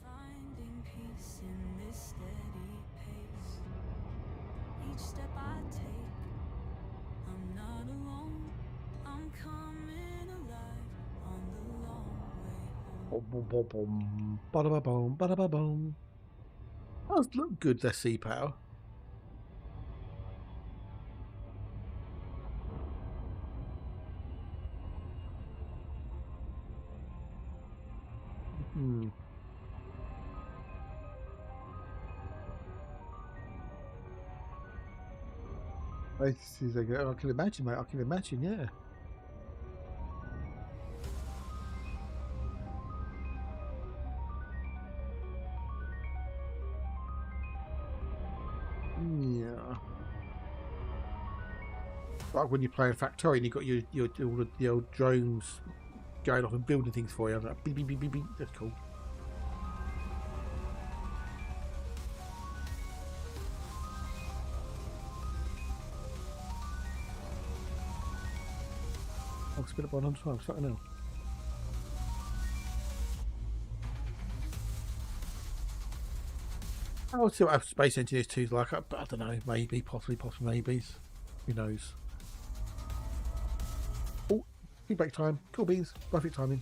Finding peace in this steady pace. Each step I take, I'm not alone. I'm coming alive on the long way home. Boom, boom, boom, boom. Ba-da-ba-boom, ba-da-ba-boom. That does look good, their sea power. I can imagine, mate. I can imagine, yeah. Yeah. Like when you're playing Factorio and you've got your all the old drones going off and building things for you. Like, beep, beep, beep, beep, beep. That's cool. I'll spin up on 12, something else. I'll see what Space Engineers 2 is like, but I don't know, maybe, possibly maybes. Who knows? Oh, feedback time. Cool beans. Perfect timing.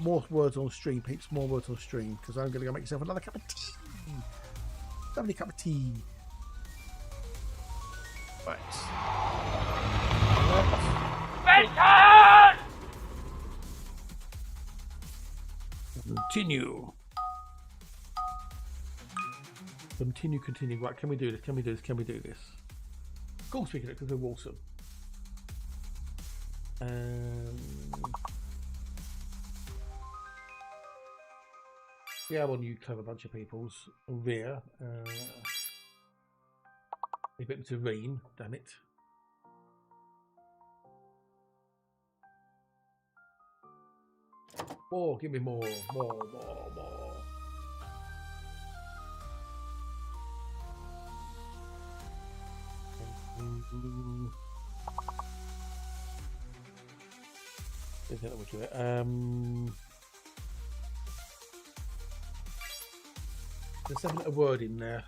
More words on stream, peeps. More words on stream, because I'm going to go make myself another cup of tea. Lovely cup of tea. Right. Continue. Continue. Right, can we do this? Can we do this? Of course we can, because we're awesome. Yeah, well, you clever bunch of peoples. Rear. We put them to Reen, damn it. More, give me more. Is that what we do it? There's 7-letter word in there.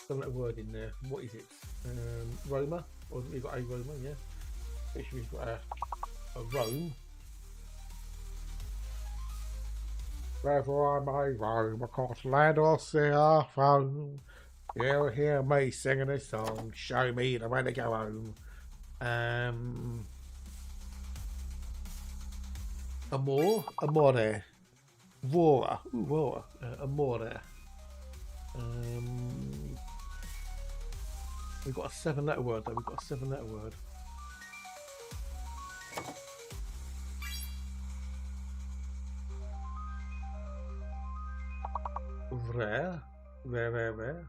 7-letter word in there. What is it? Roma? Or we've got a Roma, yeah. We've got a Rome. Wherever I may roam across land or sea or foam, you'll hear me singing a song. Show me the way to go home. Amore. Vora. Ooh, Vora. Amore. We've got a 7-letter word though. We've got a 7-letter word. Rare.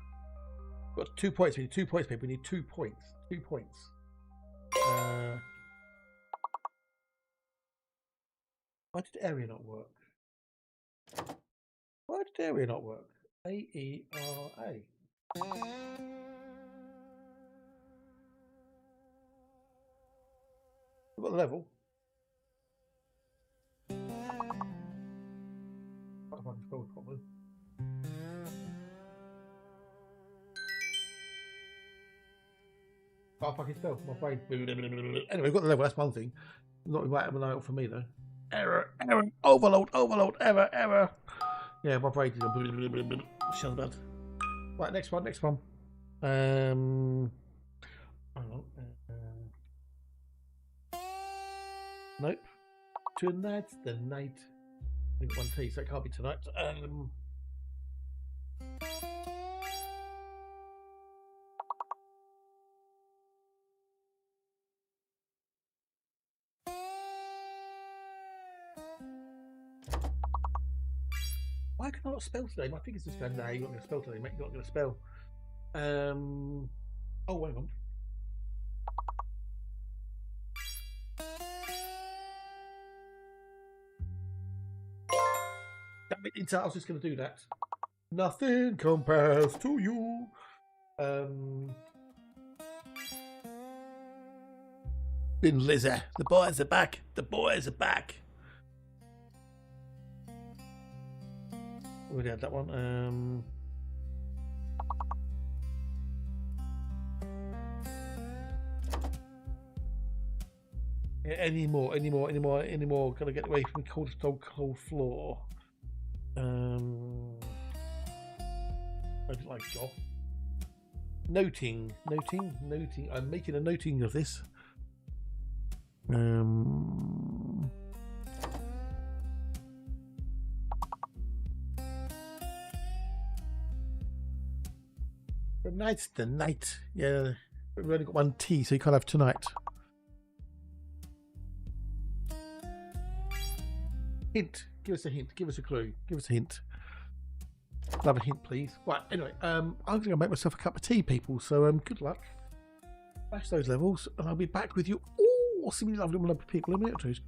Got 2 points. We need 2 points, people. We need 2 points. 2 points. Why did area not work? A-E-R-A. We've got the level. I don't know if I can spell it properly. Can't fucking spell. My brain. Anyway, we've got the level. That's one thing. Not right for me though. Error. Overload. Error. Yeah, my brain is shut bad. Right, next one. Hang on. Nope. Tonight's the night. I got one tea, so it can't be tonight. Why can I not spell today? My fingers just going, no, you're not going to spell today, mate. You're not going to spell. Oh, hang on. Damn it, I was just going to do that. Nothing compares to you. Bin Lizzer. The boys are back. The boys are back. Already had that one. Yeah, any more? Gotta get away from the cold floor. I don't like job. Noting. I'm making a noting of this. The night's the night. Yeah, we've only got one tea, so you can't have tonight. Hint. Give us a hint. Give us a clue. Give us a hint. Love a hint, please. Right. Anyway, I'm going to make myself a cup of tea, people. So good luck. Bash those levels, and I'll be back with you. Oh, see me lovely people in a minute or two.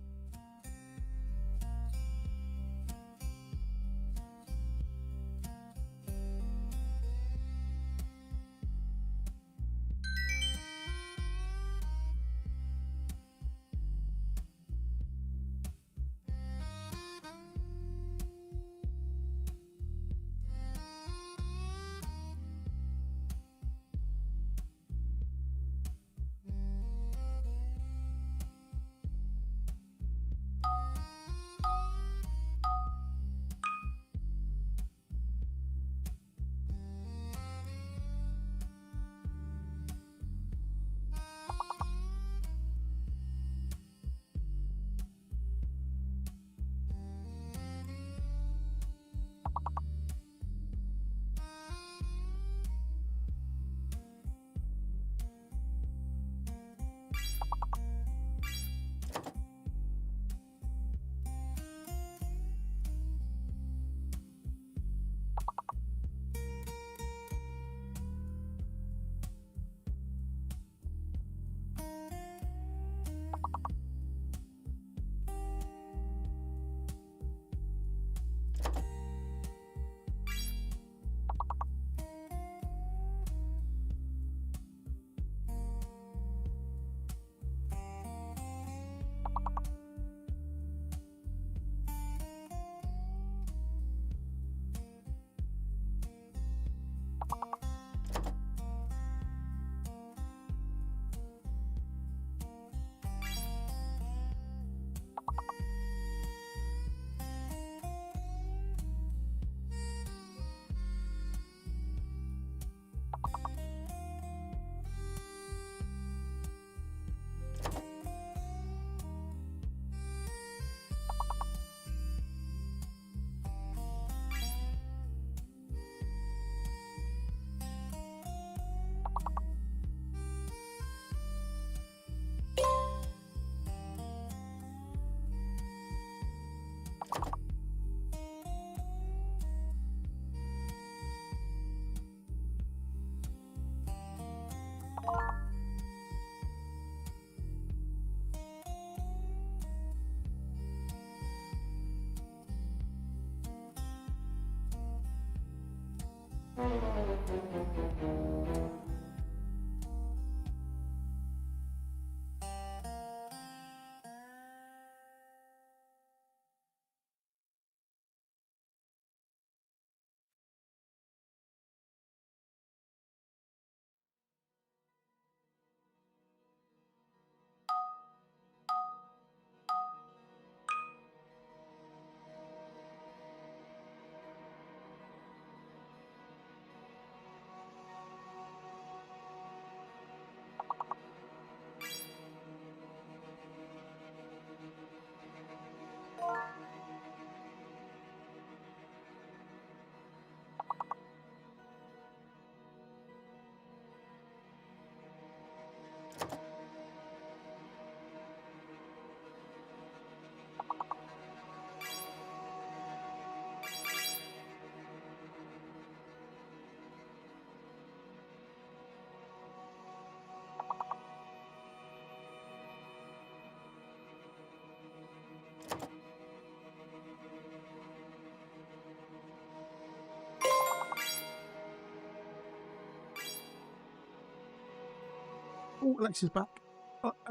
Oh, Alexa's back.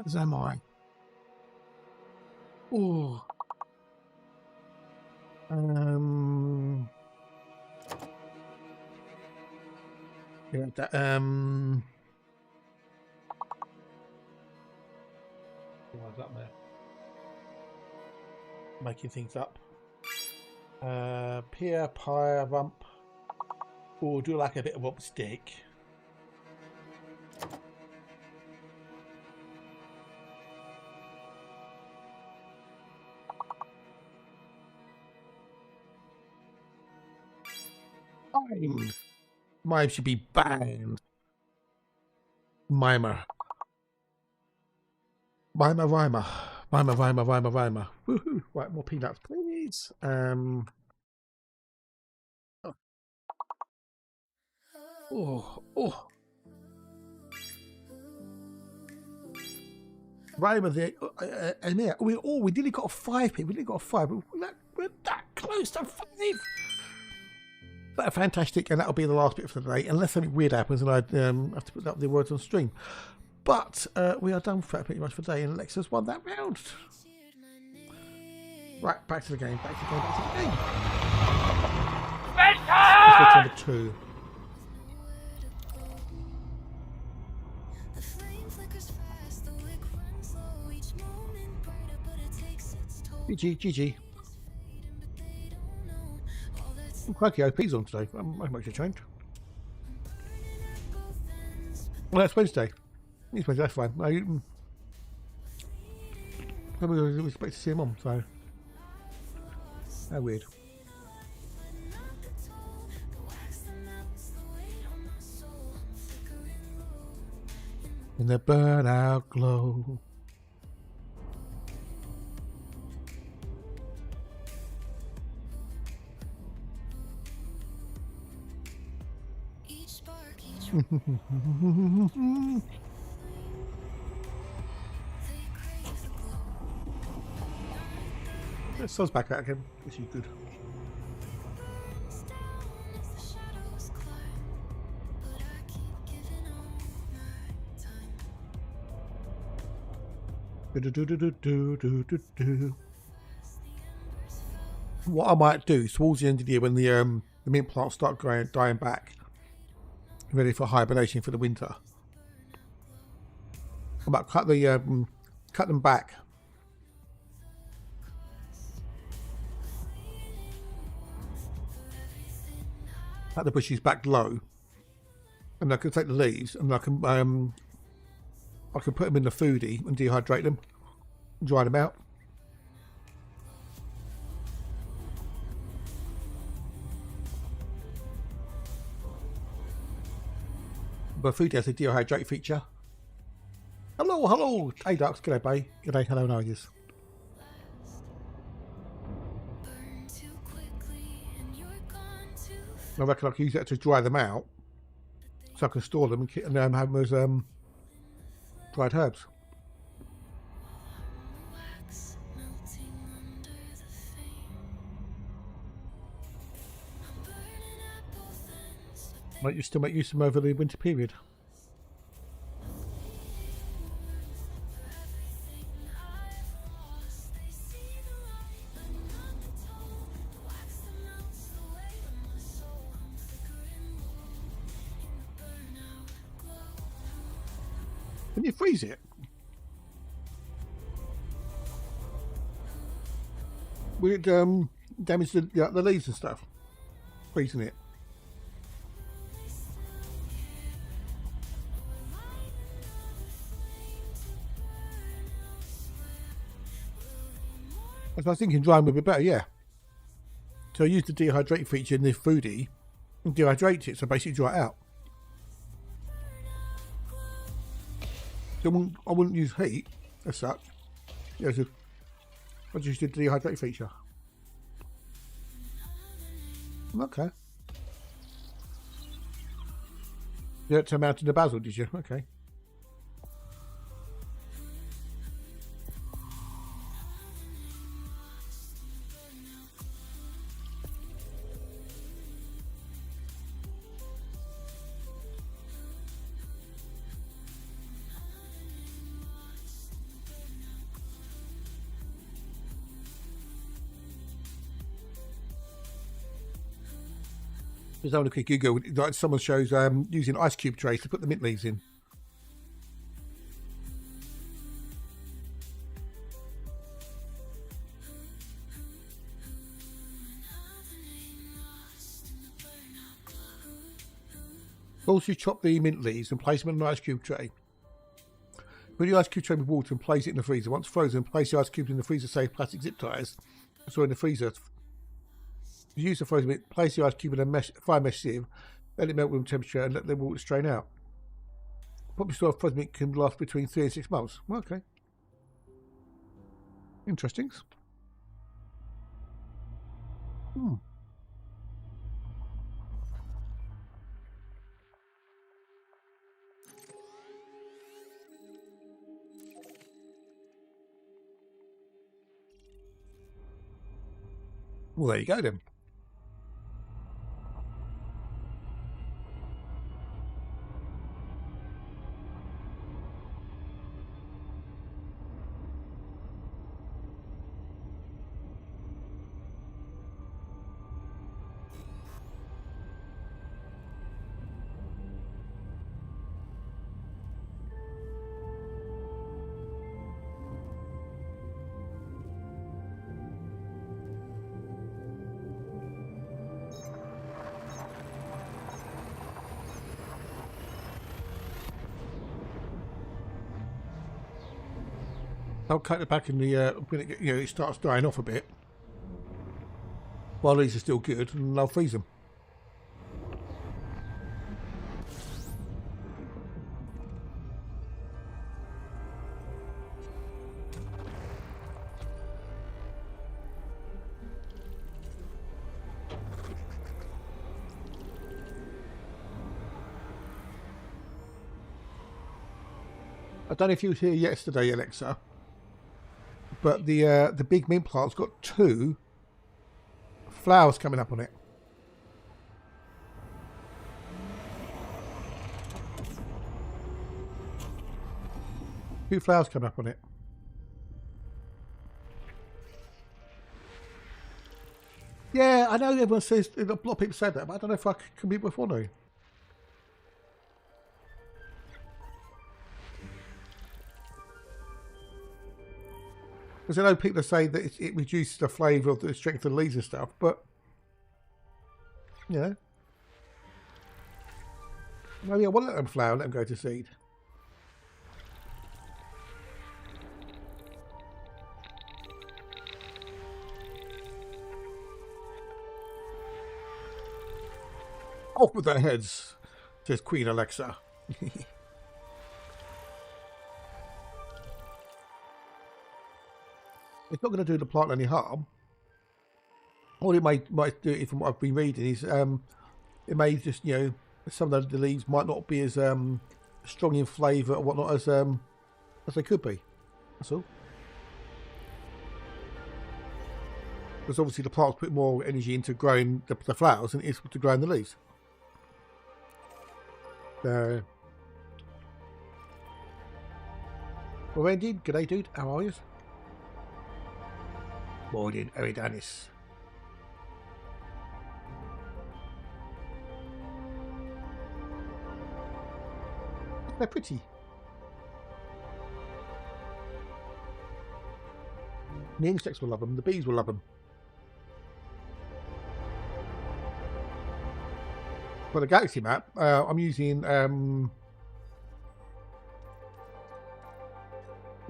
As am I. Oh. Yeah, that, what's up there? Making things up. Pier, pyre, rump. Or do like a bit of rump stick. Mime should be banned. Mimer. Rhymer. Woohoo. Right, more peanuts, please. Oh. Rhymer there. And there. We nearly got a 5 people. We nearly got a 5. We're that close to 5. But fantastic, and that'll be the last bit for the day, unless something weird happens and I have to put up the words on stream. But we are done for pretty much for the day, and Alexa's won that round. Right, back to the game. Number 2. GG. Crikey, OP's on today. I'm actually changed. Well, that's Wednesday. It's Wednesday, that's fine. I was expect to see him on, so. How weird. In the burnout glow. Sun's back out again. This is good. What I might do towards the end of the year, when the mint plants start dying back, ready for hibernation for the winter, I might cut them back. Cut the bushes back low, and I can take the leaves and I can put them in the foodie and dehydrate them, dry them out. But foodie has a dehydrate feature. Hello. Hey ducks, g'day, babe. G'day, hello, how are you? I reckon I can use that to dry them out, so I can store them and have them as dried herbs. Might you still make use of them over the winter period? Can you freeze it? Will it damage the leaves and stuff? Freezing it. As I was thinking, drying would be better, yeah. So I use the dehydrate feature in the foodie and dehydrate it, so basically dry it out. So I wouldn't use heat as such. Yeah, so I just did the dehydrate feature. Okay. You had to mount in the basil, did you? Okay. There's only a quick Google. Like someone shows using ice cube trays to put the mint leaves in. Also, you chop the mint leaves and place them in an ice cube tray. Put the ice cube tray with water and place it in the freezer. Once frozen, place the ice cubes in the freezer-safe plastic zip ties. So in the freezer. Use the frozen mint, place the ice cube in a fire mesh sieve, let it melt room temperature and let the water strain out. Properly stored frozen mint can last between 3 and 6 months. Well, okay. Interesting. Well, there you go then. I'll cut it back in the when it starts dying off a bit. While these are still good, and I'll freeze them. I don't know if you were here yesterday, Alexa, but the big mint plant's got 2 flowers coming up on it. Two flowers coming up on it. Yeah, I know everyone says, a lot of people said that, but I don't know if I can be before now. Because I know people say that it reduces the flavour of the strength of the leaves and stuff, but you know, maybe I want to let them flower, let them go to seed. Off with their heads, says Queen Alexa. It's not going to do the plant any harm. All it might do, from what I've been reading, is it may just, some of the leaves might not be as strong in flavour or whatnot as they could be. That's all. Because obviously the plants put more energy into growing the flowers than it is to growing the leaves. Well, indeed. G'day, dude. How are you? Morning, Eridanis. They're pretty. The insects will love them. The bees will love them. For the galaxy map, I'm using the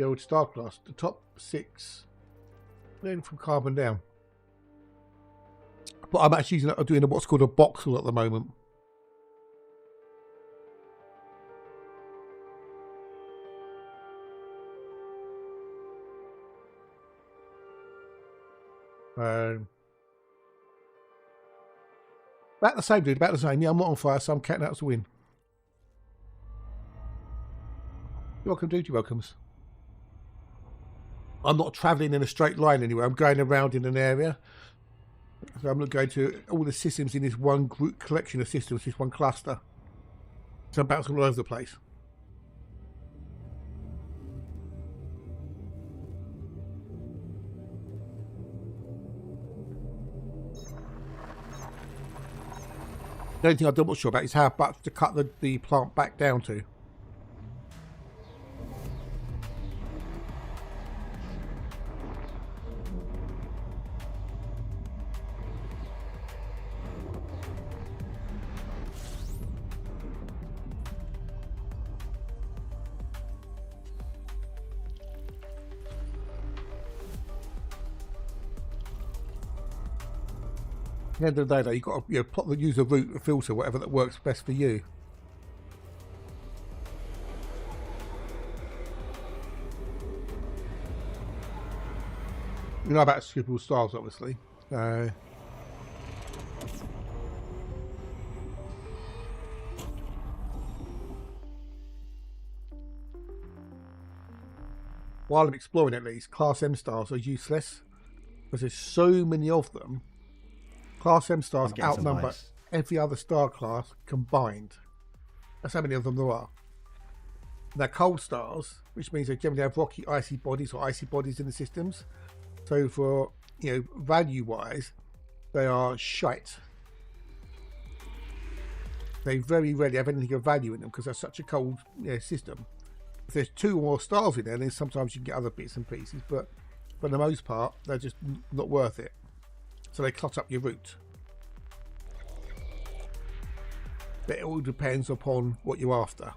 old star class, the top 6. Then from carbon down, but I'm actually doing what's called a voxel at the moment. About the same, dude. About the same. Yeah, I'm not on fire, so I'm counting out to win. You're welcome, dude. You're welcomes. I'm not travelling in a straight line anywhere. I'm going around in an area. So I'm not going to all the systems in this one group collection of systems, this one cluster. So I'm bouncing all over the place. The only thing I'm not sure about is how much to cut the plant back down to. At the end of the day, though, you've got to use a route, a filter, whatever that works best for you. You know about scribble styles, obviously. While I'm exploring, at least, Class M styles are useless because there's so many of them. Class M stars outnumber every other star class combined. That's how many of them there are. They're cold stars, which means they generally have rocky, icy bodies or icy bodies in the systems. So for, value-wise, they are shite. They very rarely have anything of value in them because they're such a cold system. If there's 2 or more stars in there, then sometimes you can get other bits and pieces, but for the most part, they're just not worth it. So they clot up your route. But it all depends upon what you're after.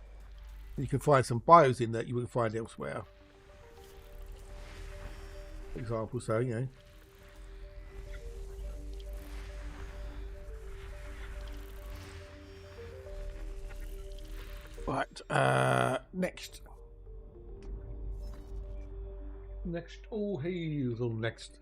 You can find some bios in that you wouldn't find elsewhere. For example, so, Right, next. Next, all hazel next.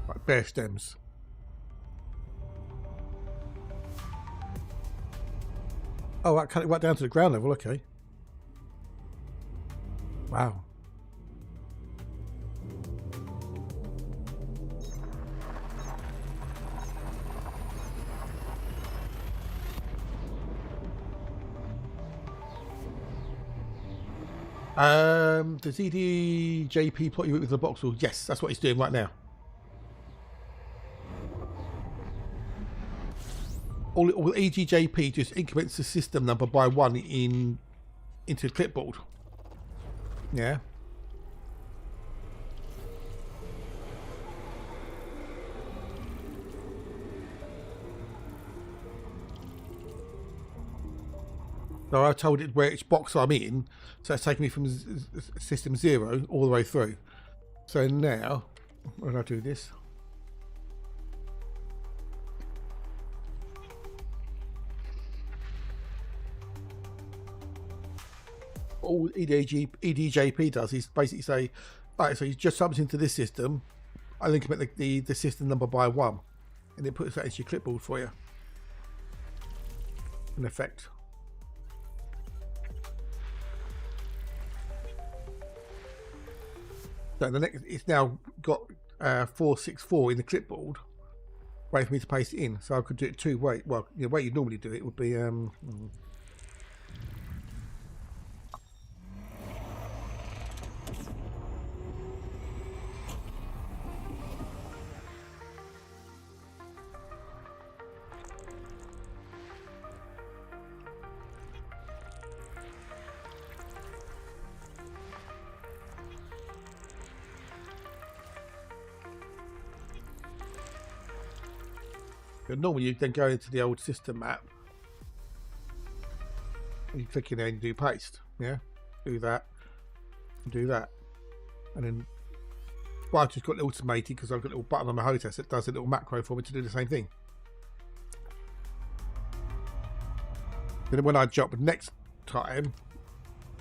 Right, bare stems. Oh, I cut it right down to the ground level, okay. Wow. Does EDJP plot you with the voxel? Yes, that's what he's doing right now. All EDJP just increments the system number by 1 into the clipboard. Yeah. So I told it which box I'm in, so it's taking me from system 0 all the way through. So now, when I do this, all EDJP does is basically say, alright, so you just jumps into this system, I'll increment the system number by 1, and it puts that into your clipboard for you. In effect. So the next, it's now got 464 in the clipboard, waiting for me to paste it in. So I could do it 2 ways. Well, the way you normally do it would be normally you then go into the old system map and you click in there and do paste. Yeah, do that, and then I've just got it automated because I've got a little button on my hostess that does a little macro for me to do the same thing. Then when I jump next time,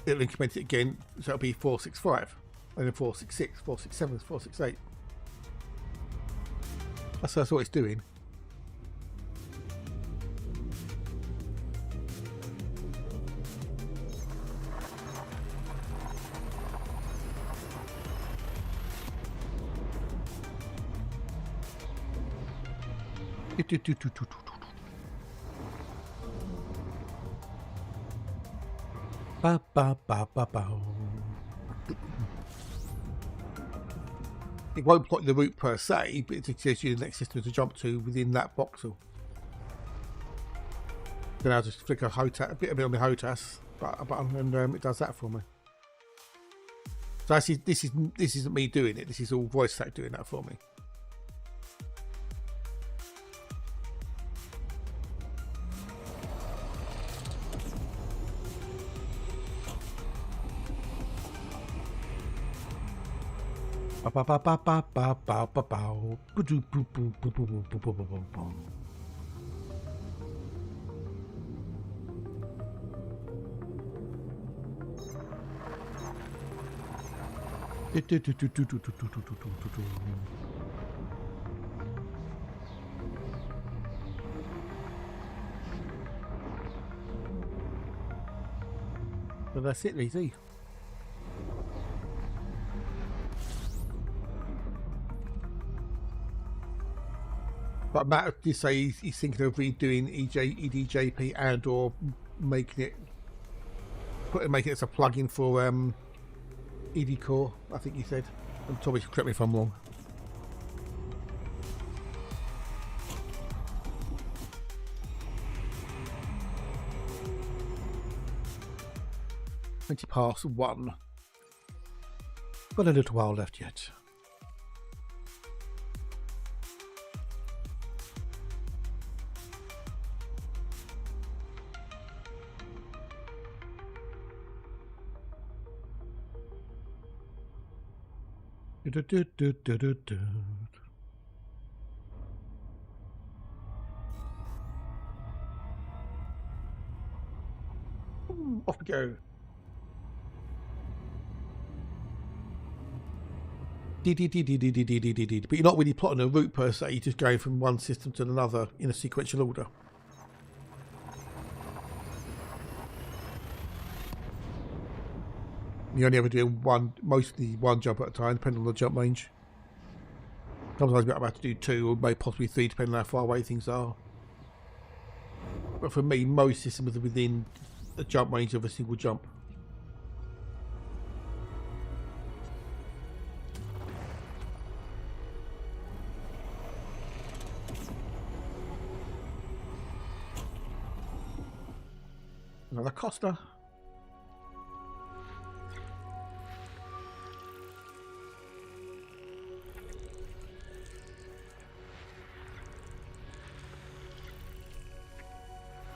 it'll increment it again, so it'll be 465, and then 466, 467, 468. That's what it's doing. Ba, ba, ba, ba, ba. It won't plot the route per se, but it gives you the next system to jump to within that voxel. Then I'll just flick a bit on the HOTAS button, and it does that for me. So actually, this isn't me doing it. This is all voice stack doing that for me. Ba ba ba ba ba ba ba ba. Ba-doo, boo, boo, boo, boo, boo, boo, boo, boo, boo, boo. So that's it, Lizzie. But Matt did say he's thinking of redoing EDJP and or making it as a plugin for ED Core. I think he said. And Tommy, correct me if I'm wrong. (20 past 1). Got a little while left yet. Off we go. But you're not really plotting a route per se, you're just going from one system to another in a sequential order. You're only ever doing mostly one jump at a time, depending on the jump range. Sometimes you might have to do 2 or maybe possibly 3, depending on how far away things are. But for me, most systems are within the jump range of a single jump. Another Costa.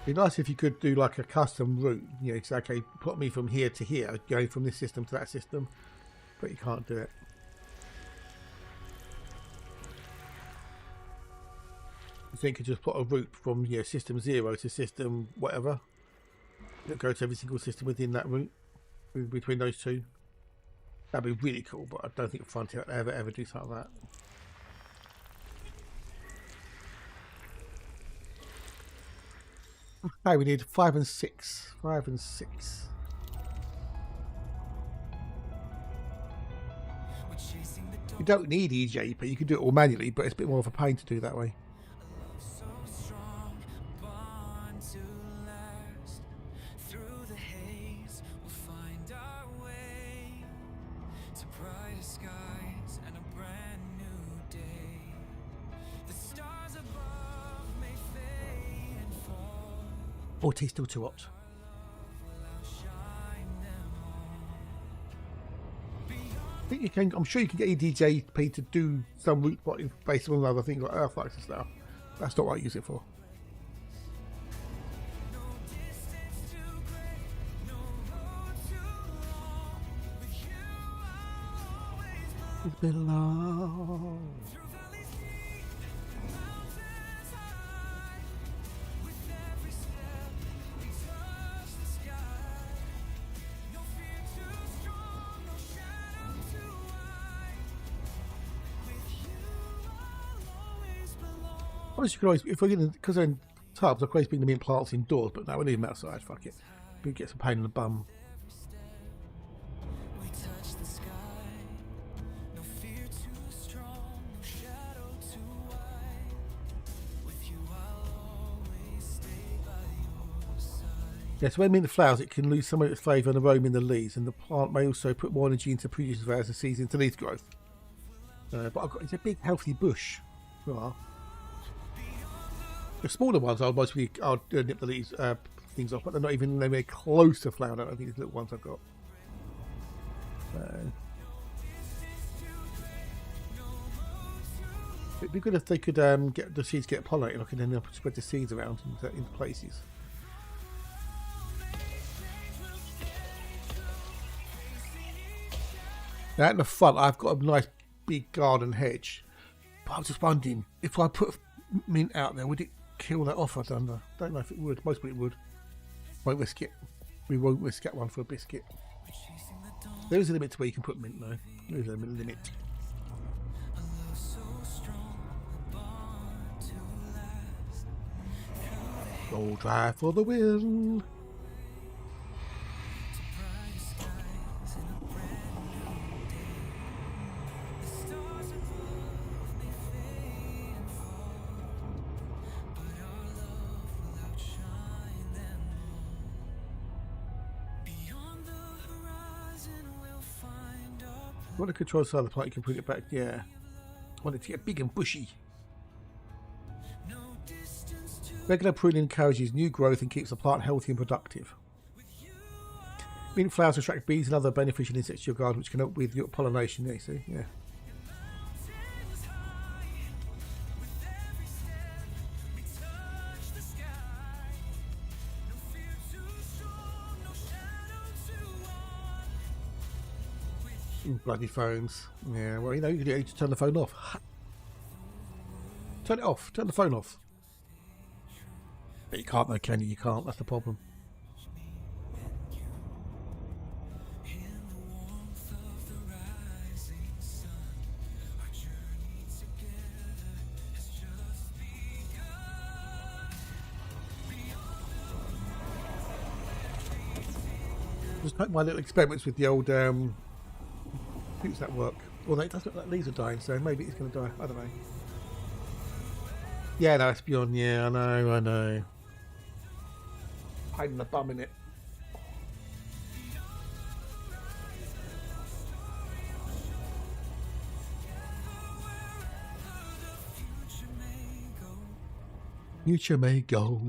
It'd be nice if you could do like a custom route, you know, say, okay, put me from here to here, going from this system to that system, but you can't do it. I think you could just plot a route from, you know, system 0 to system whatever. It'll go to every single system within that route, between those two. That'd be really cool, but I don't think Frontier will ever do something like that. Okay, we need 5 and 6. 5 and 6. You don't need EJP, you can do it all manually, but it's a bit more of a pain to do that way. Oh, it's still too hot. I think you can. I'm sure you can get EDJP to do some route plotting based on other things like Earthlike and stuff. That's not what I use it for. It's been long. You could always, if we're going to, because they're in tubs, I could always bring them in plants indoors, but no, we leave them outside, fuck it. We get some pain in the bum. Yes, when mint flowers, it can lose some of its flavour and aroma in the leaves, and the plant may also put more energy into producing flowers and seeds into leaf growth. But it's a big, healthy bush. Well, the smaller ones, I'll nip the leaves things off, but they're not even anywhere close to flower. I don't think these little ones I've got. It'd be good if they could get the seeds get pollinated. I could then spread the seeds around into places. Now at the front, I've got a nice big garden hedge. But I was just wondering, if I put mint out there, would it kill that off? I don't know if it would. Most of it would. Won't risk it. We won't risk that one for a biscuit. There is a limit to where you can put mint though. There is a limit. Go drive for the win. You want to control the side of the plant, you can bring it back. Yeah. I want it to get big and bushy. Regular pruning encourages new growth and keeps the plant healthy and productive. Mint flowers attract bees and other beneficial insects to your garden, which can help with your pollination. Yeah, you see? Yeah. Bloody phones. Yeah, well, you know, you can just turn the phone off. Turn it off. Turn the phone off. But you can't though, can you? You can't. That's the problem. Just make my little experiments with the old does that work? Well, it does look like leaves are dying, so maybe it's going to die. I don't know. Yeah, no, it's beyond. Yeah, I know. Hiding the bum in it. Future may go.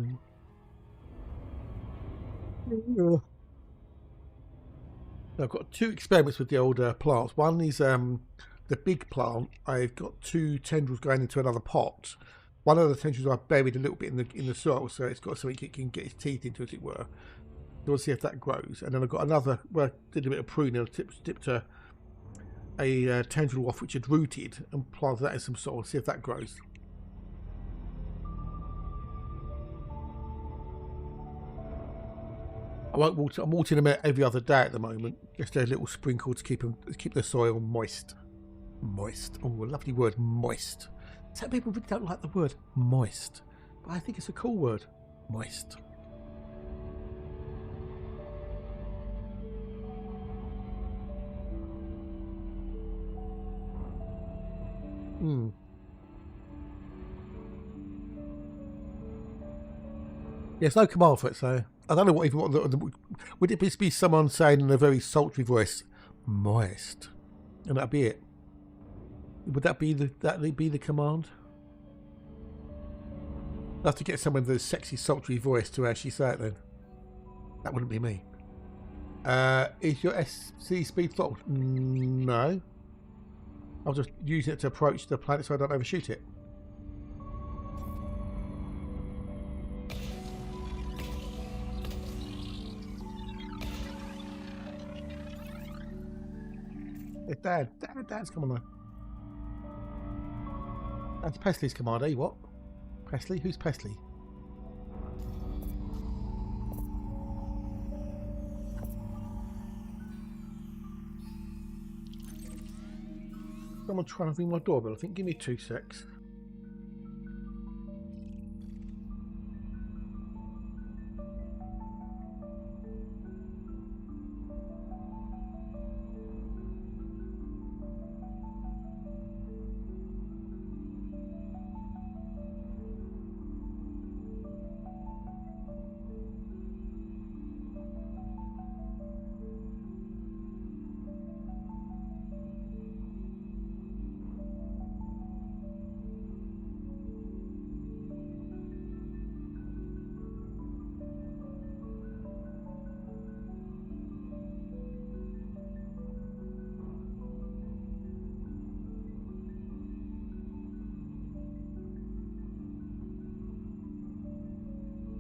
I've got two experiments with the older plants. One is the big plant. I've got two tendrils going into another pot. One of the tendrils I've buried a little bit in the soil, so it's got something it can get its teeth into, as it were. So we'll see if that grows. And then I've got another where I did a bit of pruning. I tipped a tendril off which had rooted and planted that in some soil. See if that grows. I'm watering them every other day at the moment. Just a little sprinkle to keep the soil moist. Moist. Oh, a lovely word, moist. Some people really don't like the word moist, but I think it's a cool word. Moist. There's no command for it, so I don't know what would it be someone saying in a very sultry voice, moist, and that'd be it. Would that be the command? I'll have to get someone with a sexy sultry voice to actually say it then. That wouldn't be me. Is your SC speed throttled? No. I'll just use it to approach the planet so I don't overshoot it. It's Dad's come on now. That's Pesley's command, eh? What? Pesley? Who's Pesley? Someone trying to ring my doorbell, I think. Give me 2 secs.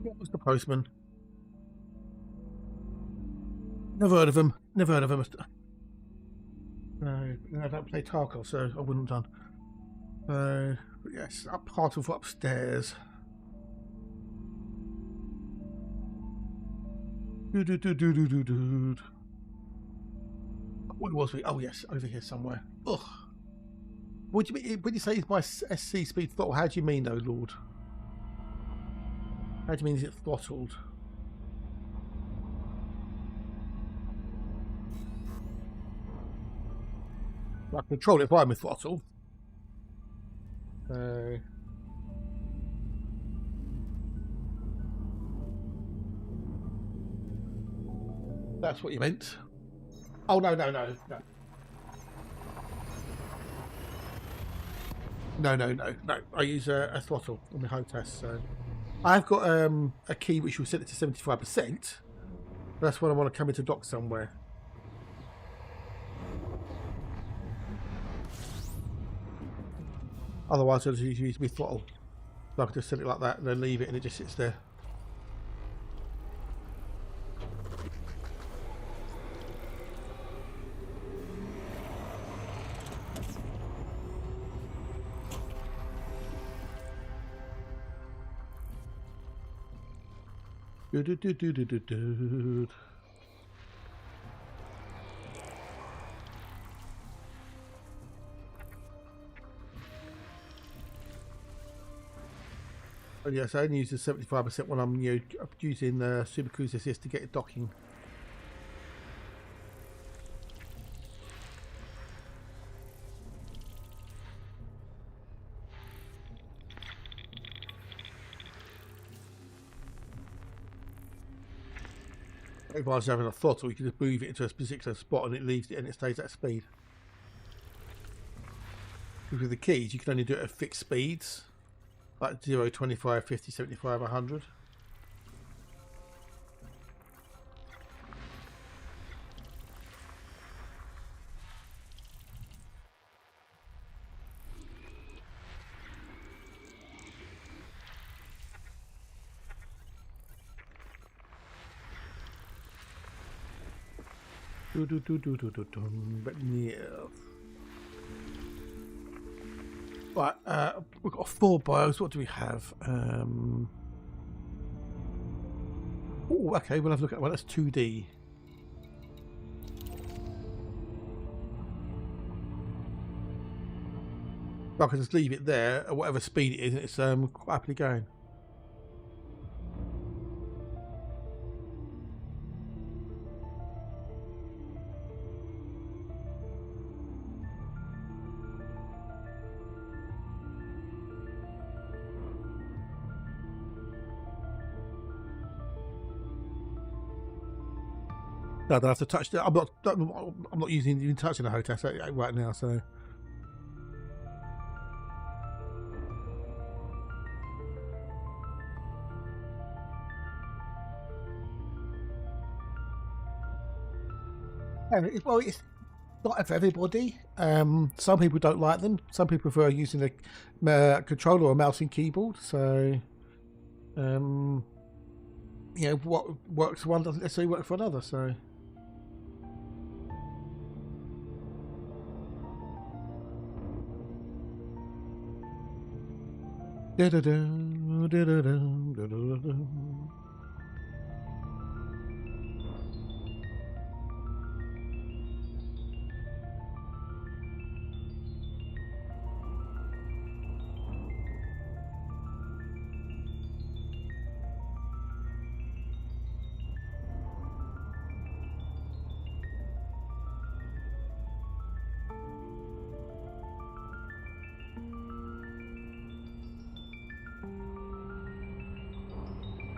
What was the postman? Never heard of him. Never heard of him. No, I don't play Tarkov, so I wouldn't have done. But yes, up part of upstairs. What was we? Oh yes, over here somewhere. Ugh. What do you mean when you say it's my SC speed throttle? How do you mean, though, Lord? How do you mean is it throttled? I control it by my throttle. That's what you meant. Oh no. No. I use a throttle on my home test. So I've got a key which will set it to 75%. That's when I want to come into dock somewhere. Otherwise, I'll just use my throttle. So I can just set it like that and then leave it, and it just sits there. Oh yes, I only use the 75% when I'm using Super Cruise Assist to get it docking. If I was having a throttle, you can just move it into a particular spot and it leaves it and it stays at speed. With the keys, you can only do it at fixed speeds, like 0, 25, 50, 75, 100. But yeah. Right, we've got 4 bios. What do we have? Oh, okay, we'll have a look at. Well, that's 2D. I can just leave it there at whatever speed it is, and it's quite happily going. No, I don't have to touch it. I'm not even touching the hotess right now. So. Well, it's not for everybody. Some people don't like them. Some people prefer using a controller or a mouse and keyboard. So, what works for one doesn't necessarily work for another. So.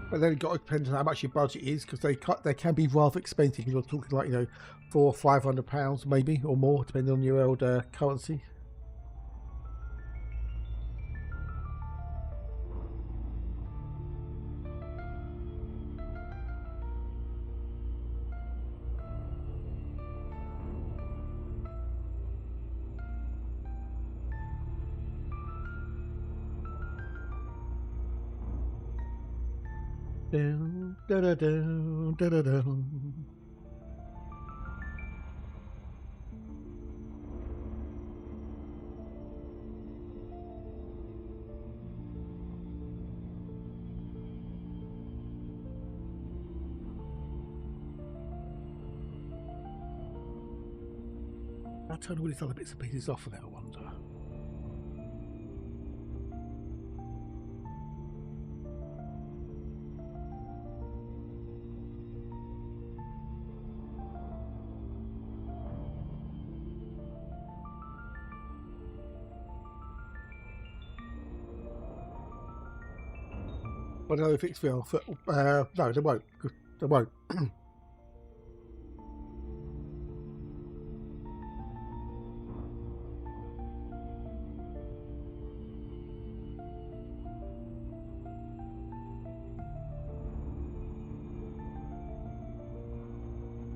But then it depends on how much your budget is, because they can be rather expensive. You're talking like £400 or £500 maybe or more, depending on your old currency. Dun, dun, dun, dun, dun, dun, dun. I'll turn all these other bits and pieces off of that, I wonder. Well, no, fix VR. No, they won't. They won't.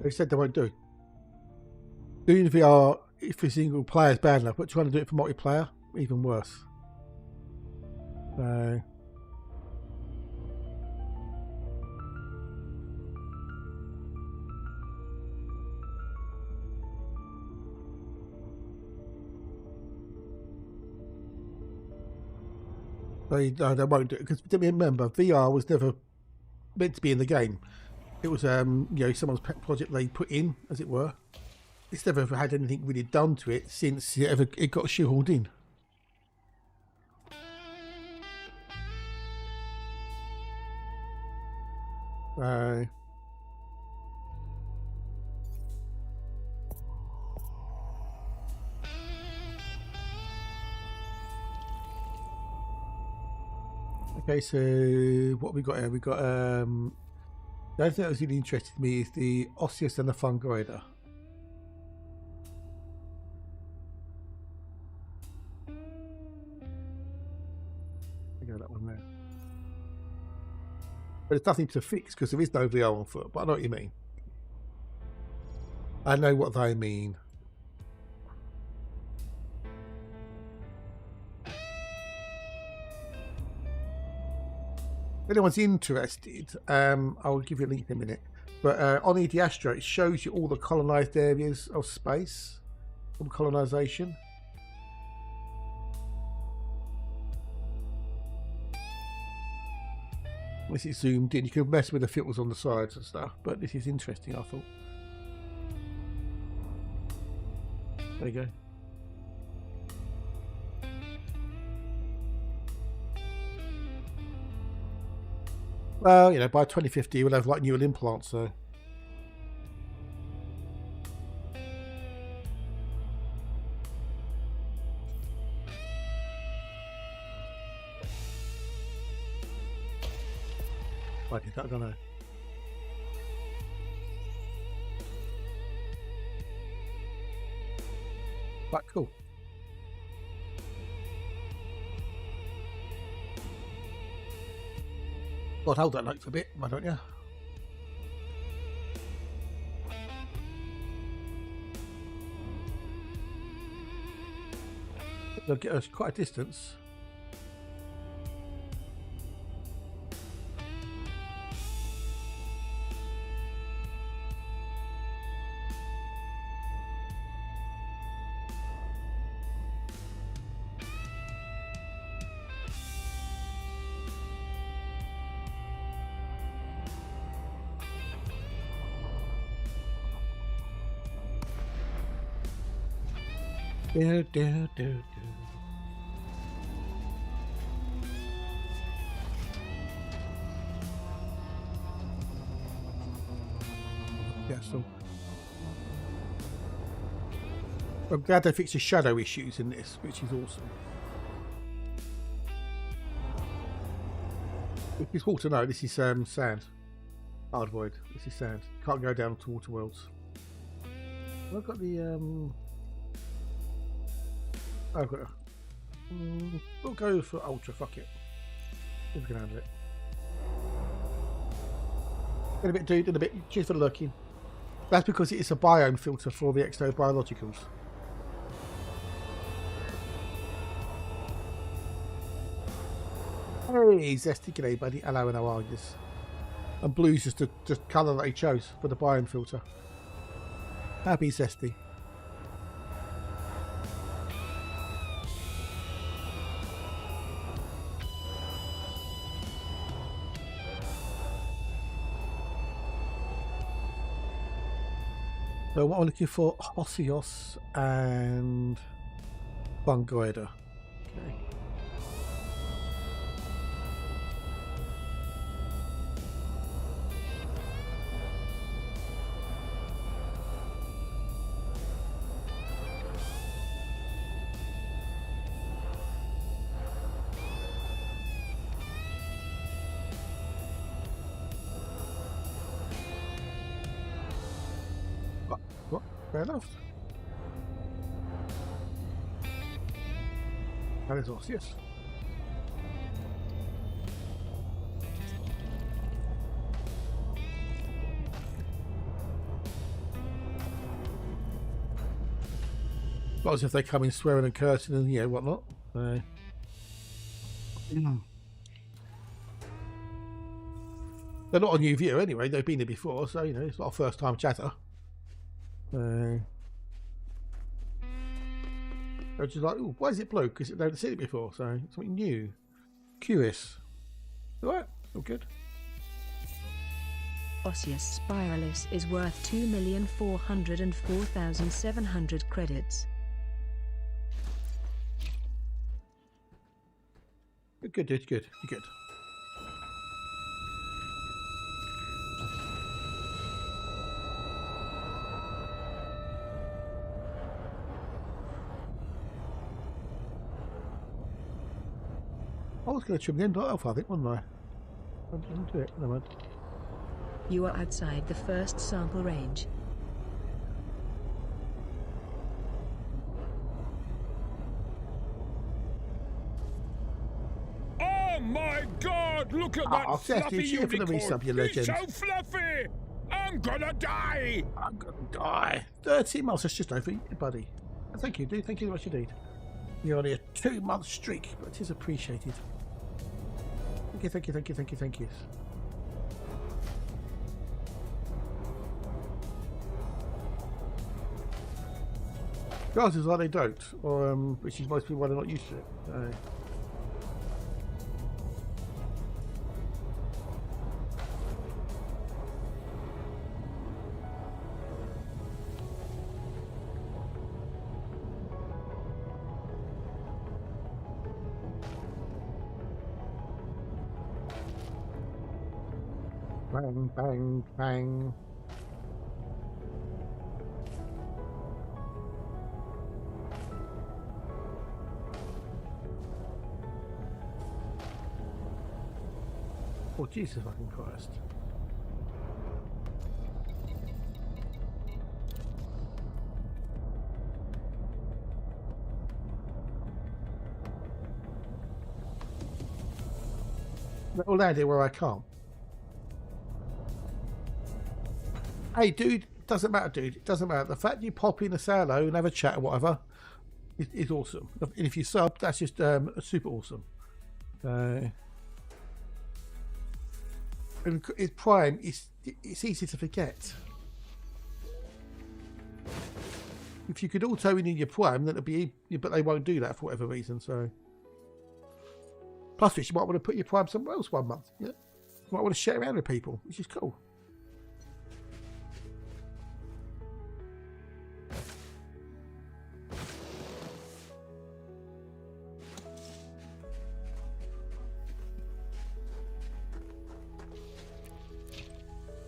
They said they won't do. Doing VR if a single player is bad enough, but trying to do it for multiplayer, even worse. So. They won't do it because remember VR was never meant to be in the game. It was you know, someone's pet project they put in, as it were. It's never had anything really done to it since it got shoehorned in. Okay, so what have we got here? We got the only thing that was really interested me is the osseous and the fungoida. I go that one there. But there's nothing to fix because there is no VR on foot, but I know what you mean. I know what they mean. If anyone's interested, I'll give you a link in a minute. But on ED Astro, it shows you all the colonised areas of space from colonisation. This is zoomed in. You can mess with the filters on the sides and stuff, but this is interesting, I thought. There you go. Well, you know, by 2050 we'll have like neural implants, so. I don't know. Quite cool. God, hold that note for a bit, why don't you? They'll get us quite a distance. Yeah, so I'm glad they fixed the shadow issues in this, which is awesome. It's cool to know this is sand. Hard void. This is sand. Can't go down to water worlds. I've got the I've got we'll go for ultra, fuck it. If we can handle it. In a bit, dude, in a bit. Cheers for lurking. That's because it's a biome filter for the exobiologicals. Hey, Zesty, g'day, buddy. Hello, and how are you? And blue's just the colour that he chose for the biome filter. Happy zesty. So what I'm looking for, Osios and Fungoider. Okay. What? Fair enough. That is Osios. Not as if they come in swearing and cursing and whatnot. They're not a new view anyway. They've been here before, so it's not a first time chatter. They're just like, oh, why is it blue? Because they've never seen it before, so something new, curious. All right, all good. Osius spiralis is worth 2,404,700 credits. Good, dude. Good. You're good. I was going to trim the end off, I think, wasn't I? I didn't do it. Never mind. You are outside the first sample range. Oh my God! Look at that fluffy unicorn! You He's legend. so fluffy! I'm gonna die! I'm going to die. 30 months, that's just over, buddy. Thank you, dude. Thank you very much indeed. You're only a 2-month streak, but it is appreciated. Thank you. Guys, is like they don't, or which is most people why they're not used to it. Bang, bang, bang. Oh, Jesus fucking Christ. They'll land it where I can't. Hey, dude, doesn't matter, dude. It doesn't matter. The fact you pop in a say hello and have a chat or whatever is awesome. And if you sub, that's just super awesome. And it's Prime. It's easy to forget. If you could auto in your Prime, then it'd be. But they won't do that for whatever reason. So, plus, which you might want to put your Prime somewhere else 1 month. Yeah, you might want to share around with people, which is cool.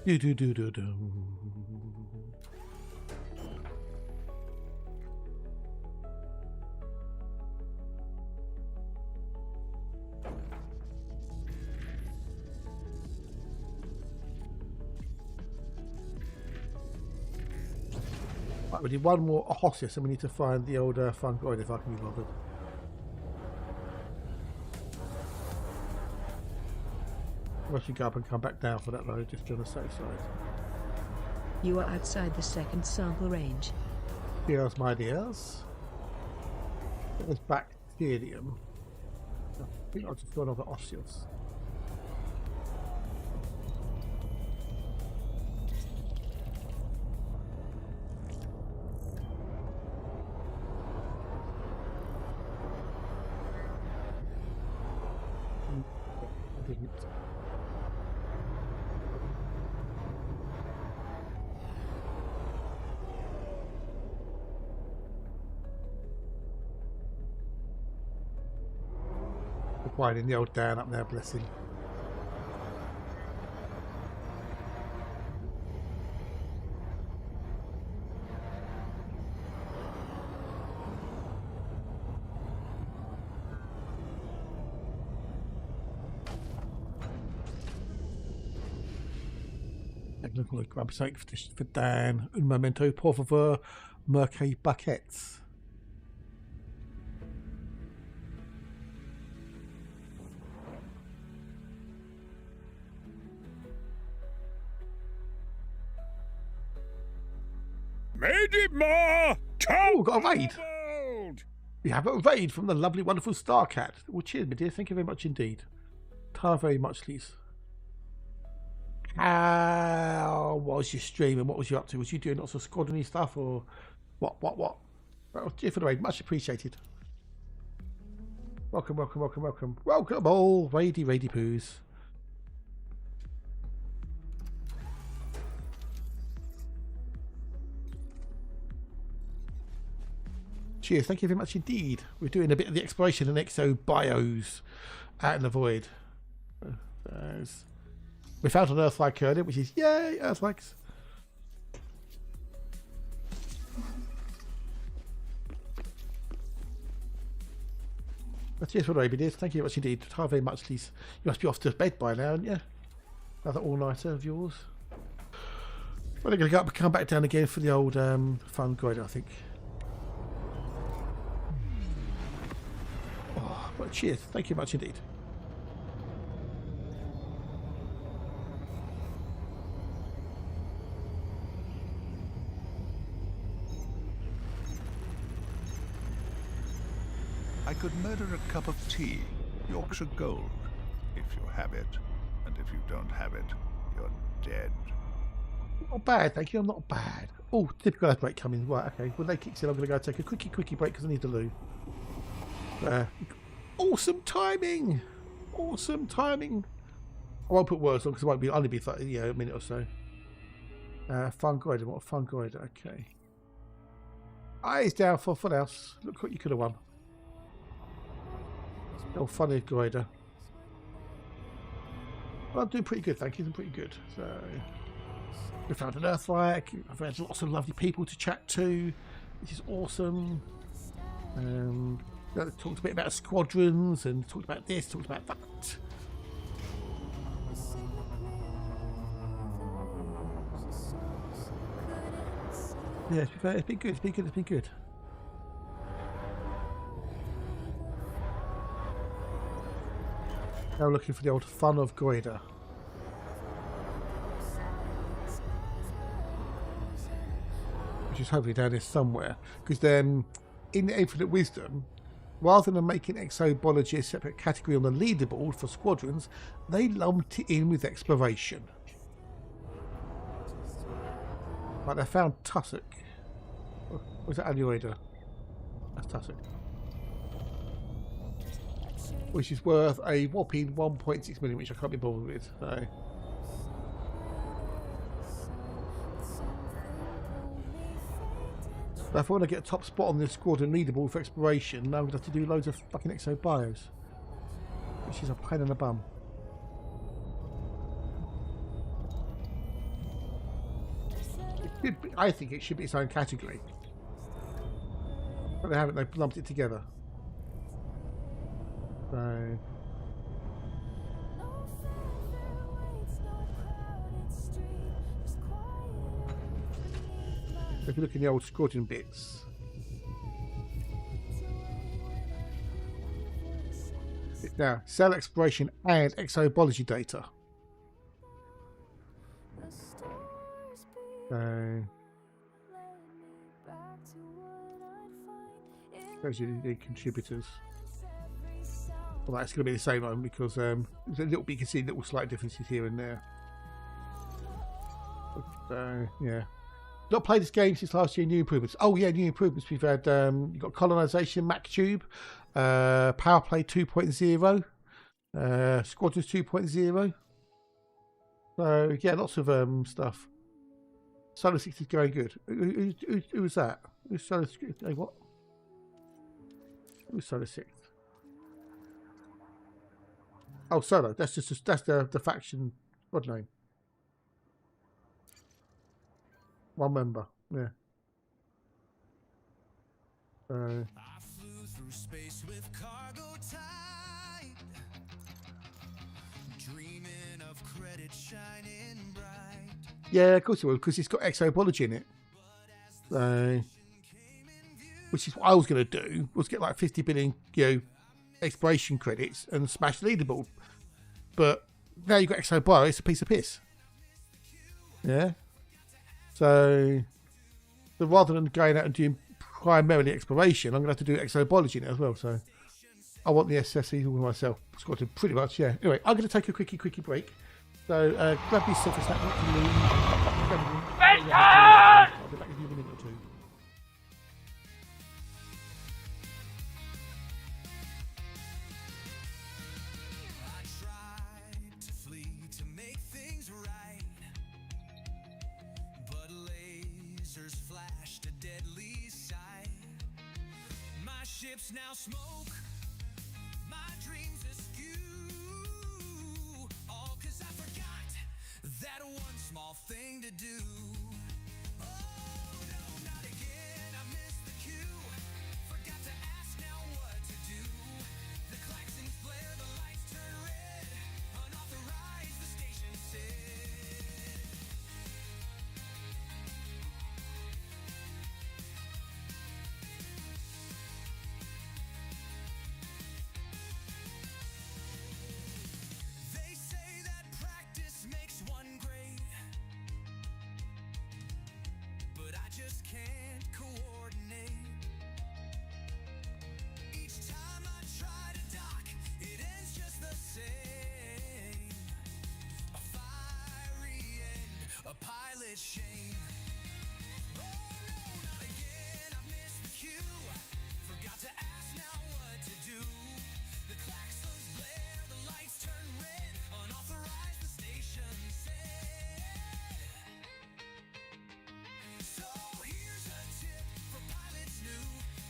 Do. Right, we need one more Osius and we need to find the old Fungoid if I can be bothered. I should go up and come back down for that load, just on the safe side. You are outside the second sample range. Here's my dears. There's bacterium. I think I'll just go another Osius. winding the old Dan up there, bless him. Look, look, grab something for Dan. Un momento, por favor, merque buckets. Medima! Oh, got a raid. We have a raid from the lovely, wonderful Starcat. Well, cheers, my dear. Thank you very much indeed. Tar very much, please. How was your stream and what was you up to? Was you doing lots of squadron-y stuff or what? Well, cheers for the raid. Much appreciated. Welcome, welcome, welcome, welcome. Welcome all, raidy poos. Cheers, thank you very much indeed. We're doing a bit of the exploration and exobios out in the void. We found an Earthlike earlier, which is yay, Earthlikes. But cheers for the raid, thank you very much indeed. How very much, please. You must be off to bed by now, aren't you? Another all-nighter of yours. Well, they're going to go up and come back down again for the old fun guide, I think. Oh, well, cheers, thank you much indeed. I could murder a cup of tea, Yorkshire Gold, if you have it. And if you don't have it, you're dead. Not bad, thank you. I'm not bad. Oh, typical ad break coming. Right, okay. When they kicks in, I'm going to go take a quickie break because I need to loo. Awesome timing! Awesome timing! I won't put words on because it won't be only be a minute or so. Fun guide. What a fun guide. Okay. Eyes down for full house. Look what you could have won. Oh, funny guider. Well, I'm doing pretty good, thank you. I'm pretty good. So, we found an Earthlike. I've had lots of lovely people to chat to, which is awesome. Talked a bit about squadrons and talked about this, talked about that. Yeah, it's been good. It's been good. It's been good. Now looking for the old fun of Goida. Which is hopefully down here somewhere. Because then, in the Infinite Wisdom, rather than making Exobiology a separate category on the leaderboard for squadrons, they lumped it in with exploration. Right, I found Tussock. Or was that Aneroida? That's Tussock. Which is worth a whopping 1.6 million, which I can't be bothered with. So. But if I want to get a top spot on this squadron leaderboard for exploration, now I'm going to have to do loads of fucking exobios. Which is a pain in the bum. I think it should be its own category. But they haven't, they've lumped it together. So if you look in the old squadron bits, now cell exploration and exobiology data. So those are the contributors. Well, that's going to be the same one because there's a little bit, you can see little slight differences here and there. But, yeah. Not played this game since last year. New improvements. Oh yeah, new improvements. We've had you've got colonization, MacTube, Power Play 2.0, Squadrons 2.0. So yeah, lots of stuff. Solar 6 is going good. Who was that? Who's Solar 6? What? Who's Solar 6? Oh, Solo. That's the faction squad name. One member. Yeah. I flew through space with cargo tight, dreaming of credit shining bright. Yeah, of course it will, because it's got Exobiology in it. So, which is what I was going to do, was get like 50 billion, exploration credits and smash the leaderboard. But now you've got Exobiology, it's a piece of piss. Yeah. So rather than going out and doing primarily exploration, I'm going to have to do Exobiology in it as well. So I want the SSE all myself. Squatted pretty much, yeah. Anyway, I'm going to take a quickie break. So grab yourself a snack, not to leave. I'll be back with you in a minute or two. I tried to flee to make things right, but lasers flashed a deadly sight. My ship's now smoke, my dreams askew, all 'cause I forgot that one small thing to do. Oh no, not again, I missed the cue. Forgot to ask now what to do. The klaxons flare, the lights turn red. Unauthorized, the station said. They say that practice makes one great, but I just can't coordinate. Each time I try to dock, it ends just the same. A fiery end, a pilot's shame. Oh no, not again, I missed the cue. Forgot to ask now what to do. The klaxons blare, the lights turn red. Unauthorized, the station said. So here's a tip for pilots new.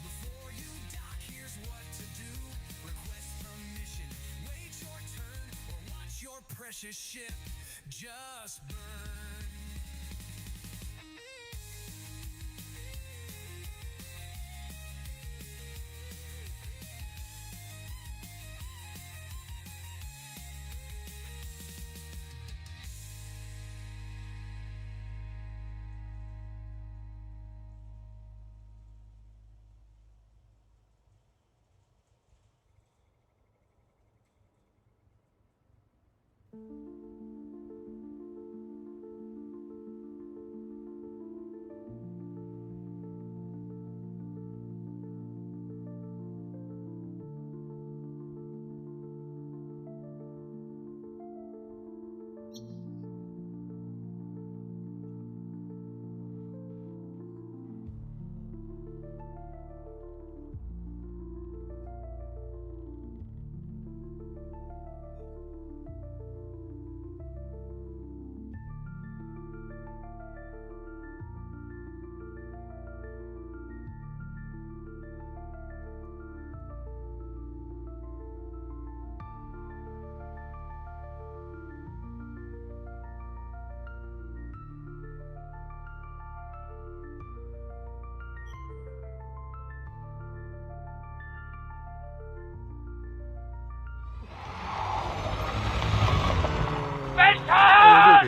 Before you dock, here's what to do. Request permission, wait your turn, or watch your precious ship just burn.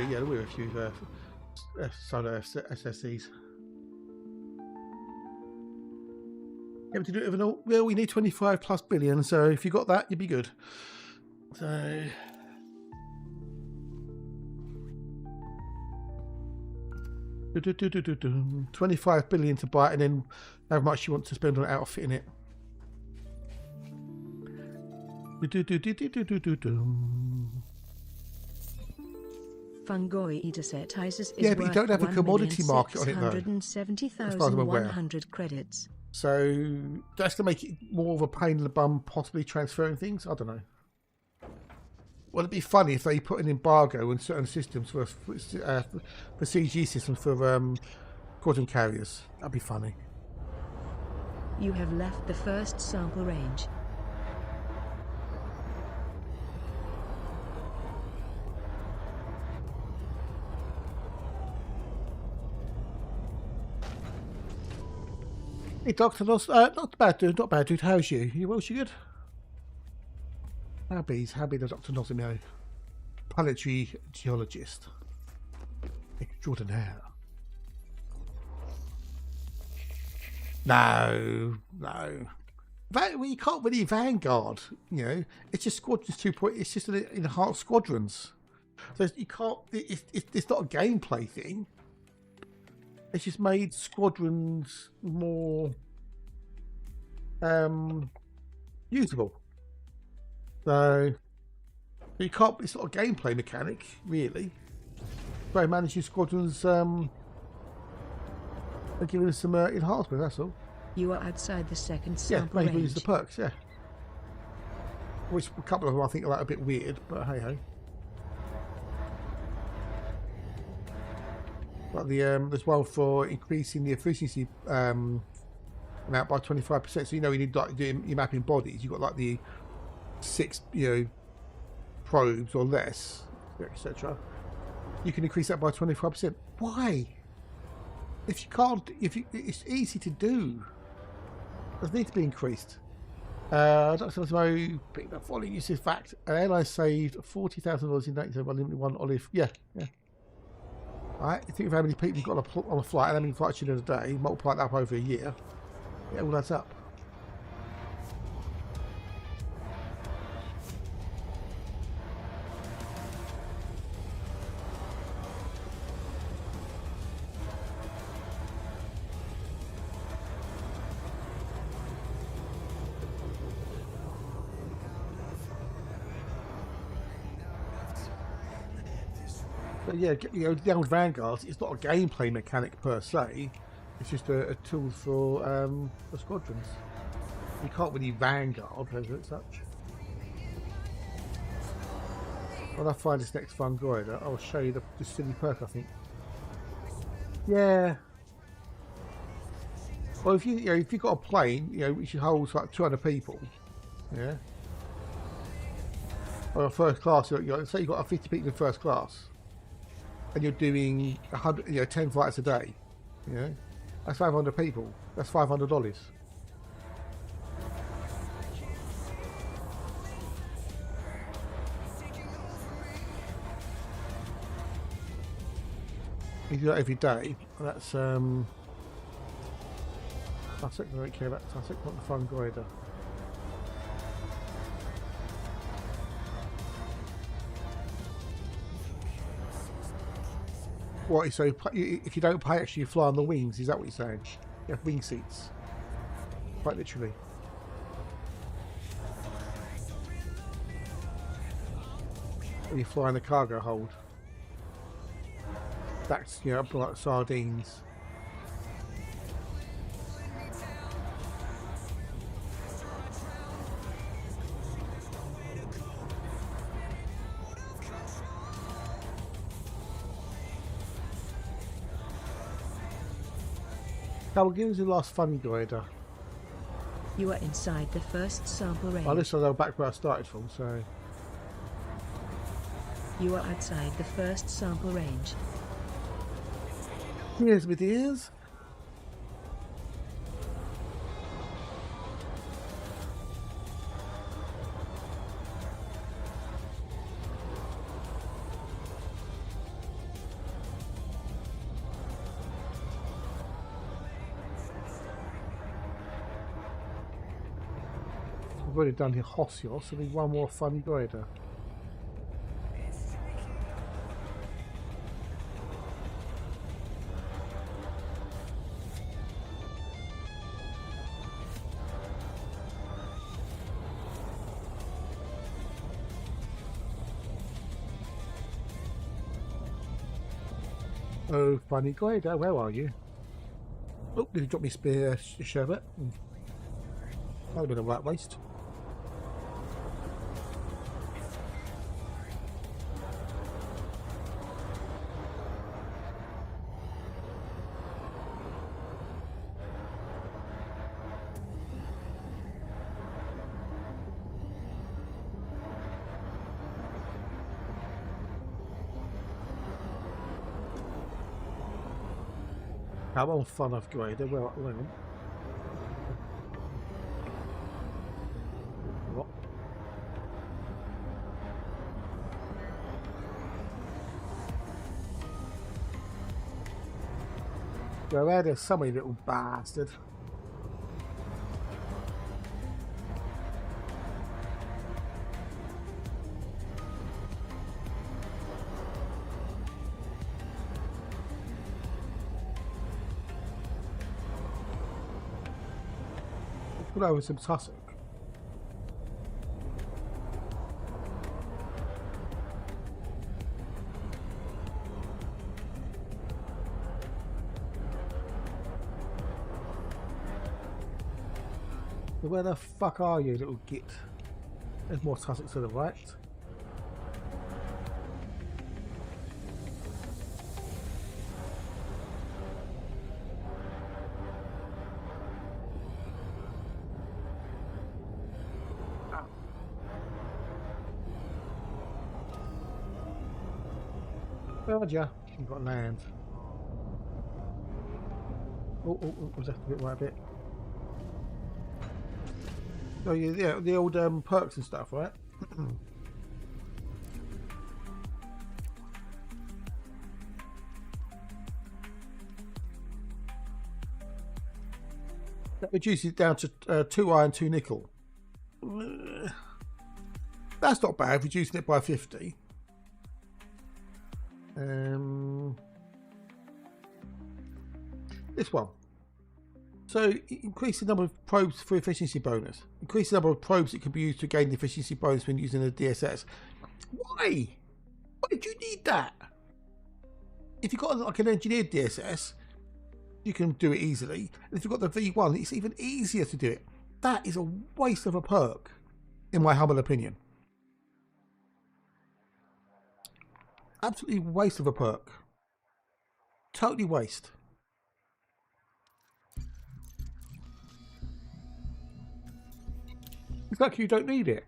There will be a few Solo SSEs. Yeah, to do it with an all, well, we need 25 plus billion, so if you got that, you'd be good. So 25 billion to buy it, and then how much you want to spend on outfitting it. Fungoid dataset is Yeah, but you don't have a commodity market on it, though, as far as I'm aware. 170,100 credits. So that's to make it more of a pain in the bum, possibly transferring things. I don't know. Well, it'd be funny if they put an embargo on certain systems for CG systems for quadrant carriers. That'd be funny. You have left the first sample range. Hey, Doctor, not bad, dude. Not bad, dude. How's you? You well? You good? How be the Doctor Nosimio, planetary geologist extraordinaire. No. Well, you can't really Vanguard. You know, it's just squadrons 2. It's just enhanced squadrons. So you can't. It's not a gameplay thing. It's just made squadrons more usable. So you can't. It's not a gameplay mechanic, really. By managing squadrons, and giving them some enhancement. That's all. You are outside the second Yeah, sample maybe range. use the perks. Yeah. Which a couple of them I think are like a bit weird, but hey ho. Like there's one for increasing the efficiency amount by 25%. So you know you need like doing your mapping bodies. You've got like the 6 probes or less, etc. You can increase that by 25%. Why? If you can't, it's easy to do. It doesn't need to be increased. Dr. Osmo picked up following usage fact. An airline saved $40,000 in 1997 by limiting one olive. Yeah. Alright, you think of how many people you've got on a flight and how many flights you do in a day, multiply that up over a year, it all adds up. But yeah, the old Vanguard, it's not a gameplay mechanic per se. It's just a tool for squadrons. You can't really Vanguard as such. When I find this next Fungoider, I'll show you the silly perk, I think. Yeah. Well, if you've got a plane, which holds like 200 people, yeah. Or a first class, say you've got 50 people in first class. And you're doing 100, 10 flights a day, that's 500 people. That's $500. If you do that every day, that's I don't care about Tastic, not the Fungoider. What? So if you don't pay, actually you fly on the wings? Is that what you're saying? You have wing seats, quite literally. Or you fly in the cargo hold. That's up like sardines. We'll give us the last Fungoider. You are inside the first sample range. Well, this will go back where I started from, so. You are outside the first sample range. Here's my dears. I've already done here Hosios, so I need one more Fungoider. Oh, Fungoider, where are you? Oh, did you drop me spear sherbet? That'd have been a right waste. How on Fungoider? Well, hang on. Go around there, somewhere, little bastard. Put over some tussock. Where the fuck are you, little git? There's more tussocks to the right. Roger, you've got land. Oh, was that a bit right a bit? Oh yeah, the old perks and stuff, right? That reduces it down to 2 iron, 2 nickel. That's not bad, reducing it by 50. This one. So increase the number of probes for efficiency bonus. Increase the number of probes that can be used to gain the efficiency bonus when using a DSS. Why? Why did you need that? If you've got like an engineered DSS, you can do it easily. And if you've got the V1, it's even easier to do it. That is a waste of a perk, in my humble opinion. Absolutely waste of a perk. Totally waste. It's like you don't need it.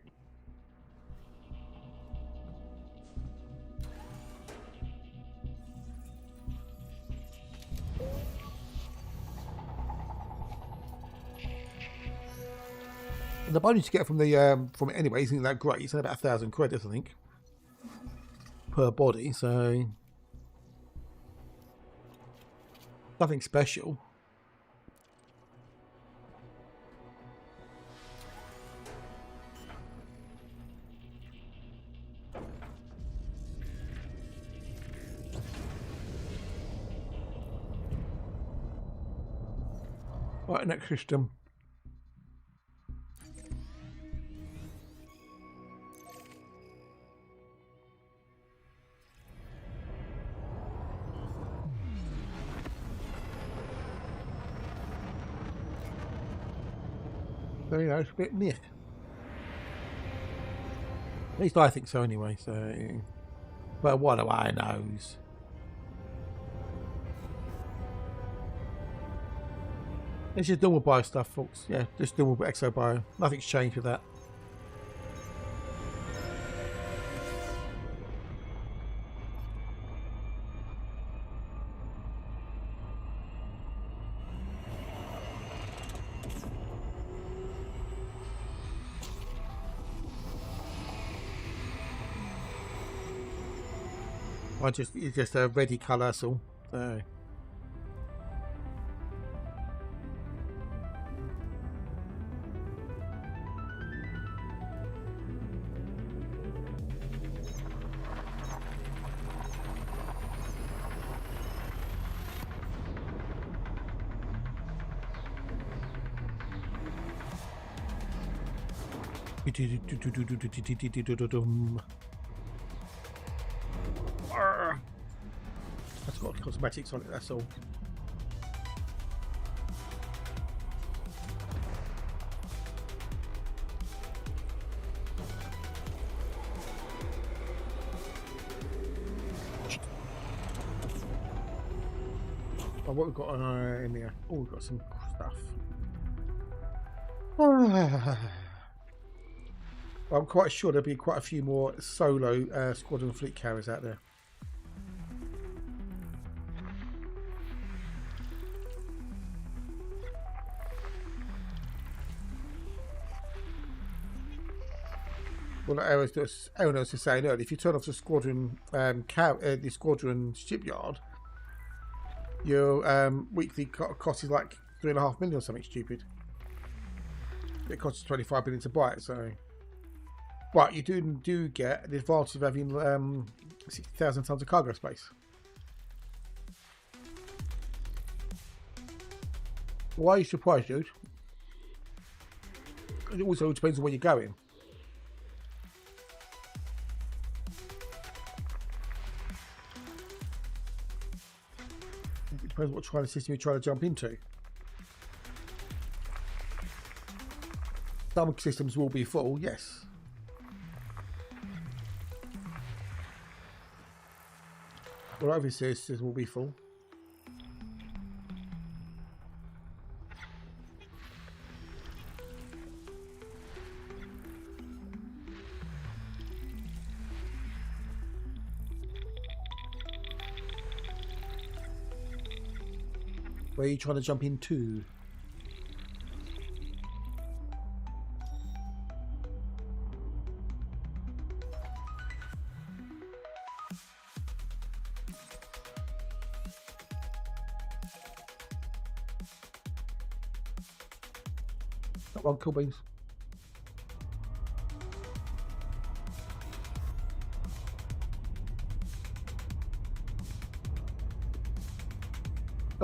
And the bonus you get from it anyway isn't that great. It's about 1,000 credits, I think, per body. So nothing special. Right, next system. So, you know, it's a bit meh. At least I think so anyway, so... Well, what do I knows? It's just normal bio stuff, folks. Yeah, just normal exobio. Nothing's changed with that. It's just a ready colour, so. That's got cosmetics on it, that's all. Oh, what we've got in here? Oh, we've got some stuff. I'm quite sure there'll be quite a few more solo squadron fleet carriers out there. Well, like Aaron was saying earlier, if you turn off the squadron, the squadron shipyard, your weekly cost is like 3.5 million or something stupid. It costs 25 billion to buy it, so. But you do get the advantage of having 60,000 tons of cargo space. Why are you surprised, dude? It also depends on where you're going. It depends what kind of system you're trying to jump into. Some systems will be full, yes. Well, over systems will be full. Where are you trying to jump into? That one, cool beans.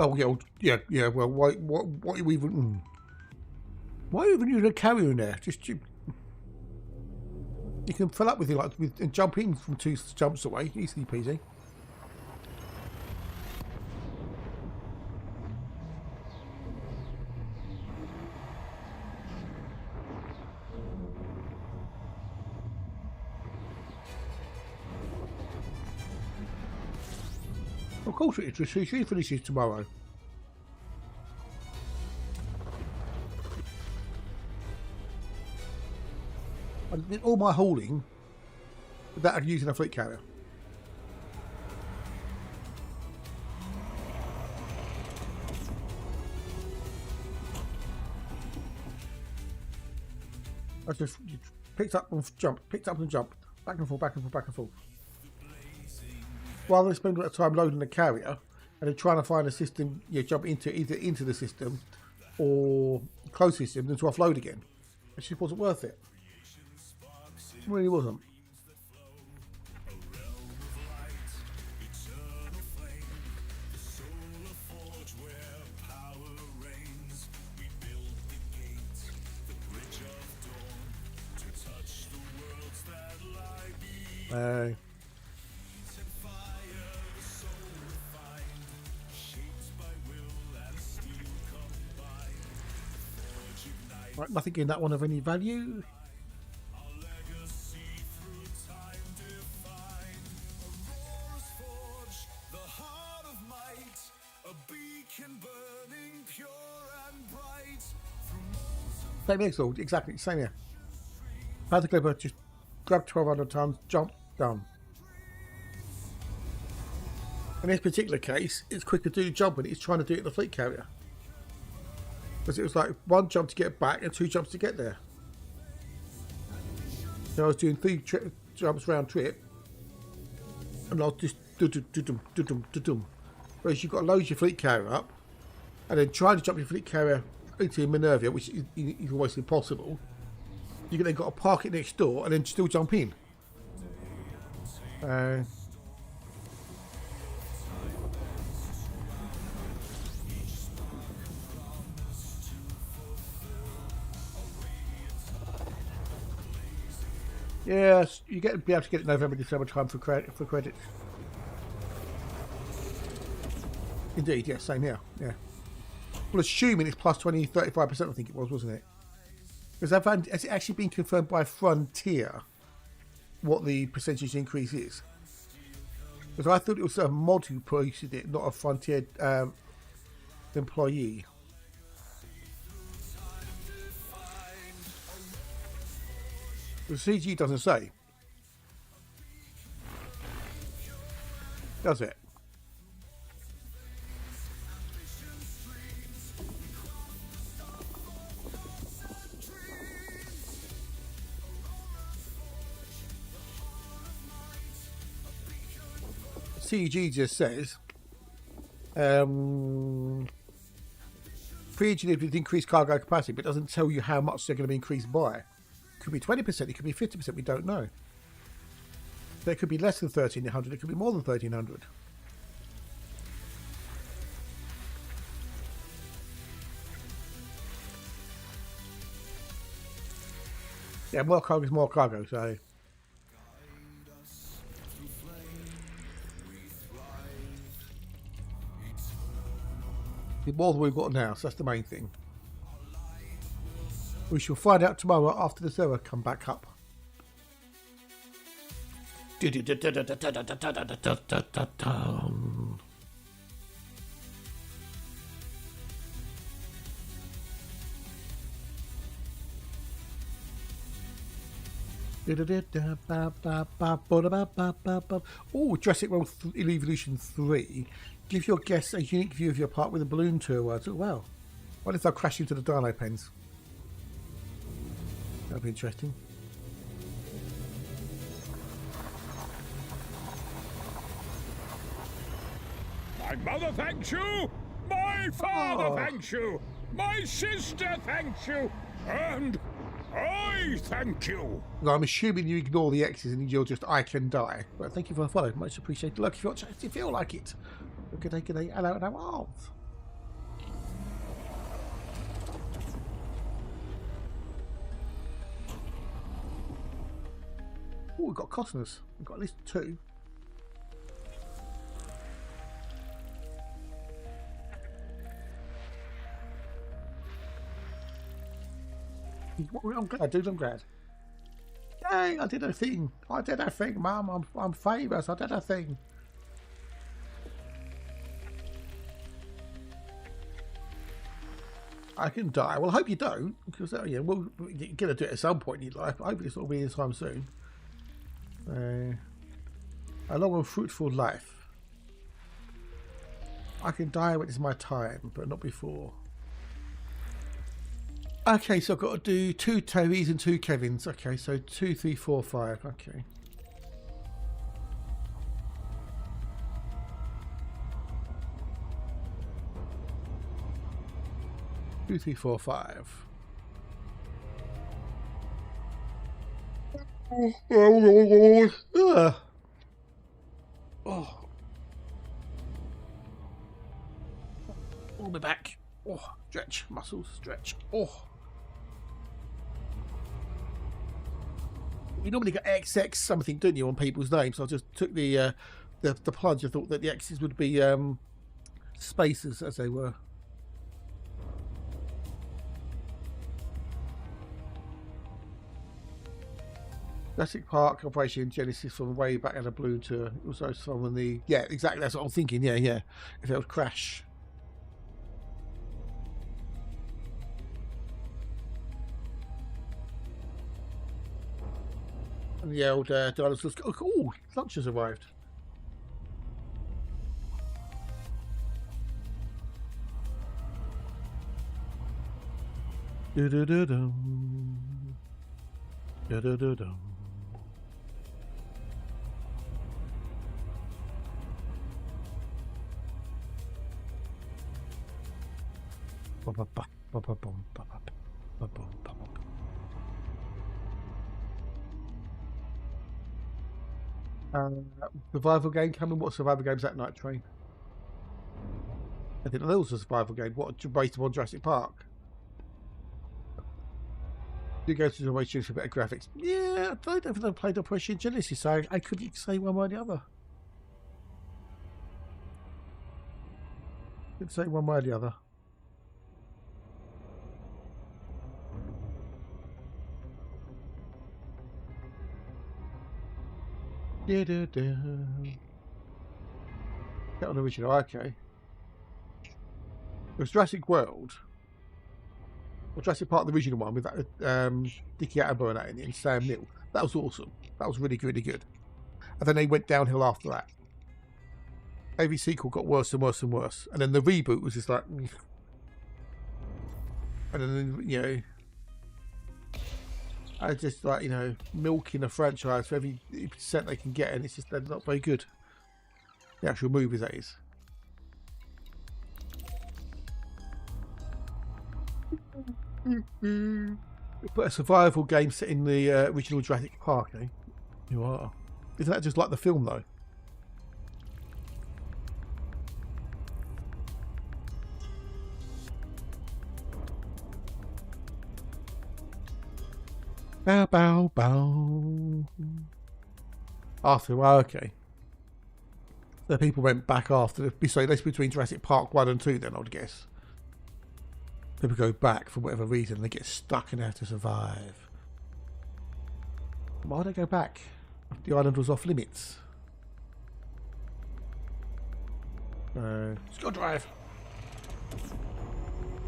Oh yeah. Well, what are you even? Why are you even using a carrier in there? Just you can fill up with it and jump in from 2 jumps away, easily peasy. Of course it is. She finishes tomorrow. I did all my hauling without using a fleet carrier. I just picked up and jumped, back and forth, back and forth. Rather than spending a lot of time loading the carrier and then trying to find a system, jump into either into the system or close system, then to offload again. It just wasn't worth it. It really wasn't. Right, nothing in that one of any value. Same here, exactly, same here. Panther Clipper, just grab 1,200 tons, jump, done. In this particular case, it's quicker to do jumping, it's trying to do it in the fleet carrier. Because it was like 1 jump to get back and 2 jumps to get there. So I was doing 3 jumps round trip, and I was just do-dum. Whereas you've got to load your fleet carrier up, and then try to jump your fleet carrier into Minervia, which is almost impossible. You then got to park it next door and then still jump in. Yes, you be able to get it November, December time for credits. Indeed, yes, same here. Yeah. Well, assuming it's plus 20, 35%, I think it was, wasn't it? Because has it actually been confirmed by Frontier what the percentage increase is? Because I thought it was a mod who posted it, not a Frontier employee. The CG doesn't say. Does it? CG just says Pre-engineered with increased cargo capacity, but it doesn't tell you how much they're going to be increased by. It could be 20%, it could be 50%, we don't know. So it could be less than 1,300, it could be more than 1,300. Yeah, more cargo is more cargo, so... more than we've got now, so that's the main thing. We shall find out tomorrow after the server come back up. Oh, Jurassic World Evolution 3 gives your guests a unique view of your park with a balloon tour words. Oh, wow. What if they'll crash into the dino pens? That'll be interesting. My mother thanks you, my father thanks you, my sister thanks you, and I thank you. Well, I'm assuming you ignore the X's and you'll just I can die. But thank you for the follow. Much appreciated. Look, if you feel like it. Good day, hello, and hello. Oh, we've got cottoners. We've got at least 2. I'm glad, dude. I'm glad. Yay! I did a thing. Mum. I'm famous. I did a thing. I can die. Well, I hope you don't, because yeah, we're going to do it at some point in your life. But hopefully, it's not be anytime soon. A long and fruitful life. I can die when it's my time, but not before. Okay, so I've got to do 2 Terrys and 2 Kevins. Okay, so 2, 3, 4, 5. Okay. Two, three, four, 5. Oh. Pull me back. Oh, stretch, muscles, stretch. Oh. You normally get XX something, don't you, on people's names? So I just took the plunge. I thought that the X's would be spaces, as they were. Jurassic Park Operation Genesis from way back at a balloon tour. It was also from the... Yeah, exactly. That's what I'm thinking. Yeah. If it would crash. And the old dinosaurs... Oh, lunch has arrived. Da-da-da-dum. Da-da-da-dum. Survival game coming. What survival game's that? Night Train. I didn't know there was a survival game. What, based upon Jurassic Park? You go to the Operation for better graphics. Yeah, I don't think I played Operation Genesis, so I couldn't say one way or the other. Couldn't say one way or the other. Get on the original, okay. It was Jurassic World. Or Jurassic Park, the original one with that Dickie Attenborough and that in it, and Sam Neill. That was awesome. That was really, really good. And then they went downhill after that. Every sequel got worse and worse and worse. And then the reboot was just like... And then, you know... I just like, you know, milking a franchise for every % they can get, and it's just, they're not very good. The actual movies, that is. You put a survival game set in the original Jurassic Park, eh? You are. Isn't that just like the film, though? Bow, bow, bow. After, well, okay. The people went back after. So that's between Jurassic Park 1 and 2, then, I'd guess. People go back for whatever reason. They get stuck and have to survive. Why would they go back? The island was off limits. Scone drive.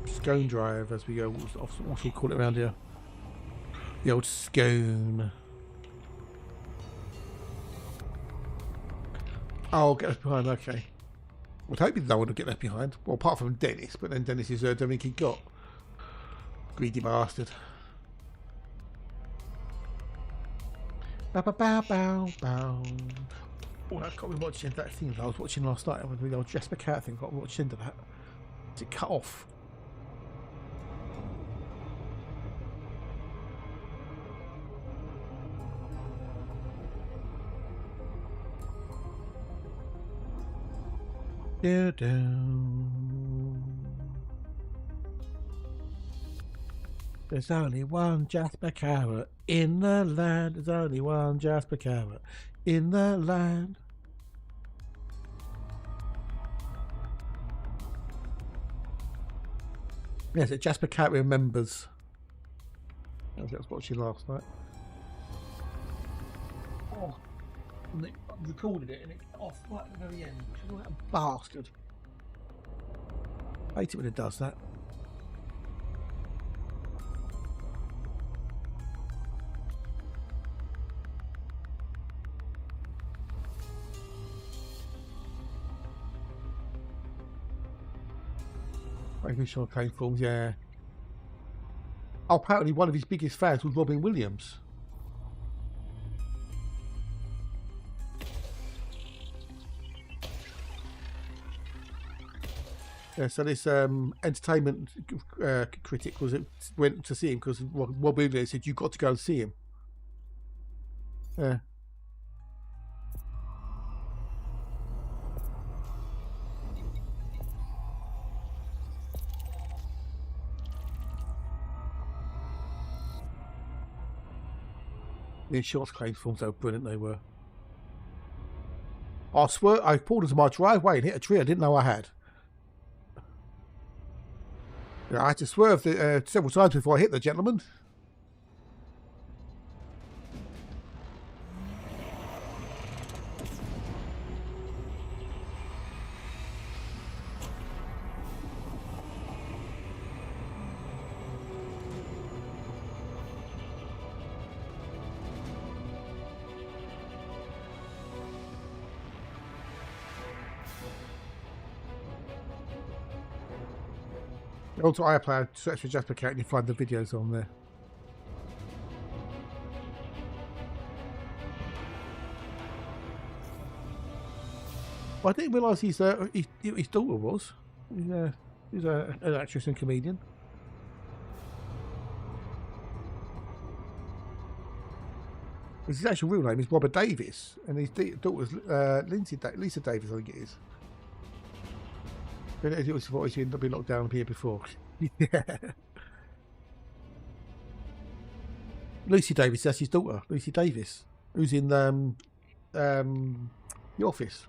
Scone drive, as we go. What should we call it around here? The old scone. Oh, get left behind. Okay. I'd hope no one would get left behind. Well, apart from Dennis, but then Dennis is everything he got. Greedy bastard. Bow, bow, bow, bow, bow. Oh, I can't be watching that thing that I was watching last night. With the old Jasper Cat thing. I got to watch into that. Is it cut off? There's only one Jasper Carrot in the land. There's only one Jasper Carrot in the land. Yes, it Jasper Carrot remembers. I was watching last night. Oh, and I recorded it and it got off right at the very end, which is like a bastard. I hate it when it does that. Original claim forms, yeah. Oh, apparently one of his biggest fans was Robin Williams. Yeah, so this entertainment critic went to see him because Robin Williams said, "You've got to go and see him." Yeah. The insurance claims forms, how brilliant they were. I swear, I pulled into my driveway and hit a tree I didn't know I had. I had to swerve several times before I hit the gentleman. Also, iPlayer, search for Jasper Cat and you find the videos on there. Well, I didn't realise his daughter was. He's an actress and comedian. His actual real name is Robert Davis, and his daughter's Lisa Davis, I think it is. It was what he's been locked down here before. Yeah. Lucy Davis, that's his daughter, Lucy Davis, who's in The Office.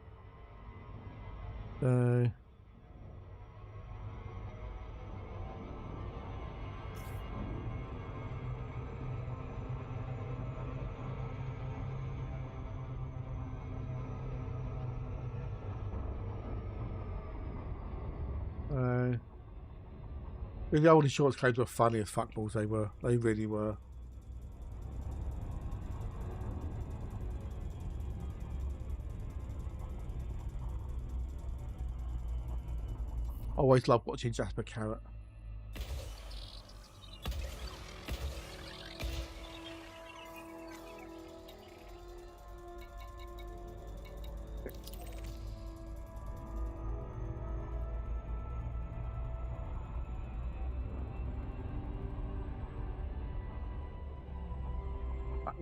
The old insurance claims were funny as fuckballs, they were. They really were. Always loved watching Jasper Carrot.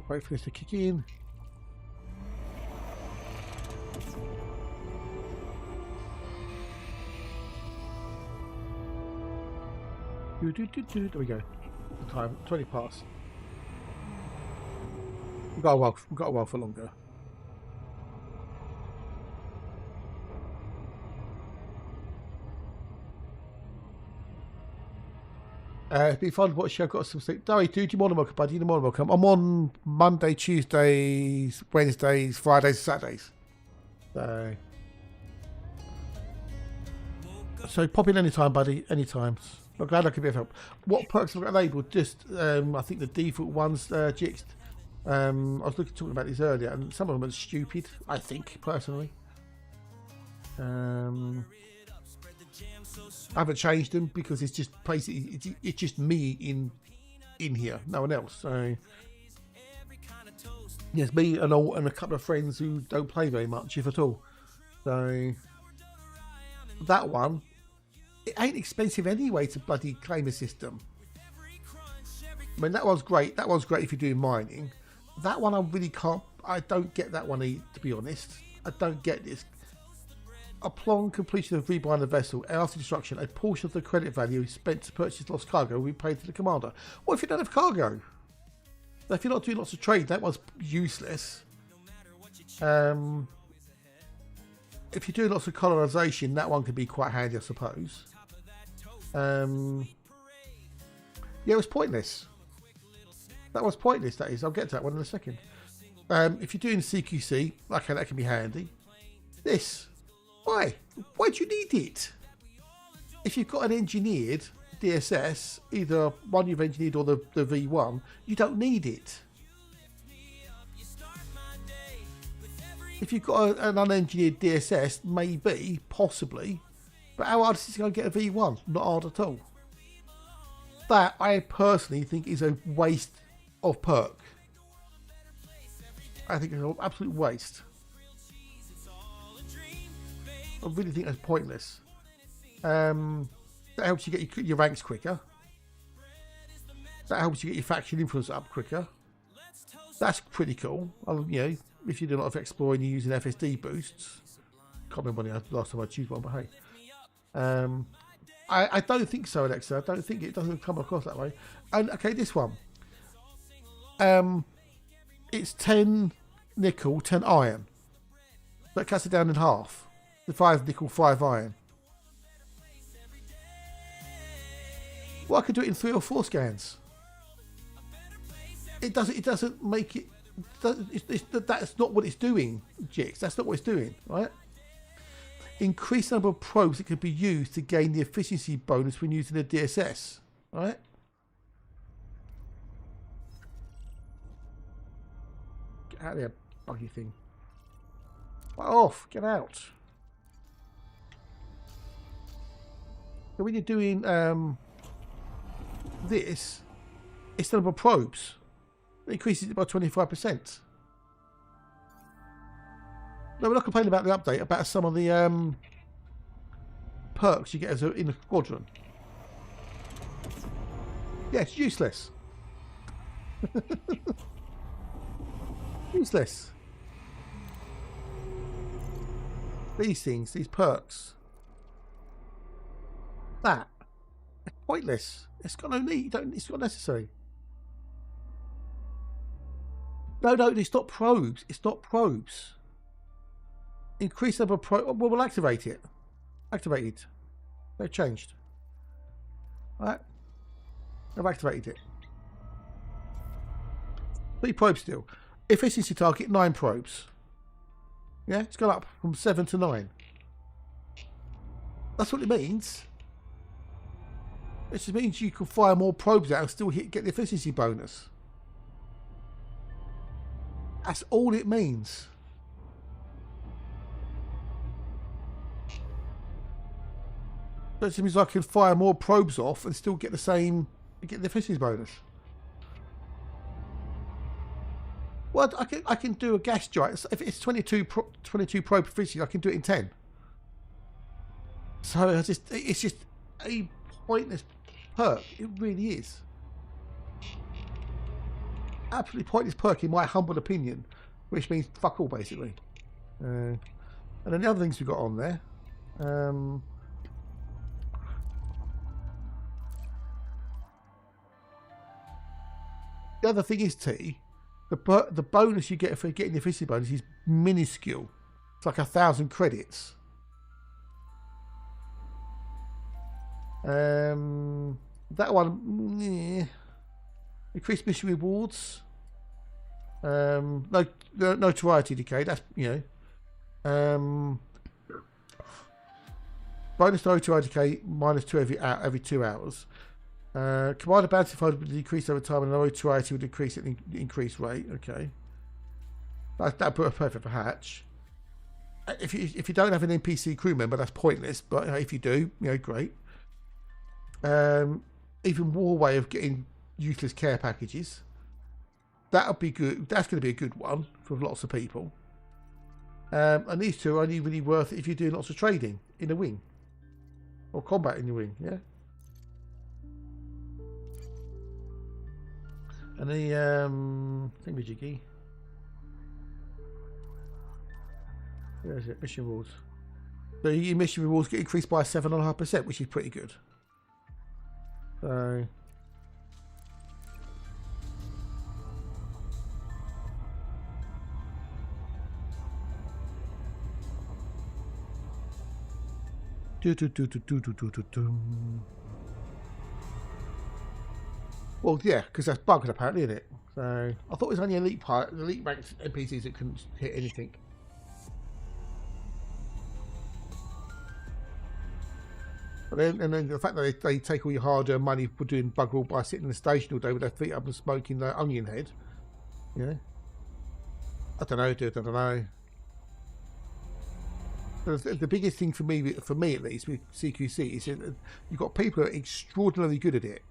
Wait for this to kick in. There we go. The time 20 past. We've got a while for longer. It'd be fun to watch. I've got some sleep. Darry, do you want to welcome, buddy? You want to welcome? I'm on Monday, Tuesdays, Wednesdays, Fridays, Saturdays. So pop in anytime, buddy. Anytime. I'm glad I could be of help. What perks have I got enabled? Just, I think the default ones, Jixed. I was talking about these earlier, and some of them are stupid, I think, personally. I haven't changed them because it's just basically it's just me in here, no one else. So yes, me and a couple of friends who don't play very much, if at all. So that one, it ain't expensive anyway to bloody claim a system. I mean, that one's great. That one's great if you're doing mining. That one I really can't. I don't get that one, to be honest. I don't get this. Upon completion of rebuying the vessel after destruction, a portion of the credit value spent to purchase lost cargo will be paid to the commander. What if you don't have cargo? If you're not doing lots of trade, that one's useless. If you're doing lots of colonisation, that one could be quite handy, I suppose. Yeah, it was pointless. That was pointless, that is. I'll get to that one in a second. If you're doing CQC, okay, that can be handy. This. Why? Why do you need it? If you've got an engineered DSS, either one you've engineered or the V1, you don't need it. If you've got an unengineered DSS, maybe, possibly, but how hard is it going to get a V1? Not hard at all. That, I personally think, is a waste of perk. I think it's an absolute waste. I really think that's pointless. That helps you get your ranks quicker. That helps you get your faction influence up quicker. That's pretty cool. You know, if you do a lot of exploring, you're using FSD boosts. Can't remember when the last time I choose one, but hey. I don't think so, Alexa. I don't think it doesn't come across that way. And okay, this one. It's 10 nickel, 10 iron. That cuts it down in half. The 5 nickel, 5 iron. Well, I could do it in 3 or 4 scans. It doesn't make it. That's not what it's doing, Jix. That's not what it's doing, right? Increase the number of probes that could be used to gain the efficiency bonus when using a DSS, right? Get out of there, buggy thing. Get off. Get out. So when you're doing this, it's the number of probes. It increases it by 25%. No, we're not complaining about the update, about some of the perks you get as in a squadron. Yeah, it's useless. Useless. These things, these perks. That. It's pointless. It's got no need. It's not necessary. No, it's not probes. It's not probes. Increase number of probes. Well, we'll activate it. Activated. They've changed. Alright. I've activated it. 3 probes still. Efficiency target 9 probes. Yeah, it's gone up from 7 to 9. That's what it means. It just means you can fire more probes out and still get the efficiency bonus. That's all it means. That means I can fire more probes off and still get the efficiency bonus. Well, I can do a gas giant. If it's 22 probe efficiency, I can do it in 10. So it's just a pointless perk. It really is. absolutely pointless perk in my humble opinion, which means fuck all basically. And then the other things we got on there. The other thing is the bonus you get for getting the efficiency bonus is minuscule. It's like 1,000 credits. That one, yeah. Increased mission rewards. No notoriety decay. That's bonus notoriety decay -2 every 2 hours. Commander bounty file will decrease over time, and notoriety will decrease at an increased rate. Okay, that put a perfect for Hatch. If you don't have an NPC crew member, that's pointless. But if you do, great. Even more way of getting useless care packages. That'll be good. That's going to be a good one for lots of people. And these two are only really worth it if you're doing lots of trading in a wing or combat in your wing. Yeah. And the thingamajiggy. Where is it? Mission rewards. So your mission rewards get increased by 7.5%, which is pretty good. So well, yeah, because that's bugged apparently, isn't it? So I thought it was only elite ranked NPCs that couldn't hit anything. But then the fact that they take all your hard-earned money for doing bug all by sitting in the station all day with their feet up and smoking their onion head. Yeah. I don't know, dude. I don't know. The biggest thing for me at least, with CQC is that you've got people who are extraordinarily good at it.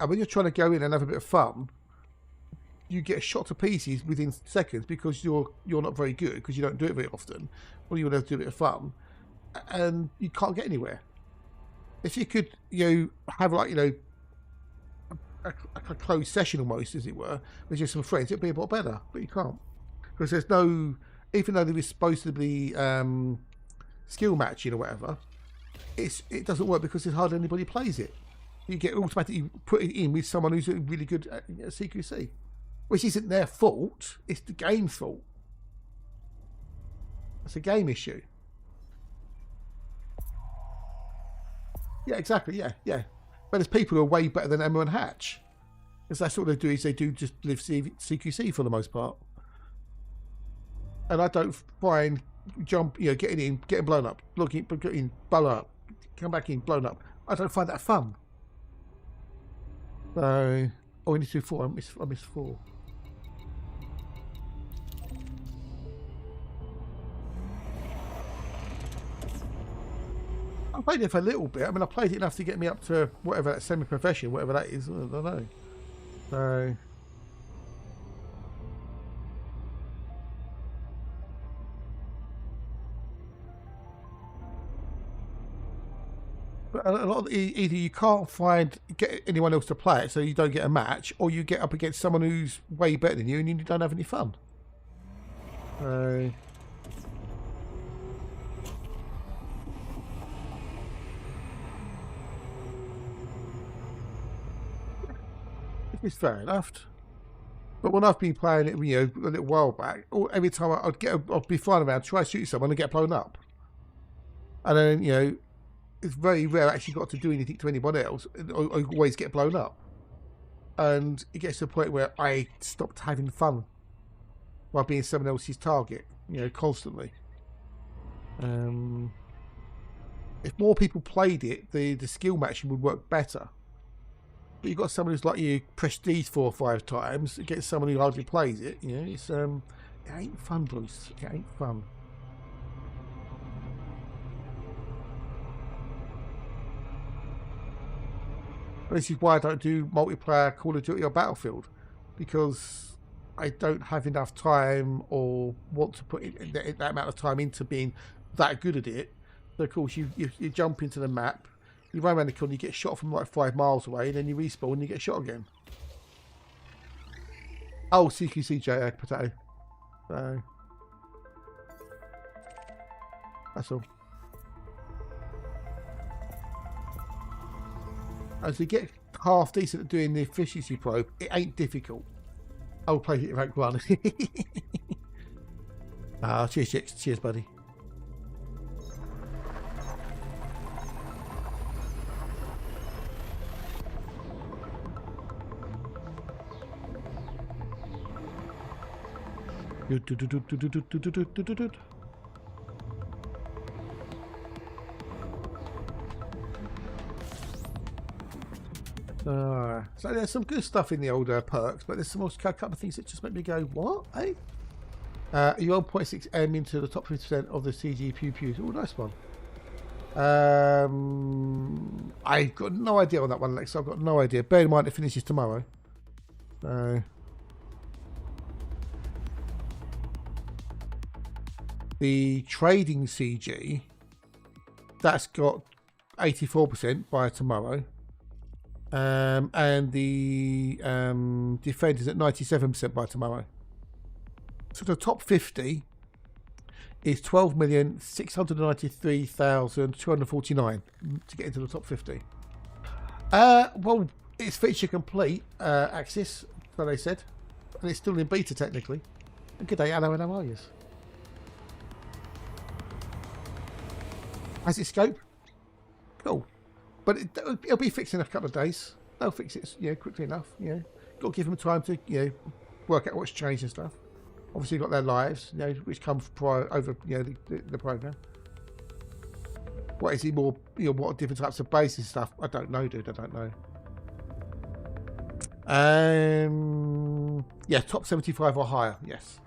And when you're trying to go in and have a bit of fun, you get shot to pieces within seconds because you're not very good, because you don't do it very often, or you want to do a bit of fun, and you can't get anywhere. If you could, have like, a closed session almost, as it were, with just some friends, it'd be a lot better. But you can't, because there's no, even though there is supposed to be skill matching or whatever, it doesn't work because there's hardly anybody plays it. You get automatically put it in with someone who's really good at CQC, which isn't their fault. It's the game's fault. It's a game issue. Yeah, exactly. Yeah. But there's people who are way better than Emma and Hatch, because that's what they do. Is they do just live CQC for the most part. And I don't find getting in, getting blown up, getting blown up, come back in, blown up. I don't find that fun. So, we need to do 4. I missed 4. I played it for a little bit. I mean, I played it enough to get me up to whatever that semi-profession, whatever that is. I don't know. So, but a lot of either you can't get anyone else to play it, so you don't get a match, or you get up against someone who's way better than you, and you don't have any fun. It's fair enough. But when I've been playing it, a little while back, every time I'd be flying around, try to shoot someone and get blown up. And then, it's very rare I actually got to do anything to anyone else. I always get blown up. And it gets to a point where I stopped having fun while being someone else's target, constantly. If more people played it, the skill matching would work better. But you've got someone who's like you, prestige 4 or 5 times against someone who hardly plays it. It's it ain't fun, Bruce. It ain't fun. This is why I don't do multiplayer Call of Duty or Battlefield, because I don't have enough time or want to put that amount of time into being that good at it. So of course you jump into the map, you run around the corner, you get shot from like 5 miles away, and then you respawn and you get shot again. Oh, CQCJ potato. So that's all. As we get half decent at doing the efficiency probe, it ain't difficult. I'll play it rank 1. Cheers, chicks. Cheers, buddy. So there's some good stuff in the older perks, but there's some more couple of things that just make me go, what? Eh? You 1.6 M into the top 50% of the CG pew pews. Oh, nice one. I've got no idea on that one, Alex. I've got no idea. Bear in mind it finishes tomorrow. The trading CG, that's got 84% by tomorrow. And the defend is at 97% by tomorrow. So the top 50 is 12,693,249 to get into the top 50. Well, it's feature complete, Axis, so they said, and it's still in beta technically. Good day, hello, and how are you? Has it scope? Cool. But it'll be fixed in a couple of days. They'll fix it, quickly enough. Got to give them time to, work out what's changed and stuff. Obviously, got their lives, which come prior over, the program. What is it more? What different types of bases and stuff? I don't know, dude. I don't know. Yeah, top 75 or higher. Yes.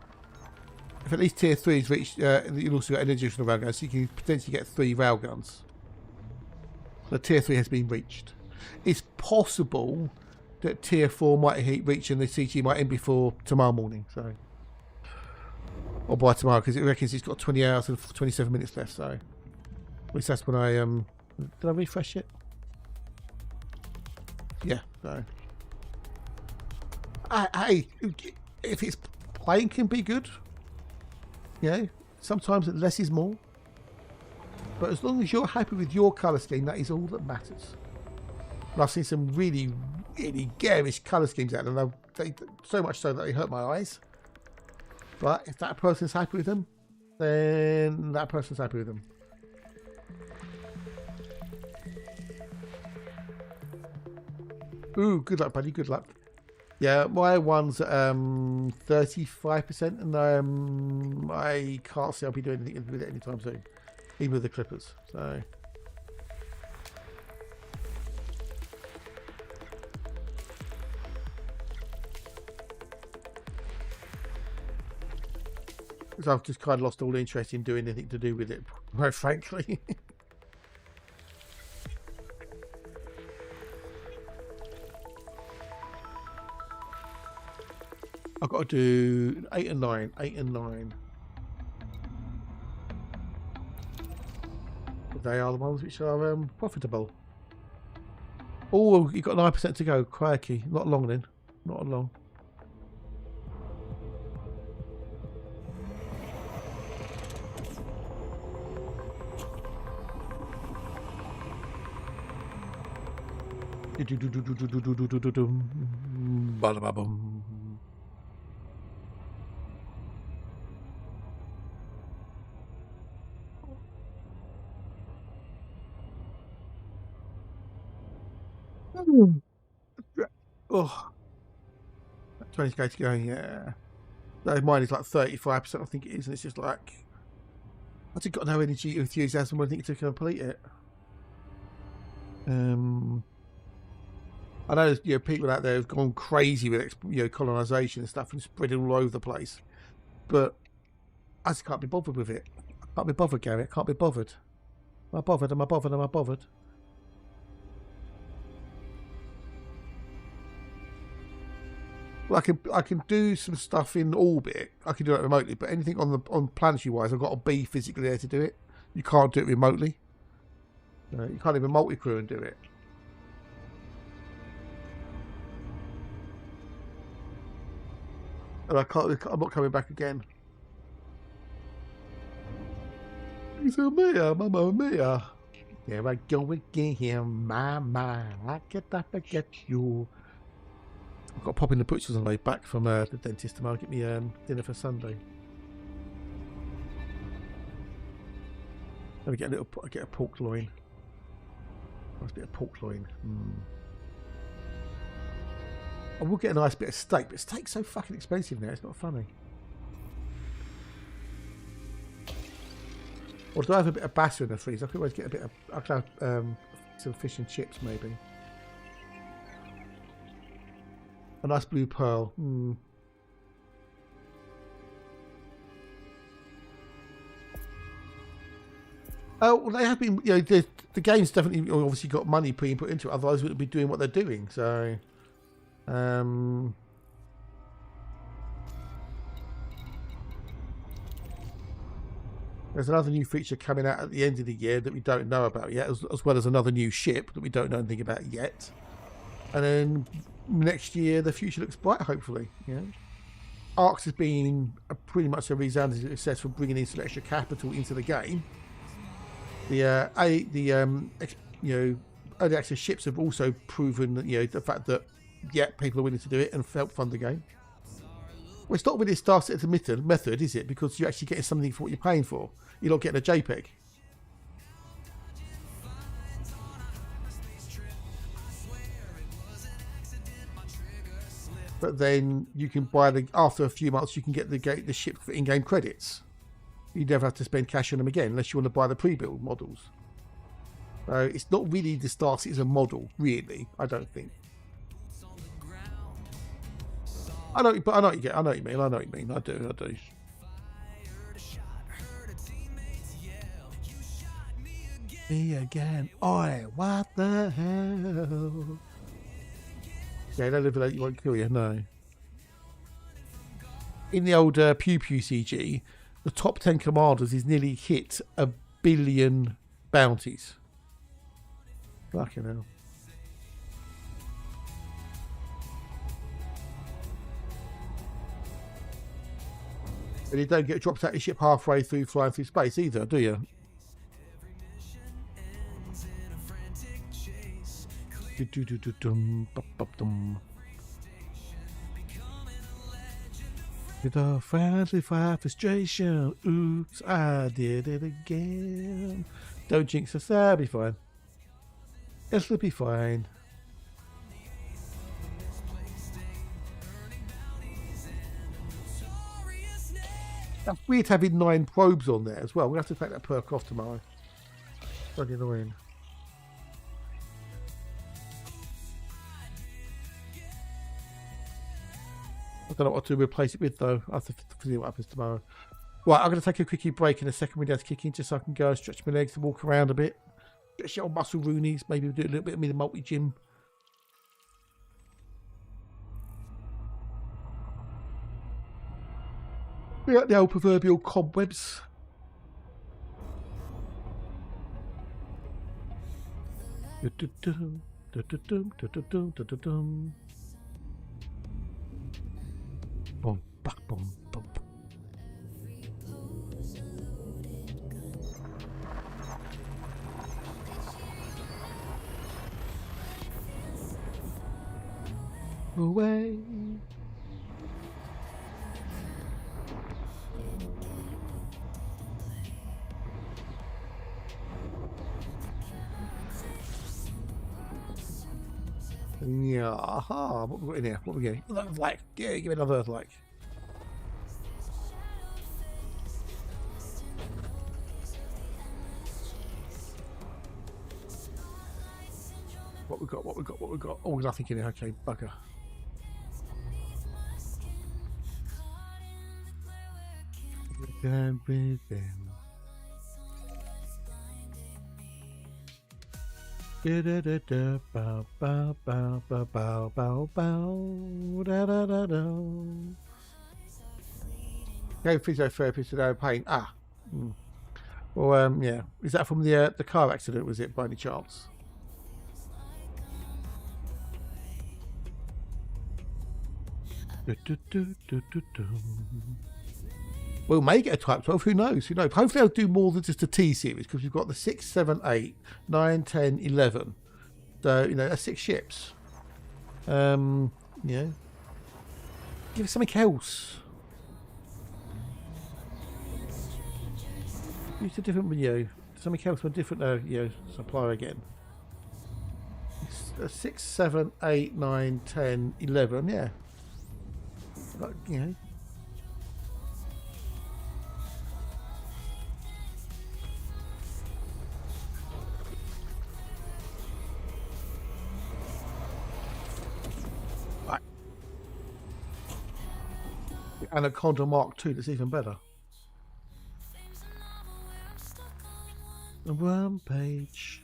If at least tier 3 is reached, you'll also get an additional railgun, so you can potentially get 3 railguns. The tier 3 has been reached. It's possible that tier 4 might reach and the CG might end before tomorrow morning. So, or by tomorrow, because it reckons it's got 20 hours and 27 minutes left. So, at least that's when I did I refresh it? Yeah. So, hey, if it's playing can be good. Sometimes less is more. But as long as you're happy with your colour scheme, that is all that matters. And I've seen some really, really garish colour schemes out there, and they so much so that they hurt my eyes. But if that person's happy with them, then that person's happy with them. Ooh, good luck, buddy. Good luck. Yeah, my one's 35%, and I can't see I'll be doing anything with it anytime soon. Even with the clippers, so. Because I've just kind of lost all interest in doing anything to do with it, quite frankly. I've got to do 8 and 9, 8 and 9. They are the ones which are profitable. Oh, you've got 9% to go. Crikey. Not long then. Not long. Oh, 20k to go, yeah. No, mine is like 35%, I think it is, and it's just like I just got no energy or enthusiasm or anything to complete it. I know there's people out there who've gone crazy with colonisation and stuff and spreading all over the place, but I just can't be bothered with it. I can't be bothered, Gary. I can't be bothered. Am I bothered? Am I bothered? Am I bothered? Well, I can do some stuff in orbit. I can do it remotely, but anything on planetary wise, I've got to be physically there to do it. You can't do it remotely. You can't even multi-crew and do it. And I'm not coming back again. He's a Mia, Mamma Mia. Here I go again, my, I cannot forget you. I've got to pop in the butcher's on the way back from the dentist tomorrow. Get me dinner for Sunday. Let me get a pork loin. Nice bit of pork loin. I will get a nice bit of steak, but steak's so fucking expensive now. It's not funny. Or do I have a bit of batter in the freezer? I could always get a bit of. I could have some fish and chips, maybe. A nice blue pearl. Oh, well, they have been. You know, the game's definitely obviously got money being put into it. Otherwise, we would be doing what they're doing. So, there's another new feature coming out at the end of the year that we don't know about yet, as well as another new ship that we don't know anything about yet. And then next year, the future looks bright, hopefully. You know, Arx has been pretty much a resounding success for bringing in some extra capital into the game. The early access ships have also proven that, you know, the fact that people are willing to do it and help fund the game. Well, it's not really a star set method, is it? Because you're actually getting something for what you're paying for. You're not getting a JPEG. But then you can buy after a few months you can get the ship for in-game credits. You never have to spend cash on them again unless you want to buy the pre-built models. It's not really the Star Citizen model, really. I don't think. I know what you mean. I do. Me again. Oi, what the hell? Yeah, don't live with that. You won't kill you. No. In the old Pew Pew CG. The top 10 commanders is nearly hit 1 billion bounties. Fucking hell. And you don't get dropped out of your ship halfway through flying through space either, do you? With a friendly fire frustration. Oops, I did it again. Don't jinx us, that'll be fine. It'll be fine. That's weird having 9 probes on there as well. We'll have to take that perk off tomorrow. Bloody annoying. I don't know what to replace it with though. I'll have to see what happens tomorrow. Right, I'm going to take a quickie break in a second when to kick in just so I can go and stretch my legs and walk around a bit. Stretch your muscle roonies. Maybe do a little bit of the multi-gym. We got the old proverbial cobwebs. Boom, back, boom, boom. Away. Yeah, aha, what we got in here? What we getting? Earthlight. Yeah, give me another Earthlight. What we got? What we got? What we got? Oh, nothing in here. Okay, bugger. Go physiotherapist to no pain. Ah. Well, yeah. Is that from the car accident? Was it by any chance? We may get a Type 12, who knows? Who knows? Hopefully they'll do more than just a T series, because we've got the 6, 7, 8, 9, 10, 11. So, that's 6 ships. Give us something else. Use a different video. Something else from a different supplier again. 6, 7, 8, 9, 10, 11, yeah. Like, Right. The Anaconda Mark II, that's even better. One page.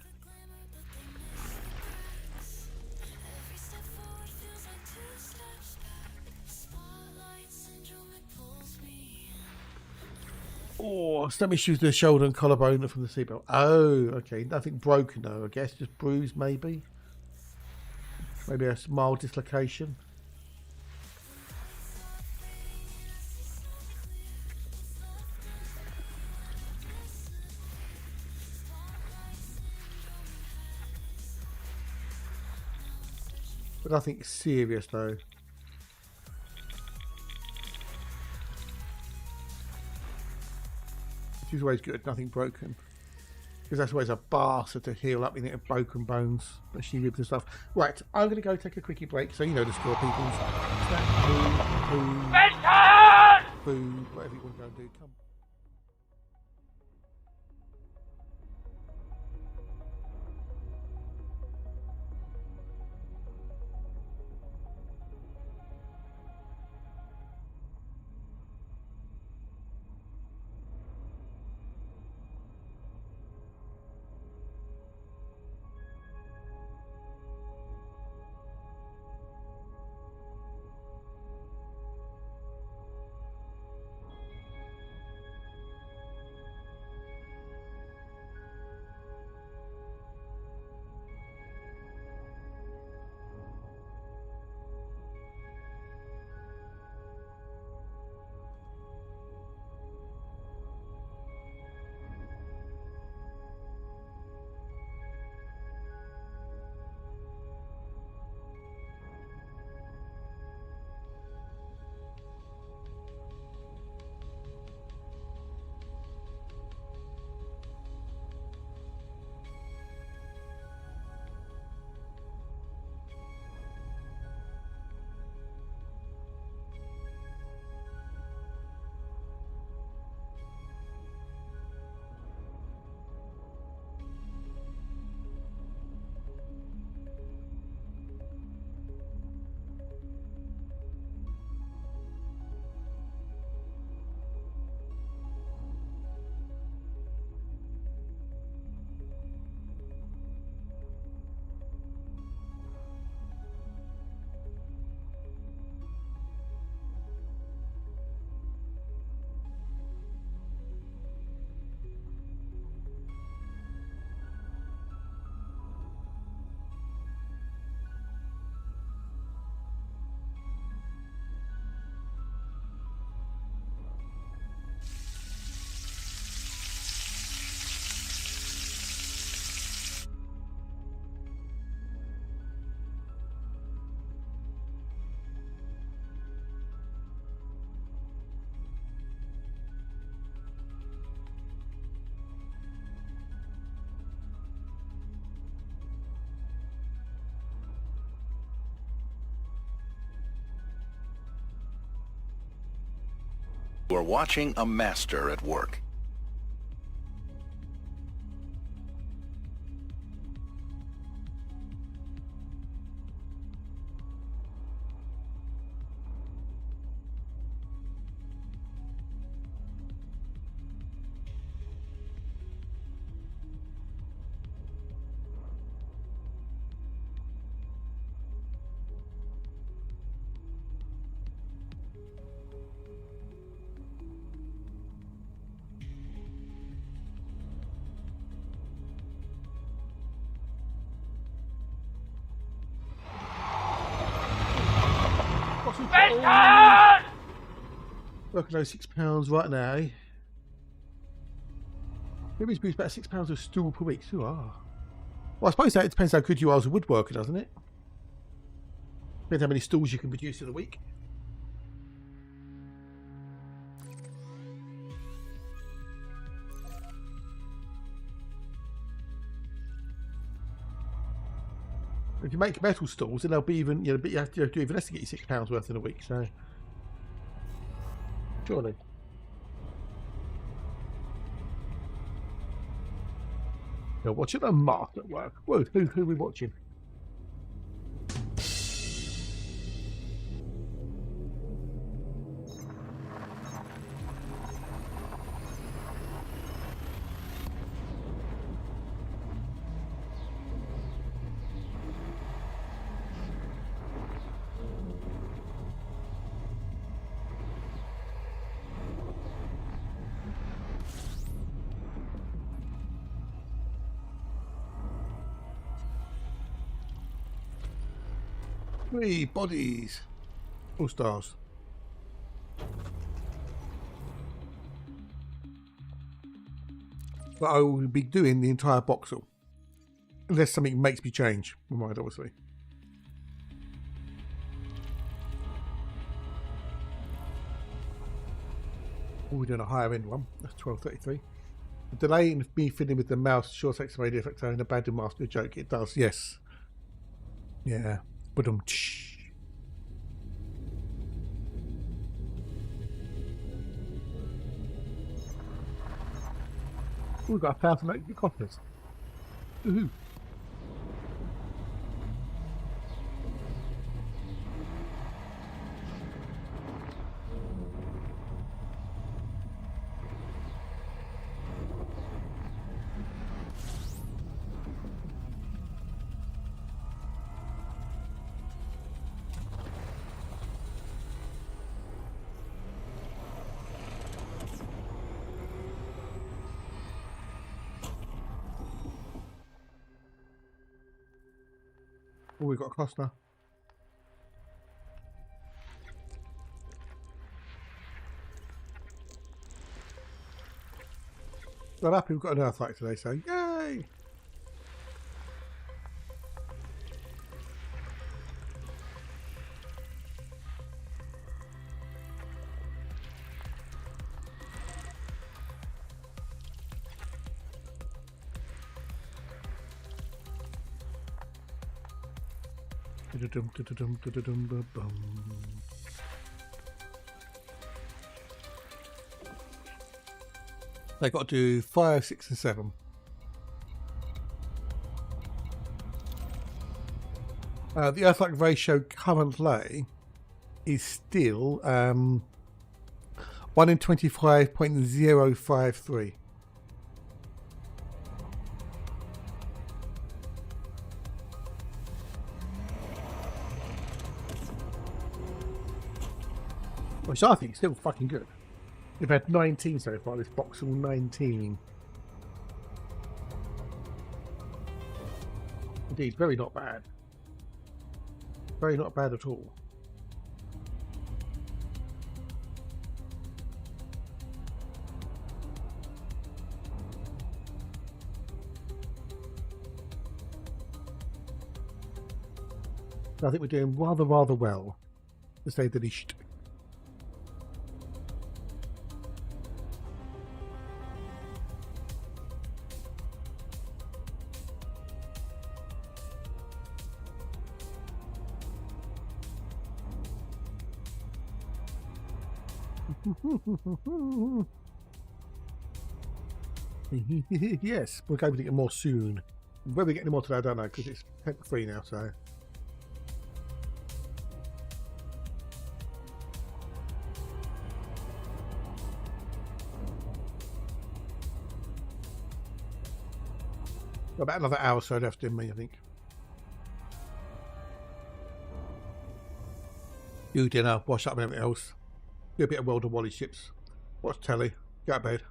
Oh, stomach issues with the shoulder and collarbone from the seatbelt. Oh, okay. Nothing broken though, I guess. Just bruised, maybe. Maybe a mild dislocation. But nothing serious though. Which is always good, nothing broken. Because that's always a bastard to heal up in broken bones, especially ribs and stuff. Right, I'm going to go take a quickie break, so you know the score, people. Food, whatever you want to go and do. Come. You are watching a master at work. Working on £6 right now. Maybe it's about £6 of stool per week. Ooh, ah. Well, I suppose that it depends how good you are as a woodworker, doesn't it? Depends how many stools you can produce in a week. If you make metal stools, then they'll be even, you know, but you have to do even less to get you £6 worth in a week. So, surely. You're watching a mark at work. Whoa, who are we watching? Three bodies. All stars. But I will be doing the entire boxel. Unless something makes me change my mind, obviously. Oh, we're doing a higher end one. That's 1233. The delay in me fiddling with the mouse sure takes away the effect of an abandoned master joke. It does, yes. Yeah. But we've got 1,080 copies. Woohoo. Oh, we've got a cluster. I'm happy we've got an Earthlike today, so yay! They got to do 5, 6, and 7. The Earthlike ratio currently is still 1 in 25.053. Which I think is still fucking good. We've had 19 so far, this box all 19. Indeed, very not bad. Very not bad at all. I think we're doing rather well, to say the least. Yes, we're going to get more soon. Whether we get any more today, I don't know, because it's 10 to 3 now, so. About another hour or so left in me, I think. Do dinner, wash up and everything else. Do a bit of World of Wally ships. Watch telly. Go to bed.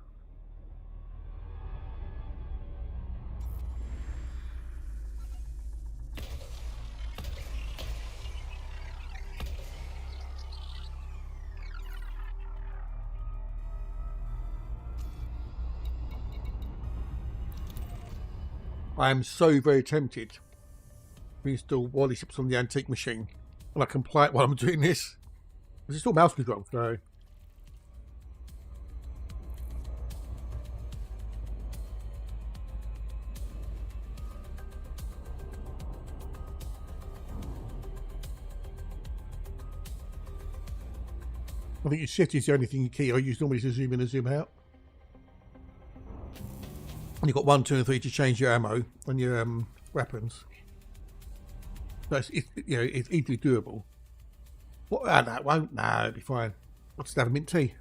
I am so very tempted to install Wally Ships on the antique machine, and I can play it while I'm doing this. It's still mouse control, so. I think your shift is the only thing you key I use normally to zoom in and zoom out. And you've got 1, 2, and 3 to change your ammo and your weapons. So it's easily doable. What? That won't. No, it'll be fine. I'll just have a mint tea.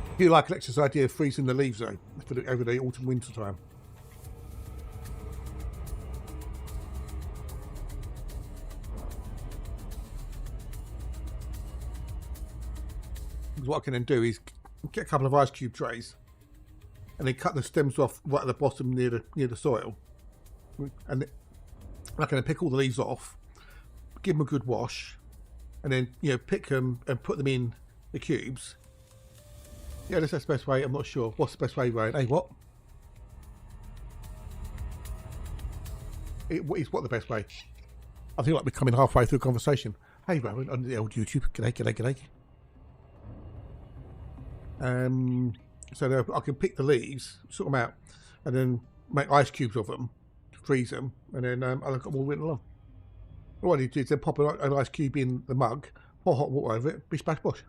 I do like Alexa's idea of freezing the leaves though, for the, over the autumn winter time. What I can then do is get a couple of ice cube trays and then cut the stems off right at the bottom near the soil, and I can pick all the leaves off, give them a good wash, and then pick them and put them in the cubes. Yeah, that's the best way. I'm not sure. What's the best way, Ryan? Hey, what? What is the best way? I feel like we're coming halfway through a conversation. Hey, Ryan, on the old YouTube. G'day. So I can pick the leaves, sort them out, and then make ice cubes of them, freeze them, and then I'll look at them all winter long. All I need to do is then pop an ice cube in the mug, pour hot water over it, bish bash bosh.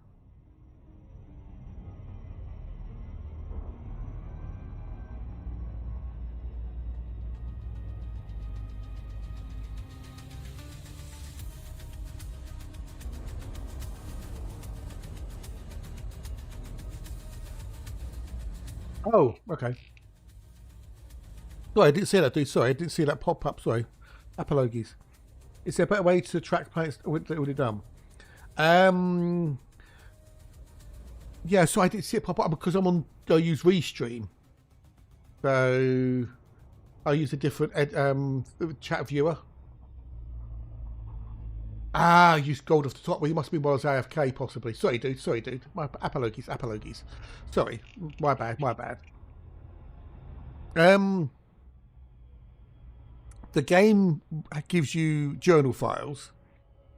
Oh, okay. Sorry, I didn't see that, dude. Sorry, I didn't see that pop up. Sorry. Apologies. Is there a better way to track planets already done? Yeah, so I didn't see it pop up because I use Restream. So I use a different chat viewer. I used gold off the top. Well, you must be while I was AFK, possibly. Sorry, dude. My apologies. Sorry, my bad. The game gives you journal files,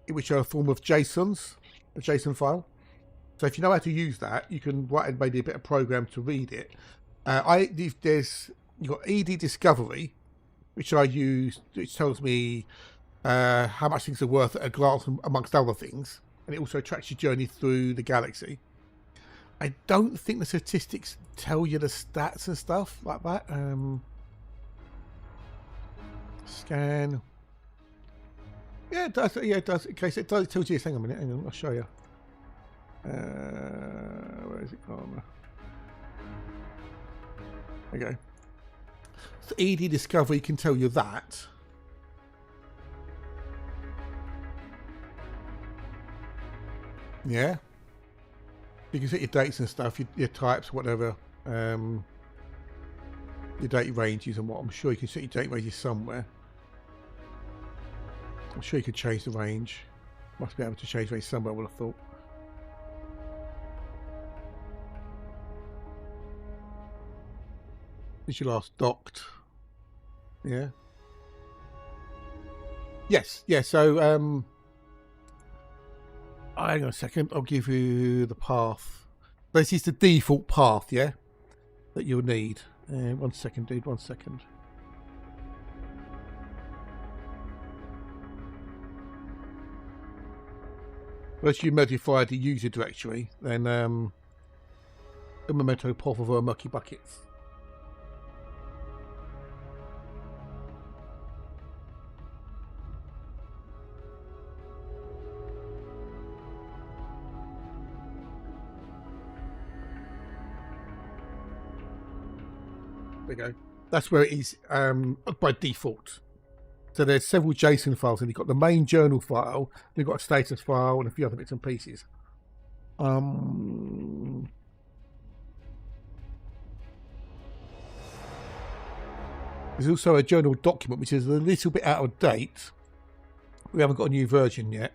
which are a form of a JSON file. So if you know how to use that, you can write maybe a bit of program to read it. You've got ED Discovery, which I use, which tells me how much things are worth at a glance, amongst other things, and it also tracks your journey through the galaxy. I don't think the statistics tell you the stats and stuff like that. Scan. Yeah, it does. Yeah, it does. In case it does, it tells you. Hang on a minute. I'll show you. Where is it gone? There you go. So ED Discovery can tell you that. Yeah. You can set your dates and stuff, your types, whatever. Your date ranges and what. I'm sure you can set your date ranges somewhere. I'm sure you could change the range. Must be able to change range somewhere, I would have thought. Is your last docked? Yeah. Yes. Yeah. So hang on a second. I'll give you the path. This is the default path, yeah, that you'll need. 1 second, dude. 1 second. Once you modify the user directory, then a memento path of our mucky buckets. There you go. That's where it is by default. So there's several JSON files, and you've got the main journal file, you've got a status file, and a few other bits and pieces. There's also a journal document, which is a little bit out of date. We haven't got a new version yet.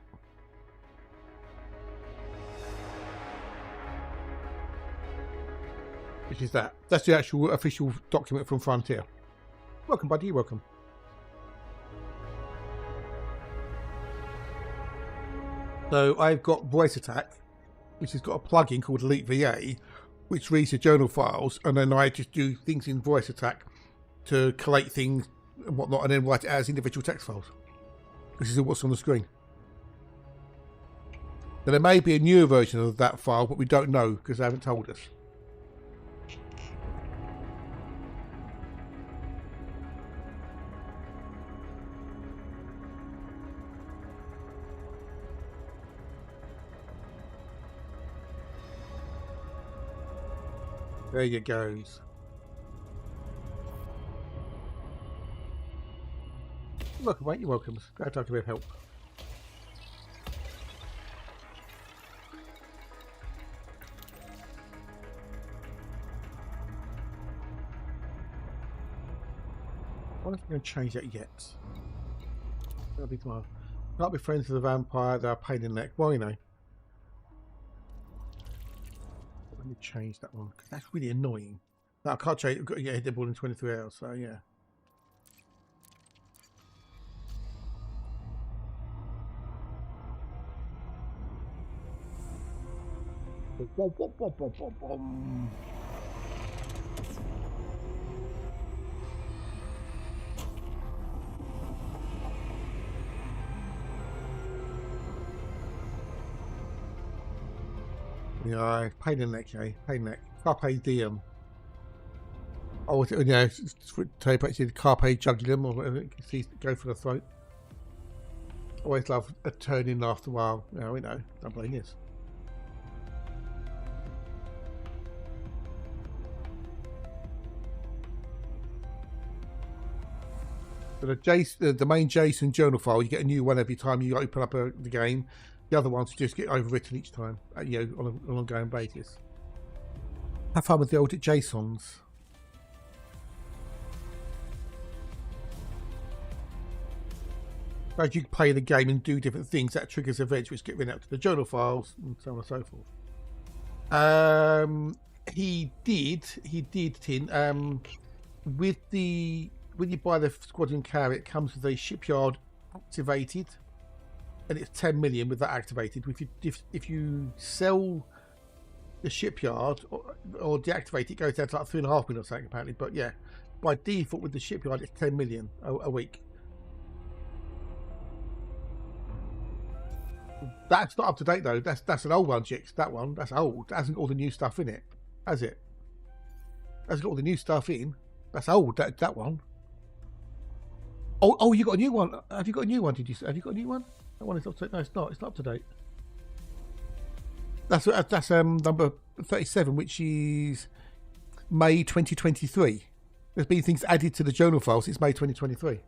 Which is that. That's the actual official document from Frontier. Welcome, buddy. You're welcome. So I've got Voice Attack, which has got a plugin called Elite VA, which reads the journal files, and then I just do things in Voice Attack to collate things and whatnot, and then write it as individual text files. This is what's on the screen. Now, there may be a newer version of that file, but we don't know because they haven't told us. There you goes. Welcome, mate. You're welcome. Glad to have a bit of help. I'm not going to change that yet. That'll be tomorrow. Can't be friends with a vampire. They're a pain in the neck. Well, you know. Let me change that one because that's really annoying. No, I can't change. I've got to get a deadboard in 23 hours. So yeah. Yeah, pain in the neck, eh? Pain in the neck. Carpe diem. Oh, yeah, Tape said carpe jugular or whatever. Go for the throat. Always love a turning after a while. Yeah, we know. Don't blame this. But the main JSON journal file, you get a new one every time you open up the game. The other ones just get overwritten each time, you know, on an ongoing basis. Have fun with the old JSONs. As you play the game and do different things, that triggers events which get written out to the journal files and so on and so forth. He did, Tin. With the when you buy the Squadron car, it comes with a shipyard activated. And it's 10 million with that activated. If you sell the shipyard or deactivate it, goes down to like 3.5 million or something apparently. But yeah, by default with the shipyard, it's 10 million a week. That's not up to date though. That's an old one, Jix. That one, that's old. That hasn't got all the new stuff in it, has it? Hasn't got all the new stuff in. That's old. That one. Oh, you got a new one. Have you got a new one? Have you got a new one? That one is up to date. No, it's not. It's not up to date. That's number 37, which is May 2023. There's been things added to the journal file since May 2023.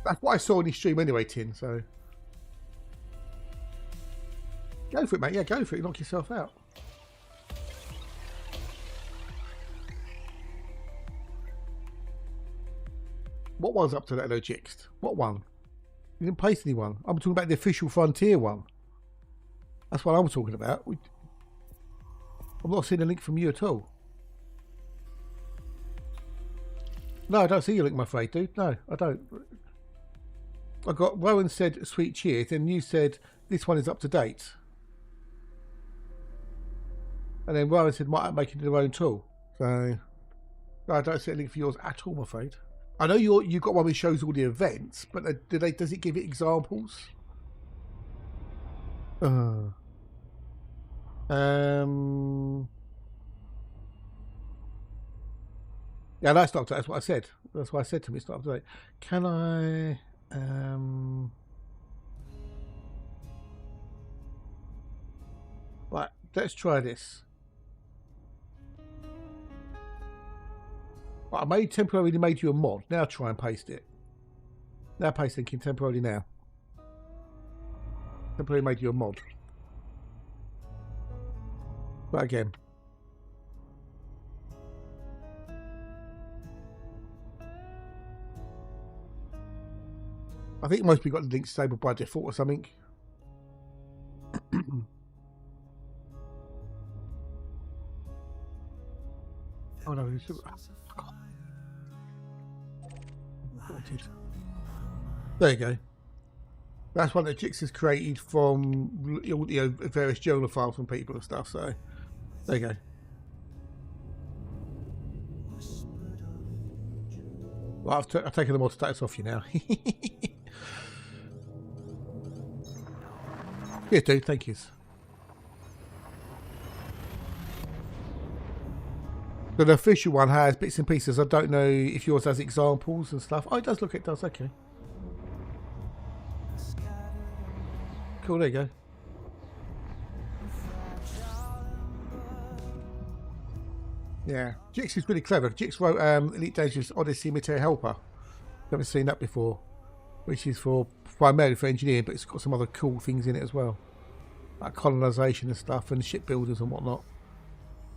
That's what I saw in his stream anyway, Tin. So go for it, mate. Yeah, go for it. Knock yourself out. What one's up to that though, Jixed? What one? You didn't place anyone. I'm talking about the official Frontier one. That's what I'm talking about. I'm not seeing a link from you at all. No, I don't see your link, my afraid, dude. No, I don't. I got Rowan said sweet cheers, and you said this one is up to date. And then Rowan said might make it their own tool. So no, I don't see a link for yours at all, I'm afraid. I know you've got one that shows all the events, but does it give it examples? Yeah, that's not up to date. That's what I said. That's what I said to him. It's not up to date. Can I? Right, let's try this. Right, I temporarily made you a mod. Now try and paste it. Now paste linking temporarily now. Temporarily made you a mod. Right again. I think most people got the links disabled by default or something. Oh no, there you go. That's one that Jix has created from various journal files from people and stuff. So there you go. Well, I've taken the mod status off you now. Yeah, dude. Thank you. But the official one has bits and pieces. I don't know if yours has examples and stuff. Oh, it does look. It does. Okay. Cool. There you go. Yeah, Jix is really clever. Jix wrote Elite Dangerous Odyssey Military Helper. Never seen that before, which is for primarily for engineering, but it's got some other cool things in it as well, like colonisation and stuff, and shipbuilders and whatnot.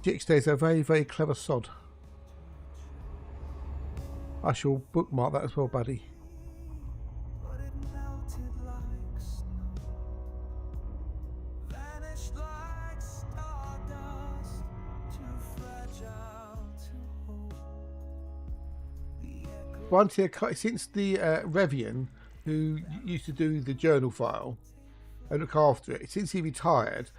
Jix is a very, very clever sod. I shall bookmark that as well, buddy. Once since the Revian, who used to do the journal file and look after it, since he retired,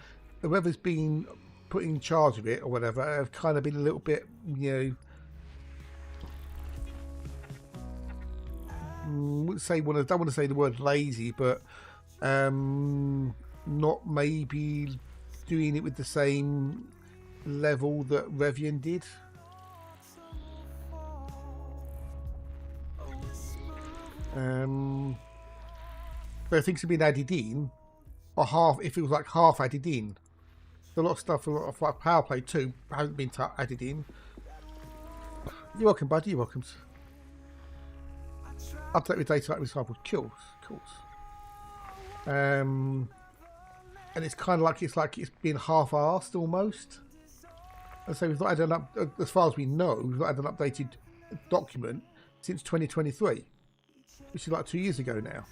whoever's been put in charge of it or whatever have kind of been a little bit, you know, don't want to say the word lazy, but not maybe doing it with the same level that Revian did. But things have been added in, or half. It feels like half added in. A lot of stuff, a lot of like Power Play 2 hasn't been added in. You're welcome, buddy. You're welcome. Update with data like example. Cool. And it's kind of like it's been half-assed almost. And so we've not had as far as we know, we've not had an updated document since 2023. Which is like 2 years ago now.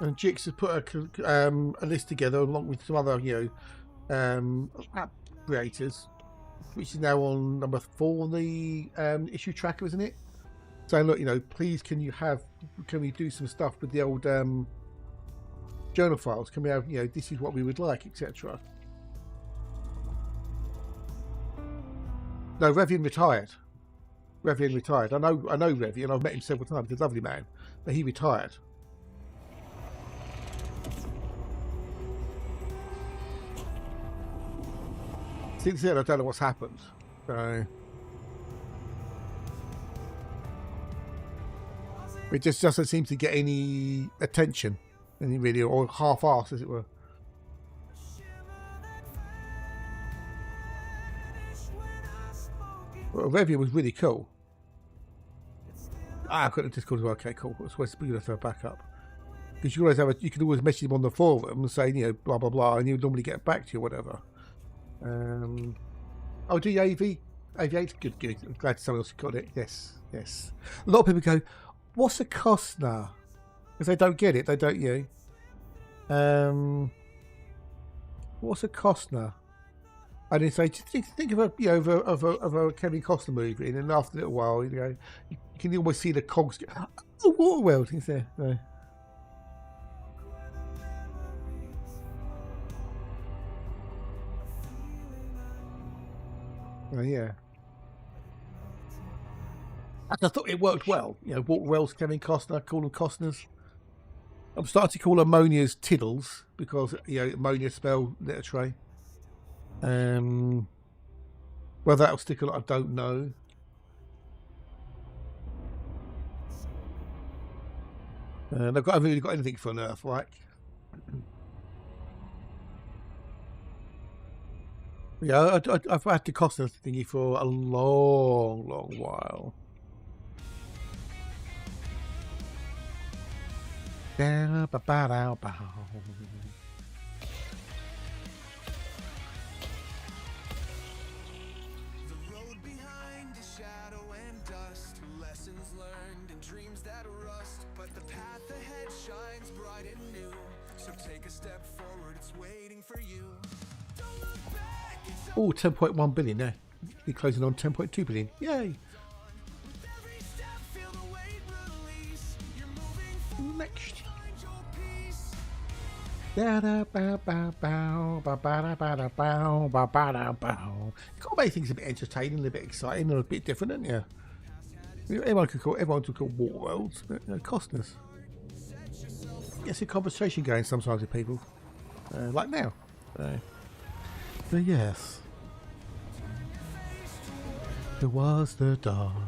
And Jix has put a list together along with some other, app creators, which is now on number 4 on the issue tracker, isn't it? Saying, look, please can we do some stuff with the old journal files? Can we have, this is what we would like, etc. No, Revian retired. I know Revian. I've met him several times. He's a lovely man, but he retired. Since then, I don't know what's happened. So it just doesn't seem to get any attention, really, or half-assed, as it were. Well, Revian was really cool. I've got the Discord as well. Okay, cool. It's supposed to be going to throw back up. Because you can always message him on the forum and say, blah, blah, blah, and he'll normally get back to you or whatever. Oh, do you AV8? Good. I'm glad someone else got it. Yes. A lot of people go, what's a cost now? Because they don't get it. They don't, what's a cost now? And they say, think of a Kevin Costner movie, and then after a little while, you can almost see the cogs get. Oh, Waterworld is there. No. Yeah. I thought it worked well. Waterworld's Kevin Costner, call them Costners. I'm starting to call ammonia's Tiddles because ammonia spell letter tray. Whether that'll stick or not, I don't know. I haven't really got anything for an Earthlike. Yeah, I've had the Costner thingy for a long while. Oh, 10.1 billion now. We're closing on 10.2 billion. Yay! Next. Gotta make things a bit entertaining, a bit exciting, and a bit different, don't you? Everyone could call water worlds, but costing us. Gets a conversation going sometimes with people, like now. But yes, there was the dawn.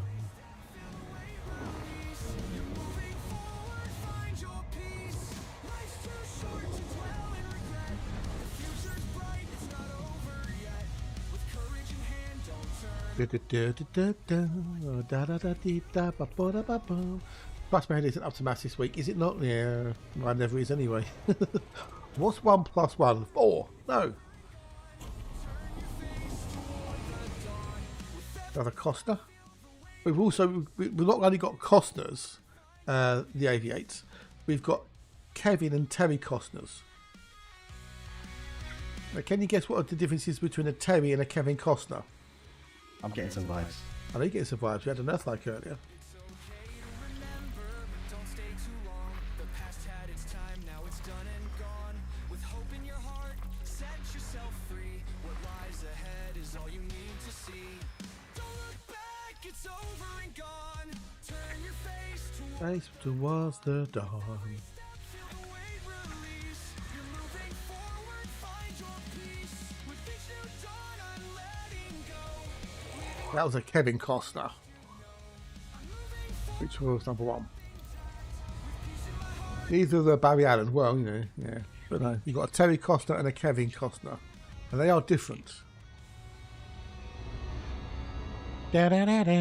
Plus my head isn't up to maths this week, is it not? Yeah, mine never is anyway. What's 1 plus 1? 4. No. Another Costner. We've not only got Costners, the Aviates, we've got Kevin and Terry Costners. Now, can you guess what the difference is between a Terry and a Kevin Costner? I'm getting some vibes. I know you get some vibes. We had an Earthlike earlier. Face towards the dawn. That was a Kevin Costner, which was number 1. These are the Barry Allen. Well, you know, yeah, but no, you've got a Terry Costner and a Kevin Costner, and they are different. Da da da da.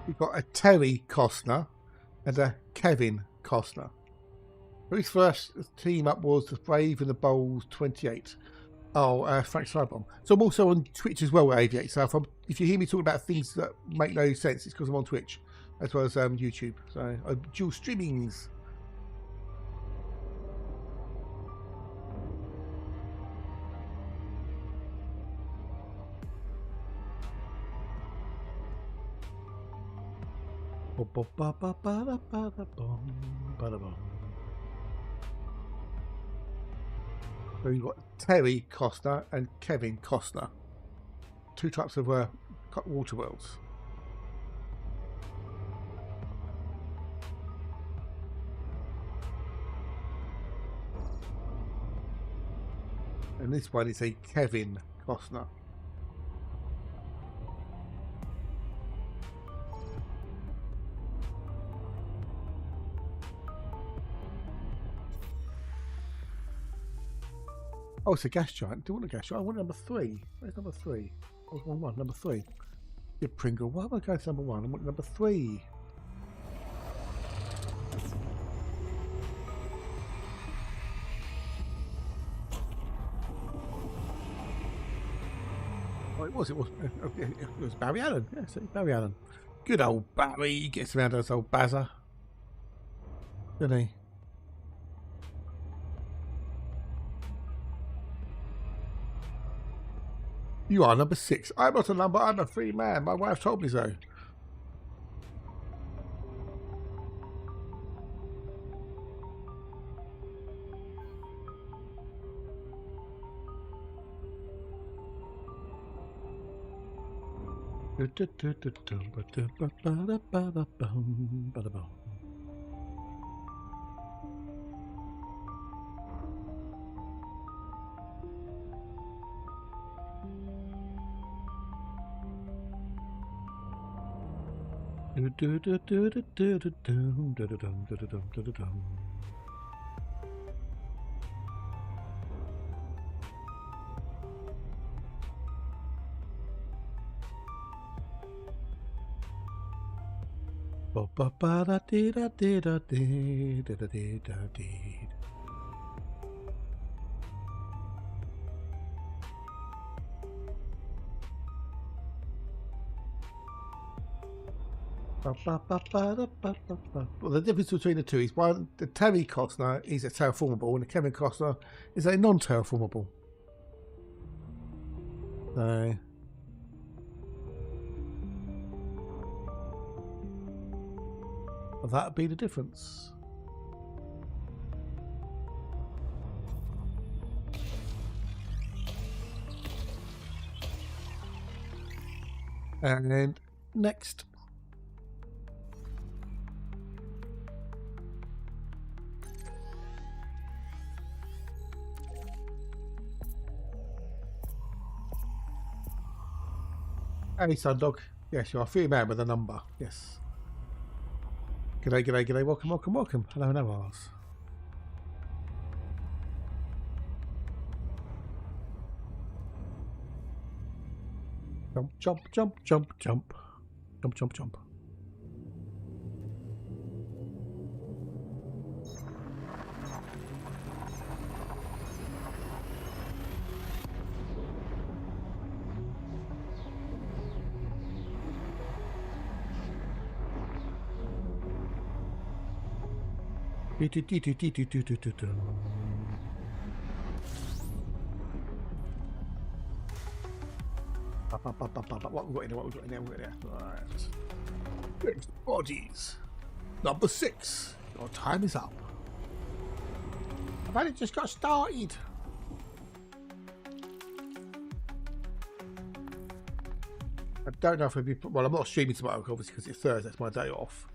You've got a Terry Costner and a Kevin Costner. Whose first team up was the Brave and the Bulls 28. Oh, Frank Sidebomb. So I'm also on Twitch as well with Aviate. So if you hear me talking about things that make no sense, it's because I'm on Twitch as well as YouTube. So dual streamings. So you've got Terry Costner and Kevin Costner. 2 types of water worlds. And this one is a Kevin Costner. Oh, it's a gas giant. Do you want a gas giant? I want number 3. Where's number 3? I was 1-1. Number 3. You Pringle. Why am I going to number 1? I want number 3. Oh, it was Barry Allen. Yes, Barry Allen. Good old Barry. He gets around us old Bazza. Doesn't he? You are number 6. I'm not a number, I'm a free man. My wife told me so. Well, the difference between the two is one, the Terry Costner is a terraformable and the Kevin Costner is a non-terraformable. So that'd be the difference. And next. Hey, Sundog. Yes, you are a free man with a number. Yes. G'day, g'day, g'day. Welcome, welcome, welcome. Hello, Navars. Jump, jump, jump, jump, jump. Jump, jump, jump. What we've got in there, what we've got in there, what we've got in there. Right. There's the bodies. Number 6. Your time is up. I've only just got started. I don't know if it'll be, well, I'm not streaming tomorrow, obviously, because it's Thursday, it's my day off.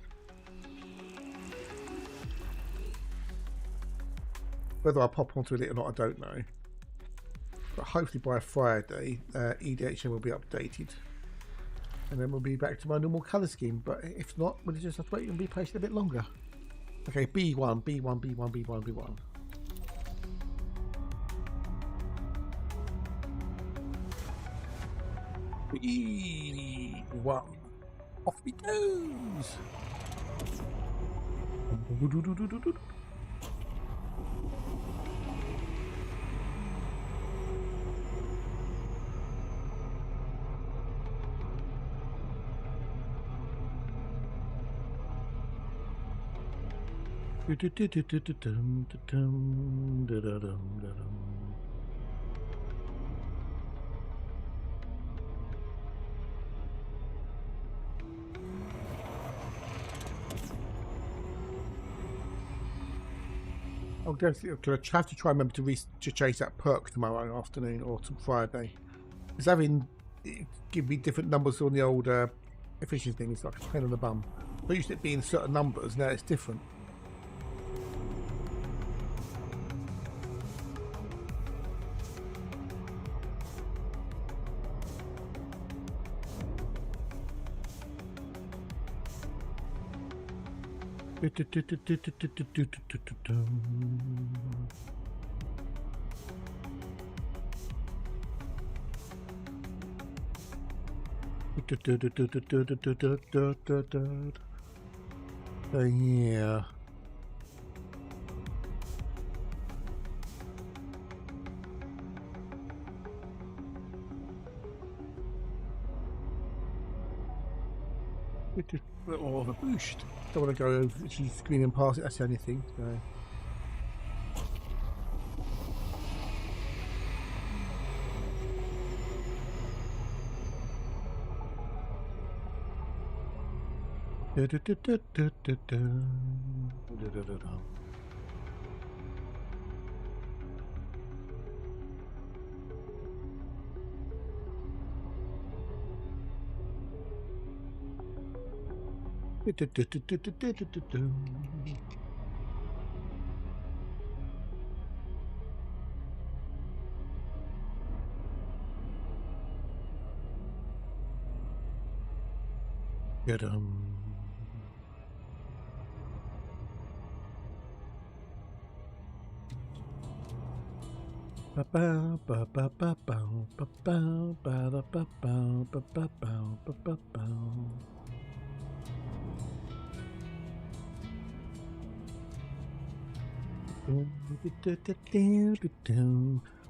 Whether I pop onto it or not, I don't know. But hopefully by Friday, EDHM will be updated. And then we'll be back to my normal colour scheme. But if not, we'll just have to wait and be patient a bit longer. Okay, B1, B1, B1, B1, B1. B1. Off we goes. I'll definitely have to try and remember to chase that perk tomorrow afternoon or Friday. Because having give me different numbers on the old efficiency thing is like a pain on the bum. But used to it being certain numbers, now it's different. Yeah. Bit of a boost. Don't want to go over literally screaming past it, that's the only thing. So. Get 'em.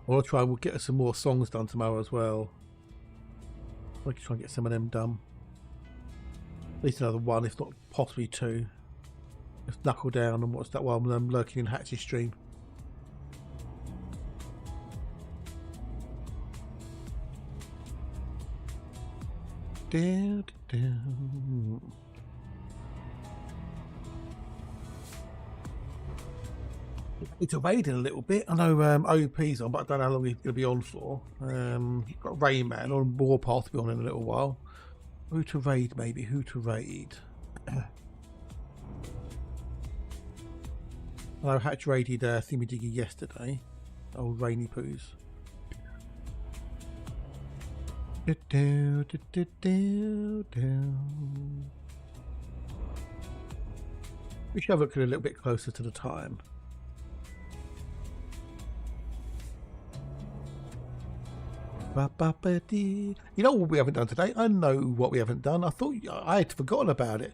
I'll try. We'll get some more songs done tomorrow as well. I can try and get some of them done. least another one, if not possibly two. Let's knuckle down and watch that one lurking in Hatch's stream. Down, down. It's evading a little bit. I know OP's on, but I don't know how long he's going to be on for. Got Rayman on Warpath to be on in a little while. Who to raid, maybe? Who to raid? I know Hatch raided Thimmy Diggy yesterday. Old Rainy Poos. We should have a look a little bit closer to the time. You know what we haven't done today? I know what we haven't done. I thought I had forgotten about it,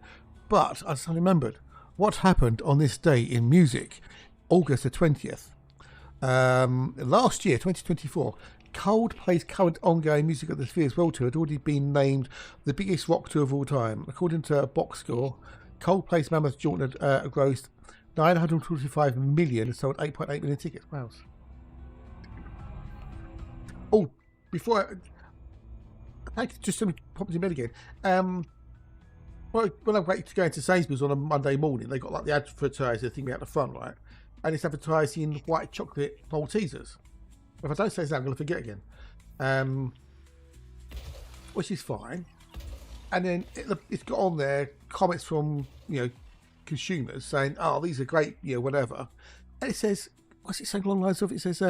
but I suddenly remembered what happened on this day in music, August the 20th. Last year, 2024, Coldplay's current ongoing Music of the Spheres World Tour had already been named the biggest rock tour of all time. According to a box score, Coldplay's mammoth jaunt had grossed 945 million and sold 8.8 million tickets. Wow. Oh, before I just let me pop this in bed again. Well, when I wait to go into Sainsbury's on a Monday morning, they got like the advertiser thing out the front, right? And it's advertising white chocolate Maltesers. If I don't say that, I'm going to forget again. Which is fine. And then it's got on there comments from consumers saying, "Oh, these are great, whatever." And it says, what's it saying along the lines of? It says,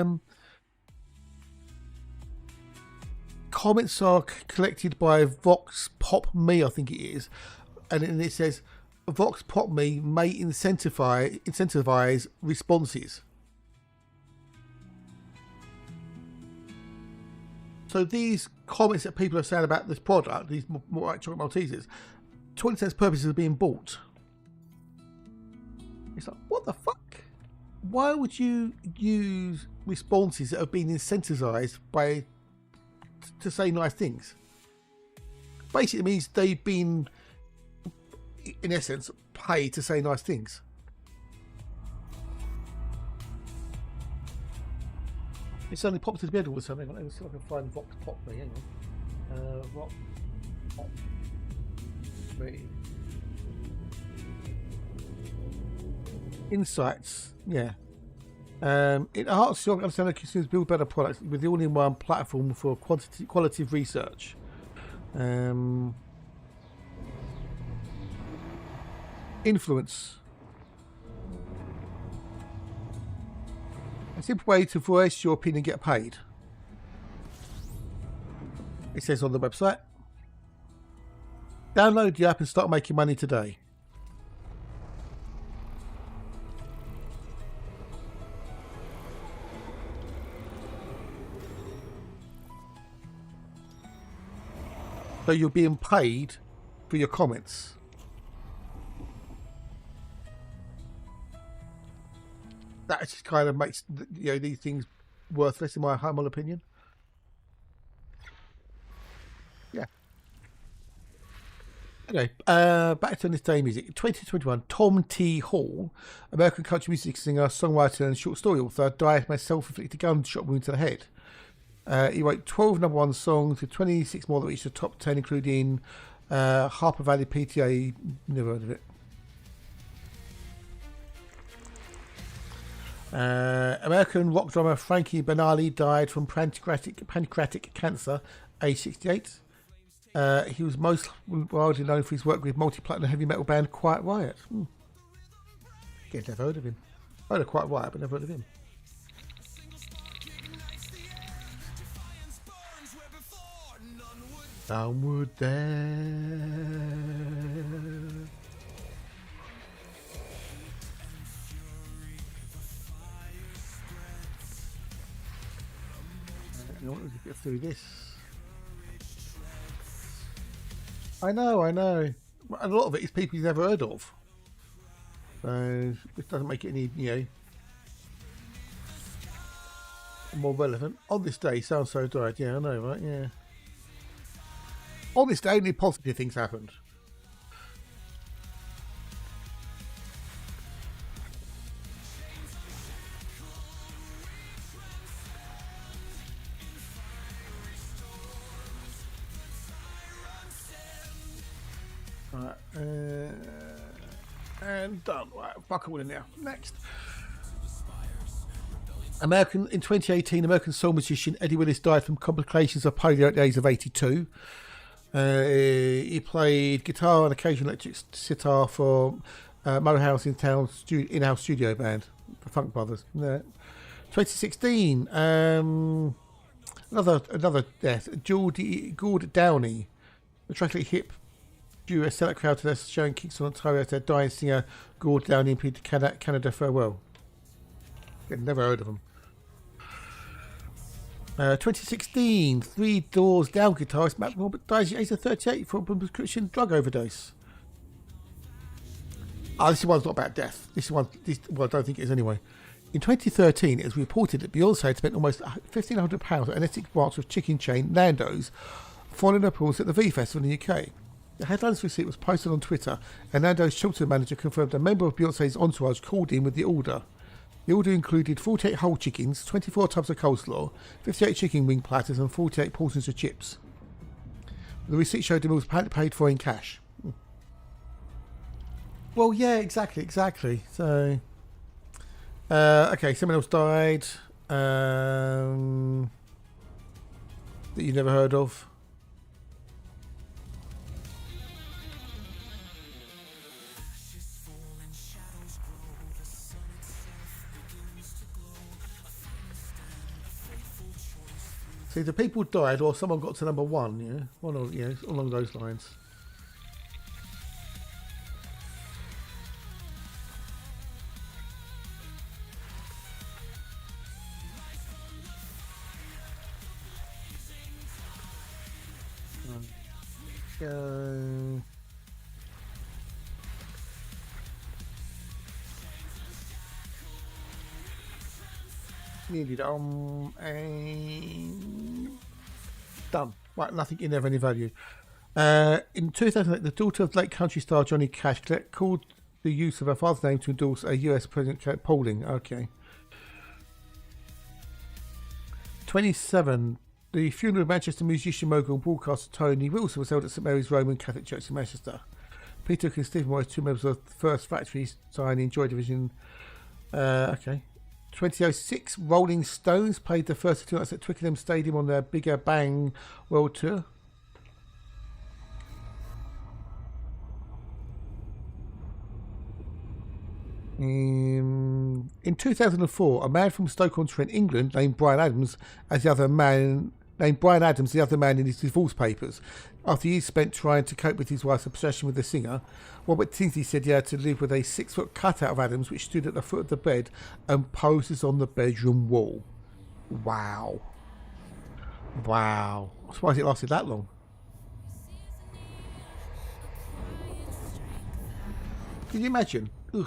comments are collected by Vox Pop Me, I think it is, and then it says Vox Pop Me may incentivize responses. So these comments that people are saying about this product, these white chocolate Maltesers, to all intents and purposes are being bought. It's like, what the fuck? Why would you use responses that have been incentivized to say nice things? Basically, it means they've been, in essence, paid to say nice things. It suddenly popped his bed all of a sudden. Let me see if I can find Vox Pop Me. Hang on. Vox Pop Me. Insights. Yeah. It helps you understand that consumers build better products with the all-in-one platform for qualitative research. Influence. A simple way to voice your opinion and get paid. It says on the website. Download the app and start making money today. So you're being paid for your comments. That just kind of makes these things worthless, in my humble opinion. Yeah. Anyway, back to this day music. 2021, Tom T. Hall, American country music singer, songwriter, and short story author, died from a self-inflicted gunshot wound to the head. He wrote 12 number one songs with 26 more that reached the top 10, including Harper Valley PTA. Never heard of it. American rock drummer Frankie Banali died from pancreatic cancer, age 68. He was most widely known for his work with multi-platinum heavy metal band Quiet Riot. Again, never heard of him. I heard of Quiet Riot, but never heard of him. Downward there. I want to get through this. I know. A lot of it is people you've never heard of. So this doesn't make it any, more relevant. On this day, so-and-so died. Yeah, I know, right? Yeah. On this day, only positive things happened. And done. Right, fuck all in now. Next. In 2018, American soul musician Eddie Willis died from complications of polio at the age of 82. He played guitar and occasional electric sitar for Mohouse in-house studio band, the Funk Brothers. 2016, another death. Gord Downey, the tragically hip drew a select crowd to their show in Kingston, Ontario, as their dying singer Gord Downey impeded Canada farewell. I've never heard of him. 2016, Three Doors Down guitarist Matt Robert dies at the age of 38 from a prescription drug overdose. This one's not about death. Well, I don't think it is anyway. In 2013, it was reported that Beyonce had spent almost £1,500 at an Essex branch of chicken chain Nando's following her performance at the V Festival in the UK. The headline's receipt was posted on Twitter, and Nando's shelter manager confirmed a member of Beyonce's entourage called in with the order. The order included 48 whole chickens, 24 tubs of coleslaw, 58 chicken wing platters, and 48 portions of chips. The receipt showed the meal was apparently paid for in cash. Well, yeah, exactly. So, okay, someone else died that you never heard of. See, the people died, or someone got to number one. Yeah, one or along those lines. Needed and done. Right, nothing in there of any value. In 2008, the daughter of late country star Johnny Cash called the use of her father's name to endorse a US president polling. Okay. 27. The funeral of Manchester musician, mogul and broadcaster Tony Wilson was held at St Mary's Roman Catholic Church in Manchester. Peter Cook and Stephen Morris, two members of the First Factory sign in Joy Division. Okay. 2006, Rolling Stones played the first two nights at Twickenham Stadium on their Bigger Bang World Tour. In 2004, a man from Stoke-on-Trent, England, named Brian Adams, the other man in his divorce papers, after years spent trying to cope with his wife's obsession with the singer. Robert Tinsley said he had to live with a 6-foot cutout of Adams, which stood at the foot of the bed and poses on the bedroom wall. Wow. I'm surprised it lasted that long. Can you imagine? Ugh.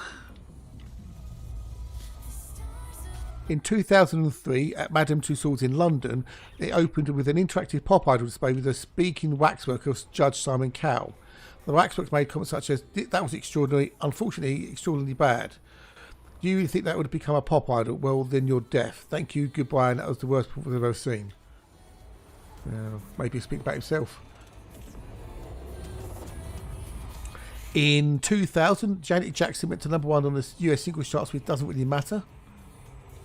In 2003, at Madame Tussauds in London, it opened with an interactive pop idol display with a speaking waxwork of Judge Simon Cowell. The waxwork made comments such as, "That was unfortunately extraordinarily bad. Do you really think that would have become a pop idol? Well, then you're deaf. Thank you, goodbye, and that was the worst performance I've ever seen." Maybe speak about himself. In 2000, Janet Jackson went to number one on the US singles charts with Doesn't Really Matter.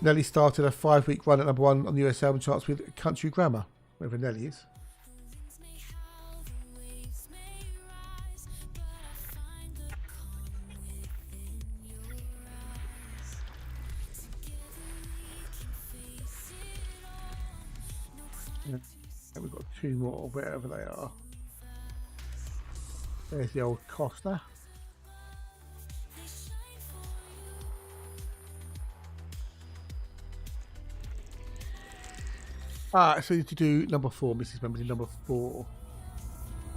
Nelly started a 5-week run at number one on the US album charts with Country Grammar, wherever Nelly is. And we've got two more, wherever they are. There's the old Costa. So you need to do number 4, Mrs. Memberly, number 4.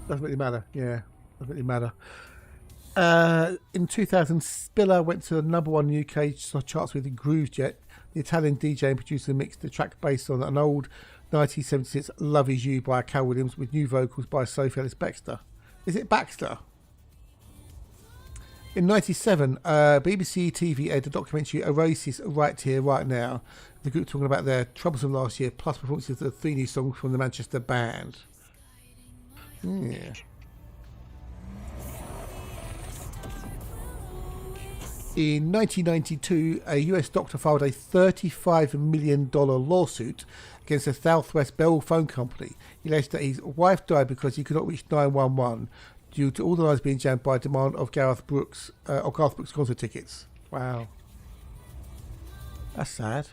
Doesn't really matter, yeah. Doesn't really matter. In 2000, Spiller went to the number 1 UK charts with Groovejet. The Italian DJ and producer mixed the track based on an old 1976 Love Is You by Cal Williams with new vocals by Sophie Ellis-Bextor. Is it Baxter? In 1997, BBC TV aired the documentary Oasis Right Here, Right Now. The group talking about their troubles from last year, plus performances of the 3 new songs from the Manchester band. Yeah. In 1992, a US doctor filed a $35 million lawsuit against the Southwest Bell Phone Company. He alleged that his wife died because he could not reach 911 due to all the lines being jammed by demand of Garth Brooks concert tickets. Wow. That's sad.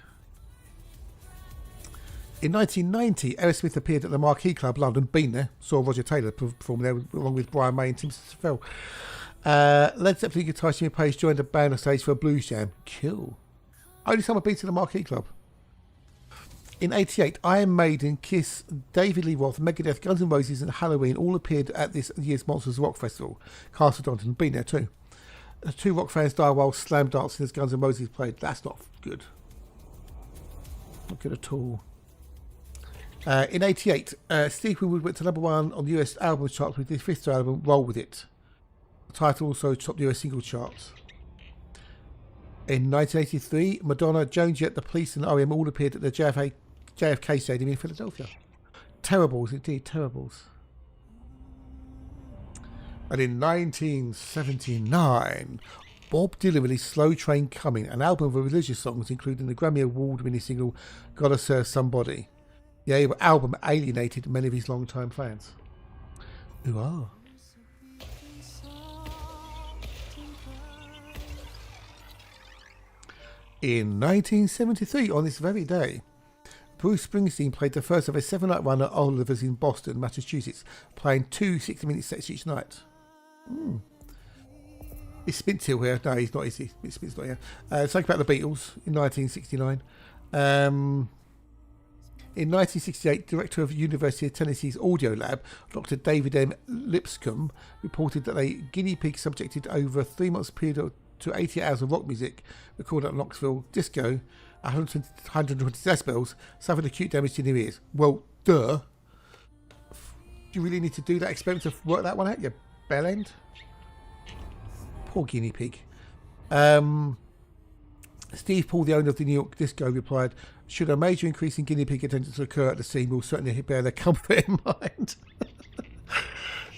In 1990, Aerosmith appeared at the Marquee Club, London. Been there. Saw Roger Taylor perform there along with Brian May and Tim Sefell. Led Zeppelin guitarist Jimmy Page joined the band on stage for a blues jam. Cool. Only time I've been to the Marquee Club. In 88, Iron Maiden, Kiss, David Lee Roth, Megadeth, Guns N' Roses and Halloween all appeared at this year's Monsters Rock Festival. Castle Donington, been there too. Two rock fans died while slam dancing as Guns N' Roses played. That's not good. Not good at all. In 88, Steve Winwood went to #1 on the US albums charts with his fifth album, Roll With It. The title also topped the US single charts. In 1983, Madonna, Joan Jett, The Police and R.E.M. all appeared at the JFK Stadium in Philadelphia. Terribles, indeed, terribles. And in 1979, Bob Dylan released Slow Train Coming, an album of religious songs including the Grammy Award-winning single Gotta Serve Somebody. The album alienated many of his long-time fans. Who are? In 1973, on this very day, Bruce Springsteen played the first of a 7-night run at Oliver's in Boston, Massachusetts, playing 2 60-minute sets each night. Is Spitz still here? No, he's not, is he? Spitz not here. Something about the Beatles in 1969. In 1968, Director of University of Tennessee's Audio Lab, Dr. David M. Lipscomb, reported that a guinea pig subjected over a 3-month period to 80 hours of rock music recorded at Knoxville Disco, 120 decibels, suffered acute damage to their ears. Well, duh. Do you really need to do that experiment to work that one out, you bell end? Poor guinea pig. Steve Paul, the owner of the New York Disco, replied, should a major increase in guinea pig attendance occur at the scene, we'll certainly bear their comfort in mind.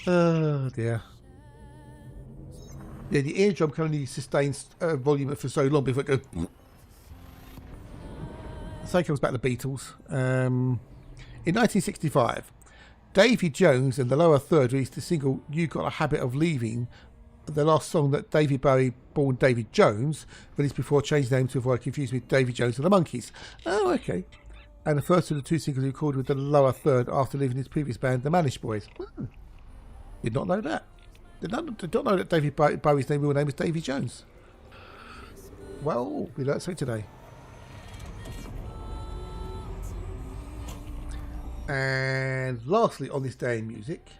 Oh, dear. Yeah, the eardrum can only sustain volume for so long before it goes... So comes back to the Beatles. In 1965, Davy Jones and the Lower Third released the single You Got a Habit of Leaving, the last song that David Bowie, born David Jones, released before changing name to avoid confusion with Davy Jones and the Monkees. Oh, okay. And the first of the 2 singles he recorded with the Lower Third after leaving his previous band, the Manish Boys. Did not know that. Did not know that David Bowie's real name is Davy Jones. Well, we learnt something today. And lastly, on this day in music,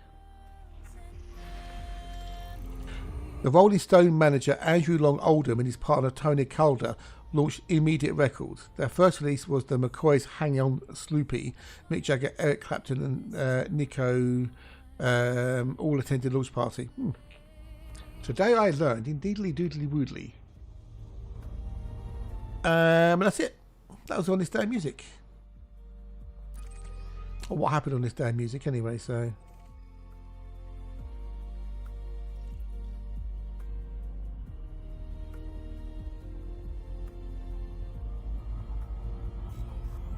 the Rolling Stone manager Andrew Long Oldham and his partner Tony Calder launched Immediate Records. Their first release was the McCoys' Hang On Sloopy. Mick Jagger, Eric Clapton and Nico all attended the launch party. Today I learned, indeedly doodly woodly. And that's it. That was on this day in music. Or what happened on this day in music anyway, so...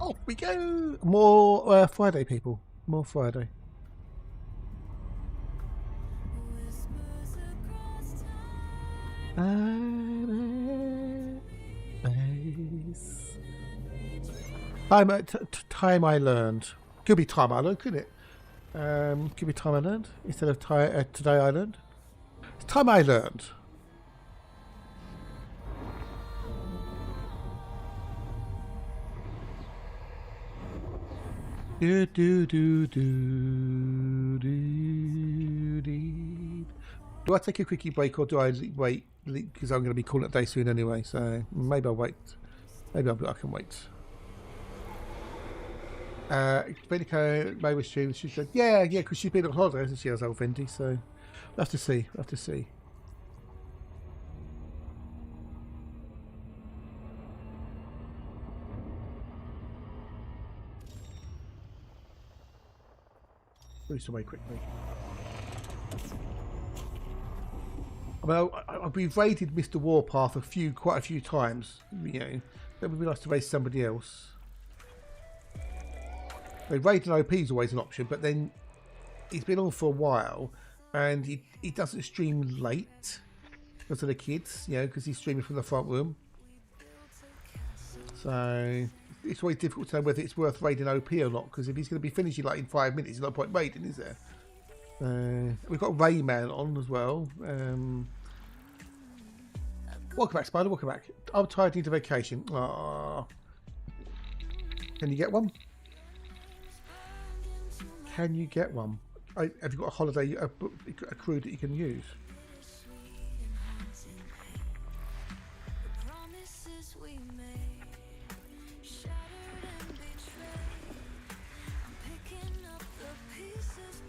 Off we go! More Friday, people. More Friday. Time I learned. Could be time I learned, couldn't it? Could be time I learned instead of today I learned. It's time I learned. Do. Do I take a quickie break or do I wait? Because I'm going to be calling it a day soon anyway, so maybe I'll wait. Maybe I can wait. Venica May was she said, yeah, because she's been on holiday, hasn't she, as old Fendi, so we'll have to see. Boost away quickly. I mean, we've raided Mr. Warpath quite a few times. You know, it would be nice to raid somebody else. So raiding OP is always an option, but then he's been on for a while, and he doesn't stream late because of the kids, you know, because he's streaming from the front room. So it's always difficult to know whether it's worth raiding OP or not, because if he's going to be finishing like in 5 minutes, there's no point raiding, is there? We've got Rayman on as well. Welcome back, Spider. Welcome back. I'm tired. Need a vacation. Aww. Can you get one? Can you get one? Have you got a holiday accrued that you can use?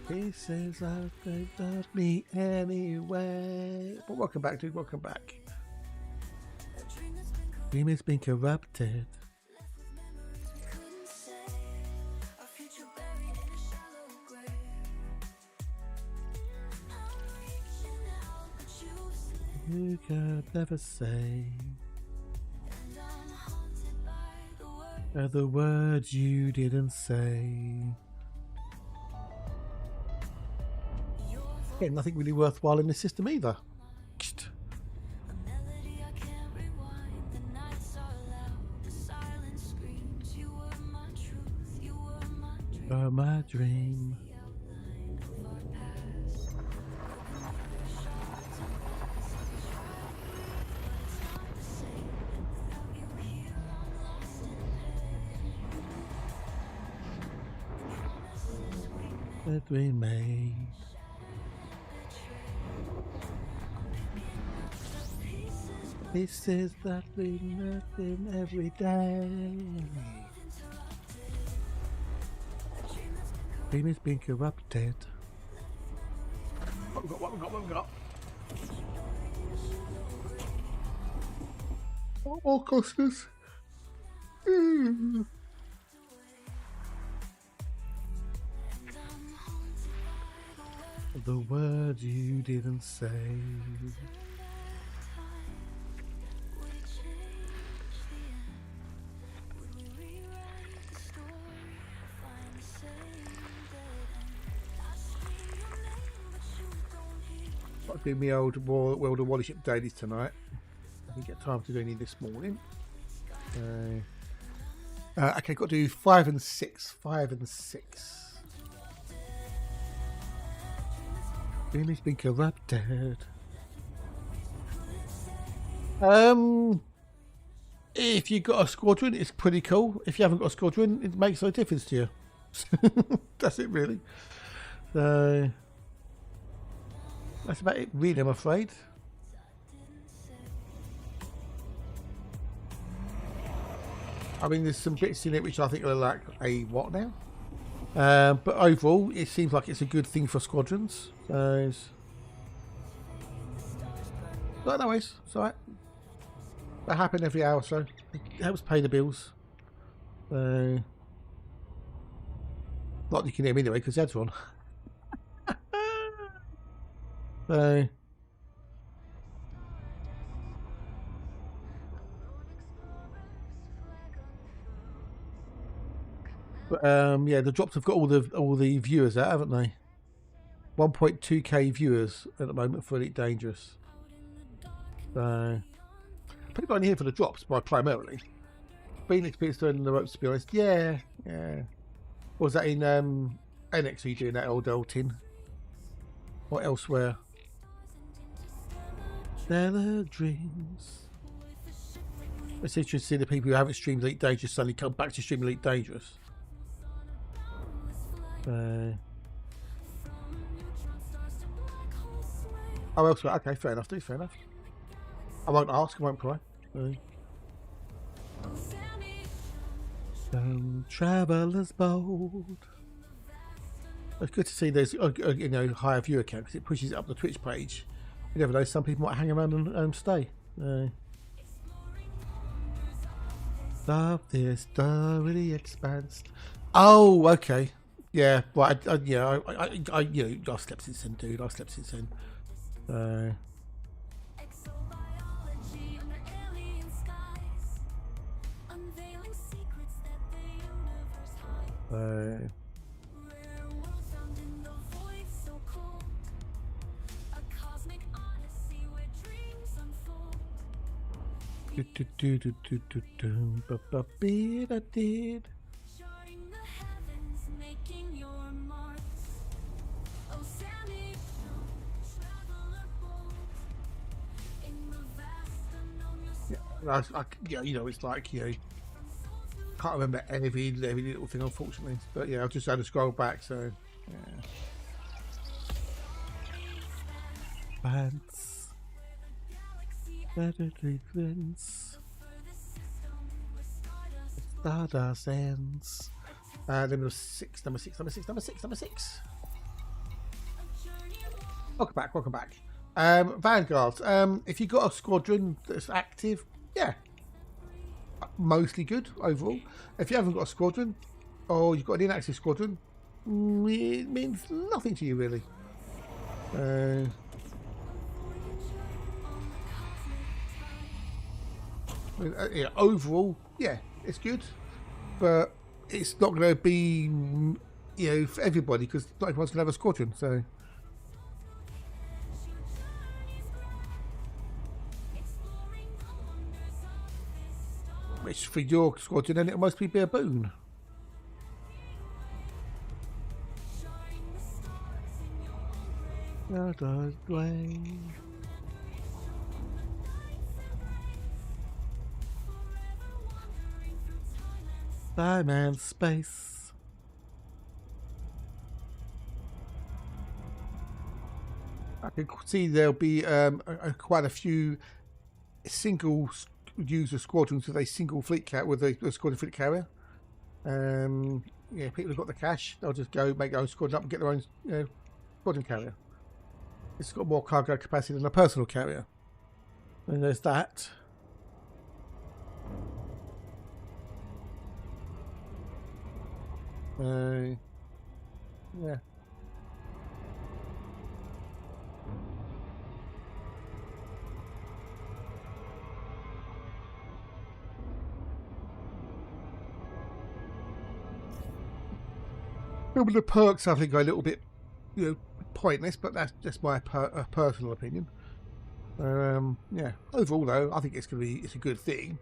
Pieces of they love me anyway. But welcome back, dude. Welcome back. Dream has been corrupted. You could never say the words you didn't say. Yeah, nothing really worthwhile in the system either. You're my dream. That we made. Pieces that we met in every day. Dream has been corrupted. What we got? What we got? What we got? What more customers? The words you didn't say. I'll do my old World of Watership dailies tonight. I didn't get time to do any this morning. Okay, got to do 5 and 6. 5 and 6. Dream has been corrupted. If you got a squadron, it's pretty cool. If you haven't got a squadron, it makes no difference to you. That's it, really. So that's about it, really, I'm afraid. I mean, there's some bits in it which I think are like a what now? But overall, it seems like it's a good thing for squadrons. So, but anyways, it's alright. That happens every hour or so. It helps pay the bills. Not that you can hear me anyway, because the ads are on. So, but yeah, the drops have got all the viewers out, haven't they? 1.2k viewers at the moment for Elite Dangerous. So people only here for the drops, by primarily. Been experienced doing the ropes, to be honest. Yeah. Or was that in NX? Are you doing that old tin? Or elsewhere? Stellar dreams. It's interesting to see the people who haven't streamed Elite Dangerous suddenly come back to stream Elite Dangerous. Oh, elsewhere. Okay, fair enough, dude. Fair enough. I won't ask. I won't pry. Travelers bold. It's good to see there's higher viewer count because it pushes it up the Twitch page. You never know, some people might hang around and stay. Love this story expands. Oh, okay. Yeah, right. I slept since then, dude. I slept since then. So Rare world found in the void so cold. A cosmic odyssey where dreams unfold. Charting the heavens, making your marks. Oh, Sammy, traveler bold. In the vast unknown, your soul yeah, you know, it's like, you know, from soul to can't remember every little thing, unfortunately. But yeah, I've just had to scroll back, so yeah. Pants. galaxy Better treatments. furthest system where stardust Stardust ends. Number six. journey long. Welcome back. Vanguard. If you got a squadron that's active, yeah, mostly good overall. If you haven't got a squadron, or you've got an inactive squadron, it means nothing to you really. Yeah, overall, yeah, it's good, but it's not going to be, you know, for everybody because not everyone's going to have a squadron. So. Which for your squadron, then it must be a boon. Time and space. I can see there'll be quite a few single user squadrons with a single fleet with a squadron fleet carrier. Yeah, people have got the cash. They'll just go make their own squadron up and get their own, you know, squadron carrier. It's got more cargo capacity than a personal carrier. And there's that. Yeah. Some of the perks I think are a little bit, you know, pointless, but that's just my personal opinion. Yeah. Overall, though, I think it's a good thing.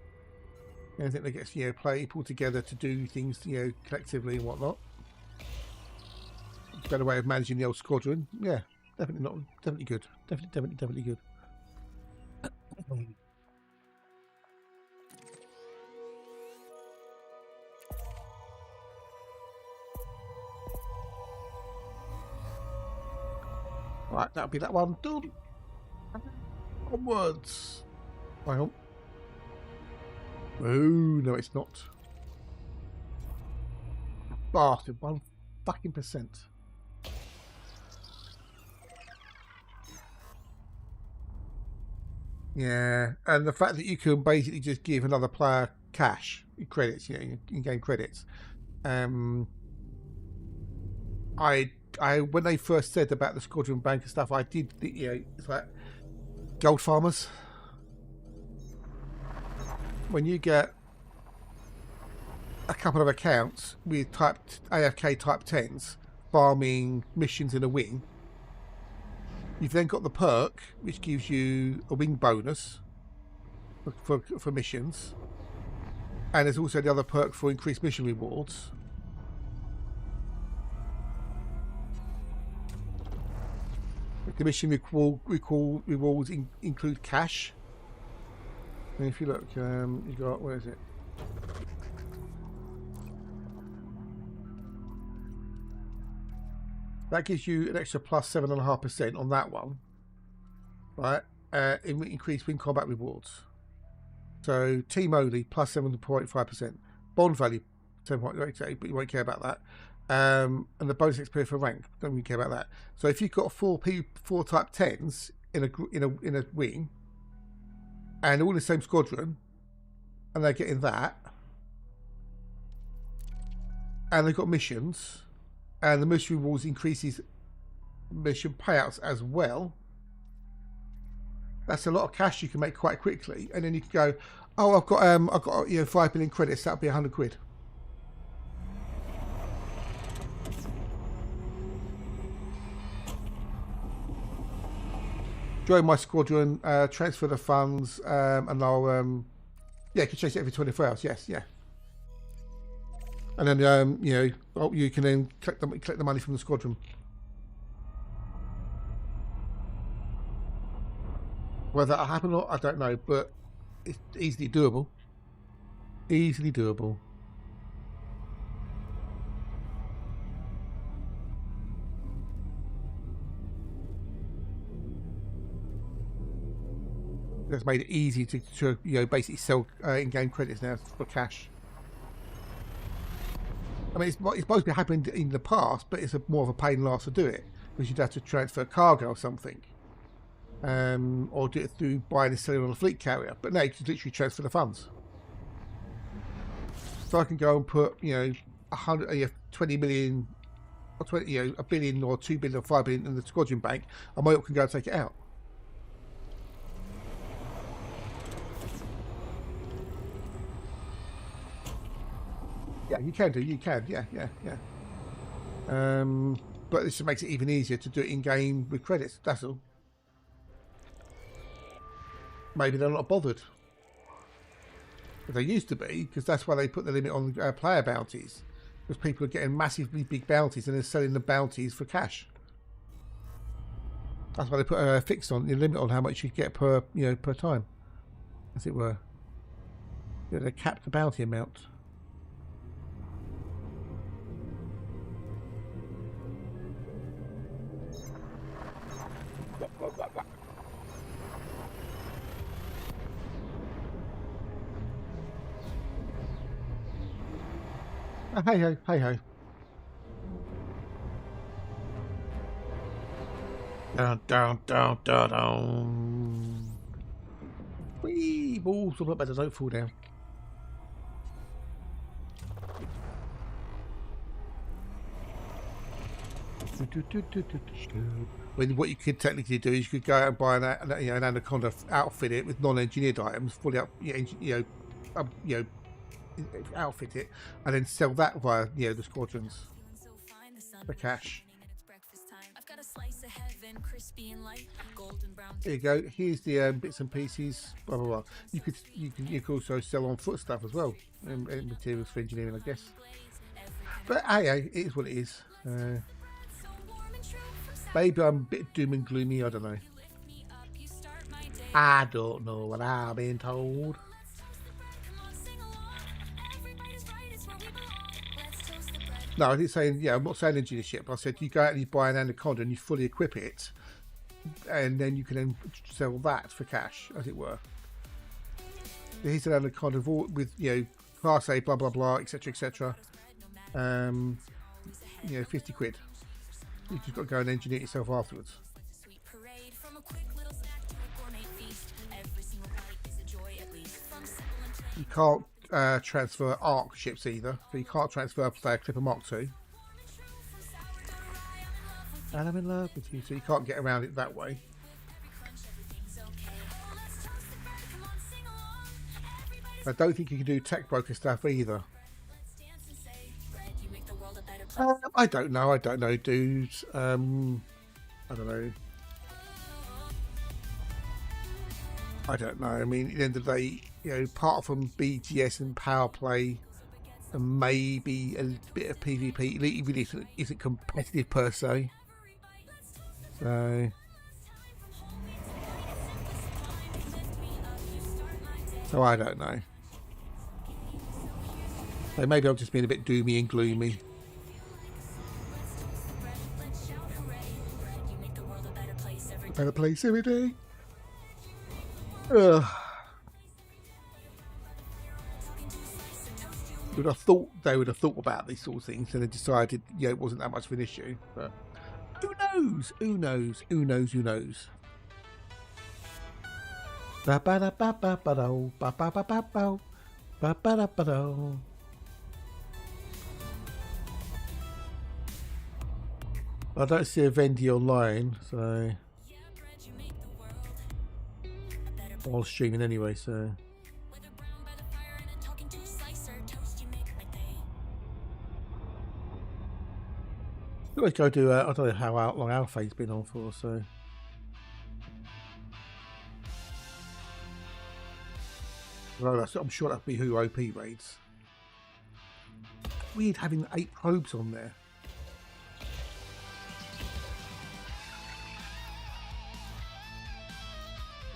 I think they get, you know, people together to do things, you know, collectively and whatnot. It's a better way of managing the old squadron. Yeah, definitely good. Definitely good. Right, that'll be that one done. Onwards. I hope. Oh, no, it's not. Bastard, 1% Yeah, and the fact that you can basically just give another player cash, credits, you know, in-game credits. I when they first said about the Squadron Bank and stuff, I did, you know, it's like gold farmers. When you get a couple of accounts with AFK type 10s farming missions in a wing, you've then got the perk which gives you a wing bonus for missions, and there's also the other perk for increased mission rewards. The mission rewards include cash. And if you look, you got, where is it? That gives you an extra plus 7.5% on that one, right? Increased wing combat rewards. So team only plus 7.5%. Bond value 7.8, but you won't care about that. And the bonus experience for rank, don't really care about that. So if you've got four type 10s in a wing, and all in the same squadron, and they're getting that, and they've got missions, and the mission rewards increases mission payouts as well. That's a lot of cash you can make quite quickly, and then you can go, oh, I've got you know, 5 million credits. That'll be 100 quid. join my squadron, transfer the funds, and I'll yeah, you can chase it every 24 hours. Yes, yeah. And then you know, you can then collect the money from the squadron. Whether that'll happen or not, I don't know, but it's easily doable. Easily doable. That's made it easy to you know, basically sell in-game credits now for cash. I mean, it's supposed to be happening in the past, but it's more of a pain in the ass to do it because you'd have to transfer cargo or something, or do it through buying and selling on a fleet carrier. But now you can literally transfer the funds. So I can go and put, you know, 20 million, or 20, you know, $1 billion or 2 billion or 5 billion in the squadron bank, and my ilk can go and take it out. Yeah, you can do. You can. Yeah. But this makes it even easier to do it in game with credits. That's all. Maybe they're not bothered. But they used to be, because that's why they put the limit on player bounties. Because people are getting massively big bounties and they're selling the bounties for cash. That's why they put a fix on the limit on how much you get per, you know, per time, as it were. Yeah, they cap the bounty amount. Hey ho, hey ho. Down. Whee, balls, all better, don't fall down. When what you could technically do is you could go out and buy an Anaconda, outfit it with non-engineered items, fully up, outfit it, and then sell that via, you know, the squadrons for cash. There you go. Here's the bits and pieces. Blah blah blah. You could also sell on foot stuff as well, and materials for engineering, I guess. But hey, it is what it is. Maybe I'm a bit doom and gloomy. I don't know. I don't know what I've been told. No, I didn't say, yeah, I'm not saying engineer shit, but I said you go out and you buy an Anaconda and you fully equip it, and then you can then sell that for cash, as it were. Here's an Anaconda with, you know, Class A, blah, blah, blah, etc., etc. You know, 50 quid. You just got to go and engineer it yourself afterwards. You can't transfer ARC ships either, so you can't transfer, say, a Clipper Mark II. And I'm in love with you, so you can't get around it that way. I don't think you can do tech broker stuff either. I don't know, dudes. I don't know. I don't know. I mean, at the end of the day, you know, apart from BGS and power play and maybe a bit of PvP, it really isn't competitive per se. So I don't know. So maybe I've just been a bit doomy and gloomy. A better place every day. Ugh. But I thought they would have thought about these sort of things and then decided, yeah, it wasn't that much of an issue. But who knows? Who knows? Who knows? Who knows? I don't see a Vendy online, so I'm streaming anyway, so. Let's go do. I don't know how long Alpha's been on for, so. Well, I'm sure that'll be who OP raids. Weird having 8 probes on there.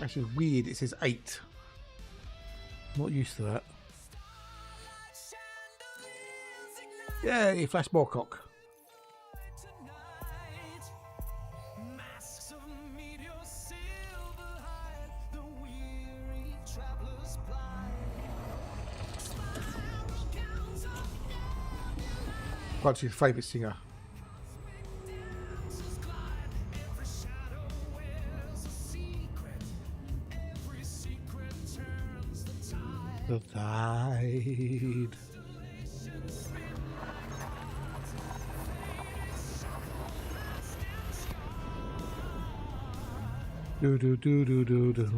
Actually, weird. It says 8. Not used to that. Yay, Flash Moorcock. Quite his favourite singer. The tide. Do do do do do do.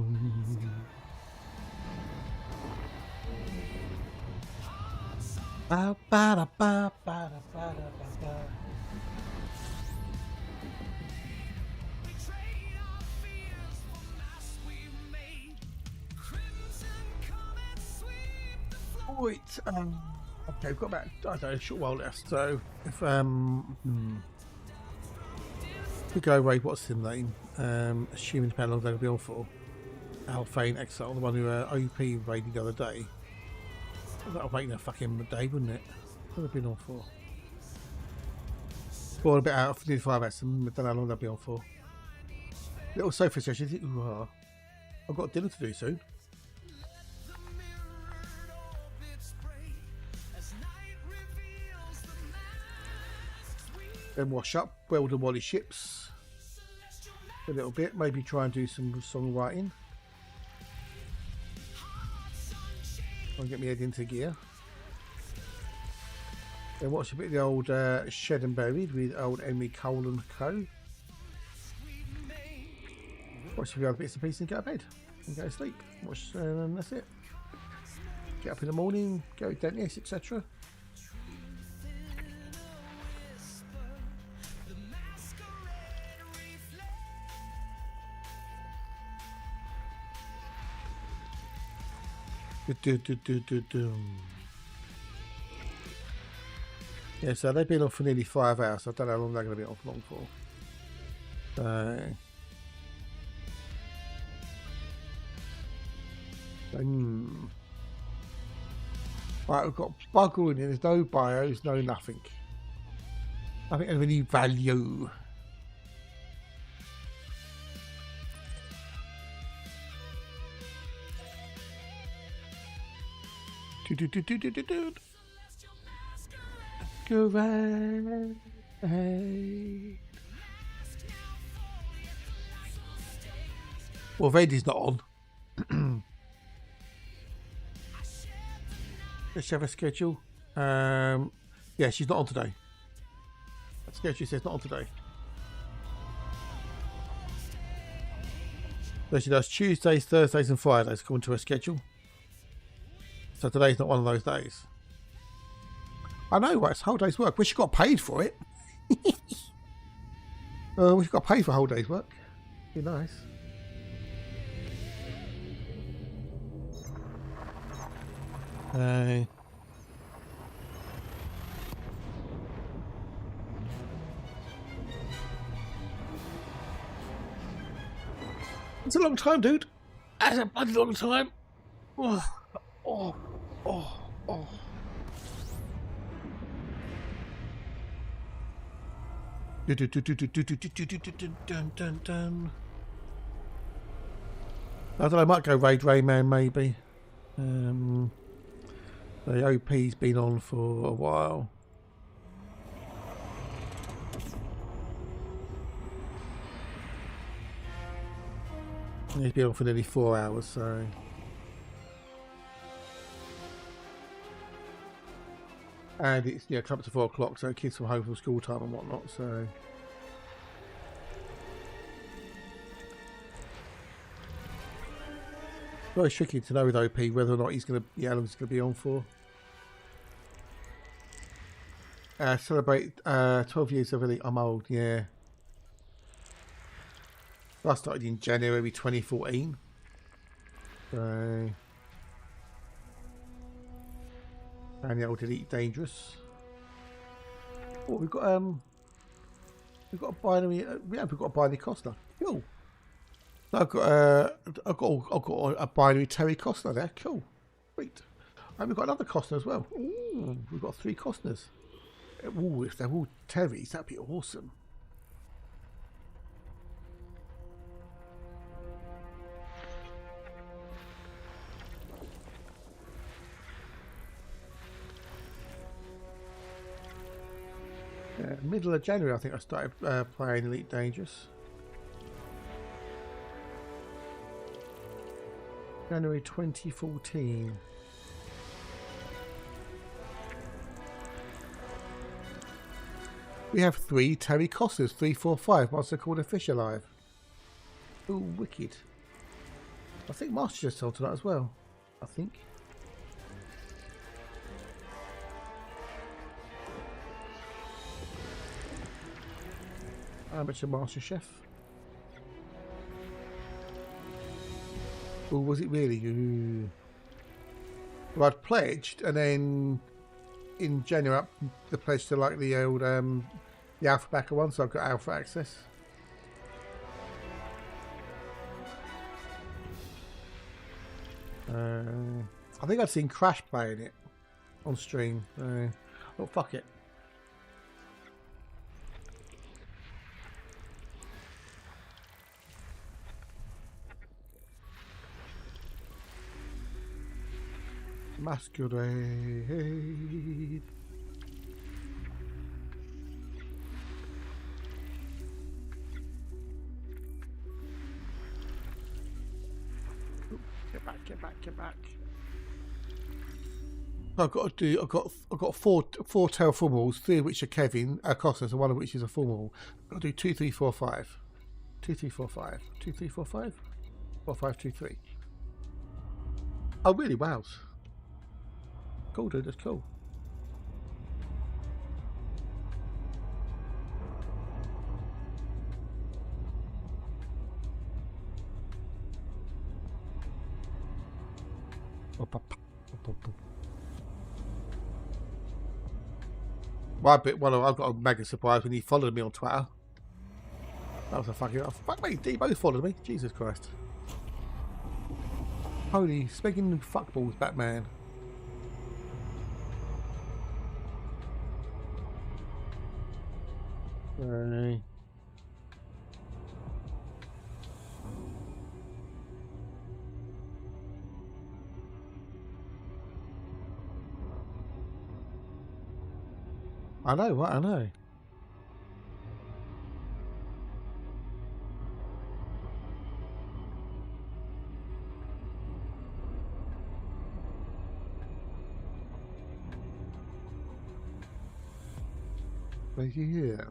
Ba ba da ba ba da ba da ba ba. Right, okay, we've got about, I don't know, a short while left, so if we go raid, what's his name? Assuming how long they'll be on for. Alphane Exile, the one who OP raided the other day. That'll make a fucking day, wouldn't it? What have they been on for? Well, a bit out for nearly 5 hours, I don't know how long they'll be on for. Little sofa session, ooh, I've got dinner to do soon. Then wash up, weld and wally ships a little bit, maybe try and do some songwriting. I'll get my head into gear. Then watch a bit of the old Shed and Buried with old Henry Cole and Co. Watch a few other bits and pieces and go to bed and go to sleep. Watch, and that's it. Get up in the morning, go to dentist, etc. Yeah, so they've been on for nearly 5 hours. So I don't know how long they're going to be on for long for. Right, we've got bugger in here. There's no bios, no nothing. Nothing of any value. Go right. Well, Randy's not on. Let's have a schedule. Yeah, she's not on today. That schedule says not on today. So she does Tuesdays, Thursdays, and Fridays according to her schedule. So today's not one of those days. I know, right? It's a whole day's work. Wish you got paid for it. Wish you got paid for a whole day's work. Be nice. It's a long time, dude. That's a bloody long time. Oh. I don't know, I might go raid Rayman maybe. The OP's been on for a while. He's been on for nearly 4 hours, so. And it's, yeah, come up to 4 o'clock, so kids from home from school time and whatnot, so. Very tricky to know with OP whether or not he's going to, how long he's going to be on for. Celebrate 12 years of Elite. I'm old, yeah. I started in January 2014. So. And the old Elite Dangerous. Oh, we've got a binary. We've got a binary Costner. Cool. I've got a binary Terry Costner there. Cool. Great. And we've got another Costner as well. Ooh, we've got 3 Costners. Ooh, if they're all Terrys, that'd be awesome. Middle of January, I think I started playing Elite Dangerous. January 2014. We have 3 Terry Costers, 345. What's it called? A fish alive. Ooh, wicked. I think Master just told to that as well. I think. Amateur Master Chef. Or was it really? Ooh. Well, I'd pledged, and then in January, up the pledge to like the old the Alpha Backer one, so I've got Alpha access. I think I'd seen Crash playing it on stream. Oh, fuck it. Masquerade. Get back, get back, get back. I've got to do. I've got four tail formals, 3 of which are Kevin Costas, and 1 of which is a formal. I've got to do 2, 3, 4, 5. 2, 3, 4, 5. 2, 3, 4, 5. 4, 5, 2, 3. Oh really? Wow. Cool, dude. That's cool. Well, I've got a mega surprise when he followed me on Twitter. That was a fucking... Oh, fuck me, they both followed me. Jesus Christ. Holy, speaking fuckballs, Batman. Right. I know, what I know. Yeah.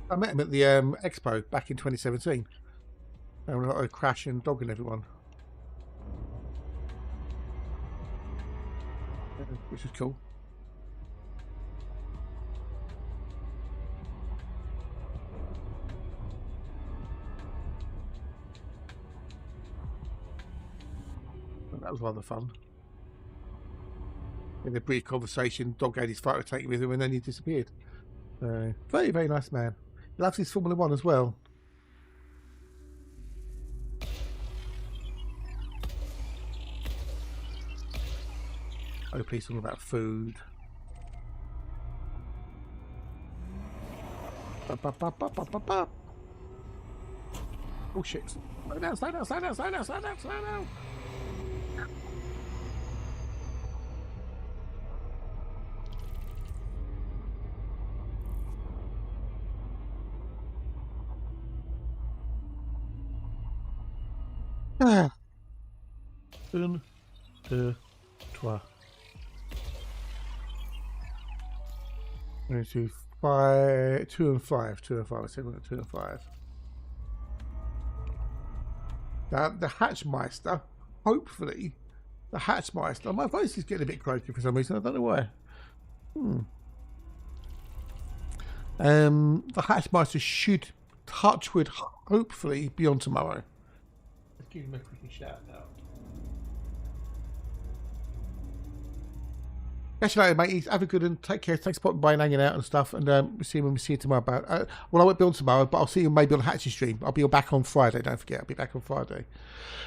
I met him at the Expo back in 2017. And I Crash and dogging everyone. Which is cool. That was rather fun. In a brief conversation, Dog had his photo taken with him and then he disappeared. Very, very nice man. He loves his Formula 1 as well. Oh, please talk about food. Oh shit. Slow down, slow down, slow down, slow down, slow down, slow down. Ah. 1, 2, 3. 1, 2, 5, 2 and 5, 2 and 5. I said 2 and 5. Now the Hatchmeister, hopefully, the Hatchmeister. My voice is getting a bit croaky for some reason. I don't know why. The Hatchmeister should, touch wood, hopefully be on tomorrow. Let's give him a quick shout out. Catch you later, mate. Have a good one. Take care. Thanks for popping by and hanging out and stuff. And we'll see you when we see you tomorrow. I won't be on tomorrow, but I'll see you maybe on Hatch's stream. I'll be back on Friday. Don't forget, I'll be back on Friday.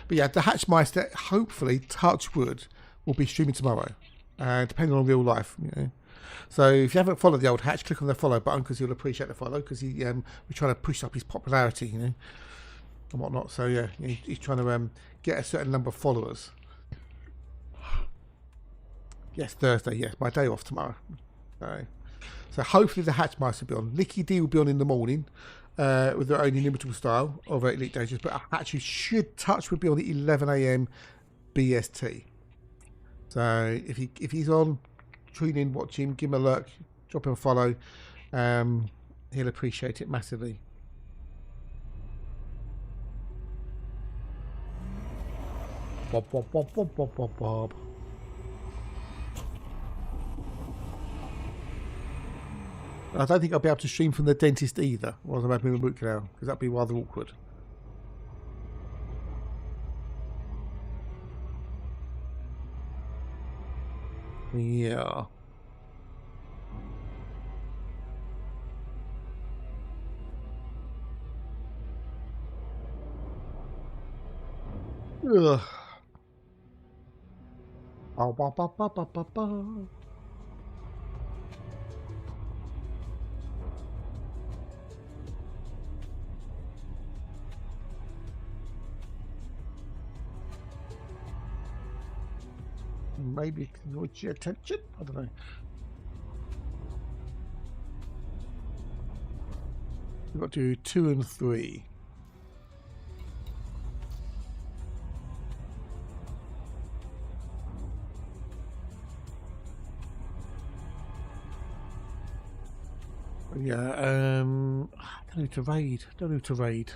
But yeah, the Hatchmeister, hopefully, touch wood, will be streaming tomorrow, depending on real life. You know. So if you haven't followed the old Hatch, click on the follow button because he'll appreciate the follow because we're trying to push up his popularity, you know, and whatnot. So yeah, he's trying to get a certain number of followers. Yes, Thursday. Yes, my day off tomorrow. So hopefully the Hatchmeister will be on. Licky D will be on in the morning with their own inimitable style of Elite Dangerous. But actually, touch would be on at 11 AM BST. So if he's on, tune in, watch him, give him a look, drop him a follow. He'll appreciate it massively. Bob, bob, bob, bob, bob, bob, bob. I don't think I'll be able to stream from the dentist either while I'm having a root canal, because that'd be rather awkward. Yeah. Ugh. Ba, ba, ba, ba, ba, ba, ba. Maybe it can reach your attention. I don't know. We've got to do 2 and 3. Yeah, I don't know who to raid. Don't know who to raid.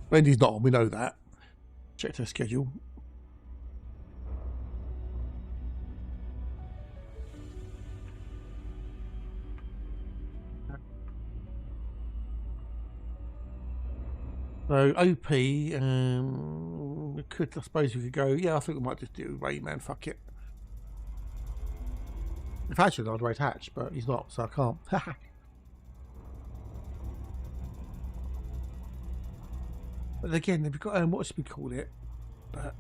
Wendy's not on, we know that. Check her schedule. So OP, we could, I suppose we could go, yeah, I think we might just do Rayman, fuck it. If actually I'd rate Hatch, but he's not, so I can't. But again, we've got, what should we call it? But,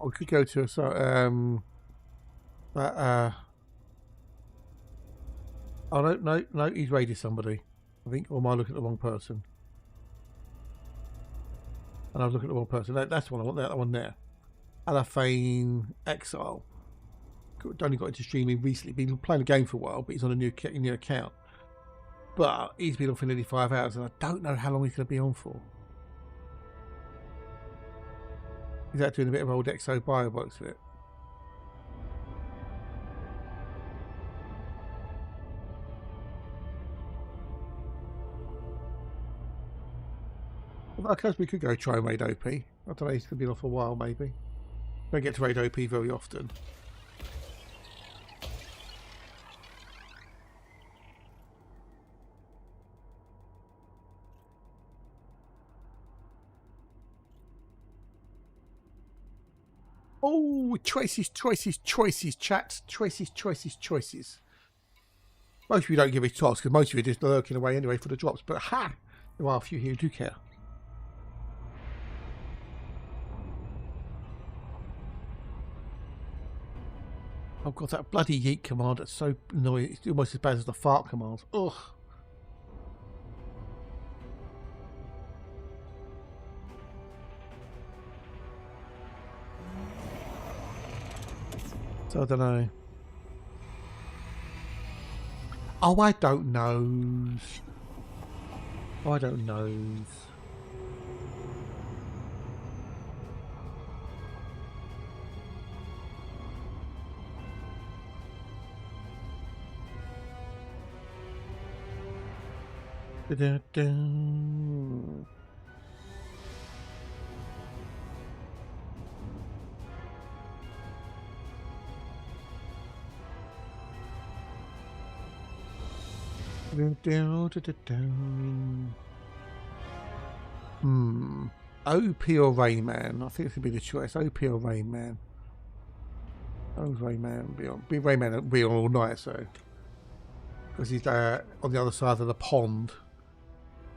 I could go to a oh no, he's raided somebody, I think, or am I looking at the wrong person? And I was looking at the wrong person. That's the one I want. That one there. Alafane Exile. Only got into streaming recently. Been playing the game for a while, but he's on a new account. But he's been on for nearly 5 hours, and I don't know how long he's going to be on for. He's out doing a bit of old Exobiology with it. Well, I guess we could go try and raid OP. I don't know, he's going to be on for a while, maybe. Don't get to raid OP very often. Oh, choices, chat. Choices. Most of you don't give a toss because most of you are just lurking away anyway for the drops. But ha! There are a few here who do care. I've got that bloody yeet command that's so annoying. It's almost as bad as the fart command. Ugh. So I don't know. Oh, I don't know. Oh, I don't know. Da-da-da. OP or Rain Man? I think it's going to be the choice. OP or Rain Man? Oh, Rain Man. Rain Man will be on all night, so. Because he's on the other side of the pond.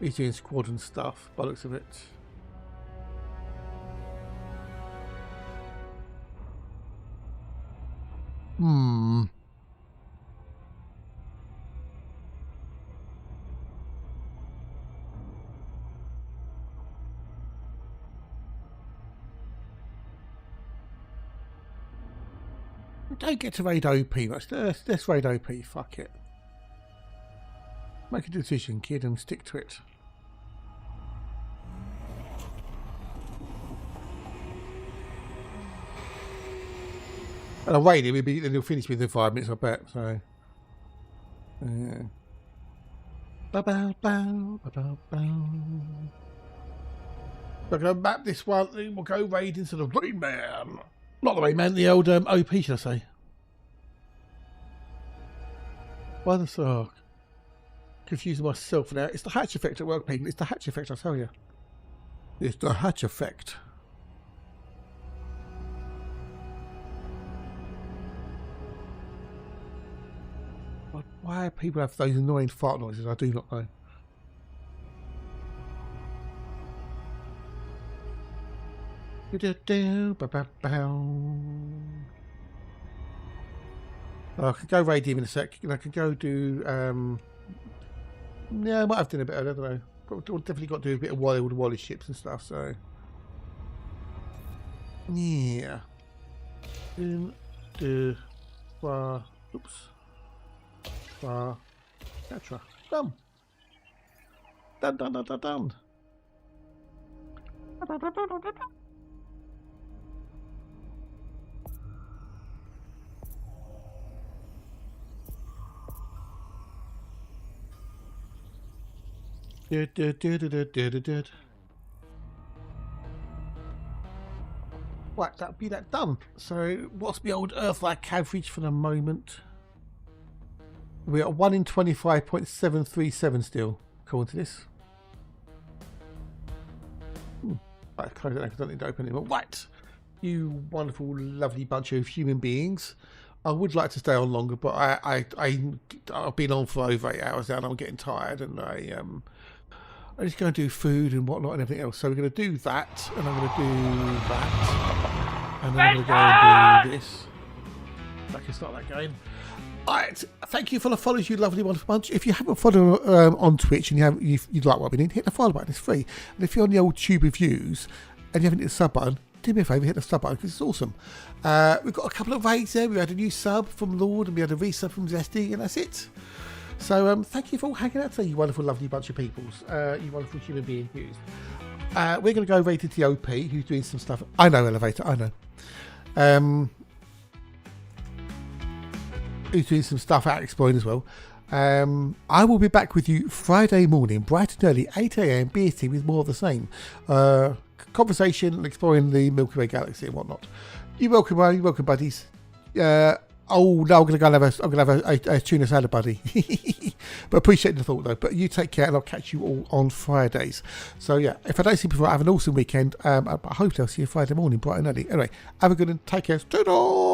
He's doing squadron stuff, by the looks of it. Don't get to raid OP much. Let's raid OP. Fuck it. Make a decision, kid, and stick to it. And I'll raid him. Then he'll finish within 5 minutes, I bet. So. Bow. We're going to map this one. We'll go raid into the Rain Man. Not the Rain Man, the old OP, should I say? Why the fuck? Confusing myself now. It's the hatch effect at work, people. It's the hatch effect, I tell you. It's the hatch effect. Why people have those annoying fart noises, I do not know. I could go raid him in a sec. I could go do. Yeah, I might have done a bit. I don't know. But we've definitely got to do a bit of wild Wally ships and stuff. So yeah. Oops. Etc. Done. Done. Right, that'll be that done. So, what's my old Earthlike average for the moment? We're at 1 in 25.737 still, according to this. Right, I don't need to open it. But right, you wonderful, lovely bunch of human beings. I would like to stay on longer, but I've been on for over 8 hours now, and I'm getting tired, and I'm just going to do food and whatnot and everything else. So we're going to do that, and I'm going to do that, and then I'm going to go and do this. I can start that game. Alright, thank you for the follows, you lovely wonderful bunch. If you haven't followed on Twitch and you like what we need, hit the follow button, it's free. And if you're on the old tube reviews and you haven't hit the sub button, do me a favour, hit the sub button because it's awesome. We've got a couple of raids there. We had a new sub from Lord and we had a resub from Zesty, and that's it. So thank you for all hanging out today, you wonderful lovely bunch of peoples, you wonderful human being views. We're going to go raid into the OP who's doing some stuff. I know, Elevator, I know. Who's doing some stuff out exploring as well. I will be back with you Friday morning, bright and early, 8 AM BST, with more of the same. Conversation and exploring the Milky Way galaxy and whatnot. You're welcome, buddies. No, I'm going to go and have a tuna salad, buddy. But appreciate the thought, though. But you take care, and I'll catch you all on Fridays. So, yeah, if I don't see you before, have an awesome weekend. I hope I'll see you Friday morning, bright and early. Anyway, have a good one. Take care. Ta-da!